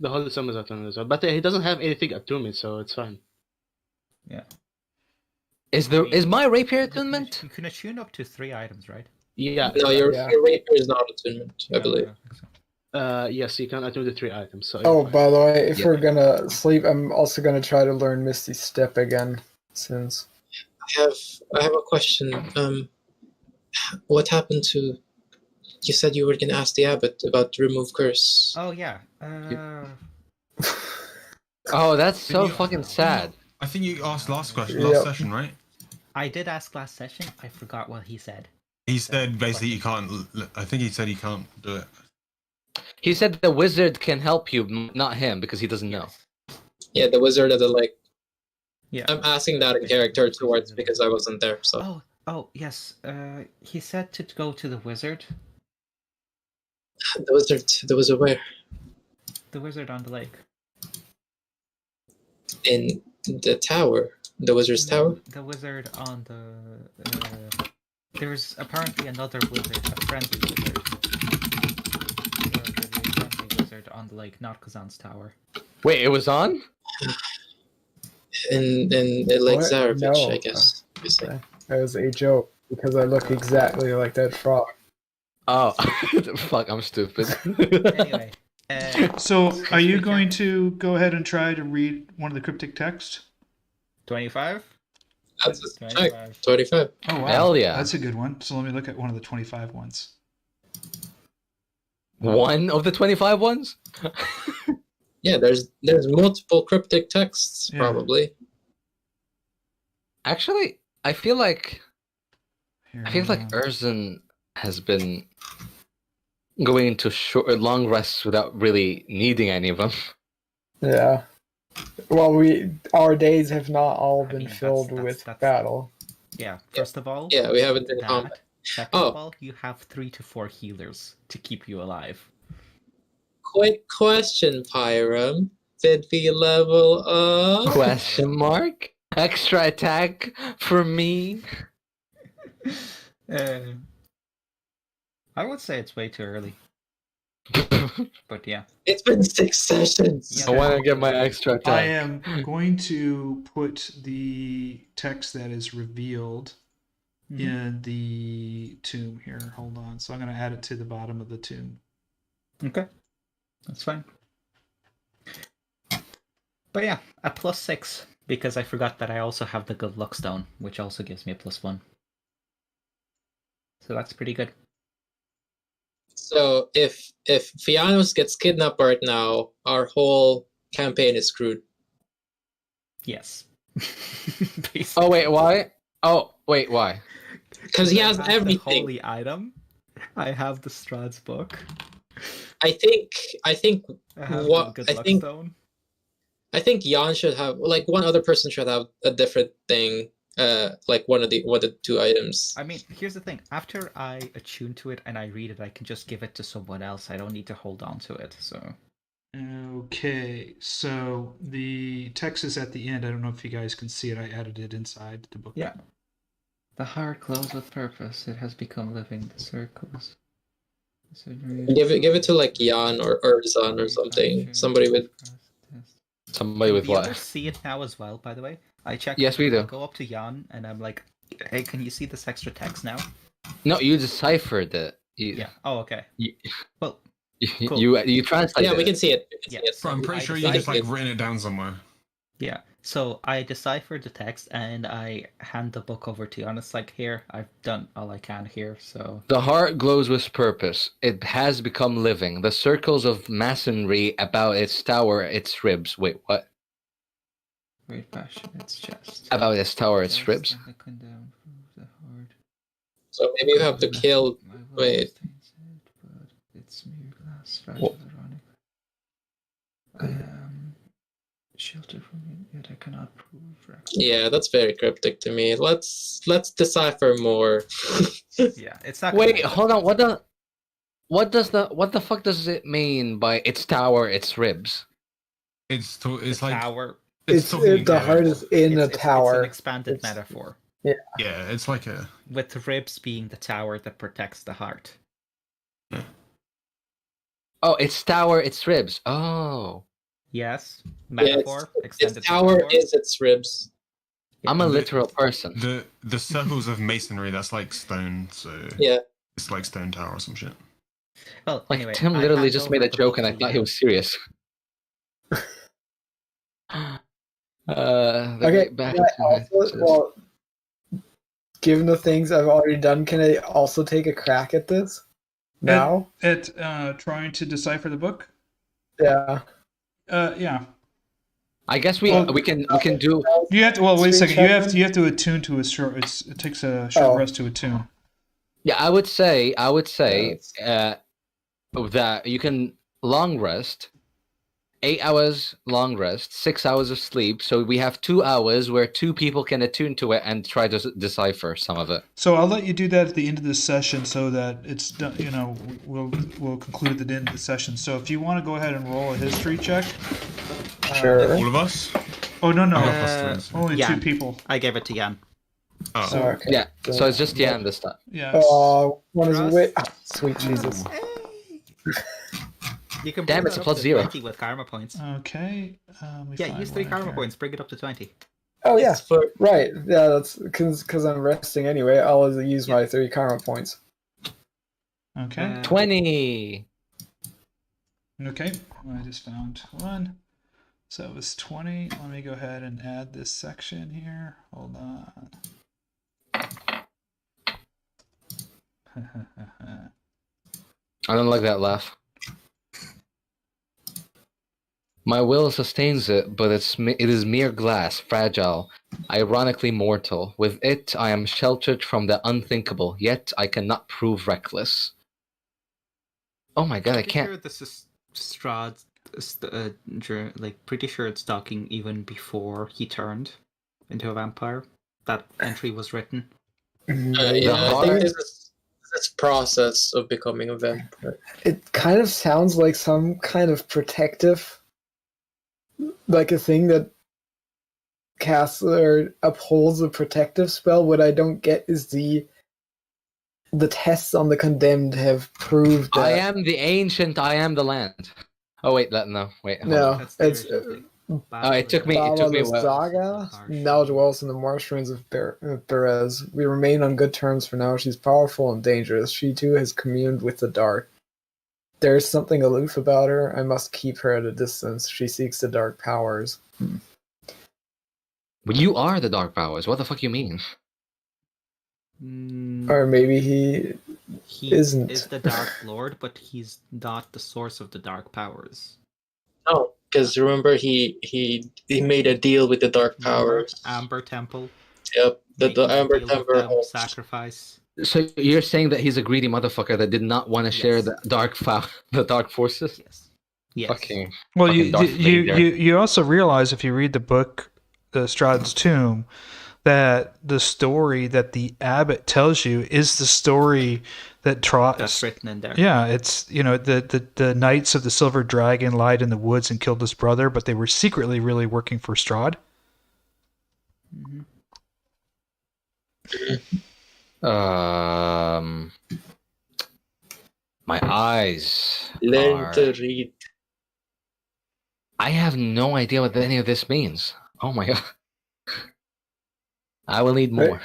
The Holy Symbol is attunement as well. But he doesn't have anything attunement, so it's fine.
Is my rapier
You can-
attunement?
You can attune up to 3 items, right?
Yeah.
No, your
Yeah.
rapier is not attunement, I
No,
believe.
don't think so.
Yes, you can attune the 3 items. So
Oh,
you're fine.
by the way, if
Yeah.
we're gonna sleep, I'm also gonna try to learn Misty Step again, since
I have a question. What happened to? You said you were gonna ask the abbot about remove curse.
Oh yeah.
Oh, that's so
Didn't you-
fucking sad.
I think you asked last question,
Yep.
last session, right?
I did ask last session. I forgot what he said.
He said basically you can't. I think he said he can't do it.
He said the wizard can help you, not him, because he doesn't know.
Yeah, the wizard of the lake.
Yeah.
I'm asking that in character towards because I wasn't there. So
Oh yes. He said to go to the wizard.
the wizard where?
The wizard on the lake.
In the tower, the wizard's tower.
The wizard on the. There's apparently another wizard, a friendly wizard. There's a friendly wizard on the lake, not Kazan's tower.
Wait, it was on?
In Lake
What?
Zarovich,
No.
I guess. You say.
that was a joke because I look exactly like that frog.
Oh, fuck, I'm stupid.
Anyway.
So, are you going to go ahead and try to read one of the cryptic texts?
25?
That's a check.
25.
25.
Oh, wow.
Hell yeah.
That's a good one. So, let me look at one of the 25 ones.
One of the 25 ones?
Yeah, there's multiple cryptic texts
Yeah.
probably.
Actually, I feel like
Here,
I feel like
hold on.
Erzin has been going into long rests without really needing any of them.
Yeah. Well, our days have not all
I
been
mean,
filled
that's-
with
that's-
battle.
Yeah, first of all.
Yeah, we haven't been in
that.
combat.
Second
Oh.
of all, you have 3 to 4 healers to keep you alive.
Quick question, Pyram. Did we level up?
Question mark? Extra attack for me?
I would say it's way too early. But yeah.
It's been 6 sessions.
Yeah.
I want to get my extra
I
attack.
am going to put the text that is revealed in the tomb here. Hold on. So, I'm going to add it to the bottom of the tomb.
Okay. That's fine. But yeah, a +6, because I forgot that I also have the good luck stone, which also gives me a +1. So that's pretty good.
So if Fiannos gets kidnapped right now, our whole campaign is screwed.
Yes.
Oh, wait, why? Oh, wait, why?
Because he has
I have the
everything.
holy item. I have the Strahd's book.
I think
I have
What-
the good
I
luck
think-
stone.
I think Jan should have, like, one other person should have a different thing, like one of the 2 items.
I mean, here's the thing. After I attune to it and I read it, I can just give it to someone else. I don't need to hold on to it. So
Okay. So, the text is at the end. I don't know if you guys can see it. I added it inside the book.
yeah. The heart glows with purpose. It has become living. The circles.
Give it to, like, Jan or Erzan or something. Somebody with.
Somebody with
The
what?
others see it now as well, by the way. I checked.
Yes, we do.
I go up to Jan and I'm like, "Hey, can you see this extra text now?"
No, you deciphered it. You,
Yeah. Oh, okay.
You,
Well,
you,
cool.
you translated
Yeah, we
it.
can see it. We can
Yeah.
see it.
Bro, I'm pretty
I
sure you just like
decided-
written it down somewhere.
yeah. So I deciphered the text and I hand the book over to Jan. It's like, here, I've done all I can here. So
The heart glows with purpose. It has become living. The circles of masonry about its tower, its ribs. Wait, what?
great passion, its chest.
About its tower, its ribs?
So maybe you have to kill. Wait.
It's mere glass,
What?
fragile, ironic. I am sheltered from it, yet I cannot prove.
Yeah, that's very cryptic to me. Let's decipher more.
Yeah, it's not.
Wait, hold on. What the fuck does it mean by its tower, its ribs?
It's
The
like
tower.
It's
talking
the
about-
heart is in a
It's
tower.
an expanded
It's-
metaphor,
Yeah, it's like a.
with ribs being the tower that protects the heart.
Oh, it's tower, it's ribs. Oh.
Yes,
Yeah,
metaphor,
its
extended
tower
metaphor.
is its ribs.
I'm a
The-
literal person.
The circles of masonry, that's like stone, so
Yeah.
it's like stone tower or some shit.
Well,
Like
anyway,
Tim
I
literally
hand
just
over
made a
the
joke
book
and I
to
thought he
Liam.
was serious. The
Okay,
great back.
can I also, well, given the things I've already done, can I also take a crack at this now?
At trying to decipher the book.
Yeah.
Yeah.
I guess we
Well-
can do.
You have to. Well, wait a
Screen
second. You
check
have to attune to a short. It takes a short
Oh.
rest to attune.
Yeah, I would say
Yes.
that you can long rest, 8 hours long rest, 6 hours of sleep. So we have 2 hours where 2 people can attune to it and try to decipher some of it.
So I'll let you do that at the end of this session, so that it's done. We'll conclude at the end of the session. So if you want to go ahead and roll a history check.
Sure.
All of us?
Oh no,
I got
Uh,
plus twins.
only
yeah.
2 people.
I gave it to Jan.
Oh,
So
Okay.
Yeah, so it's just Jan this time.
yeah.
One is
Trust.
wit. Sweet Jesus.
You can
Damn,
bring
it's
that
a
up
plus
to
0.
20 with karma points.
Okay. Let me
Yeah,
find
use 3
one
karma
here.
points, bring it up to 20.
Oh yeah,
It's for
right. Yeah, that's because I'm resting anyway. I'll use my 3 karma points.
Okay.
20.
Okay. I just found one. So it was 20. Let me go ahead and add this section here. Hold on.
I don't like that laugh. My will sustains it, but it is mere glass, fragile, ironically mortal. With it, I am sheltered from the unthinkable, yet I cannot prove reckless. Oh my god, I
Pretty
can't.
sure this is Strahd, pretty sure it's talking even before he turned into a vampire. That entry was written.
yeah, I
heart-
think this is this process of becoming a vampire.
It kind of sounds like some kind of protective, like a thing that casts or upholds a protective spell. What I don't get is the tests on the condemned have proved that.
I am the ancient, I am the land. Oh wait, no, wait. hold
No,
on.
That's the
it's
original thing.
Oh, it took me-
Baba
a while.
Saga now dwells in the marshlands of Perez. We remain on good terms for now. She's powerful and dangerous. She too has communed with the dark. There is something aloof about her. I must keep her at a distance. She seeks the dark powers.
Well, you are the dark powers. What the fuck you mean?
Or maybe he isn't.
is the Dark Lord, but he's not the source of the dark powers.
No, because remember he made a deal with the dark
Remember?
powers.
Amber Temple.
Yep, the
making a
Amber
deal with
Temple.
them, sacrifice.
So you're saying that he's a greedy motherfucker that did not want to share
Yes.
the the dark forces?
Yes. Yes.
Fucking.
Well,
Fucking
you
Darth
you,
Vader.
you also realize if you read the book, Strahd's Tomb, that the story that the abbot tells you is the story that
That's written in there.
Yeah, it's the knights of the Silver Dragon lied in the woods and killed his brother, but they were secretly really working for Strahd.
Mhm.
My eyes.
Learn
are-
to read.
I have no idea what any of this means. Oh my god. I will need more.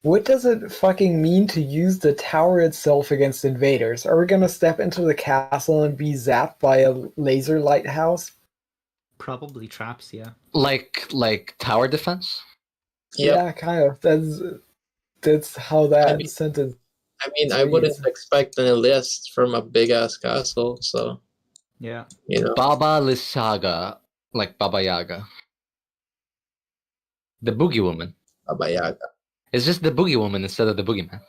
What does it fucking mean to use the tower itself against invaders? Are we gonna step into the castle and be zapped by a laser lighthouse?
Probably traps, yeah.
Like tower defense?
Yep.
Yeah, kind of. That's how that
I mean-
sentence.
I mean, I wouldn't expect any list from a big ass castle, so
Yeah.
you know.
Baba Lysaga. Like Baba Yaga. The Boogie Woman.
Baba Yaga.
It's just the Boogie Woman instead of the Boogeyman.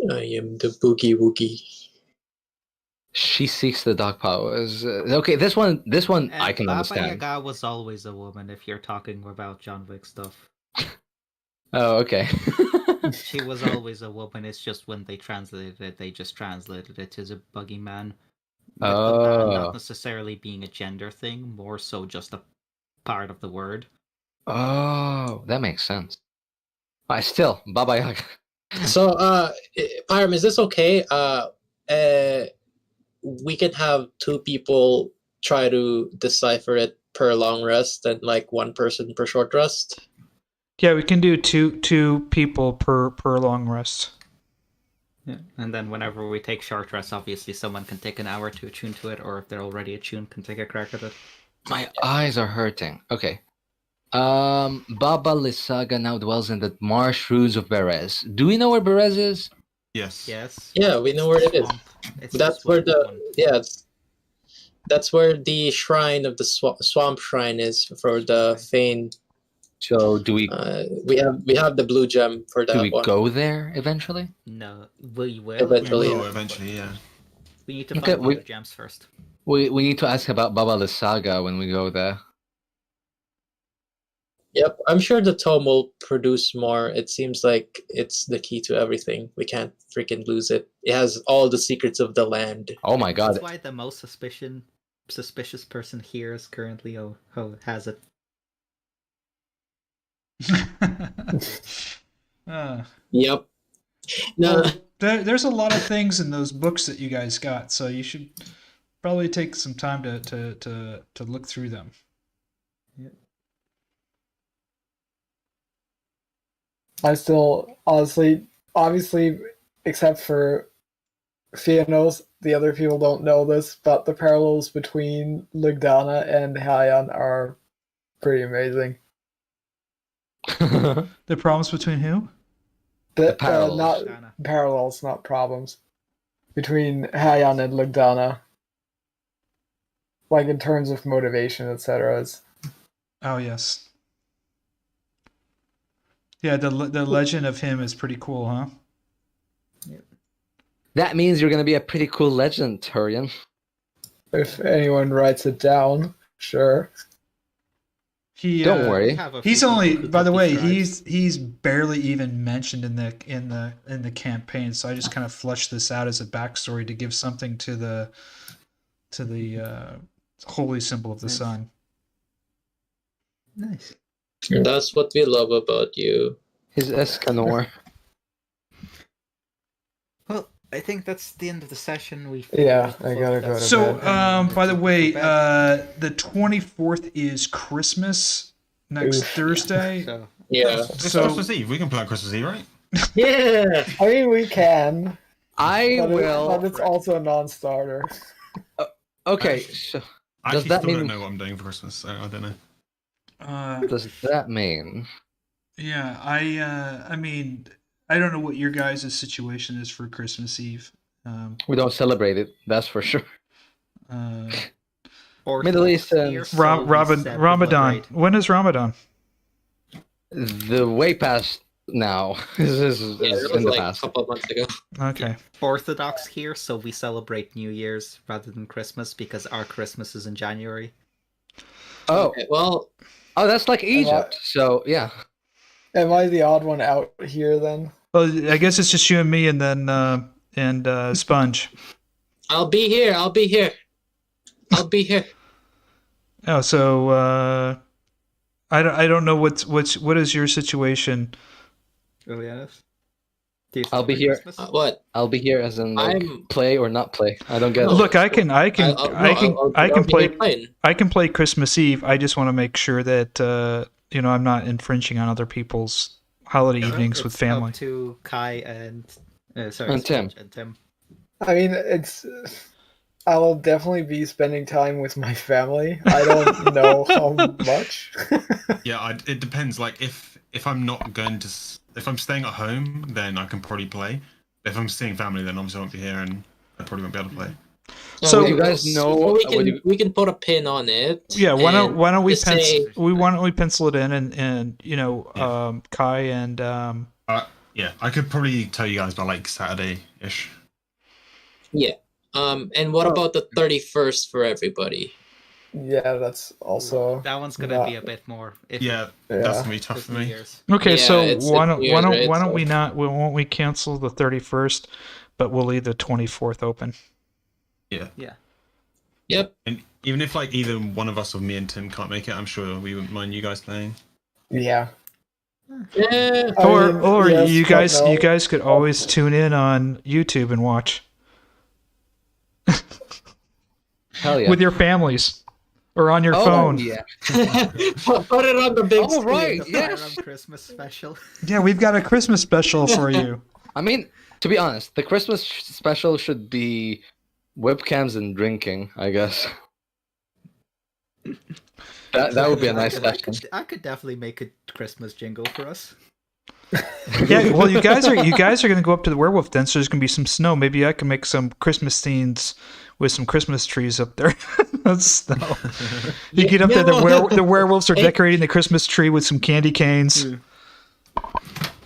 I am the boogie woogie.
She seeks the dark powers. Okay, this one I can
Baba
understand.
Yaga was always a woman if you're talking about John Wick stuff.
Oh, okay.
She was always a woman, it's just when they translated it, they just translated it as a buggy man. With the man
Oh.
not necessarily being a gender thing, more so just a part of the word.
Oh, that makes sense. Still, Baba Yaga.
So, Pyram, is this okay? We can have 2 people try to decipher it per long rest and like 1 person per short rest.
Yeah, we can do two people per long rest.
Yeah. And then whenever we take short rests, obviously someone can take an hour to attune to it, or if they're already attuned, can take a crack at it.
My eyes are hurting. Okay. Baba Lysaga now dwells in the marsh ruins of Berez. Do we know where Berez is?
Yes.
Yes.
Yeah, we know where it is. That's where that's where the shrine of the swamp shrine is for the Fane.
So do we
We have the blue gem for that
do we
one.
go there eventually?
No, we will.
Eventually.
We will eventually, yeah.
We need to
Okay,
find blue gems first.
We need to ask about Baba Lysaga when we go there.
Yep, I'm sure the tome will produce more. It seems like it's the key to everything. We can't freaking lose it. It has all the secrets of the land.
Oh my god.
That's why the most suspicious person here is currently has it.
Yep. No,
Well, there's a lot of things in those books that you guys got, so you should probably take some time to look through them.
I still, honestly, obviously, except for Fiannos, the other people don't know this, but the parallels between Ligdana and Herjann are pretty amazing.
The problems between who?
The
parallels.
not parallels, not problems, between Herjann and Ligdana. Like in terms of motivation, etc.
Oh yes. Yeah, the legend of him is pretty cool, huh?
That means you're gonna be a pretty cool legend, Herjann.
If anyone writes it down, sure.
Don't worry.
He's only, by the way, he's barely even mentioned in the campaign. So I just kind of flushed this out as a backstory to give something to the holy symbol of the sun.
Nice.
that's what we love about you.
His Escanor.
Well, I think that's the end of the session.
Yeah, I gotta go to
So,
bed.
by the way, the 24th is Christmas next
Oof.
Thursday.
So,
Yeah.
It's
So-
Christmas Eve. We can play on Christmas Eve, right?
Yeah.
I mean, we can,
I
but
will.
it's also a non-starter.
Okay, so
I
Does
actually
that
still
mean-
don't know what I'm doing for Christmas, so I don't know.
does that mean?
Yeah, I mean, I don't know what your guys' situation is for Christmas Eve.
We don't celebrate it, that's for sure. Middle
Orthodox
Eastern
here, so we celebrate.
Ramadan. When is Ramadan?
The way past now is
Yeah, it
in
was
the
like
past.
a couple of months ago.
Okay.
Orthodox here, so we celebrate New Year's rather than Christmas because our Christmas is in January.
Oh,
Okay, well,
that's like Egypt. So yeah.
Am I the odd one out here then?
Well, I guess it's just you and me, and then Sponge.
I'll be here. I'll be here.
Oh, so I don't know what is your situation?
Oh yes. Do you
I'll be
celebrate
here.
Christmas?
What?
I'll be here as in like,
I'm-
play or not play. I don't get
No.
it.
Look, I can
I'll be
play
here playing.
I can play Christmas Eve. I just want to make sure that I'm not infringing on other people's holiday evenings with
It's
family.
Up to Kai and sorry,
And Tim.
Sponge and Tim.
I mean, I'll definitely be spending time with my family. I don't know how much.
Yeah, it depends. Like if I'm not going to, if I'm staying at home, then I can probably play. If I'm seeing family, then obviously I won't be here, and I probably won't be able to play.
So-
you guys know
we can put a pin on it.
Yeah, why don't we
just say-
pencil it in and Kai and
Yeah, I could probably tell you guys by like Saturday-ish.
Yeah. And what about the 31st for everybody?
Yeah, that's also.
That one's gonna be a bit more.
Yeah,
Yeah.
that's gonna be tough for
New
me.
Year's.
okay.
Yeah,
So
it's
why
New Year's, right?
don't
So-
we not? Won't we cancel the 31st, but we'll leave the 24th open?
Yeah.
Yeah.
Yep.
And Even if like either one of us or me and Tim can't make it, I'm sure we wouldn't mind you guys playing.
Yeah.
Yeah.
I mean,
Or
yes,
you
but
guys
no.
you guys could always tune in on YouTube and watch
Hell yeah.
with your families or on your
Oh,
phone.
yeah.
Put it on the big
Oh, right.
screen.
Fire
Yes.
Up Christmas special.
Yeah, we've got a Christmas special for you.
I mean, to be honest, the Christmas special should be webcams and drinking, I guess. That would be a nice session.
I could definitely make a Christmas jingle for us.
Yeah, well, you guys are going to go up to the werewolf den, so there's going to be some snow. Maybe I can make some Christmas scenes with some Christmas trees up there. Snow. You get up there, the werewolves are decorating the Christmas tree with some candy canes.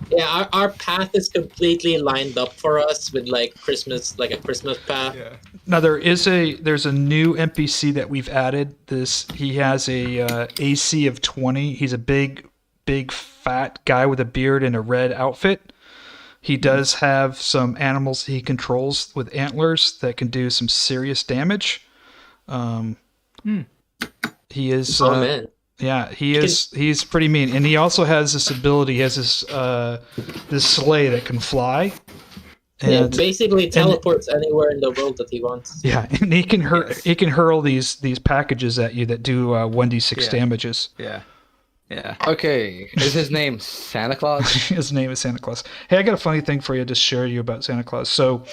Yeah, our path is completely lined up for us with like Christmas, like a Christmas path.
Yeah.
Now there's a new NPC that we've added. He has a AC of 20. He's a big fat guy with a beard and a red outfit. He does have some animals he controls with antlers that can do some serious damage. He is
Oh man.
yeah, he's pretty mean, and he also has this ability. He has this sleigh that can fly.
Yeah,
And
basically teleports anywhere in the world that he wants.
yeah, and he can hurl these packages at you that do 1d6 damages.
Yeah. Yeah.
Okay, is his name Santa Claus?
His name is Santa Claus. Hey, I got a funny thing for you to share you about Santa Claus. So,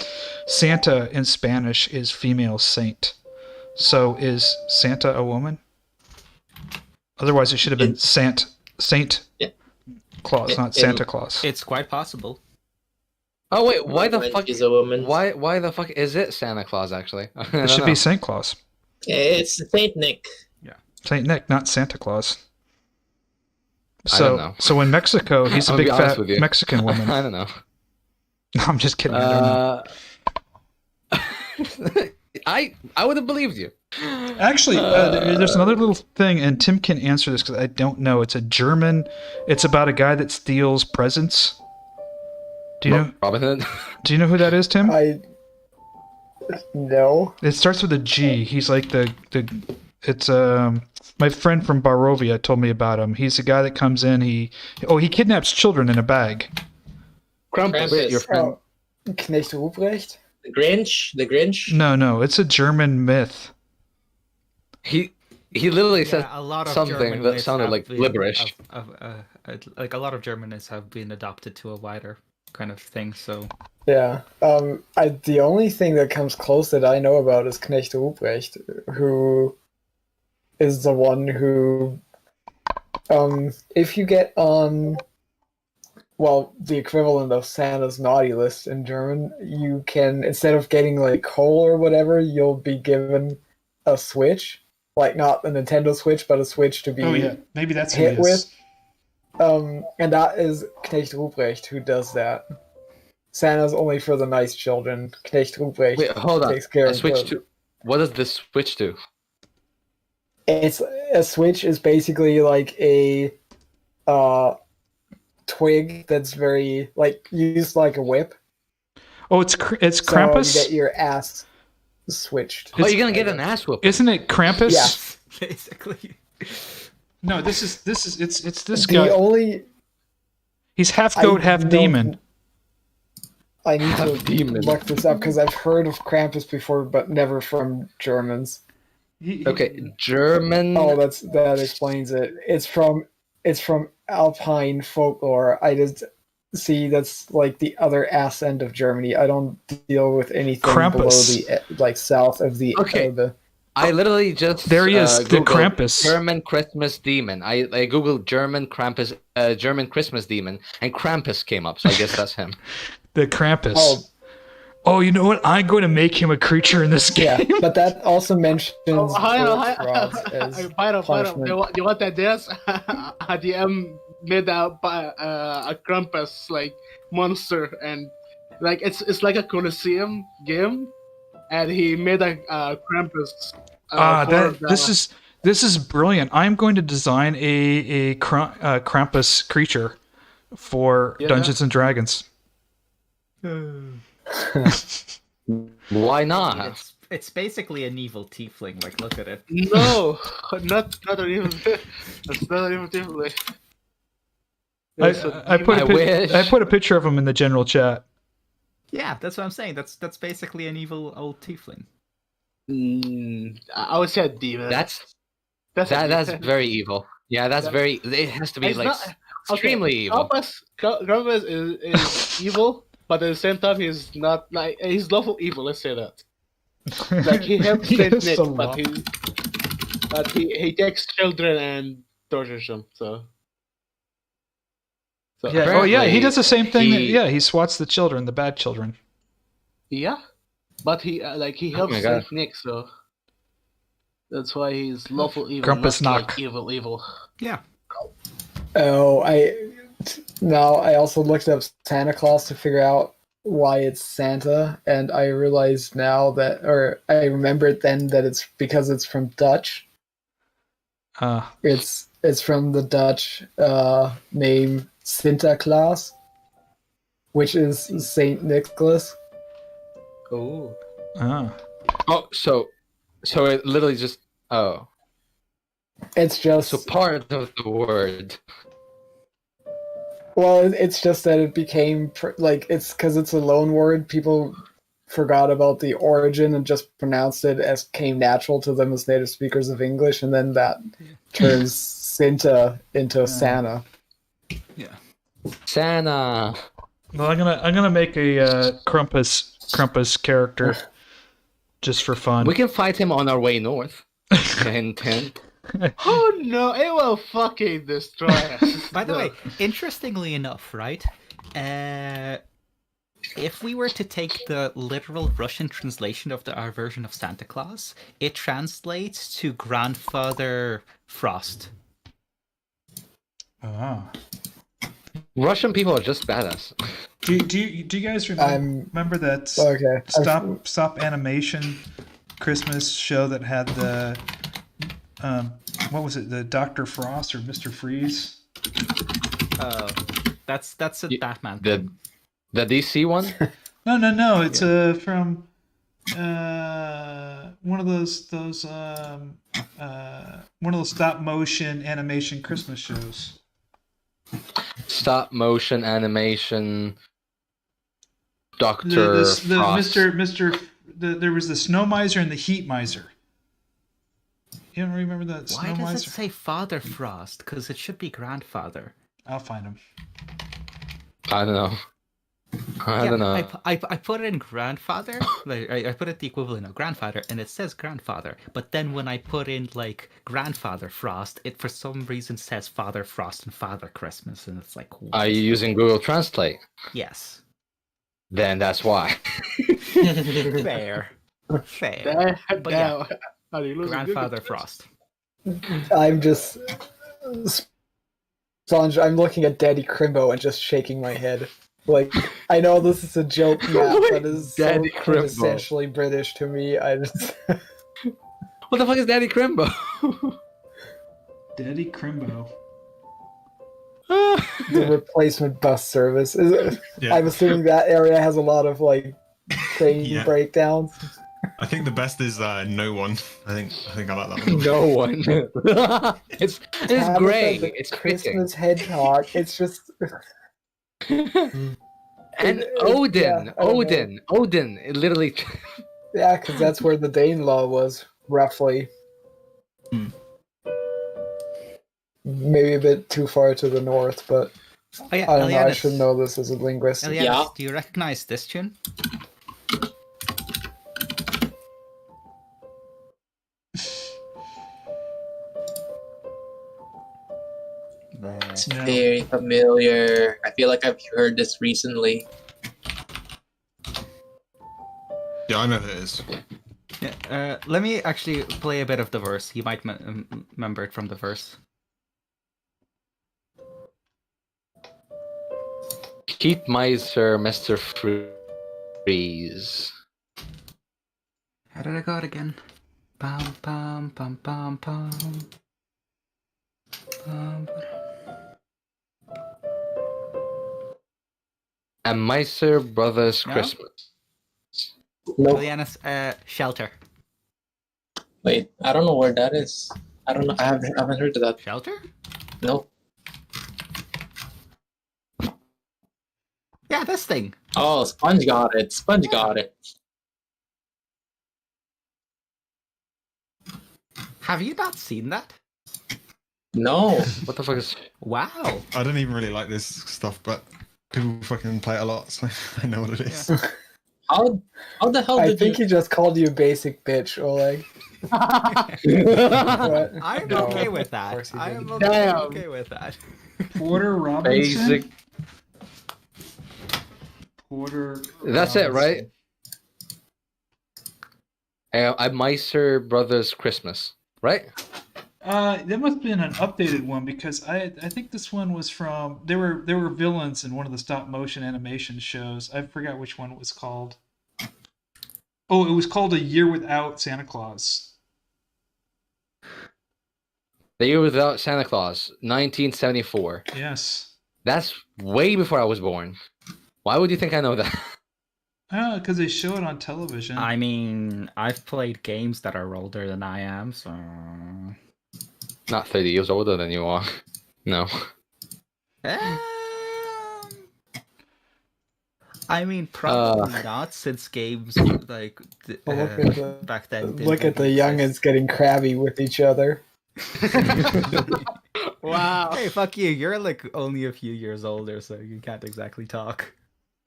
Santa in Spanish is female saint. So, is Santa a woman? Otherwise, it should have been Saint Claus, not Santa Claus.
It's quite possible.
Oh wait, why the
When
fuck?
she's a woman.
Why the fuck is it Santa Claus actually?
It should be Saint Claus.
It's Saint Nick.
Saint Nick, not Santa Claus.
I don't know.
So in Mexico, he's a
I'll
big
be honest
fat
with you.
Mexican woman.
I don't know.
No, I'm just kidding. I don't know.
I would have believed you.
Actually, there's another little thing, and Tim can answer this because I don't know. It's a German. It's about a guy that steals presents. Do you know?
Robin Hood?
Do you know who that is, Tim?
No.
It starts with a G. He's like it's my friend from Barovia told me about him. He's a guy that comes in. He kidnaps children in a bag.
Krampus. Wait, your friend.
Oh, Knecht Ruprecht?
The Grinch.
No, it's a German myth.
He literally said
a lot of
something
German
that
myths
sounded
have
like
been-
gibberish.
like a lot of German myths have been adopted to a wider kind of thing. So
Yeah. The only thing that comes close that I know about is Knecht Ruprecht, who is the one who, if you get on, well, the equivalent of Santa's naughty list in German, you can, instead of getting like coal or whatever, you'll be given a Switch, like not a Nintendo Switch, but a Switch to be
Maybe that's
hit with. And that is Knecht Ruprecht who does that. Santa's only for the nice children. Knecht Ruprecht
Wait, hold on.
takes care
A
of
switch
the-
to what does this switch do?
It's a switch is basically like a twig that's very like used like a whip.
Oh, it's
So
Krampus.
you get your ass switched.
Oh, you're gonna get an ass whoop.
Isn't it Krampus?
Yeah.
basically,
No, it's this
The
guy.
only
He's half goat, half
don't-
demon.
I need
Half
to
demon.
look this up because I've heard of Krampus before, but never from Germans.
Okay, German.
Oh, that explains it. It's from Alpine folklore. I just see that's like the ass ass end of Germany. I don't deal with anything below
Krampus.
the like south of the
Okay.
Elbe.
I literally just
There he is, the
Googled
Krampus.
German Christmas demon. I googled German Krampus, German Christmas demon, and Krampus came up. So I guess that's him.
The Krampus.
Oh.
Oh, you know what? I'm going to make him a creature in this game.
Yeah, but that also mentions
Hi,
birth rods as
Pyro,
punishment.
you want that dance? DM made a Krampus like monster, and like it's like a Colosseum game, and he made a Krampus.
This is brilliant. I'm going to design a Krampus creature for Dungeons and Dragons.
Why not?
it's basically an evil tiefling. Like, look at it.
No, not an evil. That's not an evil tiefling.
I put a picture of him in the general chat.
Yeah, that's what I'm saying. That's basically an evil old tiefling.
I would say a demon.
That's
That's
very evil. Yeah, that's very. It has to be
It's
like
not-
extremely evil.
Krampus is evil, but at the same time he's not like he's lawful evil. Let's say that. Like he helps Saint
is
Nick,
so
but he takes children and tortures them. So
Yeah. Oh yeah,
Apparently,
he does the same thing.
he-
He swats the children, the bad children.
yeah, but he he
Oh
helps
my God.
Saint Nick, so that's why he's lawful evil.
Grumpus
not
knock.
like evil.
Yeah.
Oh, I also looked up Santa Claus to figure out why it's Santa, and I realized now that, or I remembered then that it's because it's from Dutch. It's from the Dutch name Sinterklaas, which is Saint Nicholas.
Oh,
Oh, so it literally just
It's just
so part of the word.
well, it's just that it became it's because it's a loan word. People forgot about the origin and just pronounced it as came natural to them as native speakers of English, and then that turns Sinta into Santa.
Yeah.
Santa.
Well, I'm gonna make a Krampus character just for fun.
We can fight him on our way north. Hint, hint.
oh no! It will fucking destroy us.
By the way, interestingly enough, right? If we were to take the literal Russian translation of our version of Santa Claus, it translates to Grandfather Frost.
Ah.
Russian people are just badass.
Do you guys remember that
Okay.
stop animation Christmas show that had the what was it, the Dr. Frost or Mr. Freeze?
That's a Batman.
The DC one?
No. It's from one of those stop motion animation Christmas shows.
Stop motion animation. Doctor Frost.
There was the Snow Miser and the Heat Miser. You don't remember that
Why
Snow
does
Miser?
it say Father Frost? Because it should be Grandfather.
I'll find him.
I don't know. I don't know.
I put it in Grandfather. Like I put it the equivalent of Grandfather, and it says Grandfather. But then when I put in like Grandfather Frost, it for some reason says Father Frost and Father Christmas, and it's like. What?
Are you using Google Translate?
Yes.
Then that's why.
Fair. But yeah, Grandfather Frost.
I'm just Sponge. I'm looking at Daddy Crimbo and just shaking my head. Like, I know this is a joke, Matt, but it's
Daddy
so
Crimbo.
essentially British to me. I just
What the fuck is Daddy Crimbo?
Daddy Crimbo.
the replacement bus service.
Yeah.
I'm assuming that area has a lot of like train
Yeah.
breakdowns.
I think the best is no one. I think I like that one.
No one. it's
Tabitha
great.
the
It's fitting.
Christmas hedgehog. It's just
And Odin. Odin. It literally.
yeah, because that's where the Danelaw was roughly. Maybe a bit too far to the north, but
Oh yeah,
I don't know. I
Elianis.
should know this as a linguist.
Elianis,
Yeah.
do you recognize this tune?
It's
No.
very familiar. I feel like I've heard this recently.
Yeah, I know who it is.
Yeah, let me actually play a bit of the verse. You might remember it from the verse.
Keep Miser, Mr. Freeze.
How did I got again? Pam pam pam pam pam. Pam.
A Miser Brothers
No?
Christmas.
Nope.
Elianis, shelter.
Wait, I don't know where that is. I don't know. I haven't heard of that.
Shelter?
No.
Yeah, this thing.
Oh, Sponge got it. Sponge got it.
Have you not seen that?
No.
What the fuck is?
Wow.
I don't even really like this stuff, but people fucking play it a lot, so I know what it is.
Yeah.
How the hell
I
did
think
you?
he just called you a basic bitch, Oleg. But
I'm
no,
okay with
of
that.
course he
I
didn't.
am
Damn.
okay with that.
Porter Robinson.
Basic.
Porter.
That's it, right?
Robinson.
I Meister Brothers Christmas, right?
That must have been an updated one because I think this one was from there were villains in one of the stop motion animation shows. I forgot which one it was called. Oh, it was called A Year Without Santa Claus.
The Year Without Santa Claus, 1974.
Yes.
That's way before I was born. Why would you think I know that?
Because they show it on television.
I mean, I've played games that are older than I am, so.
Not 30 years older than you are. No.
I mean, probably not, since games like
Well, look at the-
back then. didn't
Look at the
really
youngins
exist.
getting crabby with each other.
Wow.
Hey, fuck you! You're like only a few years older, so you can't exactly talk.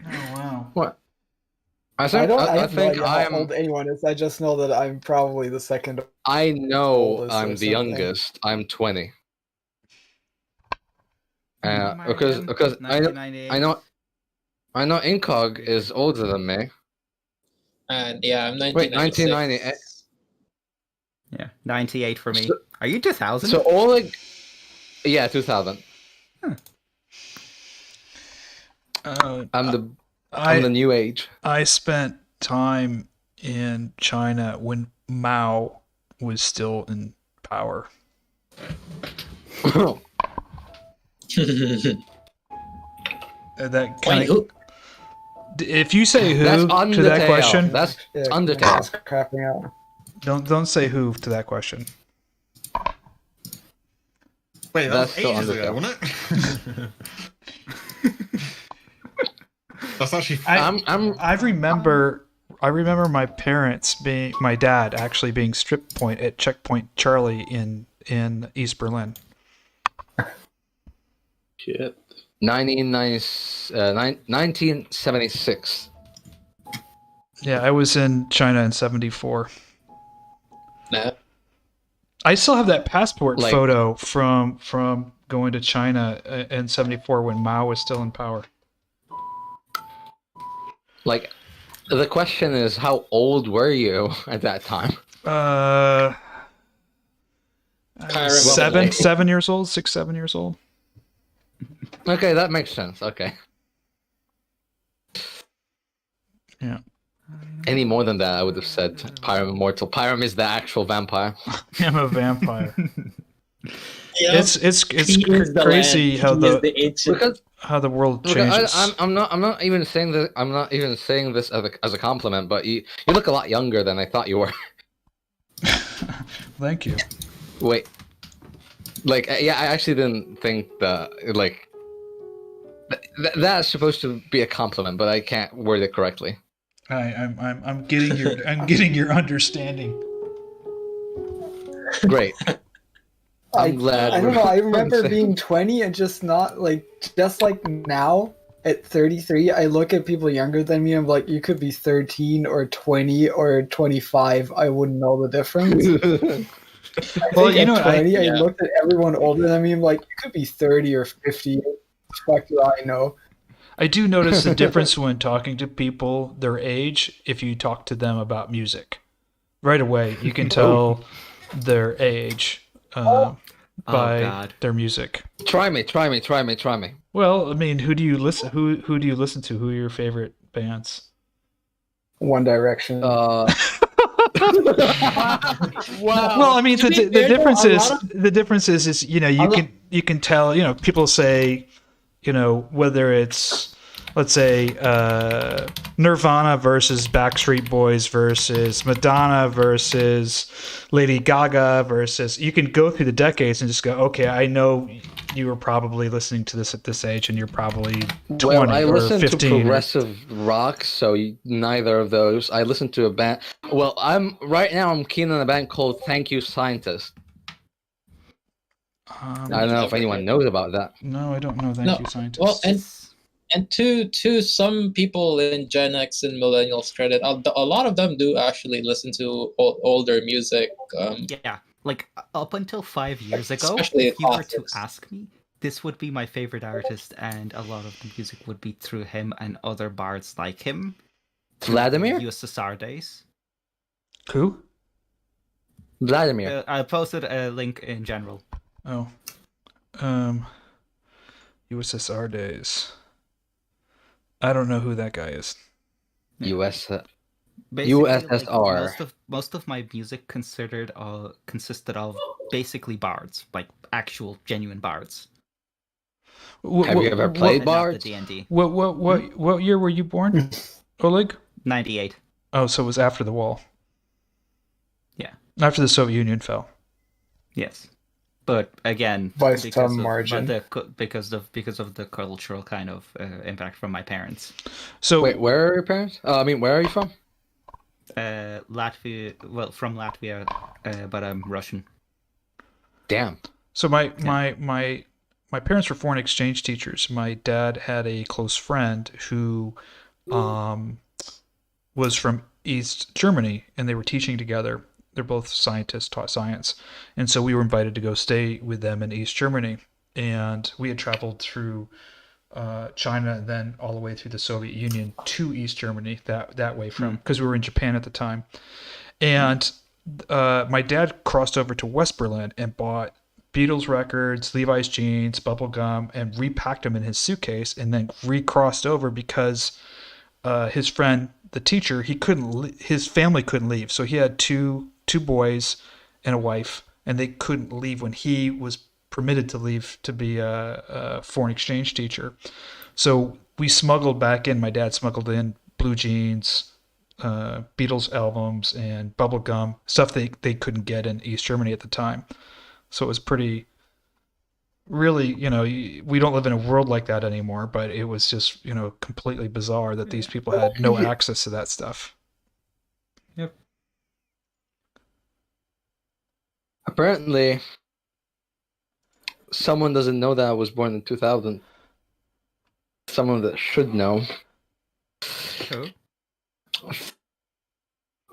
Oh wow.
What? I
I
think
don't. I
I
have no
think
idea how
I'm.
old anyone is. I just know that I'm probably the second.
I know
oldest or
I'm the
something.
youngest. I'm 20.
Am I
Because
again?
I know
1998.
I know Incog is older than me.
And yeah, I'm
Wait,
1996.
Yeah, 98 for me.
So-
Are you 2000?
So Oleg, yeah, 2000. I'm the new age.
I spent time in China when Mao was still in power. That
Wait,
kind
who?
if you say who
That's
to that
Undertale.
question,
That's
Yeah,
Undertale.
just crapping out.
don't say who to that question.
Wait, that
That's
was
still
ages ago,
Undertale.
wasn't it? That's actually.
I remember my my dad actually being strip point at Checkpoint Charlie in East Berlin.
Shit.
1976.
Yeah, I was in China in '74.
Nah.
I still have that passport
Like-
photo from going to China in '74 when Mao was still in power.
Like, the question is, how old were you at that time?
I
Pyramid
was
Lake.
7 years old, 6, 7 years old.
Okay, that makes sense. Okay.
Yeah.
Any more than that, I would have said Pyram Immortal. Pyram is the actual vampire.
I'm a vampire.
Yeah.
It's
He is the
crazy
land.
how
He is
the
ancient.
Because
how the world
look,
changes.
I'm not even saying that. I'm not even saying this as a compliment. But you look a lot younger than I thought you were.
Thank you.
Wait, like yeah, I actually didn't think that like that's supposed to be a compliment, but I can't word it correctly.
I'm getting your understanding.
Great. I'm glad.
I don't know. I remember
Same.
being 20 and just not like now at 33. I look at people younger than me. I'm like, you could be 13 or 20 or 25. I wouldn't know the difference.
Well,
think
you know
at
what,
20, I
yeah.
looked at everyone older than me. I'm like, you could be 30 or 50. Fuck do I know?
I do notice the difference when talking to people their age if you talk to them about music. Right away, you can tell their age by
God.
their music.
Try me.
Well, I mean, who do you listen to? Who are your favorite bands?
One Direction.
Wow.
Well, I mean,
To be fair,
the difference is you know you can tell, you know, people say, you know, whether it's let's say Nirvana versus Backstreet Boys versus Madonna versus Lady Gaga versus, you can go through the decades and just go, okay, I know you were probably listening to this at this age, and you're probably 20
Well, I
or
listen
15.
to progressive rock, so neither of those. I listen to a band. Well, I'm keen on a band called Thank You Scientist. I don't know if anyone knows about that.
No, I don't know.
No,
Thank you, scientists.
Well, and to some people in Gen X and Millennials credit, a lot of them do actually listen to older music.
Yeah, like up until 5 years ago,
Especially
if you were to
classics.
ask me, this would be my favorite artist, and a lot of the music would be through him and other bards like him.
Vladimir?
USSR days.
Who?
Vladimir.
I posted a link in general.
Oh. USSR days. I don't know who that guy is.
Basically,
USSR.
Like, most of my music consisted of basically bards, like actual genuine bards.
Have you ever played bards?
D&D.
What year were you born, Oleg?
98.
Oh, so it was after the wall.
Yeah.
After the Soviet Union fell.
Yes. But again,
By
because
some
of,
margin.
because of the cultural kind of impact from my parents.
So
Wait, where are your parents? Where are you from?
Latvia. Well, from Latvia, but I'm Russian.
Damn.
So my parents were foreign exchange teachers. My dad had a close friend who was from East Germany, and they were teaching together. They're both scientists, taught science. And so we were invited to go stay with them in East Germany. And we had traveled through China and then all the way through the Soviet Union to East Germany that way from, because we were in Japan at the time. And my dad crossed over to West Berlin and bought Beatles records, Levi's jeans, bubblegum, and repacked them in his suitcase, and then recrossed over because his friend, the teacher, his family couldn't leave. So he had two boys and a wife, and they couldn't leave when he was permitted to leave to be a foreign exchange teacher. So we smuggled back in, my dad smuggled in blue jeans, Beatles albums, and bubblegum, stuff they couldn't get in East Germany at the time. So it was pretty, really, we don't live in a world like that anymore, but it was just, completely bizarre that these people had no access to that stuff.
Yep.
Apparently, someone doesn't know that I was born in 2000. Someone that should know.
Who?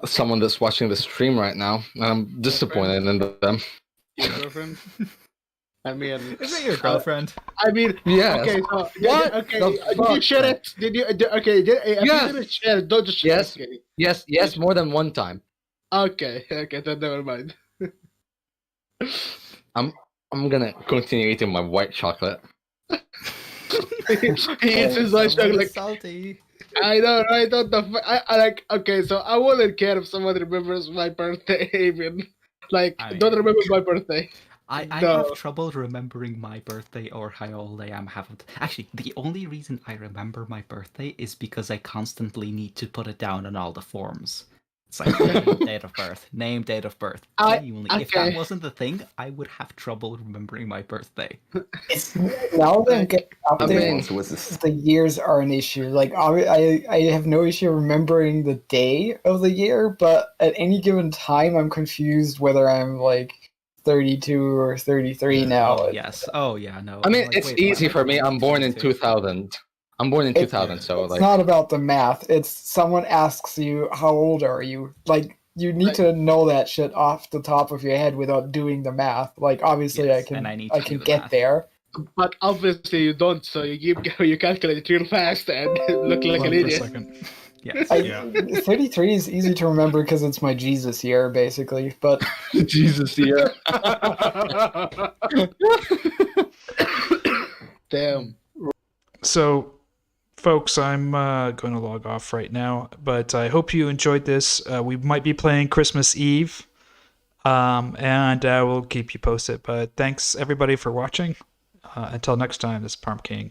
Someone that's watching the stream right now. I'm disappointed in them.
Your girlfriend? I mean,
Is it your girlfriend?
I mean,
Yes.
okay, so
What
okay,
the
did
fuck,
you share
man?
it? Did you? Okay, if
Yes.
you didn't share it, don't just share
Yes.
it.
Yes, more than one time.
Okay, then never mind.
I'm gonna continue eating my white chocolate.
He eats his lunch like
salty.
I know, right? I like. Okay, so I wouldn't care if someone remembers my birthday. Even don't remember my birthday.
I
No.
have trouble remembering my birthday or how old I am. Actually, the only reason I remember my birthday is because I constantly need to put it down on all the forms. It's like name, date of birth, name, date of birth. Genuinely, if that wasn't the thing, I would have trouble remembering my birthday.
Now that I'm getting up
I
there,
mean,
the years are an issue. Like I have no issue remembering the day of the year, but at any given time, I'm confused whether I'm like 32 or 33 now.
Oh, yes. Oh, yeah, no.
I mean,
Like,
it's
wait,
easy
what?
for me. I'm born in 2000. I'm born in 2000, so
It's
like.
not about the math. It's someone asks you, how old are you? Like, you need to know that shit off the top of your head without doing the math. Like, obviously,
Yes,
I
and
can
I need to do the
get
math.
there.
But obviously you don't, so you calculate it real fast and look like an
Hold on for a
idiot.
second.
Yes.
33 is easy to remember because it's my Jesus year, basically. But
Jesus, yeah.
Damn.
So, folks, I'm going to log off right now, but I hope you enjoyed this. We might be playing Christmas Eve, and we'll keep you posted. But thanks, everybody, for watching. Until next time, this is Parm King.